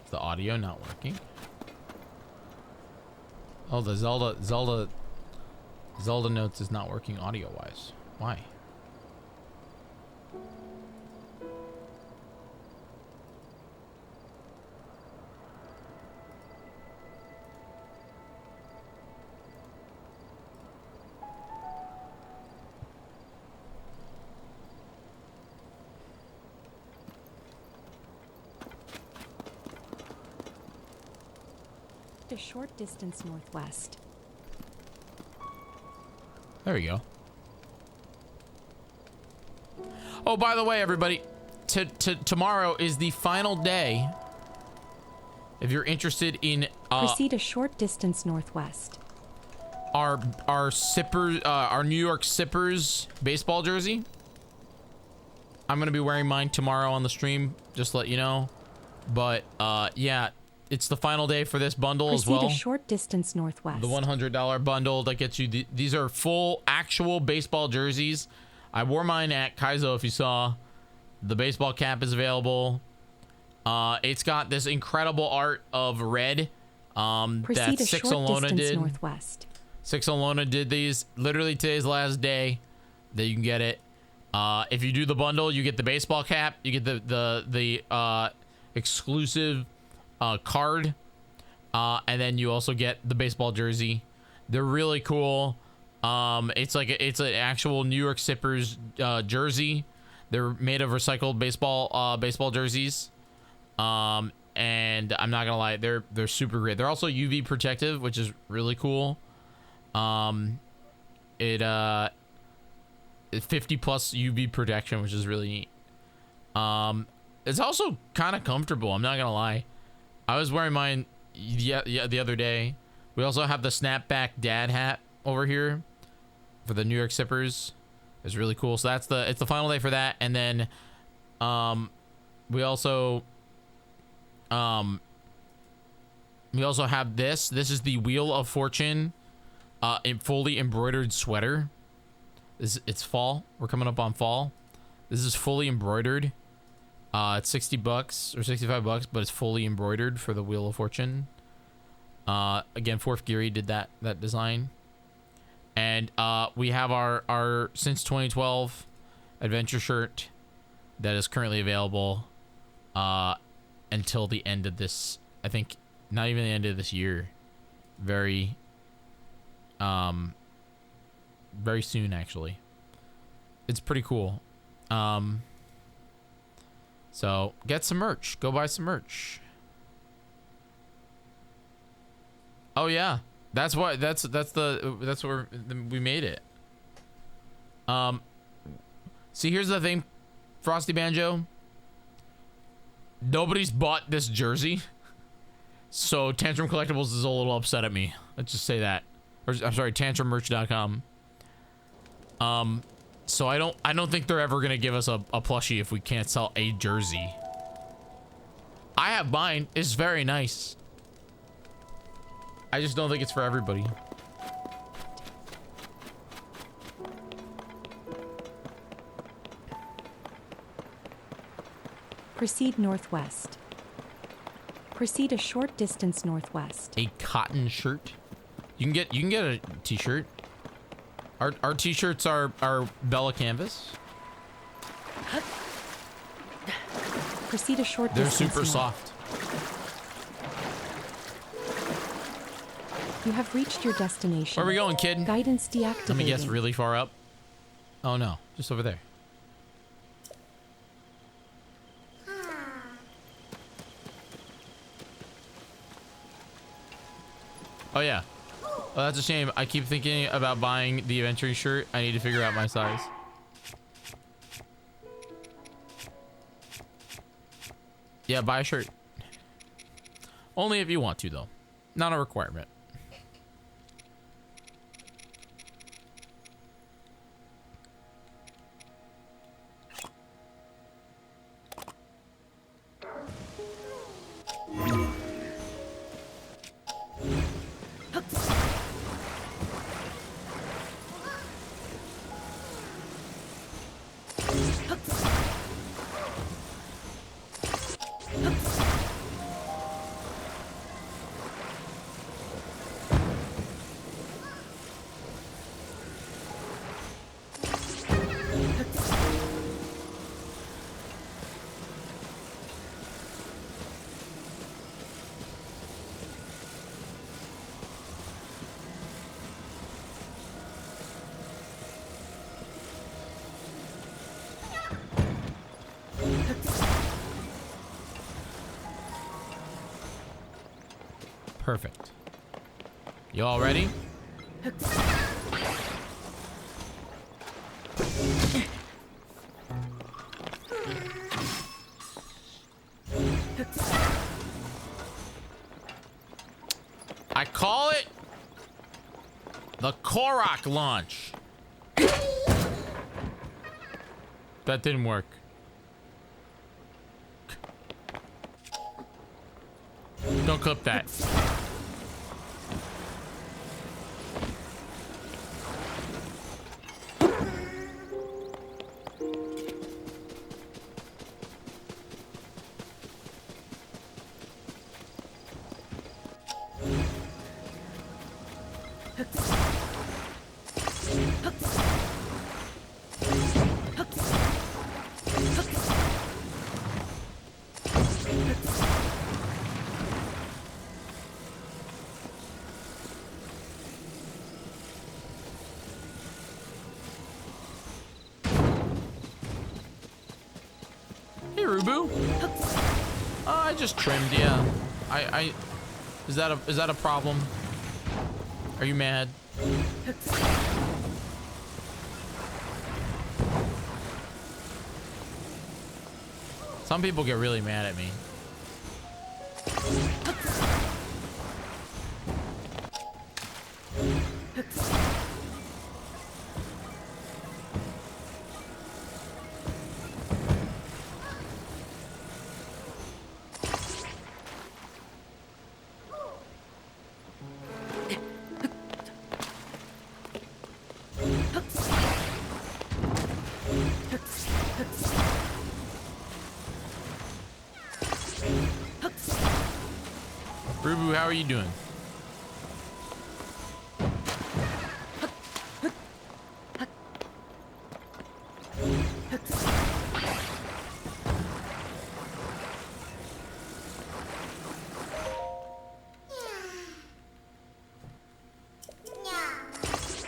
Is the audio not working? Oh, the Zelda notes is not working audio-wise. Why? A short distance northwest. There we go. Oh, by the way, everybody, tomorrow is the final day. If you're interested in proceed a short distance northwest. Our New York Sippers baseball jersey. I'm gonna be wearing mine tomorrow on the stream, just to let you know. But yeah, it's the final day for this bundle as well. Proceed a short distance northwest. The $100 bundle that gets you these are full actual baseball jerseys. I wore mine at Kaizo. If you saw, the baseball cap is available. It's got this incredible art of red that Six Alona did. Northwest. Six Alona did these. Literally today's last day that you can get it. If you do the bundle, you get the baseball cap. You get the exclusive card, and then you also get the baseball jersey. They're really cool. It's an actual New York Sippers jersey. They're made of recycled baseball jerseys. And I'm not gonna lie, they're super great. They're also UV protective, which is really cool. It 50 plus UV protection, which is really neat. It's also kind of comfortable. I'm not gonna lie. I was wearing mine the other day. We also have the snapback dad hat over here for the New York Sippers. It's really cool. So it's the final day for that. And then we also have this. This is the Wheel of Fortune fully embroidered sweater. It's fall. We're coming up on fall. This is fully embroidered. It's $60 or $65, but it's fully embroidered for the Wheel of Fortune. Again, Fourth Geary did that design. And we have our since 2012 adventure shirt that is currently available until the end of this. I think not even the end of this year. Very soon, actually. It's pretty cool. So get some merch. Go buy some merch. Oh yeah, that's where we made it. See, here's the thing, Frosty Banjo. Nobody's bought this jersey, so Tantrum Collectibles is a little upset at me. Let's just say that. Or, I'm sorry, TantrumMerch.com. So I don't think they're ever gonna give us a plushie if we can't sell a jersey. I have mine. It's very nice. I just don't think it's for everybody. Proceed northwest. Proceed a short distance northwest. A cotton shirt. You can get a t-shirt. Our t-shirts are Bella canvas. Proceed a short They're distance super north. soft. You have reached your destination. Where are we going, kid? Guidance deactivated. Let me guess, really far up. Oh no, just over there. Oh yeah. Oh, that's a shame. I keep thinking about buying the adventure shirt. I need to figure out my size. Yeah, buy a shirt. Only if you want to, though. Not a requirement. Perfect. You all ready? I call it the Korok launch. That didn't work. Don't clip that. I just trimmed, yeah. Is that a problem? Are you mad? Some people get really mad at me. Rubu, how are you doing?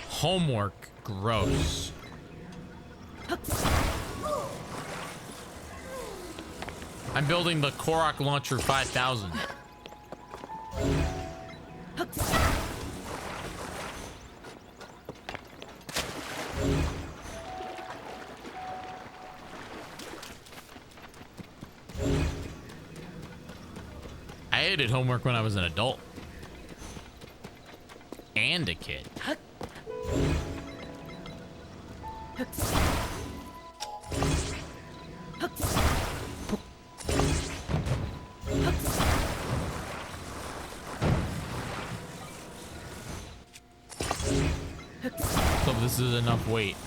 Homework, gross. I'm building the Korok Launcher 5000. I hated homework when I was an adult. And a kid. So this is enough weight.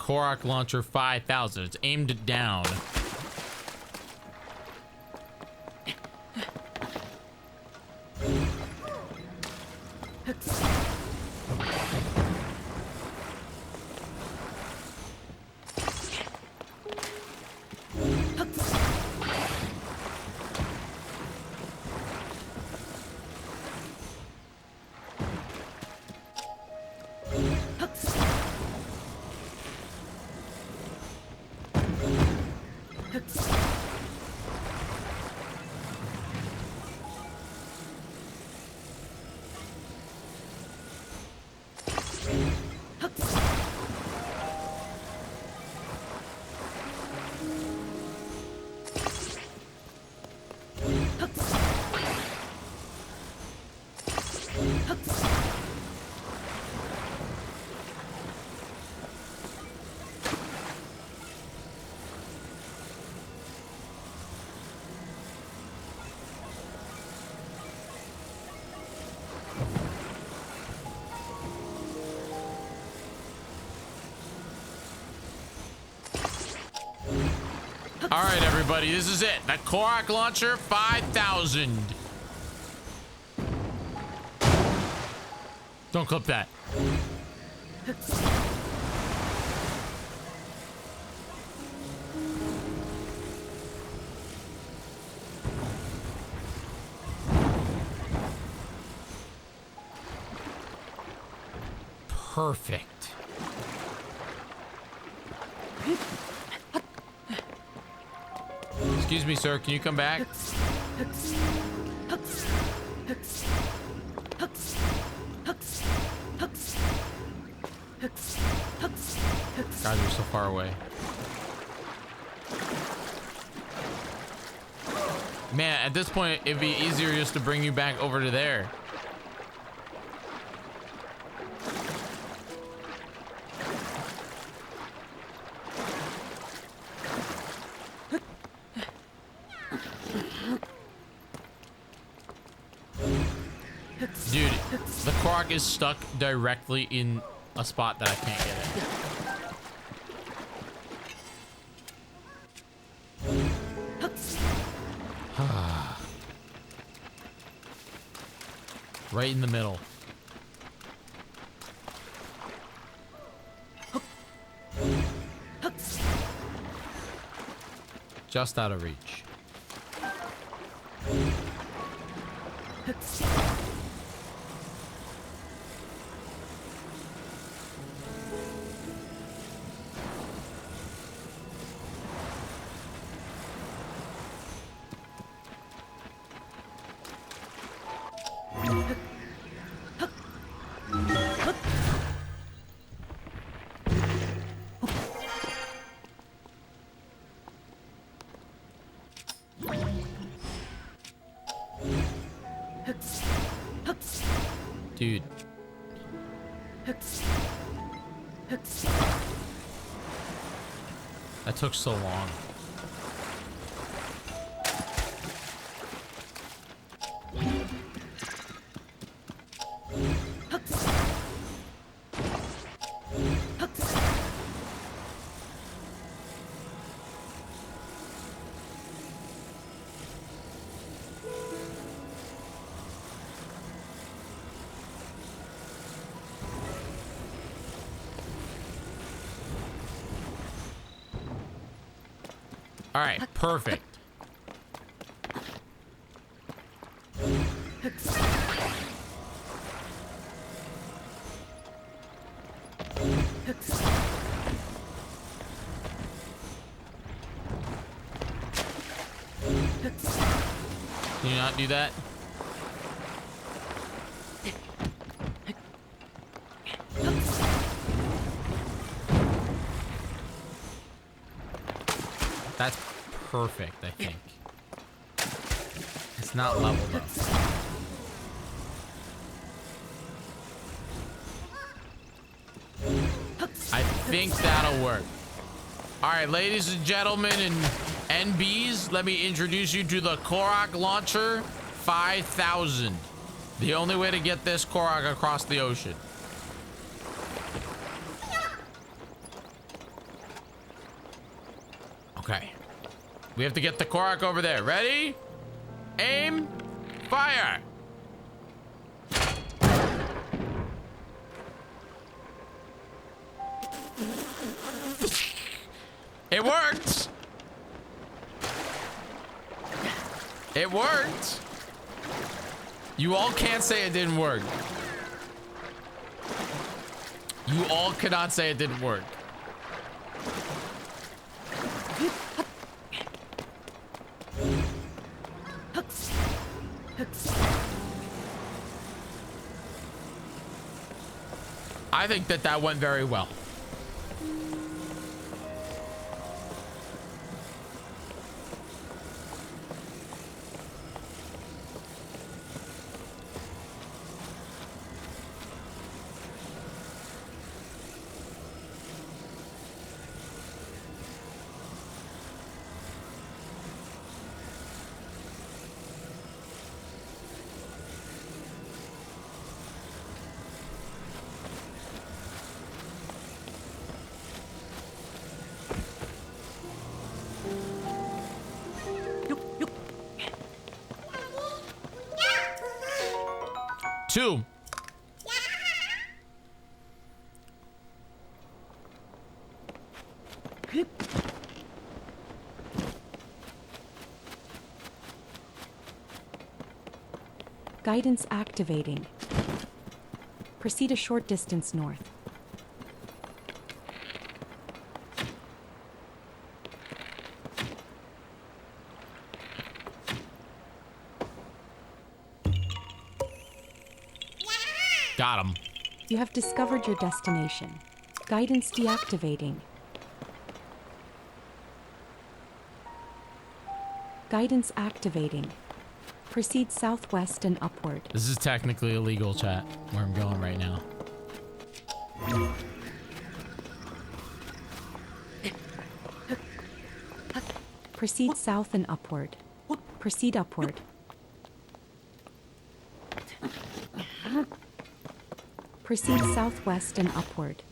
Korok Launcher 5000. It's aimed down. All right, everybody, this is it. The Korok Launcher 5000. Don't clip that. Perfect. Excuse me, sir. Can you come back? God, you're so far away. Man, at this point, it'd be easier just to bring you back over to there. Dude, the Korok is stuck directly in a spot that I can't get it. Right in the middle. Just out of reach. Dude. That took so long. All right, perfect. Can you not do that? That's perfect, I think. It's not level though. I think that'll work. All right, ladies and gentlemen and NBs, let me introduce you to the Korok Launcher 5000. The only way to get this Korok across the ocean. Okay. We have to get the Korok over there. Ready? Aim. Fire. It worked. It worked. You all can't say it didn't work. You all cannot say it didn't work. I think that went very well. Two. Guidance activating. Proceed a short distance north. Got him. You have discovered your destination. Guidance deactivating. Guidance activating. Proceed southwest and upward. This is technically illegal, chat, where I'm going right now. Proceed south and upward. Proceed upward. Proceed southwest and upward.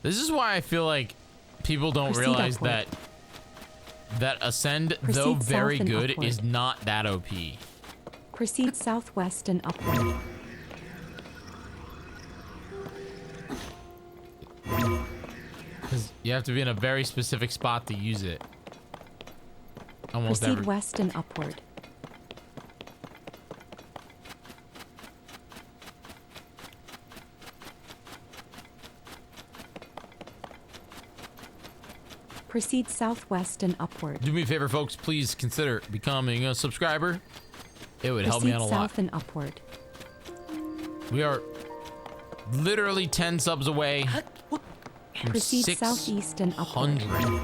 This is why I feel like people don't Proceed realize upward. that Ascend, Proceed though south very and good, upward. is not that OP. Proceed southwest and upward. Because you have to be in a very specific spot to use it. Almost Proceed every. west and upward. Proceed southwest and upward. Do me a favor, folks. Please consider becoming a subscriber. It would help me Proceed out a lot. south and upward. We are literally 10 subs away from Proceed southeast and upward. 600.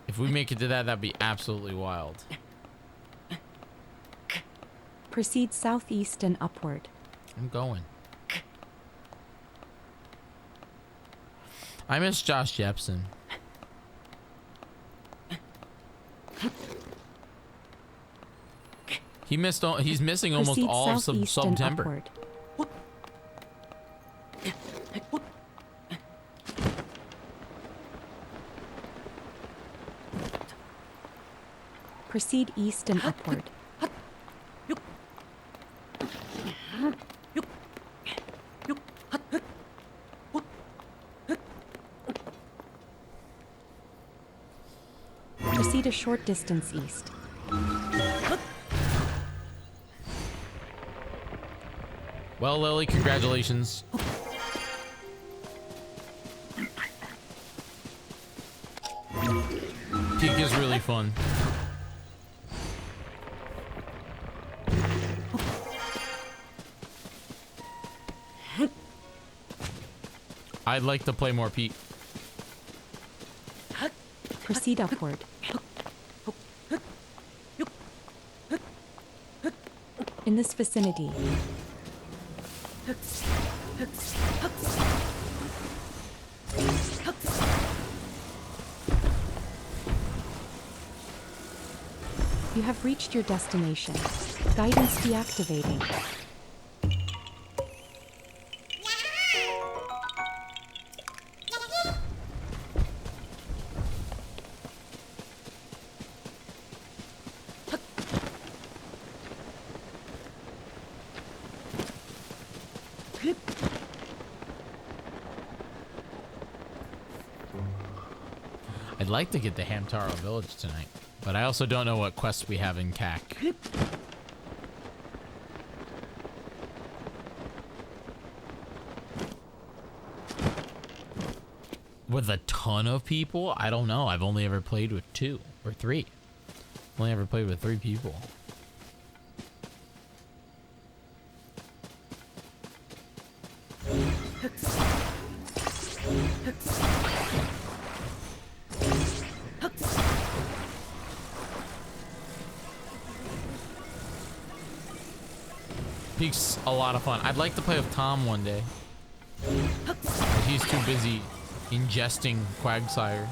If we make it to that, that'd be absolutely wild. Proceed southeast and upward. I'm going. I miss Josh Jepson. He's missing almost Proceed all of southeast and September. upward. Proceed east and upward. Proceed a short distance east. Well, Lily, congratulations. Peak is really fun. I'd like to play more Peak. Proceed upward. In this vicinity, you have reached your destination. Guidance deactivating. I'd like to get the Hamtaro village tonight, but I also don't know what quests we have in CAC. With a ton of people? I don't know. I've only ever played with 2 or 3. Only ever played with 3 people. Peak's a lot of fun. I'd like to play with Tom one day. But he's too busy ingesting Quagsire.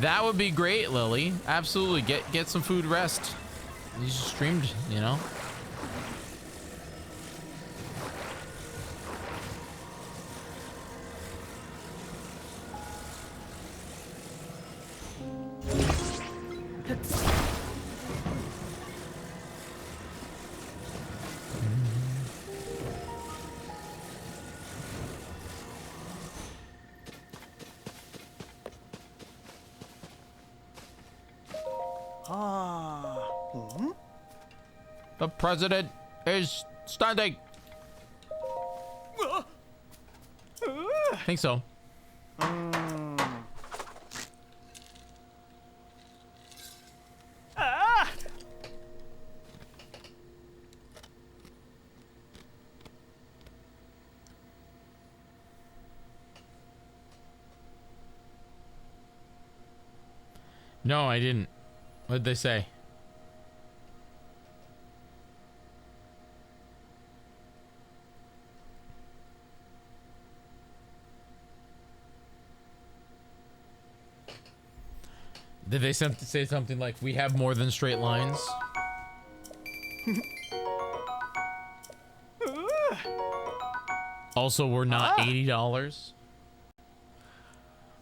That would be great, Lily. Absolutely. Get some food rest. You just streamed, you know? The president is standing. I think so. No, I didn't. What did they say? Did they say something like, we have more than straight lines? Also, we're not $80.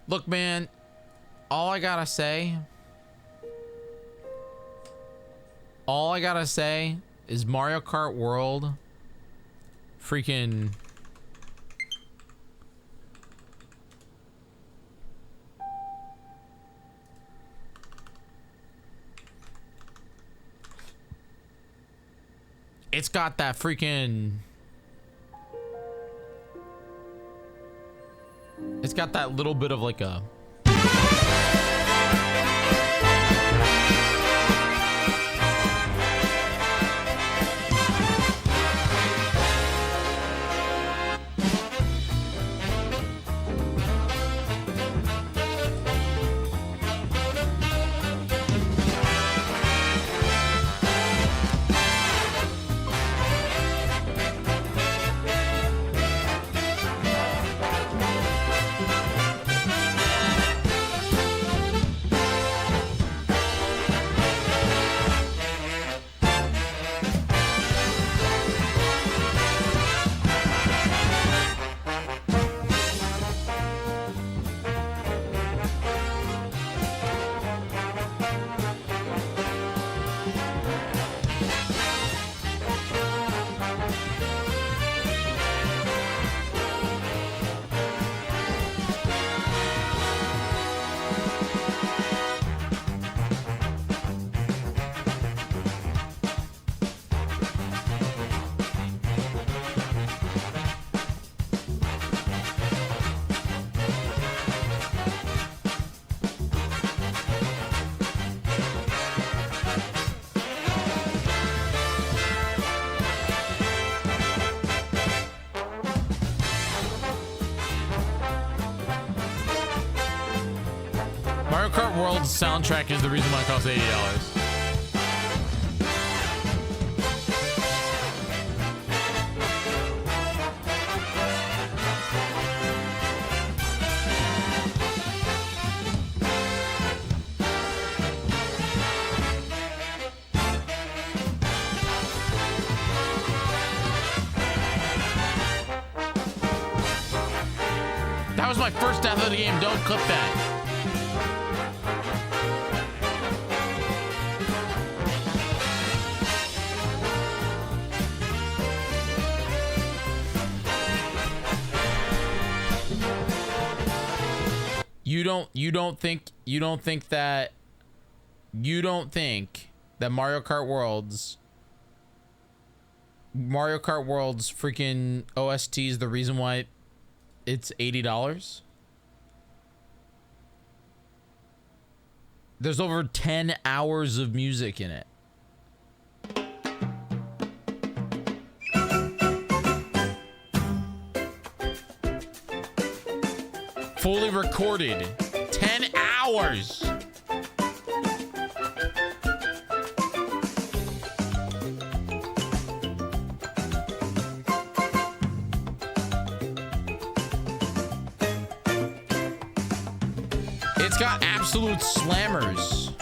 Look, man, all I gotta say is Mario Kart World freaking it's got that freaking it's got that little bit of like a World's soundtrack is the reason why it costs $80. That was my first death of the game. Don't clip that. You don't think that Mario Kart World's freaking OST is the reason why it's $80? There's over 10 hours of music in it. Fully recorded. 10 hours. It's got absolute slammers.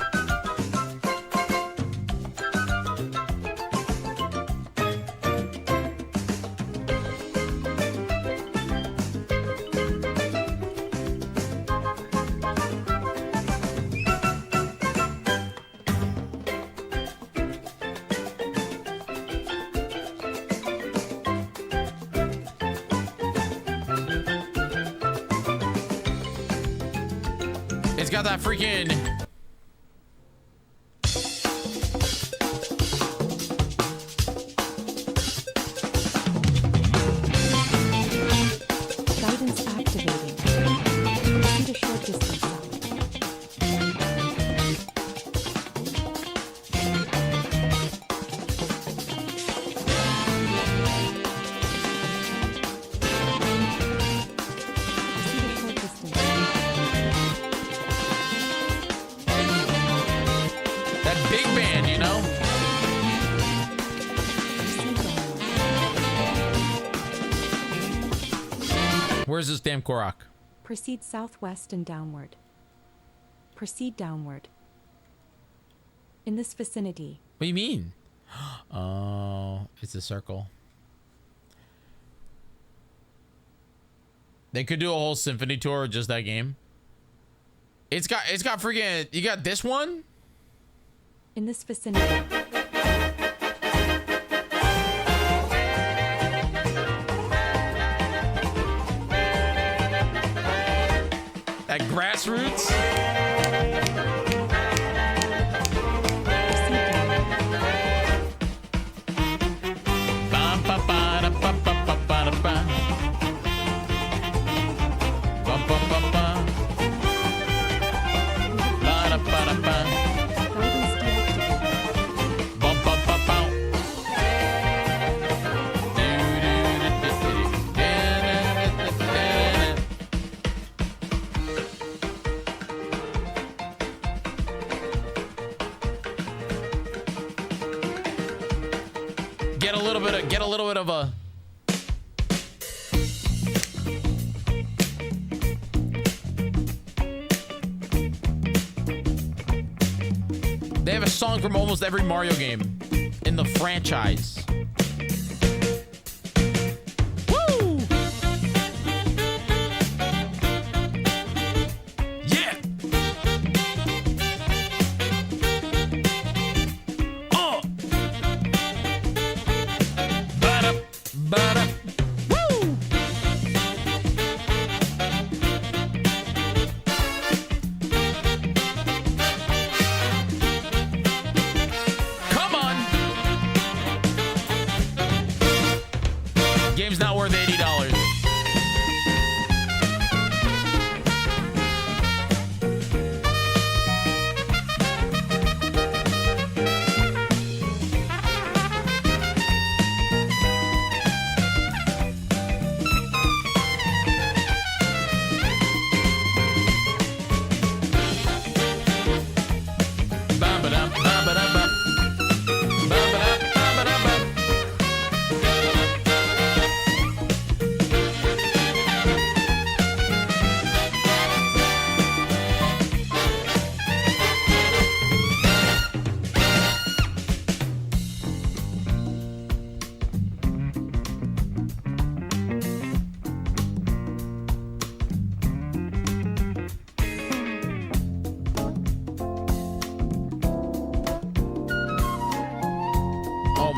It's got that freaking... Guidance activating. Proceed a short distance south. Proceed a short distance. That big band, you know? Where's this damn Korok? Proceed southwest and downward. Proceed downward. In this vicinity, What do you mean? Oh, it's a circle. They could do a whole symphony tour of just that game. It's got freaking, you got this one? in this vicinity. At Grassroots? Get a little bit of a They have a song from almost every Mario game in the franchise. Woo! Yeah! Ba-da, ba-da. Woo! Come on!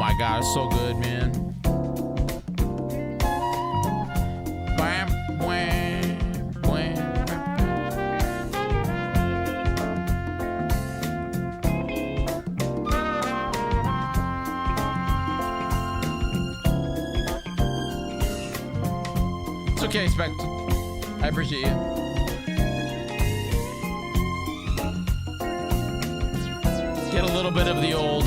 my god, it's so good, man. Bam, wham, wham. It's okay, Spect. I appreciate you. Get a little bit of the old,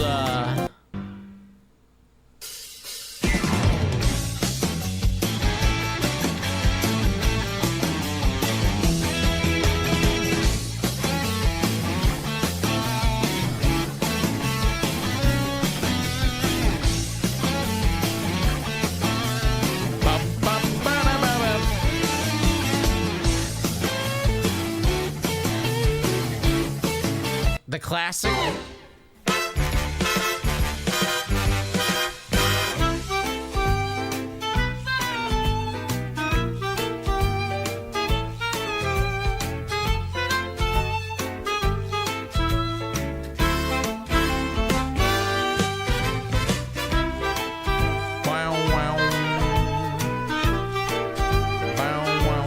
the classic. Wow, wow. Wow, wow.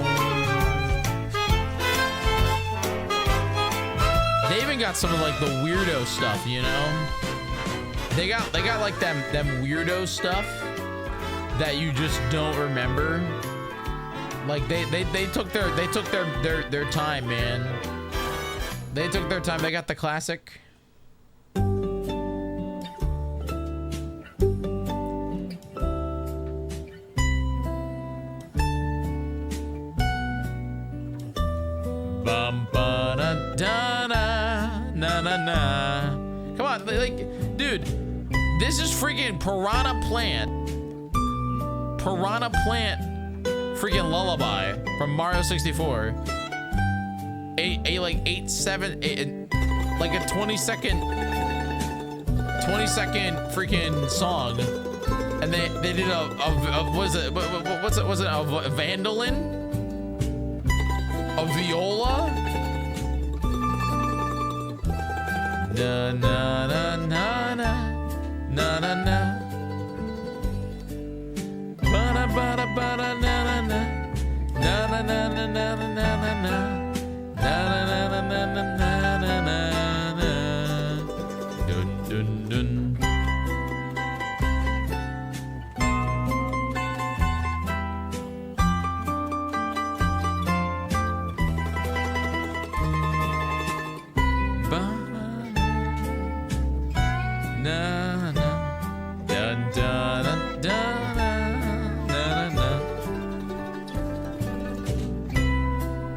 They even got some of like the weirdo stuff, you know? They got like them weirdo stuff that you just don't remember. Like they took their time, man. They took their time. They got the classic. Bum ba da da na na na na. Come on, like, dude, this is freaking Piranha Plant. Piranha Plant freaking lullaby from Mario 64. Like 8 7 8, like a 20-second freaking song. And they did a was it what's it, was it a vandolin? A viola? Na na na na na na na na. Ba da ba da ba da na na na na na na na na na na na. Na na na na na na na na na. Dun dun dun.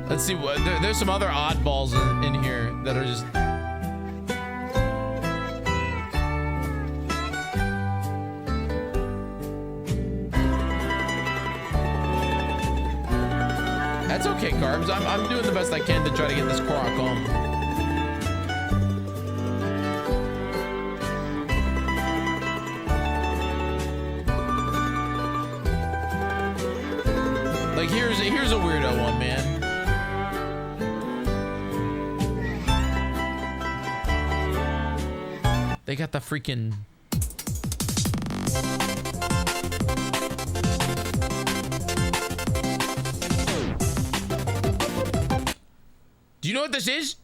Let's see what there's some other oddballs in here that are just that's okay, Carbs. I'm doing the best I can to try to get this Korok home. Like here's a weirdo one, man. They got the freaking Do you know what this is?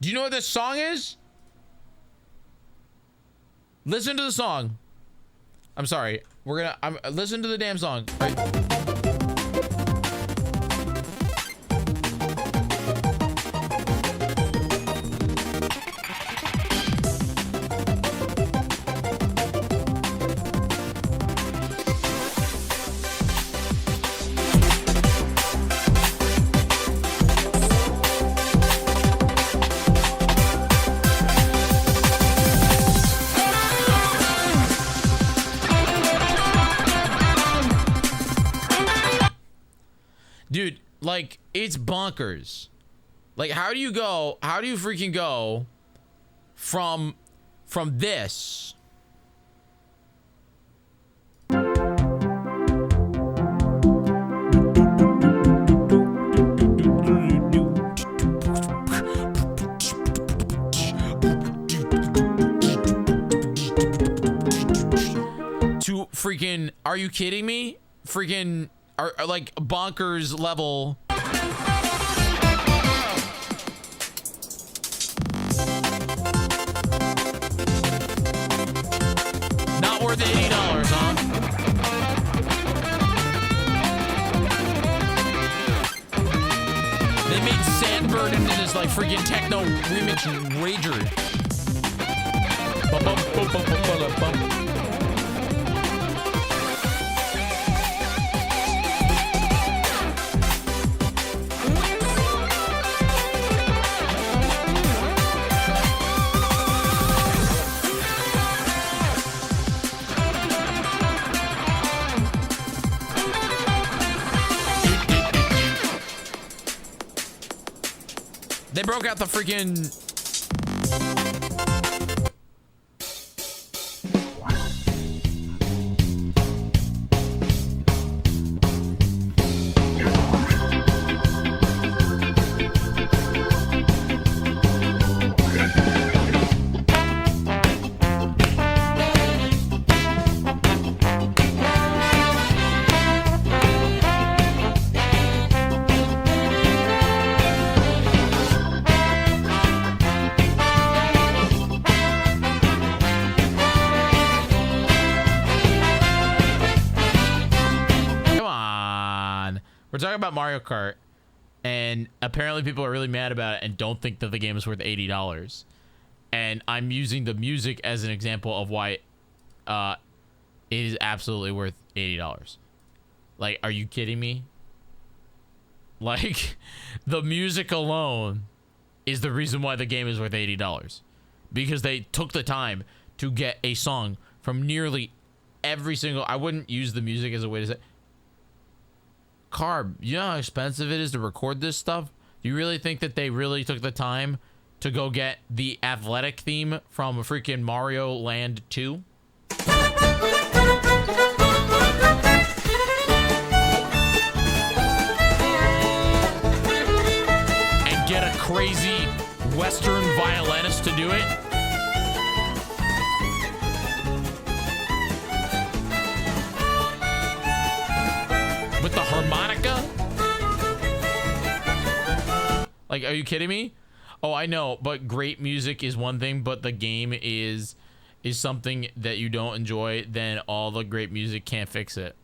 Do you know what this song is? Listen to the song. I'm sorry. Listen to the damn song. Right. Dude, like, it's bonkers. Like, how do you freaking go from this freaking, are you kidding me? Freaking, are like bonkers level. Not worth $80, huh? They made Sandbird into this like freaking techno remix rager. They broke out the freaking. We're talking about Mario Kart, and apparently people are really mad about it and don't think that the game is worth $80. And I'm using the music as an example of why it is absolutely worth $80. Like, are you kidding me? Like, the music alone is the reason why the game is worth $80. Because they took the time to get a song from nearly every single... I wouldn't use the music as a way to say... Carb, you know how expensive it is to record this stuff? Do you really think that they really took the time to go get the athletic theme from freaking Mario Land 2? And get a crazy Western violinist to do it? With the harmonica? Like, are you kidding me? Oh, I know, but great music is one thing, but the game is something that you don't enjoy, then all the great music can't fix it.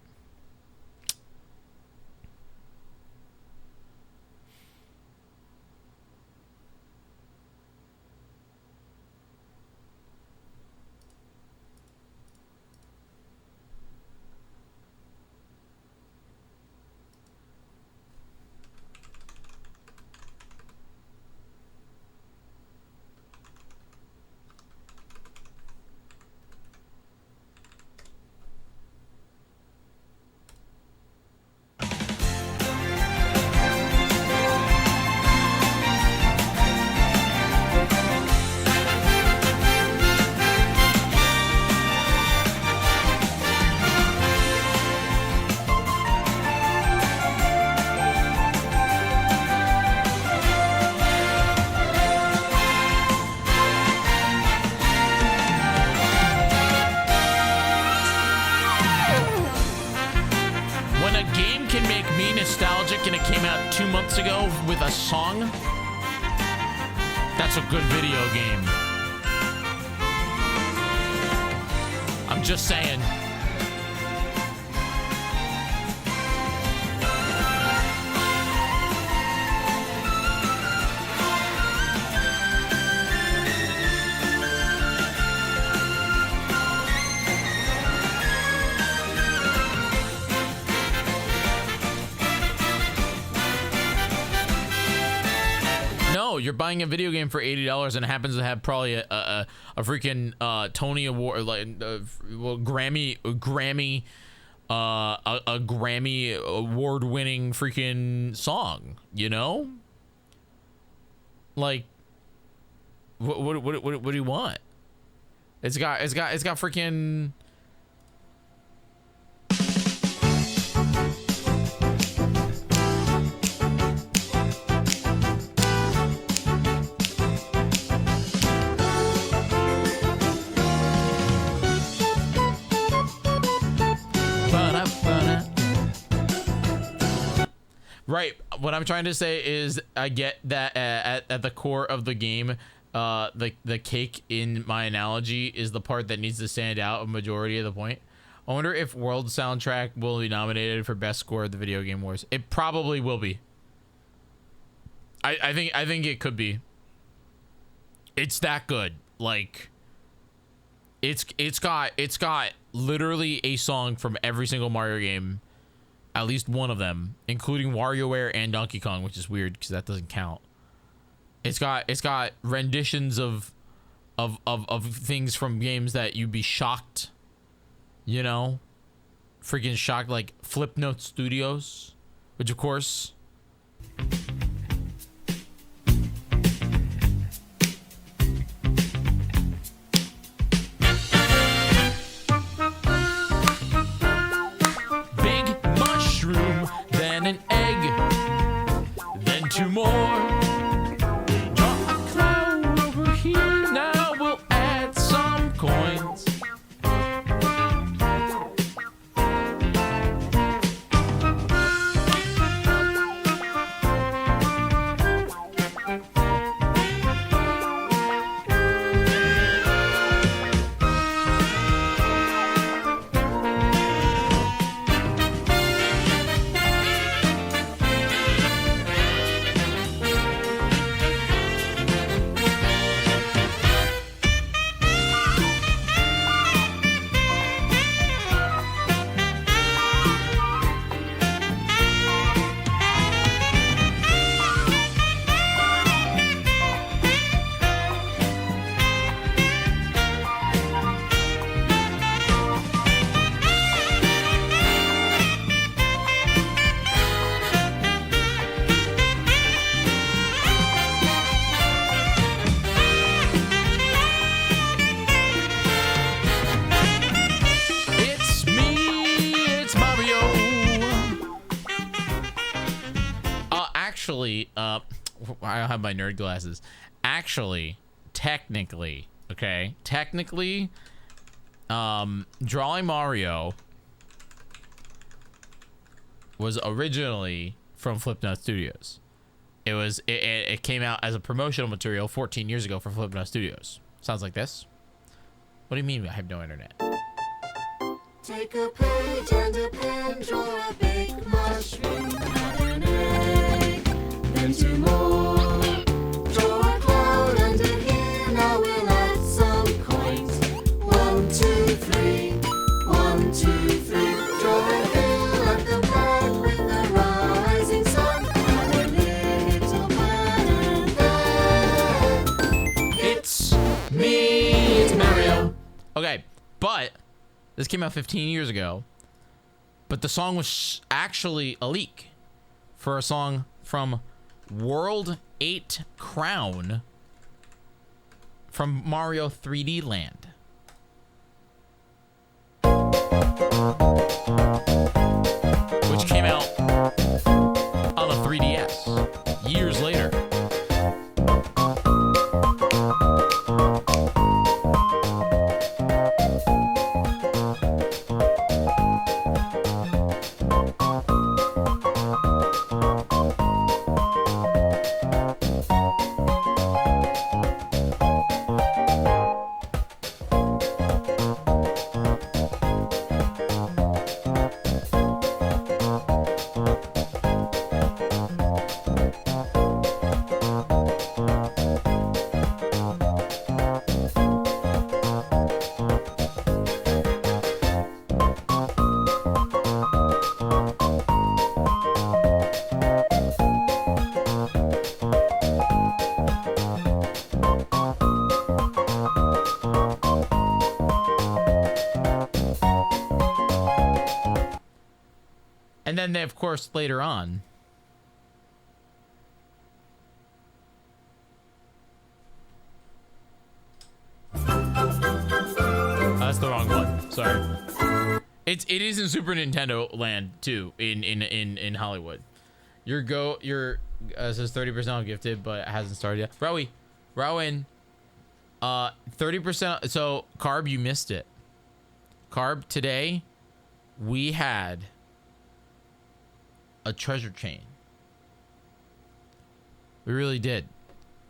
And it came out 2 months ago with a song. That's a good video game. I'm just saying. You're buying a video game for $80 and it happens to have probably a freaking Tony Award, like well, Grammy a Grammy award-winning freaking song, you know? Like, what do you want? It's got freaking. what I'm trying to say is I get that at the core of the game, the cake in my analogy is the part that needs to stand out a majority of the point. I wonder if World Soundtrack will be nominated for Best Score of the Video Game Awards. It probably will be. I think it could be. It's that good. Like, it's got literally a song from every single Mario game, at least one of them, including WarioWare and Donkey Kong, which is weird because that doesn't count. It's got renditions of things from games that you'd be shocked, you know, freaking shocked, like Flipnote Studios, which of course. Then an egg, then two more. Draw a cloud over here. Now we'll add some coins. I don't have my nerd glasses. Actually, technically, Drawing Mario was originally from Flipnote Studios. It came out as a promotional material 14 years ago for Flipnote Studios. Sounds like this. What do you mean I have no internet? Take a page and a pen, draw a big mushroom, add an egg, then two more. Draw a cloud under here, now we'll add some coins. 1, 2, 3, 1, 2, 3. Draw a hill at the back with the rising sun, and a little bird and then It's me, it's Mario. Okay, but this came out 15 years ago, but the song was actually a leak for a song from World 8 Crown from Mario 3D Land. Which came out on a 3DS years later. And then they, of course, later on, that's the wrong one. Sorry. It is in Super Nintendo Land too, in Hollywood. It says 30% off gifted, but it hasn't started yet. Rowan, 30%. So Carb, you missed it. Carb, today we had a treasure chain We really did.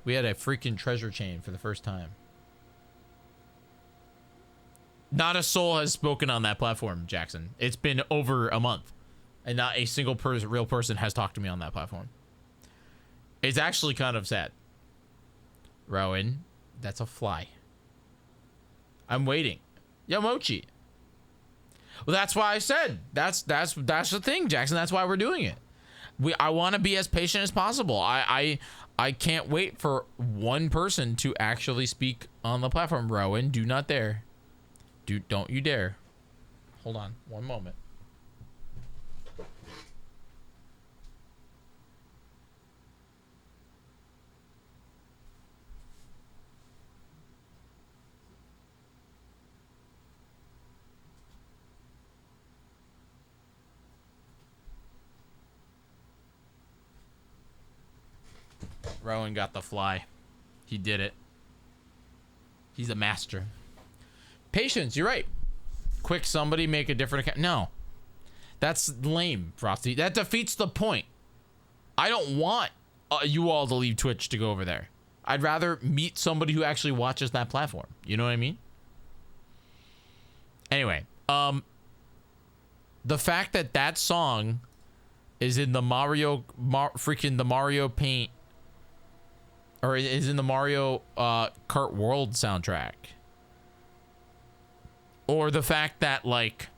We had a freaking treasure chain for the first time. Not a soul has spoken on that platform, Jackson. It's been over a month, and not a single real person has talked to me on that platform. It's actually kind of sad. Rowan, that's a fly. I'm waiting. Yo, Mochi. Well, that's why I said that's the thing, Jackson. That's why we're doing it. I want to be as patient as possible. I can't wait for one person to actually speak on the platform. Rowan, do not dare. Don't you dare. Hold on one moment. Rowan got the fly. He did it. He's a master. Patience, you're right. Quick, somebody make a different account. No. That's lame, Frosty. That defeats the point. I don't want you all to leave Twitch to go over there. I'd rather meet somebody who actually watches that platform. You know what I mean? Anyway, the fact that that song is in the Mario Paint, or is in the Mario Kart World soundtrack, or the fact that like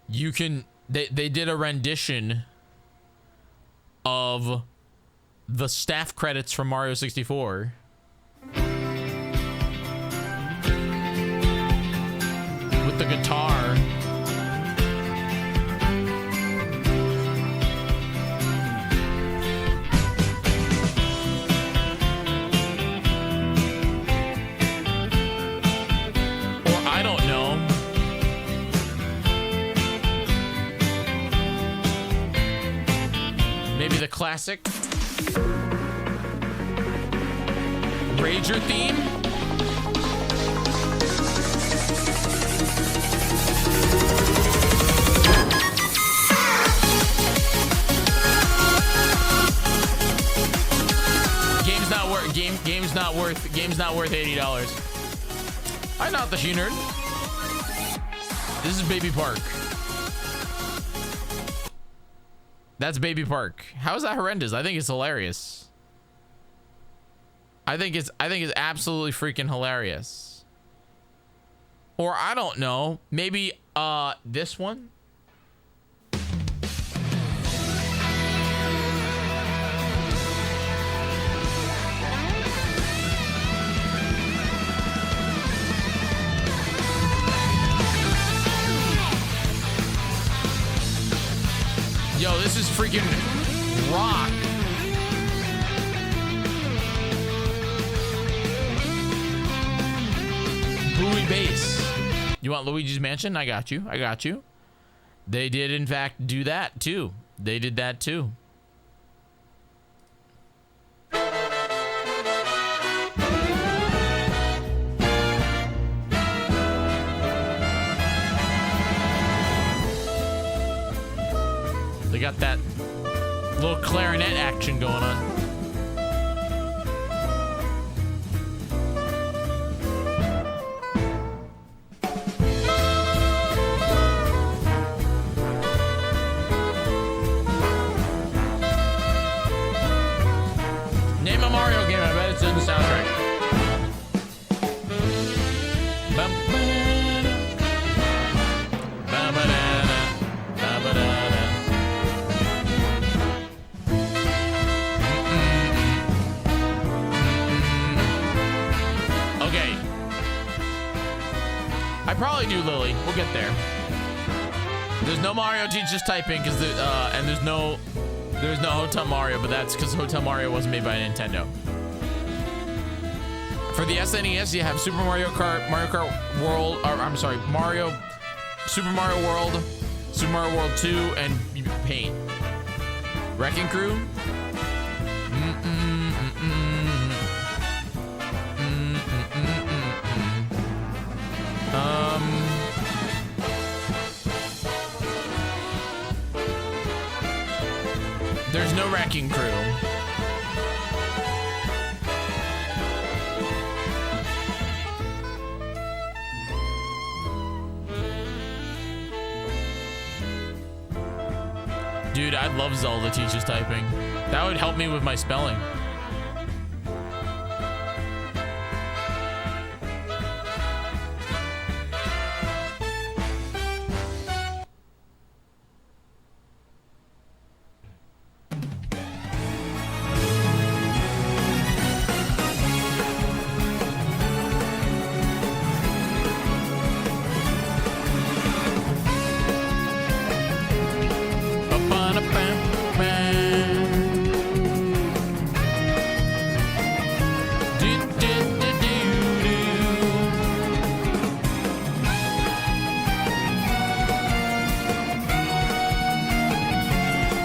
you can they did a rendition of the staff credits from Mario 64 with the guitar. The classic Rager theme. Game's not worth $80. I'm not the she nerd. This is Baby Park. That's Baby Park. How is that horrendous? I think it's hilarious. I think it's absolutely freaking hilarious. Or I don't know, maybe this one? Yo, this is freaking rock. Buoy bass. You want Luigi's Mansion? I got you. I got you. They did, in fact, do that, too. They did that, too. They got that little clarinet action going on. Name a Mario game, I bet it's in the soundtrack. Okay. I probably do, Lily. We'll get there. There's no Mario Teaches Typing because and there's no Hotel Mario, but that's because Hotel Mario wasn't made by Nintendo. For the SNES, you have Super Mario Kart, Mario Kart World, or I'm sorry, Super Mario World, Super Mario World 2, and Paint. Wrecking Crew. There's There's no wrecking crew. Dude, I'd love Zelda teaches typing. That would help me with my spelling.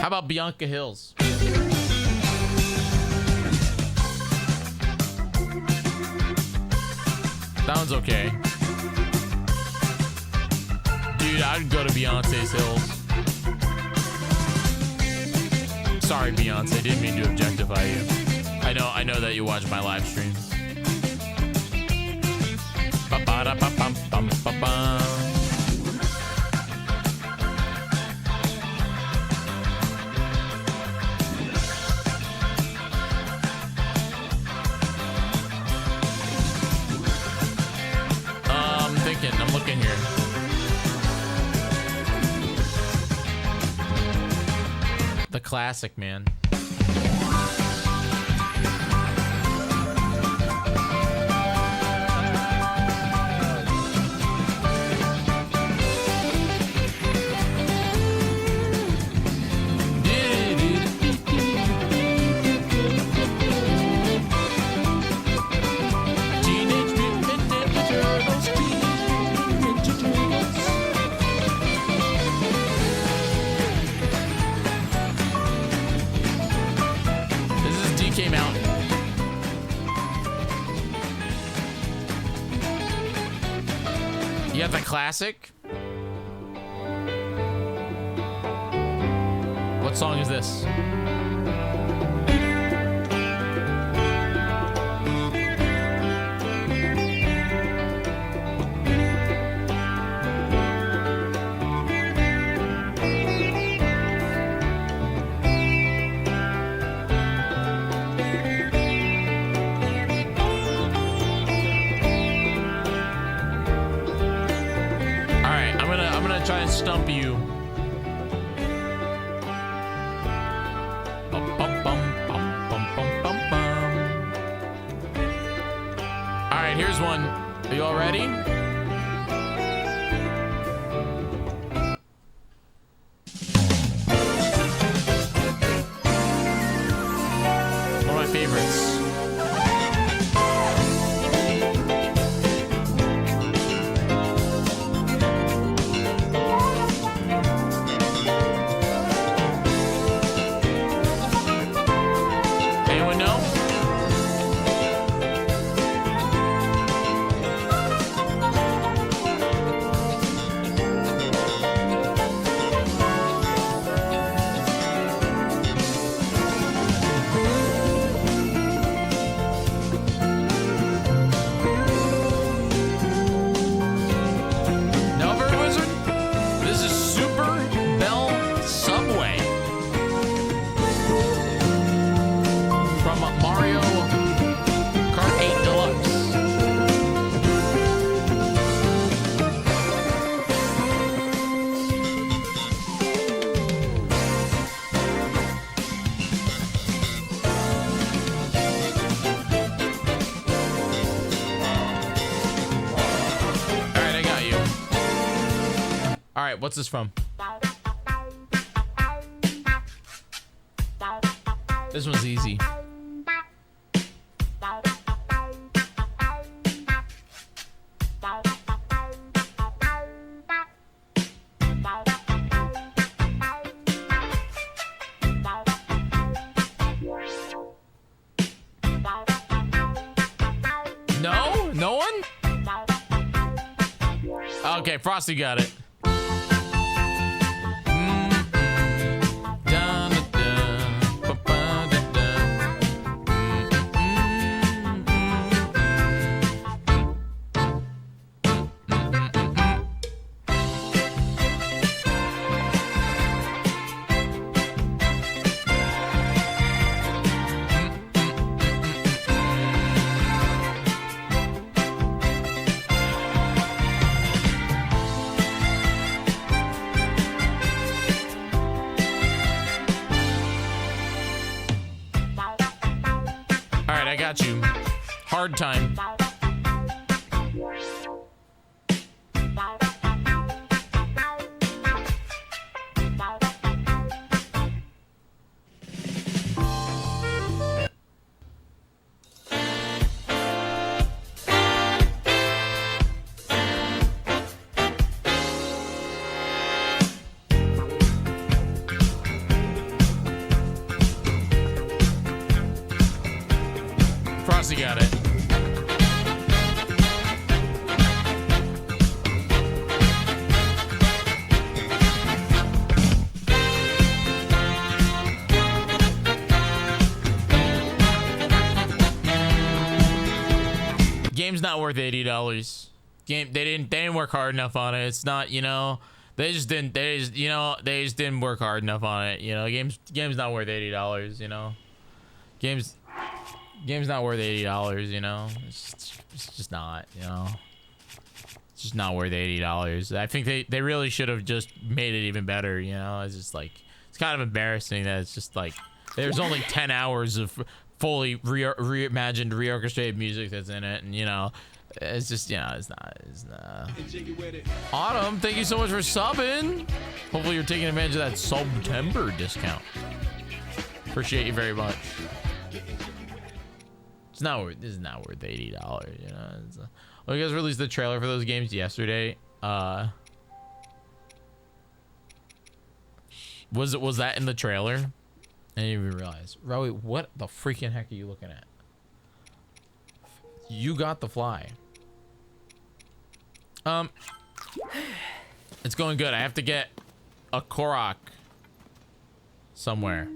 How about Bianca Hills? That one's okay. Dude, I'd go to Beyonce's Hills. Sorry, Beyonce, didn't mean to objectify you. I know that you watch my live streams. Ba-ba-da-ba-bum-bum-ba-bum. I'm looking here. The classic, man. Came out. You got the classic? What song is this? Try and stump you. All right, here's one. Are you all ready? One of my favorites. What's this from? This one's easy. No? No one? Okay, Frosty got it. got you. Hard time. Frosty got it. Game's not worth $80. Game they didn't work hard enough on it. It's not, you know, they just didn't work hard enough on it. You know, game's not worth $80, you know. Game's not worth $80, you know. It's just not, you know. It's just not worth $80. I think they really should have just made it even better, you know. It's just like, it's kind of embarrassing that it's just like there's only 10 hours of fully reimagined, reorchestrated music that's in it, and you know, it's just, you know, it's not. Autumn, thank you so much for subbing. Hopefully you're taking advantage of that September discount. Appreciate you very much. It's not worth. This is not worth $80. You know. Well, you guys released the trailer for those games yesterday. Was that in the trailer? I didn't even realize. Rowie, what the freaking heck are you looking at? You got the fly. It's going good. I have to get a Korok somewhere.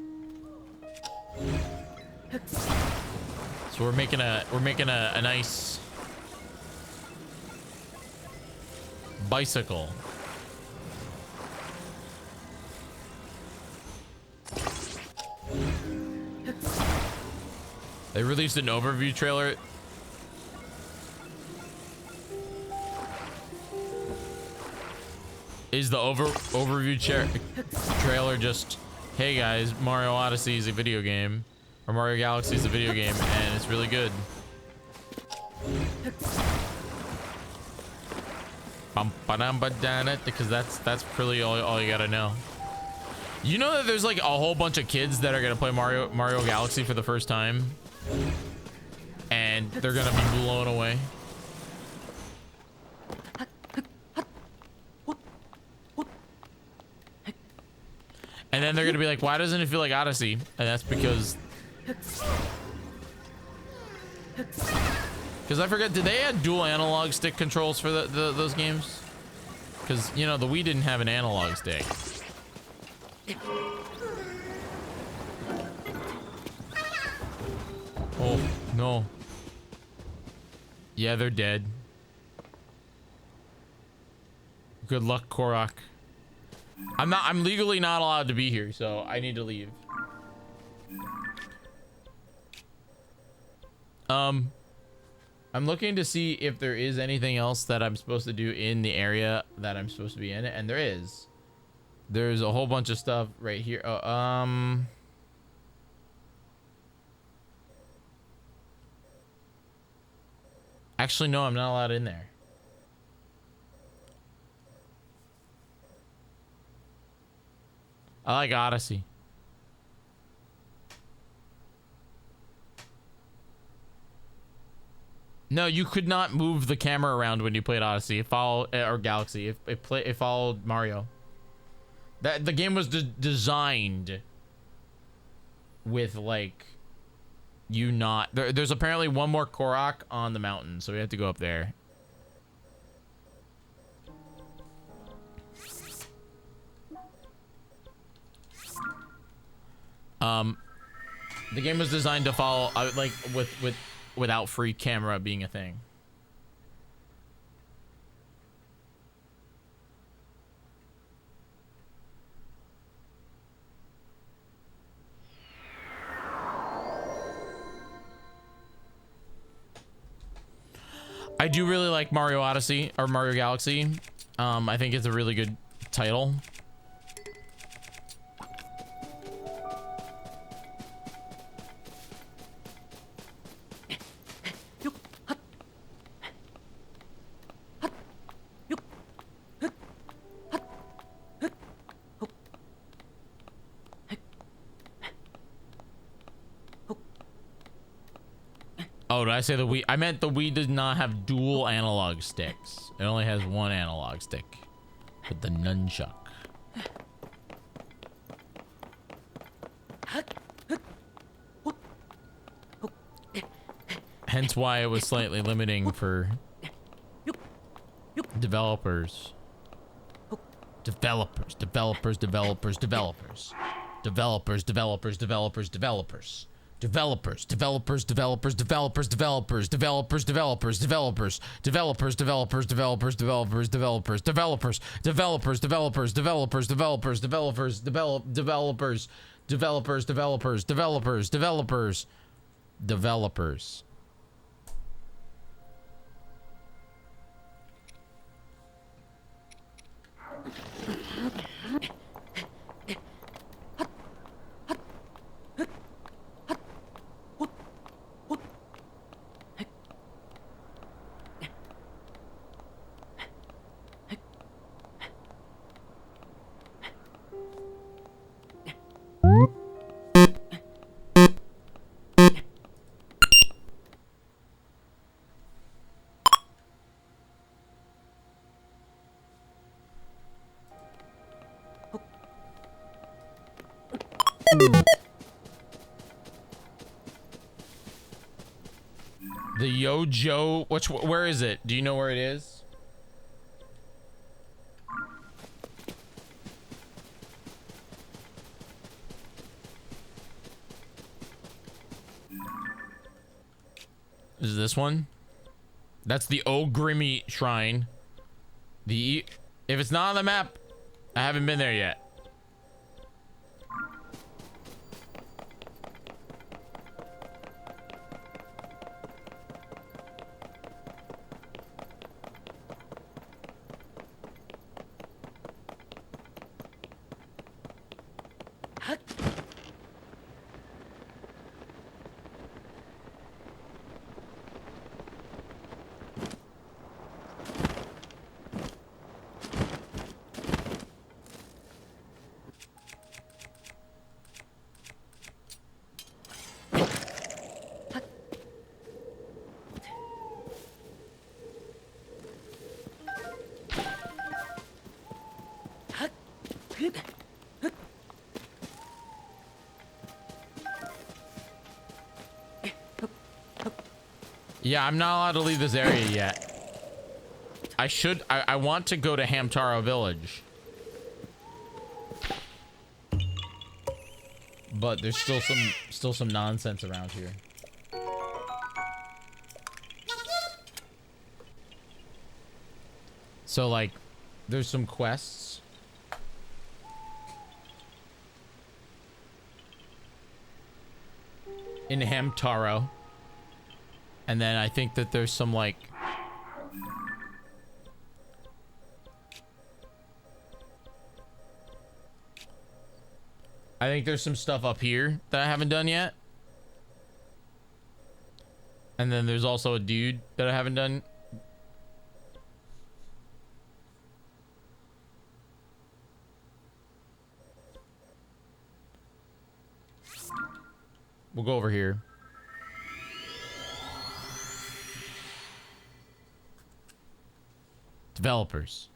So we're making a nice bicycle. They released an overview trailer. Is the overview trailer just, hey guys, Mario Odyssey is a video game, or Mario Galaxy is a video game, and it's really good. Because that's really all you gotta know. You know that there's like a whole bunch of kids that are gonna play Mario Galaxy for the first time, and they're gonna be blown away. And then they're gonna be like, why doesn't it feel like Odyssey? And that's because I forget, did they add dual analog stick controls for those games? Because, you know, the Wii didn't have an analog stick. Oh, no. Yeah, they're dead. Good luck, Korok. I'm legally not allowed to be here, so I need to leave. I'm looking to see if there is anything else that I'm supposed to do in the area that I'm supposed to be in, and there is. There's a whole bunch of stuff right here. Actually, no, I'm not allowed in there. I like Odyssey. No, you could not move the camera around when you played Odyssey. It followed, or Galaxy. It followed Mario. That the game was designed with like you not. There's apparently one more Korok on the mountain, so we have to go up there. The game was designed to follow, like without free camera being a thing. I do really like Mario Odyssey or Mario Galaxy. I think it's a really good title. Oh, did I say the Wii? I meant the Wii does not have dual analog sticks. It only has one analog stick with the nunchuck. Hence why it was slightly limiting for developers. Developers. The Yojo, where is it? Do you know where it is? Is this one? That's the Ogrimy Shrine. If it's not on the map, I haven't been there yet. Yeah, I'm not allowed to leave this area yet. I want to go to Hamtaro Village. But there's still some nonsense around here. So like there's some quests. In Hamtaro. And then I think that there's some like I think there's some stuff up here that I haven't done yet. And then there's also a dude that I haven't done. We'll go over here. Developers.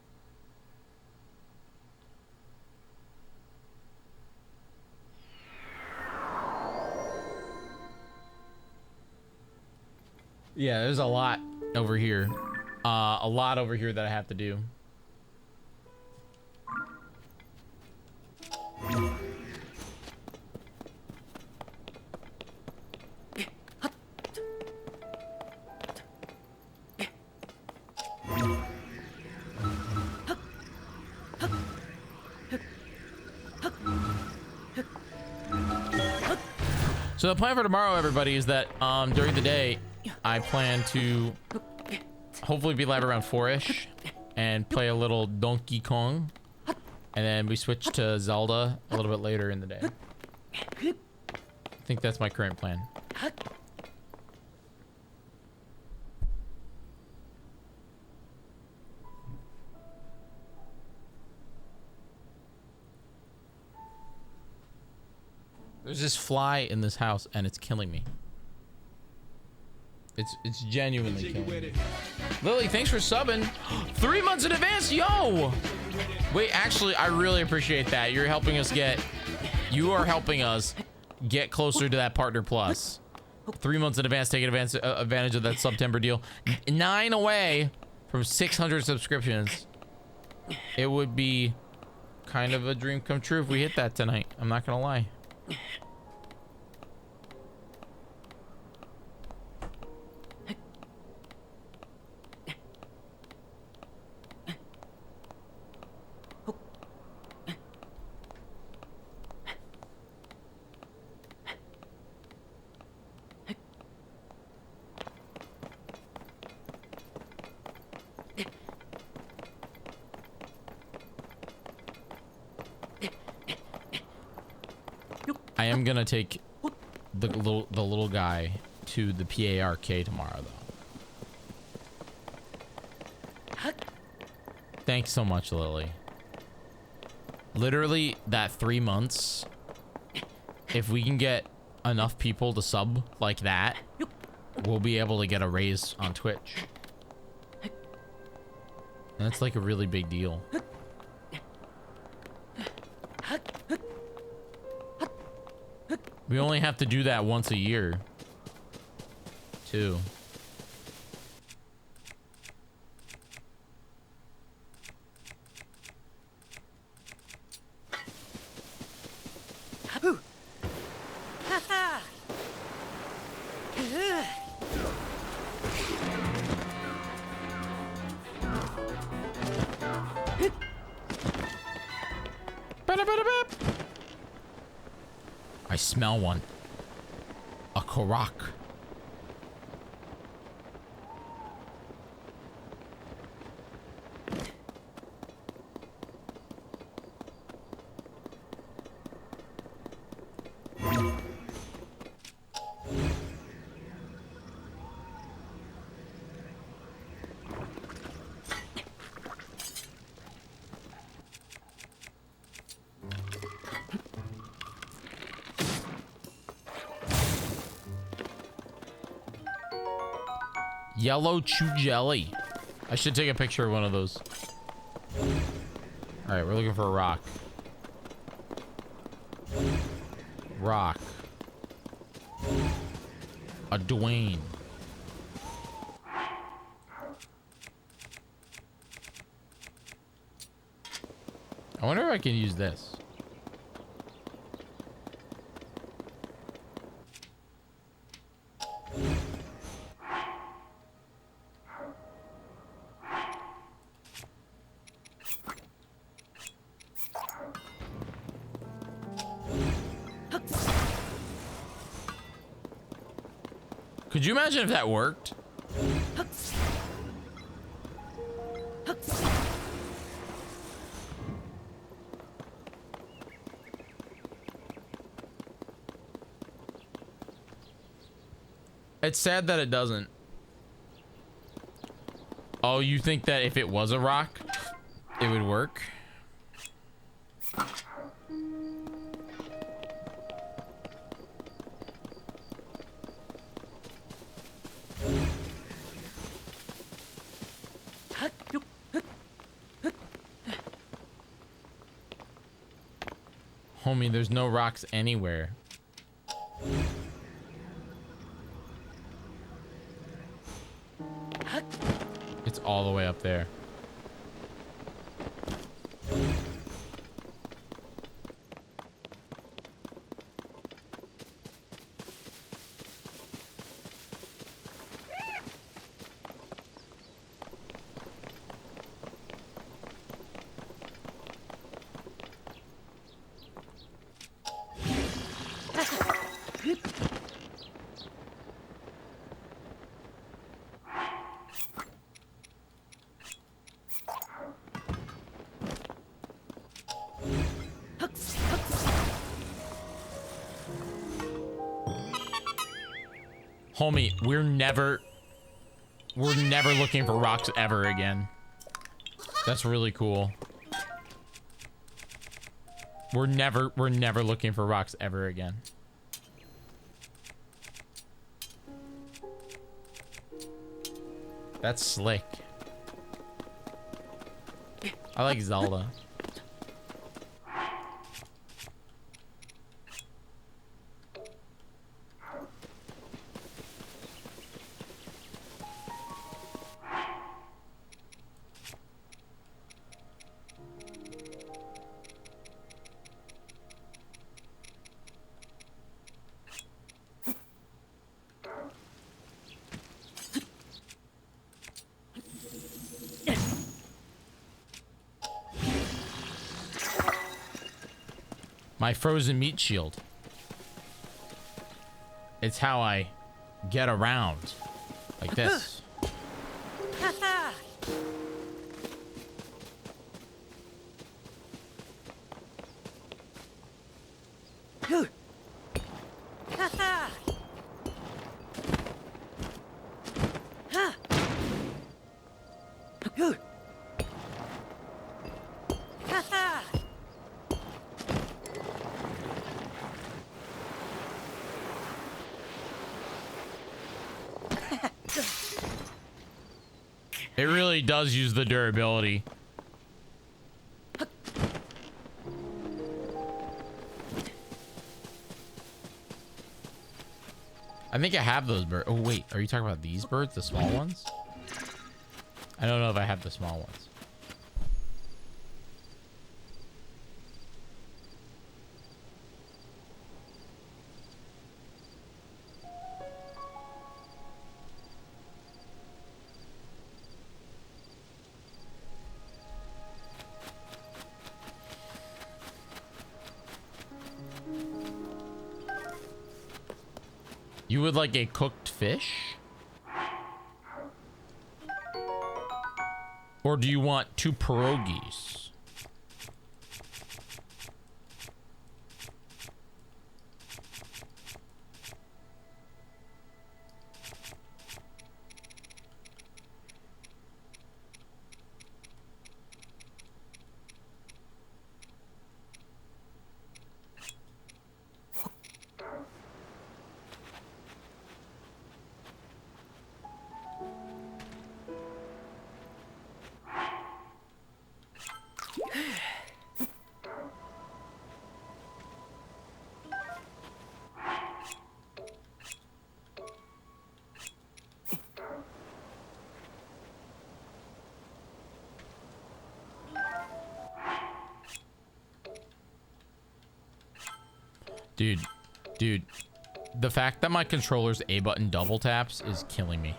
Yeah, there's a lot over here. A lot over here that I have to do. So the plan for tomorrow, everybody, is that during the day, I plan to hopefully be live around 4-ish and play a little Donkey Kong. And then we switch to Zelda a little bit later in the day. I think that's my current plan. There's this fly in this house and it's killing me. It's genuinely killing me. Lily, thanks for subbing. 3 months in advance, yo! Wait, actually, I really appreciate that. You are helping us get closer to that Partner Plus. 3 months in advance, taking advantage of that September deal. 9 away from 600 subscriptions. It would be kind of a dream come true if we hit that tonight. I'm not gonna lie. I am gonna take the little guy to the PARK tomorrow, though. Thanks so much, Lily. Literally, that 3 months, if we can get enough people to sub like that, we'll be able to get a raise on Twitch. And that's like a really big deal. We only have to do that once a year, too. I smell one. A Korok. Yellow chew jelly. I should take a picture of one of those. All right, we're looking for a rock. Rock. A Dwayne. I wonder if I can use this. Could you imagine if that worked? It's sad that it doesn't. Oh, you think that if it was a rock, it would work? Homie, there's no rocks anywhere. It's all the way up there. Homie, we're never looking for rocks ever again. That's really cool. We're never looking for rocks ever again. That's slick. I like Zelda. My frozen meat shield. It's how I get around. Like this. It really does use the durability. I think I have those birds. Oh, wait. Are you talking about these birds? The small ones? I don't know if I have the small ones. You would like a cooked fish? Or do you want 2 pierogies? Dude, the fact that my controller's A button double taps is killing me.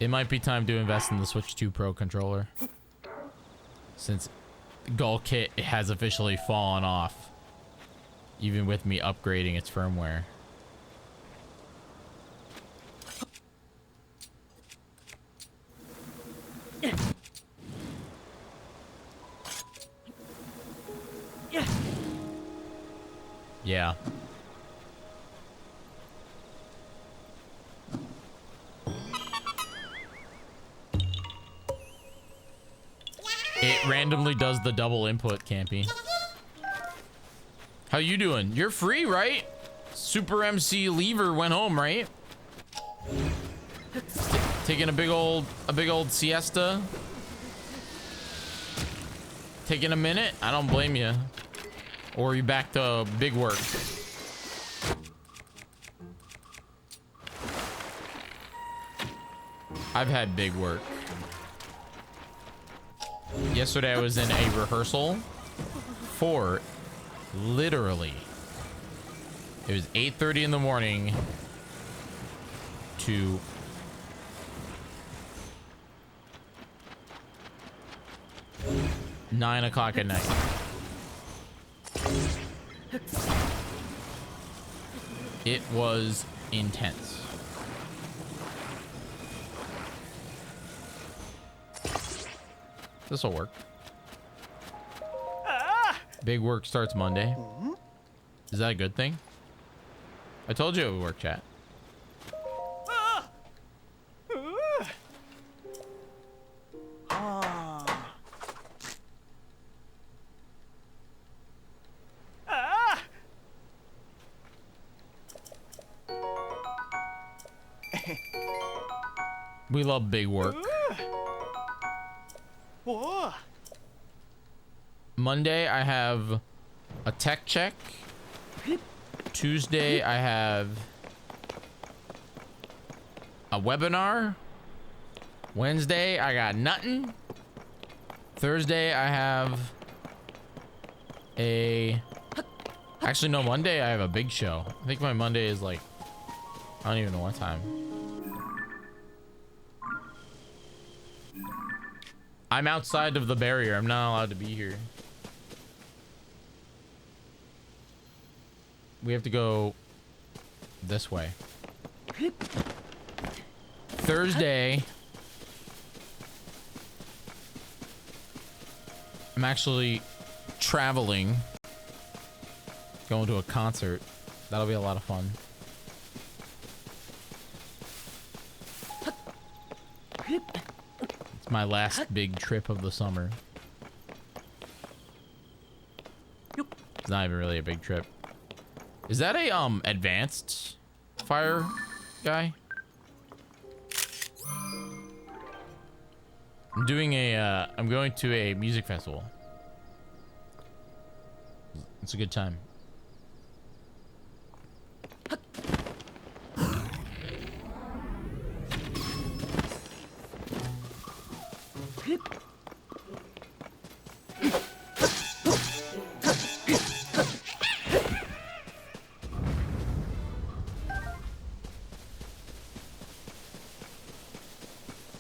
It might be time to invest in the Switch 2 Pro controller, since Gull Kit has officially fallen off, even with me upgrading its firmware. Yeah. It randomly does the double input, Campy. How you doing? You're free, right? Super MC Lever went home, right? Taking a big old siesta. Taking a minute? I don't blame you. Or are you back to big work? I've had big work. Yesterday I was in a rehearsal for literally, it was 8:30 in the morning to 9 o'clock at night. It was intense. This'll work. Big work starts Monday. Is that a good thing? I told you it would work, chat. We love big work. Monday, I have a tech check. Tuesday, I have a webinar. Wednesday, I got nothing. Thursday, I have a... Actually, no, Monday, I have a big show. I think my Monday is like... I don't even know what time. I'm outside of the barrier. I'm not allowed to be here. We have to go this way. Thursday, I'm actually traveling, going to a concert. That'll be a lot of fun. It's my last big trip of the summer. It's not even really a big trip. Is that a advanced fire guy? I'm doing a I'm going to a music festival. It's a good time.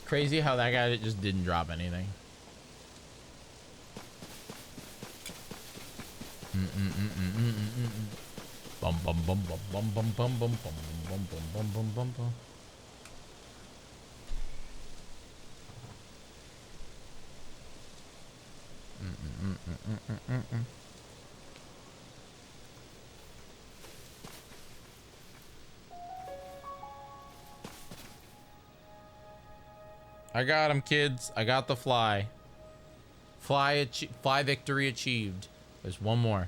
Crazy how that guy just didn't drop anything. Bum bum bum bum bum bum bum bum bum bum bum bum bum bum. I got him, kids. I got the fly. Fly victory achieved. There's one more.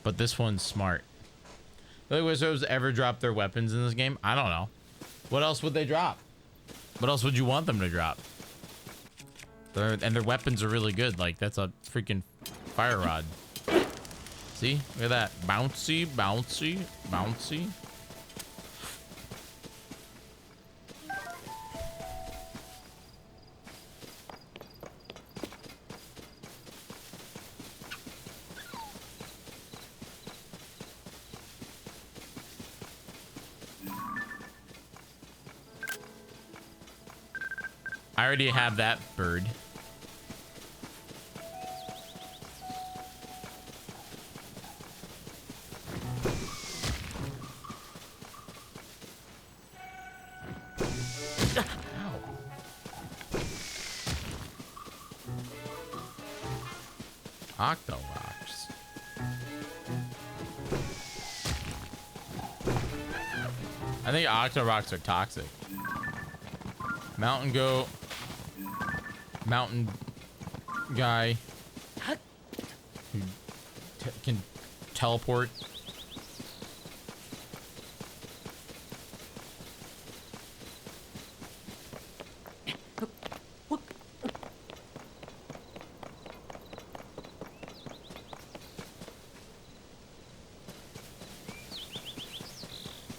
But this one's smart. The wizards ever drop their weapons in this game? I don't know. What else would they drop? What else would you want them to drop? And their weapons are really good. Like, that's a freaking fire rod. See? Look at that. Bouncy, bouncy, bouncy. I already have that bird. Octo rocks. I think octo rocks are toxic. Mountain goat. Mountain guy who can teleport.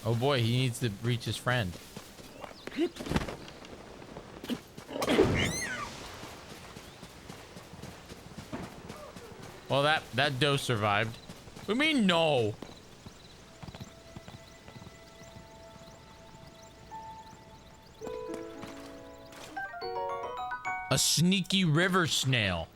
Oh boy, he needs to reach his friend. Well, that dose survived. What do you mean, no? A sneaky river snail.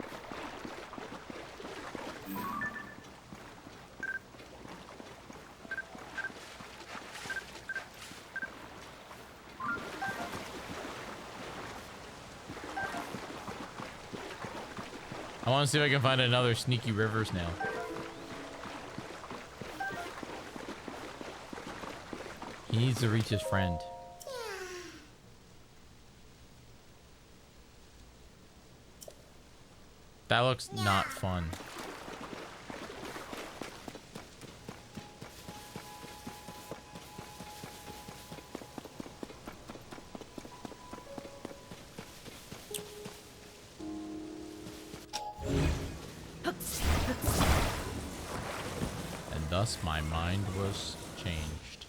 I want to see if I can find another sneaky river snail. He needs to reach his friend. That looks not fun. And thus my mind was changed.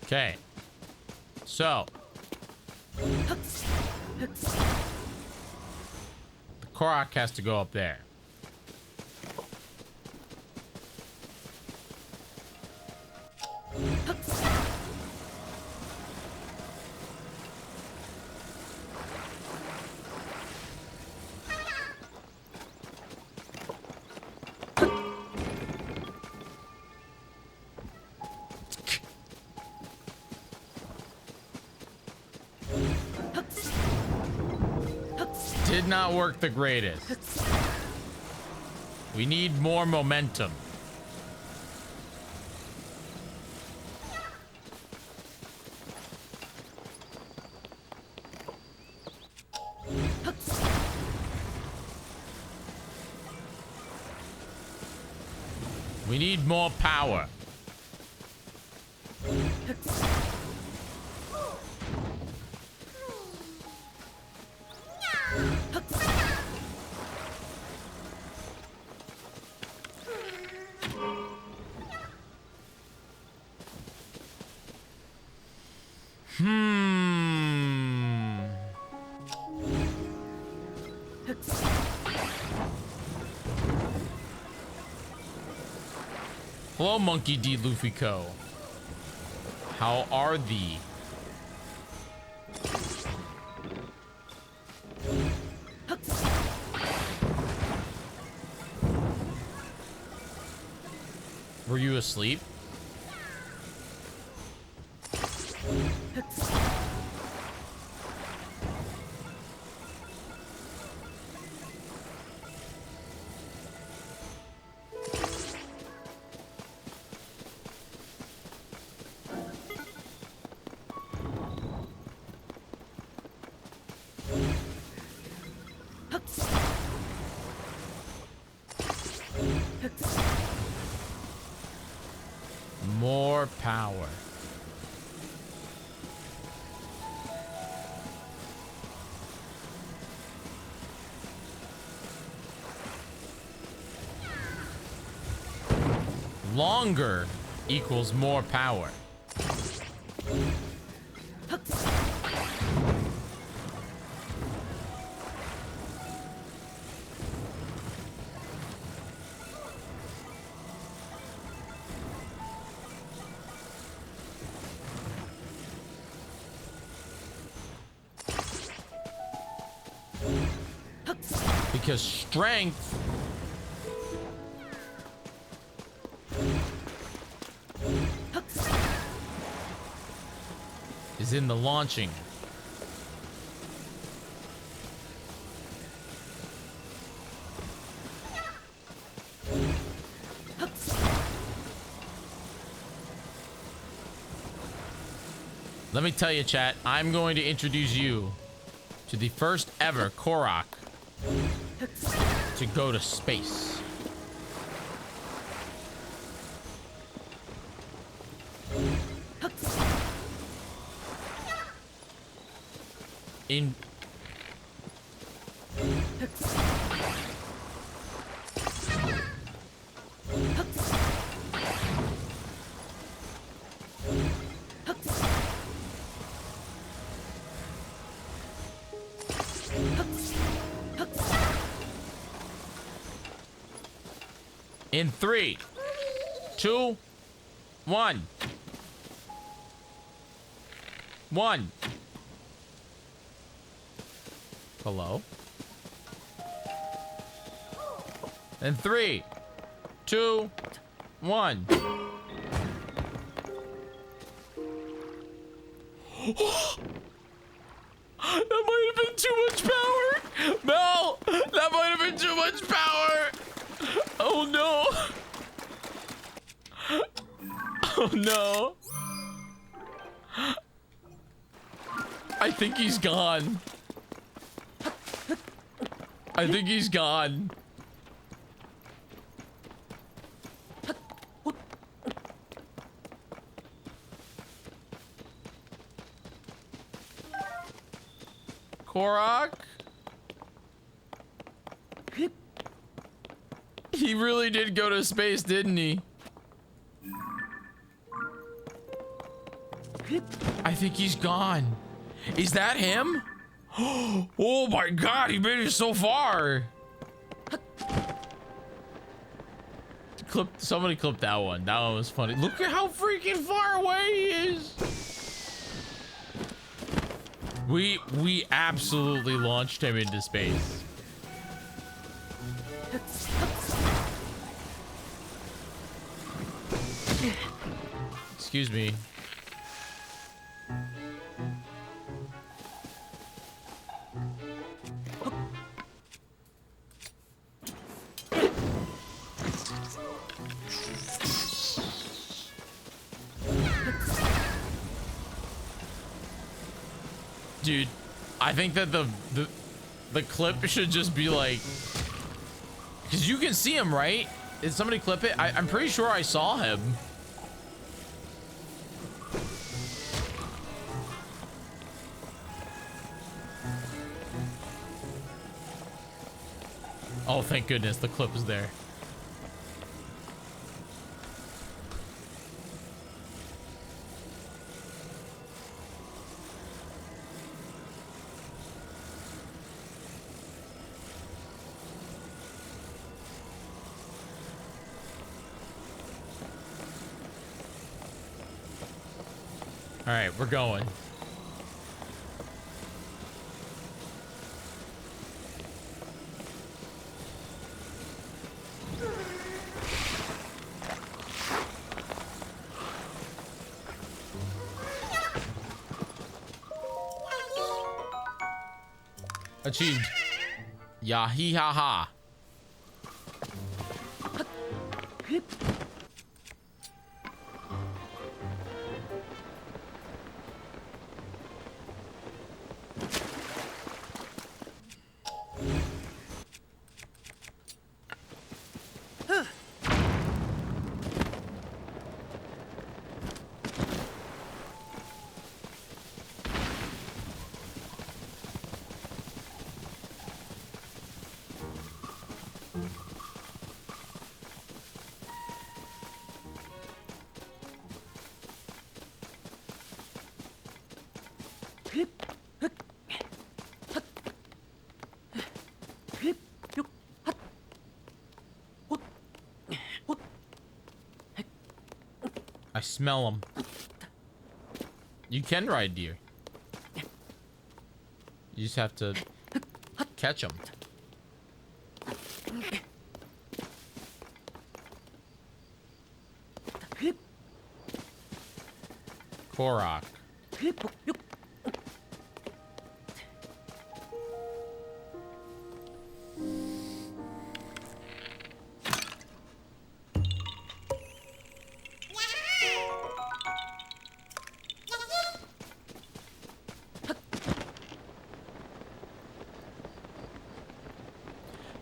Okay. So. The Korok has to go up there. Did not work the greatest. We need more momentum. We need more power. Hello, Monkey D. Luffy Co. How are thee? Were you asleep? More power. Longer equals more power. Because strength is in the launching. Let me tell you, chat, I'm going to introduce you to the first ever Korok to go to space. In In 3, 2, 1. 1. Hello? In 3, 2, 1. That might have been too much power. Mel, that might have been too much power. Oh no. Oh no. I think he's gone. I think he's gone. Korok? He really did go to space, didn't he? I think he's gone. Is that him? Oh my god, he made it so far. Somebody clipped that one. That one was funny. Look at how freaking far away he is. We absolutely launched him into space. Excuse me. Dude, I think that the clip should just be like, because you can see him, right? Did somebody clip it? I'm pretty sure I saw him. Oh, thank goodness the clip is there. All right, we're going. Achieved. Yahi ha ha. I smell them. You can ride deer. You just have to catch them. Korok.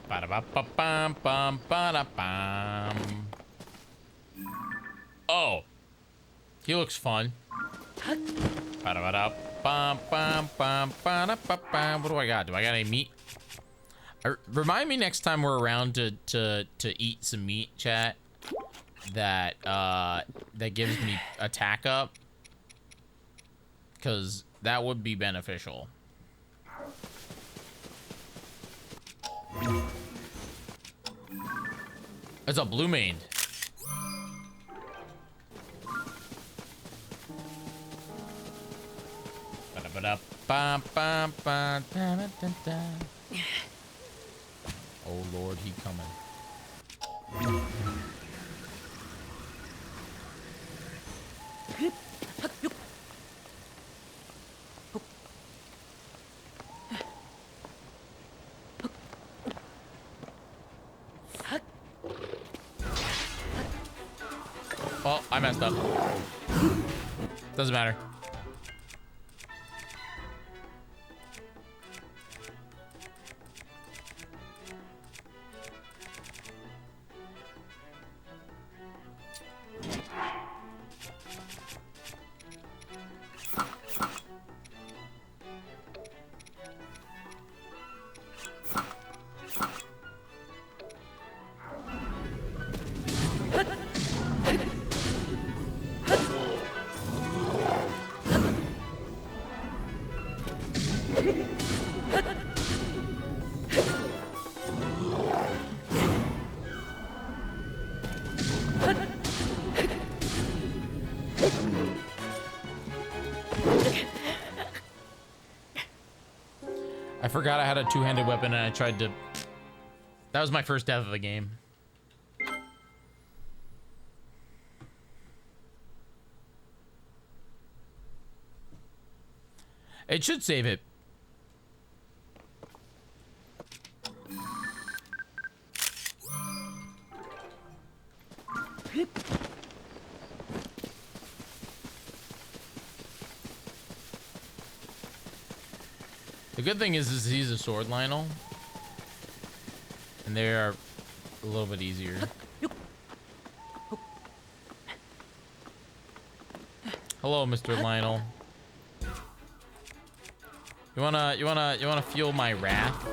Ba-da-ba-ba-bum-bum-ba-da-bum. Oh, he looks fun. Ba-da-ba-da-bum-bum-bum-ba-da-ba-bum. What do I got? Do I got any meat? Remind me next time we're around to eat some meat, chat. That that gives me attack up, because that would be beneficial. It's a blue main. Oh Lord, he coming. Oh, I messed up. Doesn't matter. I forgot I had a two-handed weapon and I tried to... That was my first death of the game. It should save it. The good thing is he's a sword Lionel, and they are a little bit easier. Hello, Mr. Lionel. You wanna feel my wrath?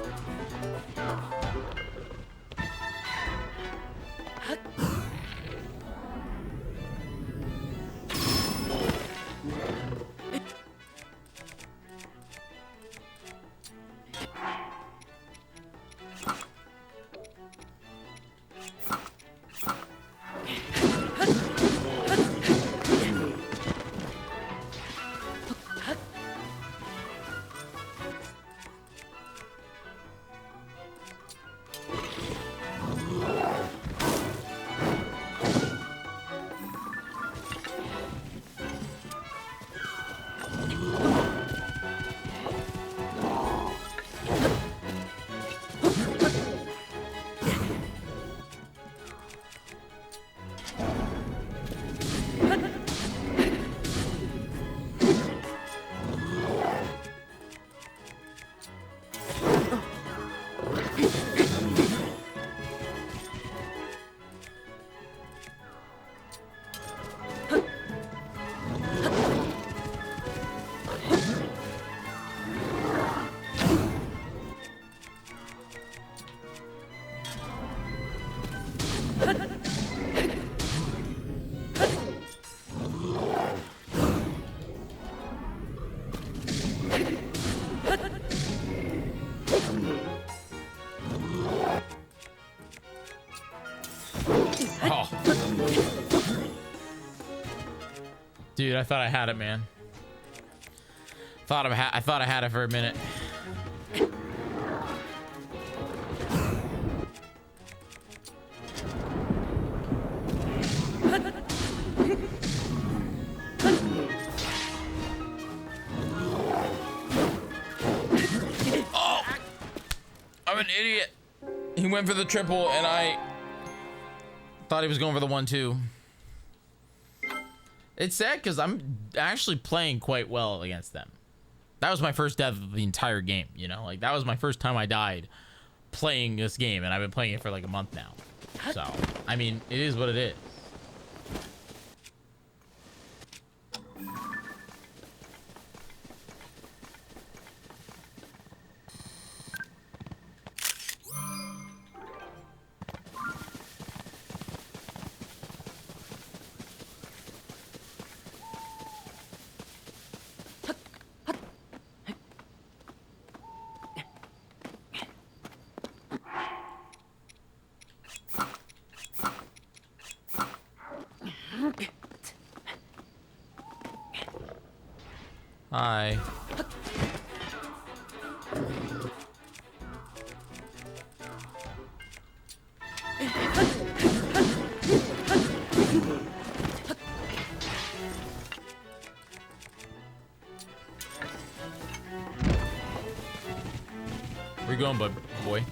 Dude, I thought I had it, man. I thought I had it for a minute. idiot. He went for the triple, and I thought he was going for the 1-2. It's sad because I'm actually playing quite well against them. That was my first death of the entire game, you know? Like, that was my first time I died playing this game, and I've been playing it for like a month now. So, I mean, it is what it is. Hi. Where you going, bud, boy?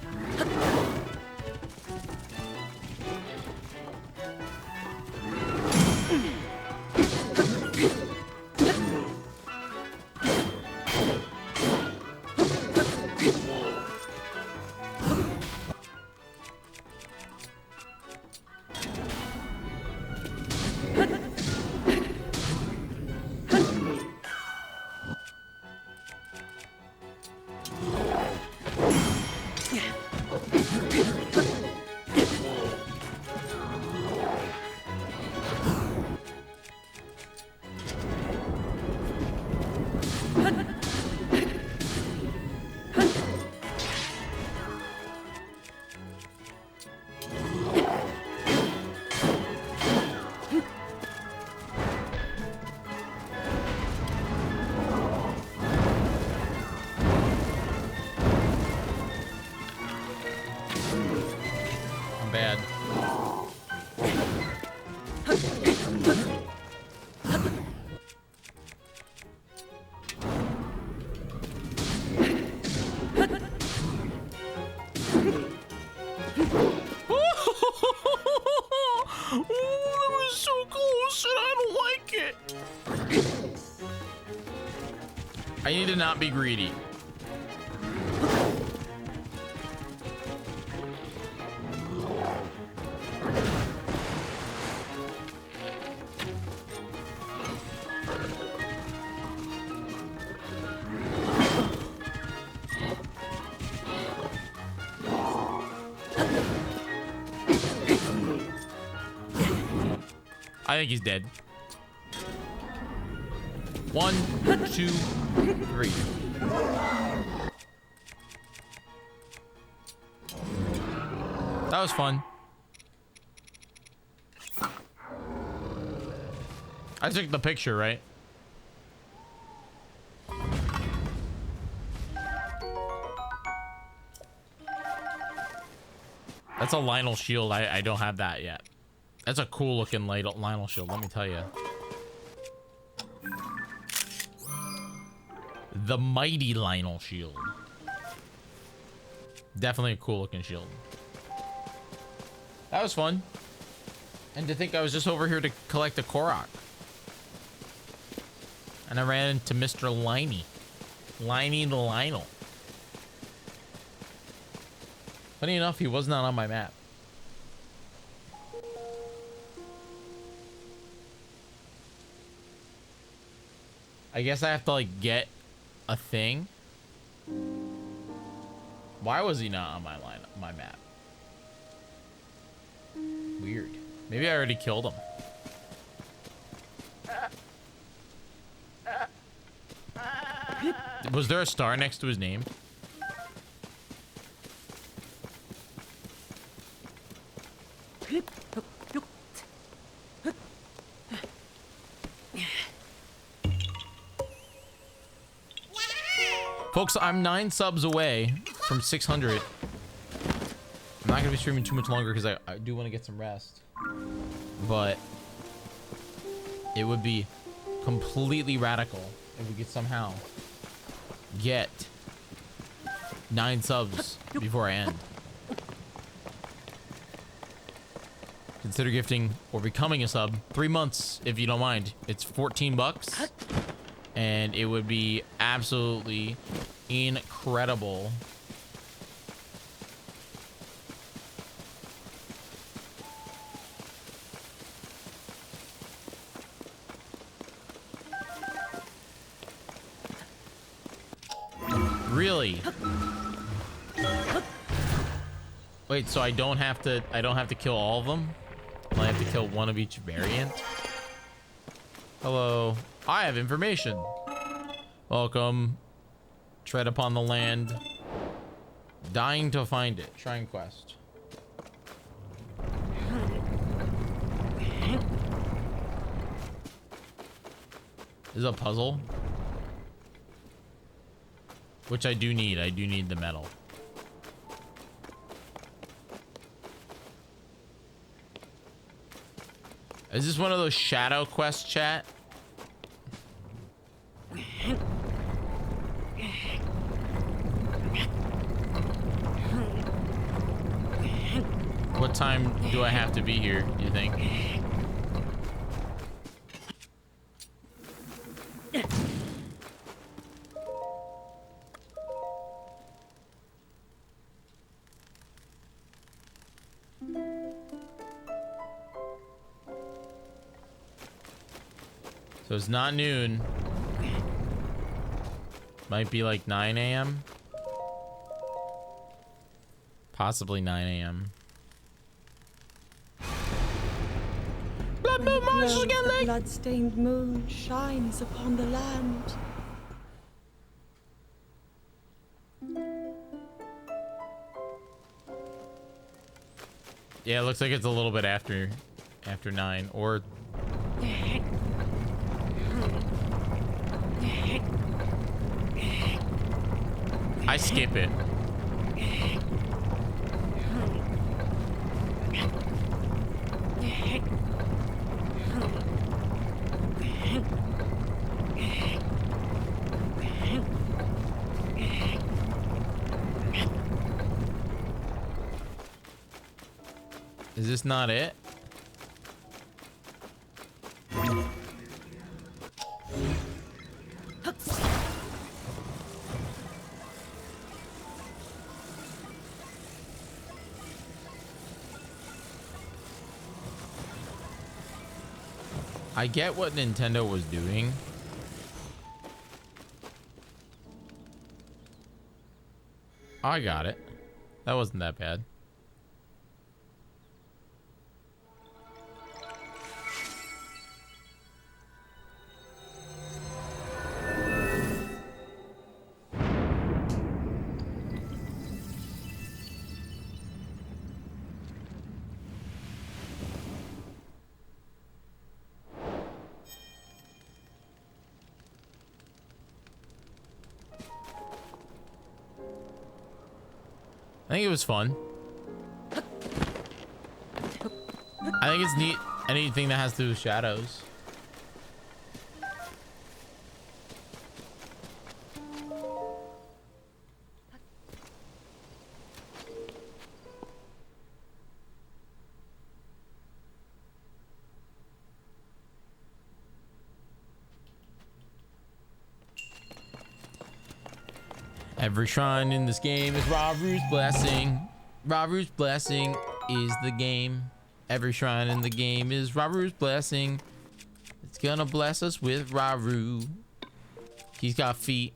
I'm bad. Oh, that was so close, and I don't like it. I need to not be greedy. I think he's dead. 1, 2, 3. That was fun. I took the picture, right? That's a Lionel shield. I don't have that yet. That's a cool looking Lionel shield, let me tell you. The mighty Lionel shield. Definitely a cool looking shield. That was fun. And to think I was just over here to collect a Korok. And I ran into Mr. Liney. Liney the Lionel. Funny enough, he was not on my map. I guess I have to like get a thing. Why was he not on my map? Weird. Maybe I already killed him. Was there a star next to his name? Folks, I'm 9 subs away from 600. I'm not gonna be streaming too much longer because I do want to get some rest. But it would be completely radical if we could somehow get 9 subs before I end. Consider gifting or becoming a sub. 3 months, if you don't mind. It's 14 bucks. And it would be absolutely incredible. Really? Wait, so I don't have to kill all of them? I have to kill one of each variant? Hello. I have information. Welcome. Tread upon the land. Dying to find it. Shrine quest. This is a puzzle. Which I do need. I do need the metal. Is this one of those shadow quests, chat? What time do I have to be here, you think? So it's not noon. Might be like 9 a.m. Possibly 9 a.m. Blood moon monsters again, The blood-stained moon shines upon the land. Yeah, it looks like it's a little bit after 9 or I skip it. Is this not it? I get what Nintendo was doing. I got it. That wasn't that bad. I think it was fun. I think it's neat. Anything that has to do with shadows. Every shrine in this game is Raru's blessing. Raru's blessing is the game. Every shrine in the game is Raru's blessing. It's gonna bless us with Raru. He's got feet.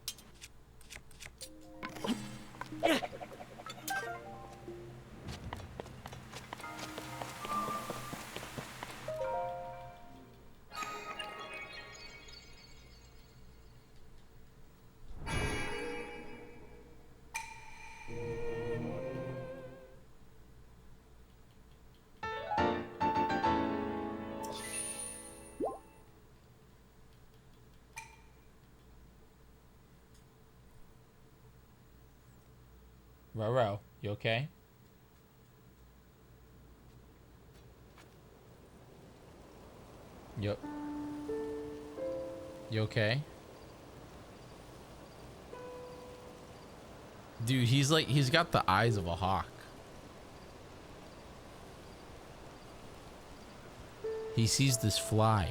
Roro, you okay? Yep. You okay? Dude, he's got the eyes of a hawk. He sees this fly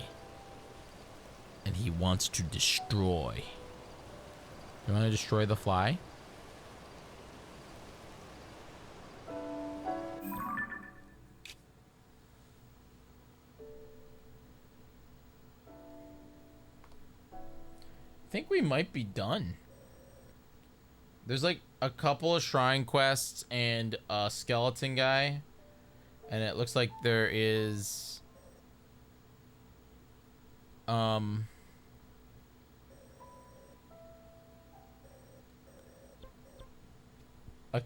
and he wants to destroy. You want to destroy the fly? I think we might be done. There's like a couple of shrine quests and a skeleton guy. And it looks like there is a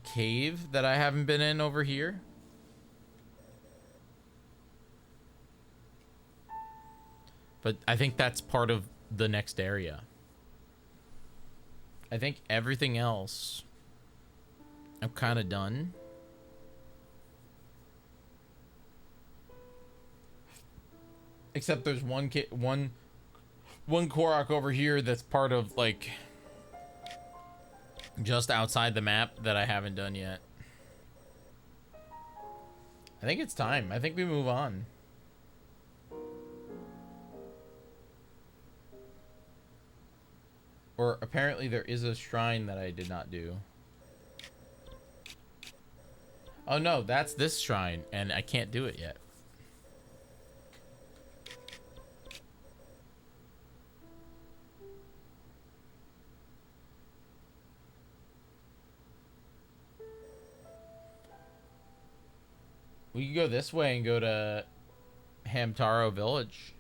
cave that I haven't been in over here. But I think that's part of the next area. I think everything else I'm kind of done. Except there's one Korok over here that's part of like just outside the map that I haven't done yet. I think it's time. I think we move on. Or apparently there is a shrine that I did not do. Oh no, that's this shrine and I can't do it yet. We could go this way and go to Hamtaro Village.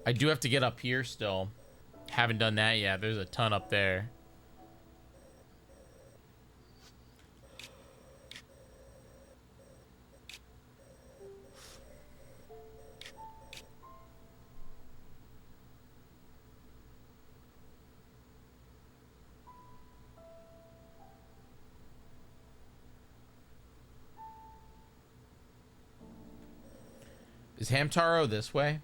I do have to get up here still. Haven't done that yet. There's a ton up there. Is Hamtaro this way?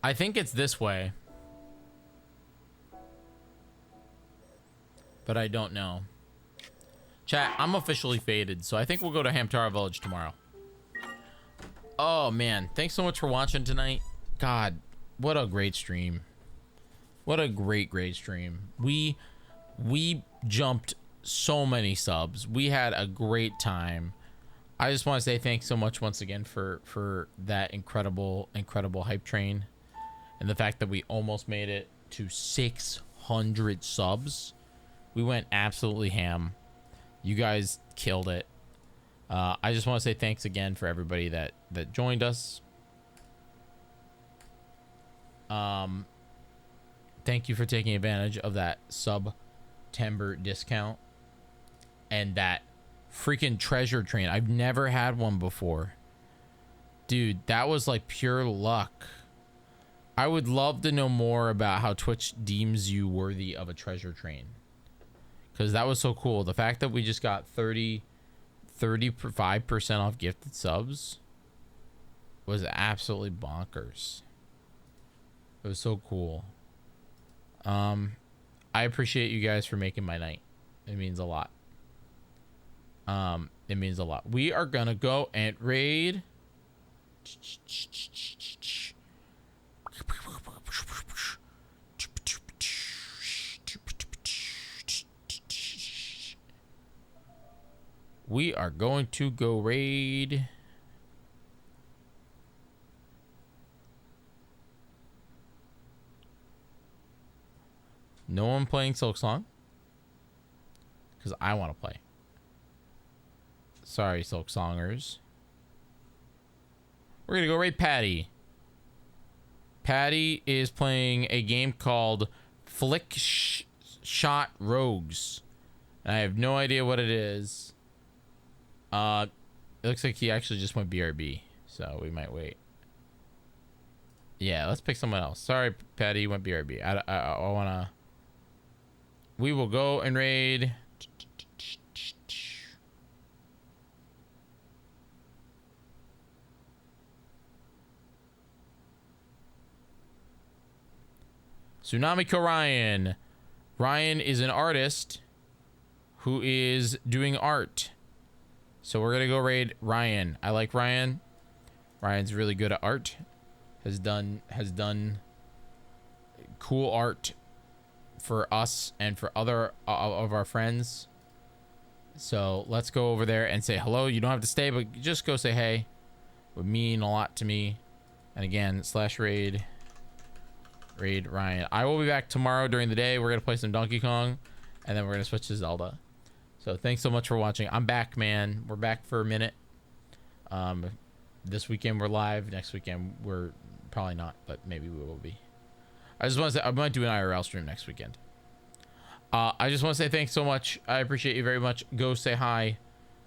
I think it's this way. But I don't know. Chat, I'm officially faded, so I think we'll go to Hamtaro Village tomorrow. Oh, man. Thanks so much for watching tonight. God, what a great stream. What a great stream. We jumped so many subs. We had a great time. I just want to say thanks so much once again for that incredible hype train. And the fact that we almost made it to 600 subs. We went absolutely ham. You guys killed it. I just want to say thanks again for everybody that joined us. Thank you for taking advantage of that September discount. And that freaking treasure train. I've never had one before. Dude, that was like pure luck. I would love to know more about how Twitch deems you worthy of a treasure train. Because that was so cool. The fact that we just got 35% off gifted subs was absolutely bonkers. It was so cool. I appreciate you guys for making my night. It means a lot. It means a lot. We are gonna go and raid. We are going to go raid. No one playing Silk Song. Because I want to play. Sorry, Silk Songers. We're going to go raid Patty. Patty is playing a game called Shot Rogues. And I have no idea what it is. It looks like he actually just went BRB. So we might wait. Yeah, let's pick someone else. Sorry, Patty, you went BRB. I want to... We will go and raid... Tsunamiko Ryan. Ryan is an artist who is doing art. So we're gonna go raid Ryan. I like Ryan. Ryan's really good at art. Has done cool art for us and for other of our friends. So let's go over there and say hello. You don't have to stay, but just go say hey. It would mean a lot to me. And again, /raid Ryan. I will be back tomorrow during the day. We're gonna play some Donkey Kong, and then we're gonna switch to Zelda. So thanks so much for watching. I'm back, man. We're back for a minute. This weekend we're live. Next weekend we're probably not, but maybe we will be. I just want to say I might do an IRL stream next weekend. I just want to say thanks so much. I appreciate you very much. Go say hi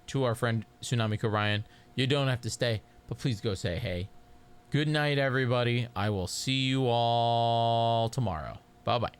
to our friend Tsunamiko Ryan. You don't have to stay, but please go say hey. Good night, everybody. I will see you all tomorrow. Bye-bye.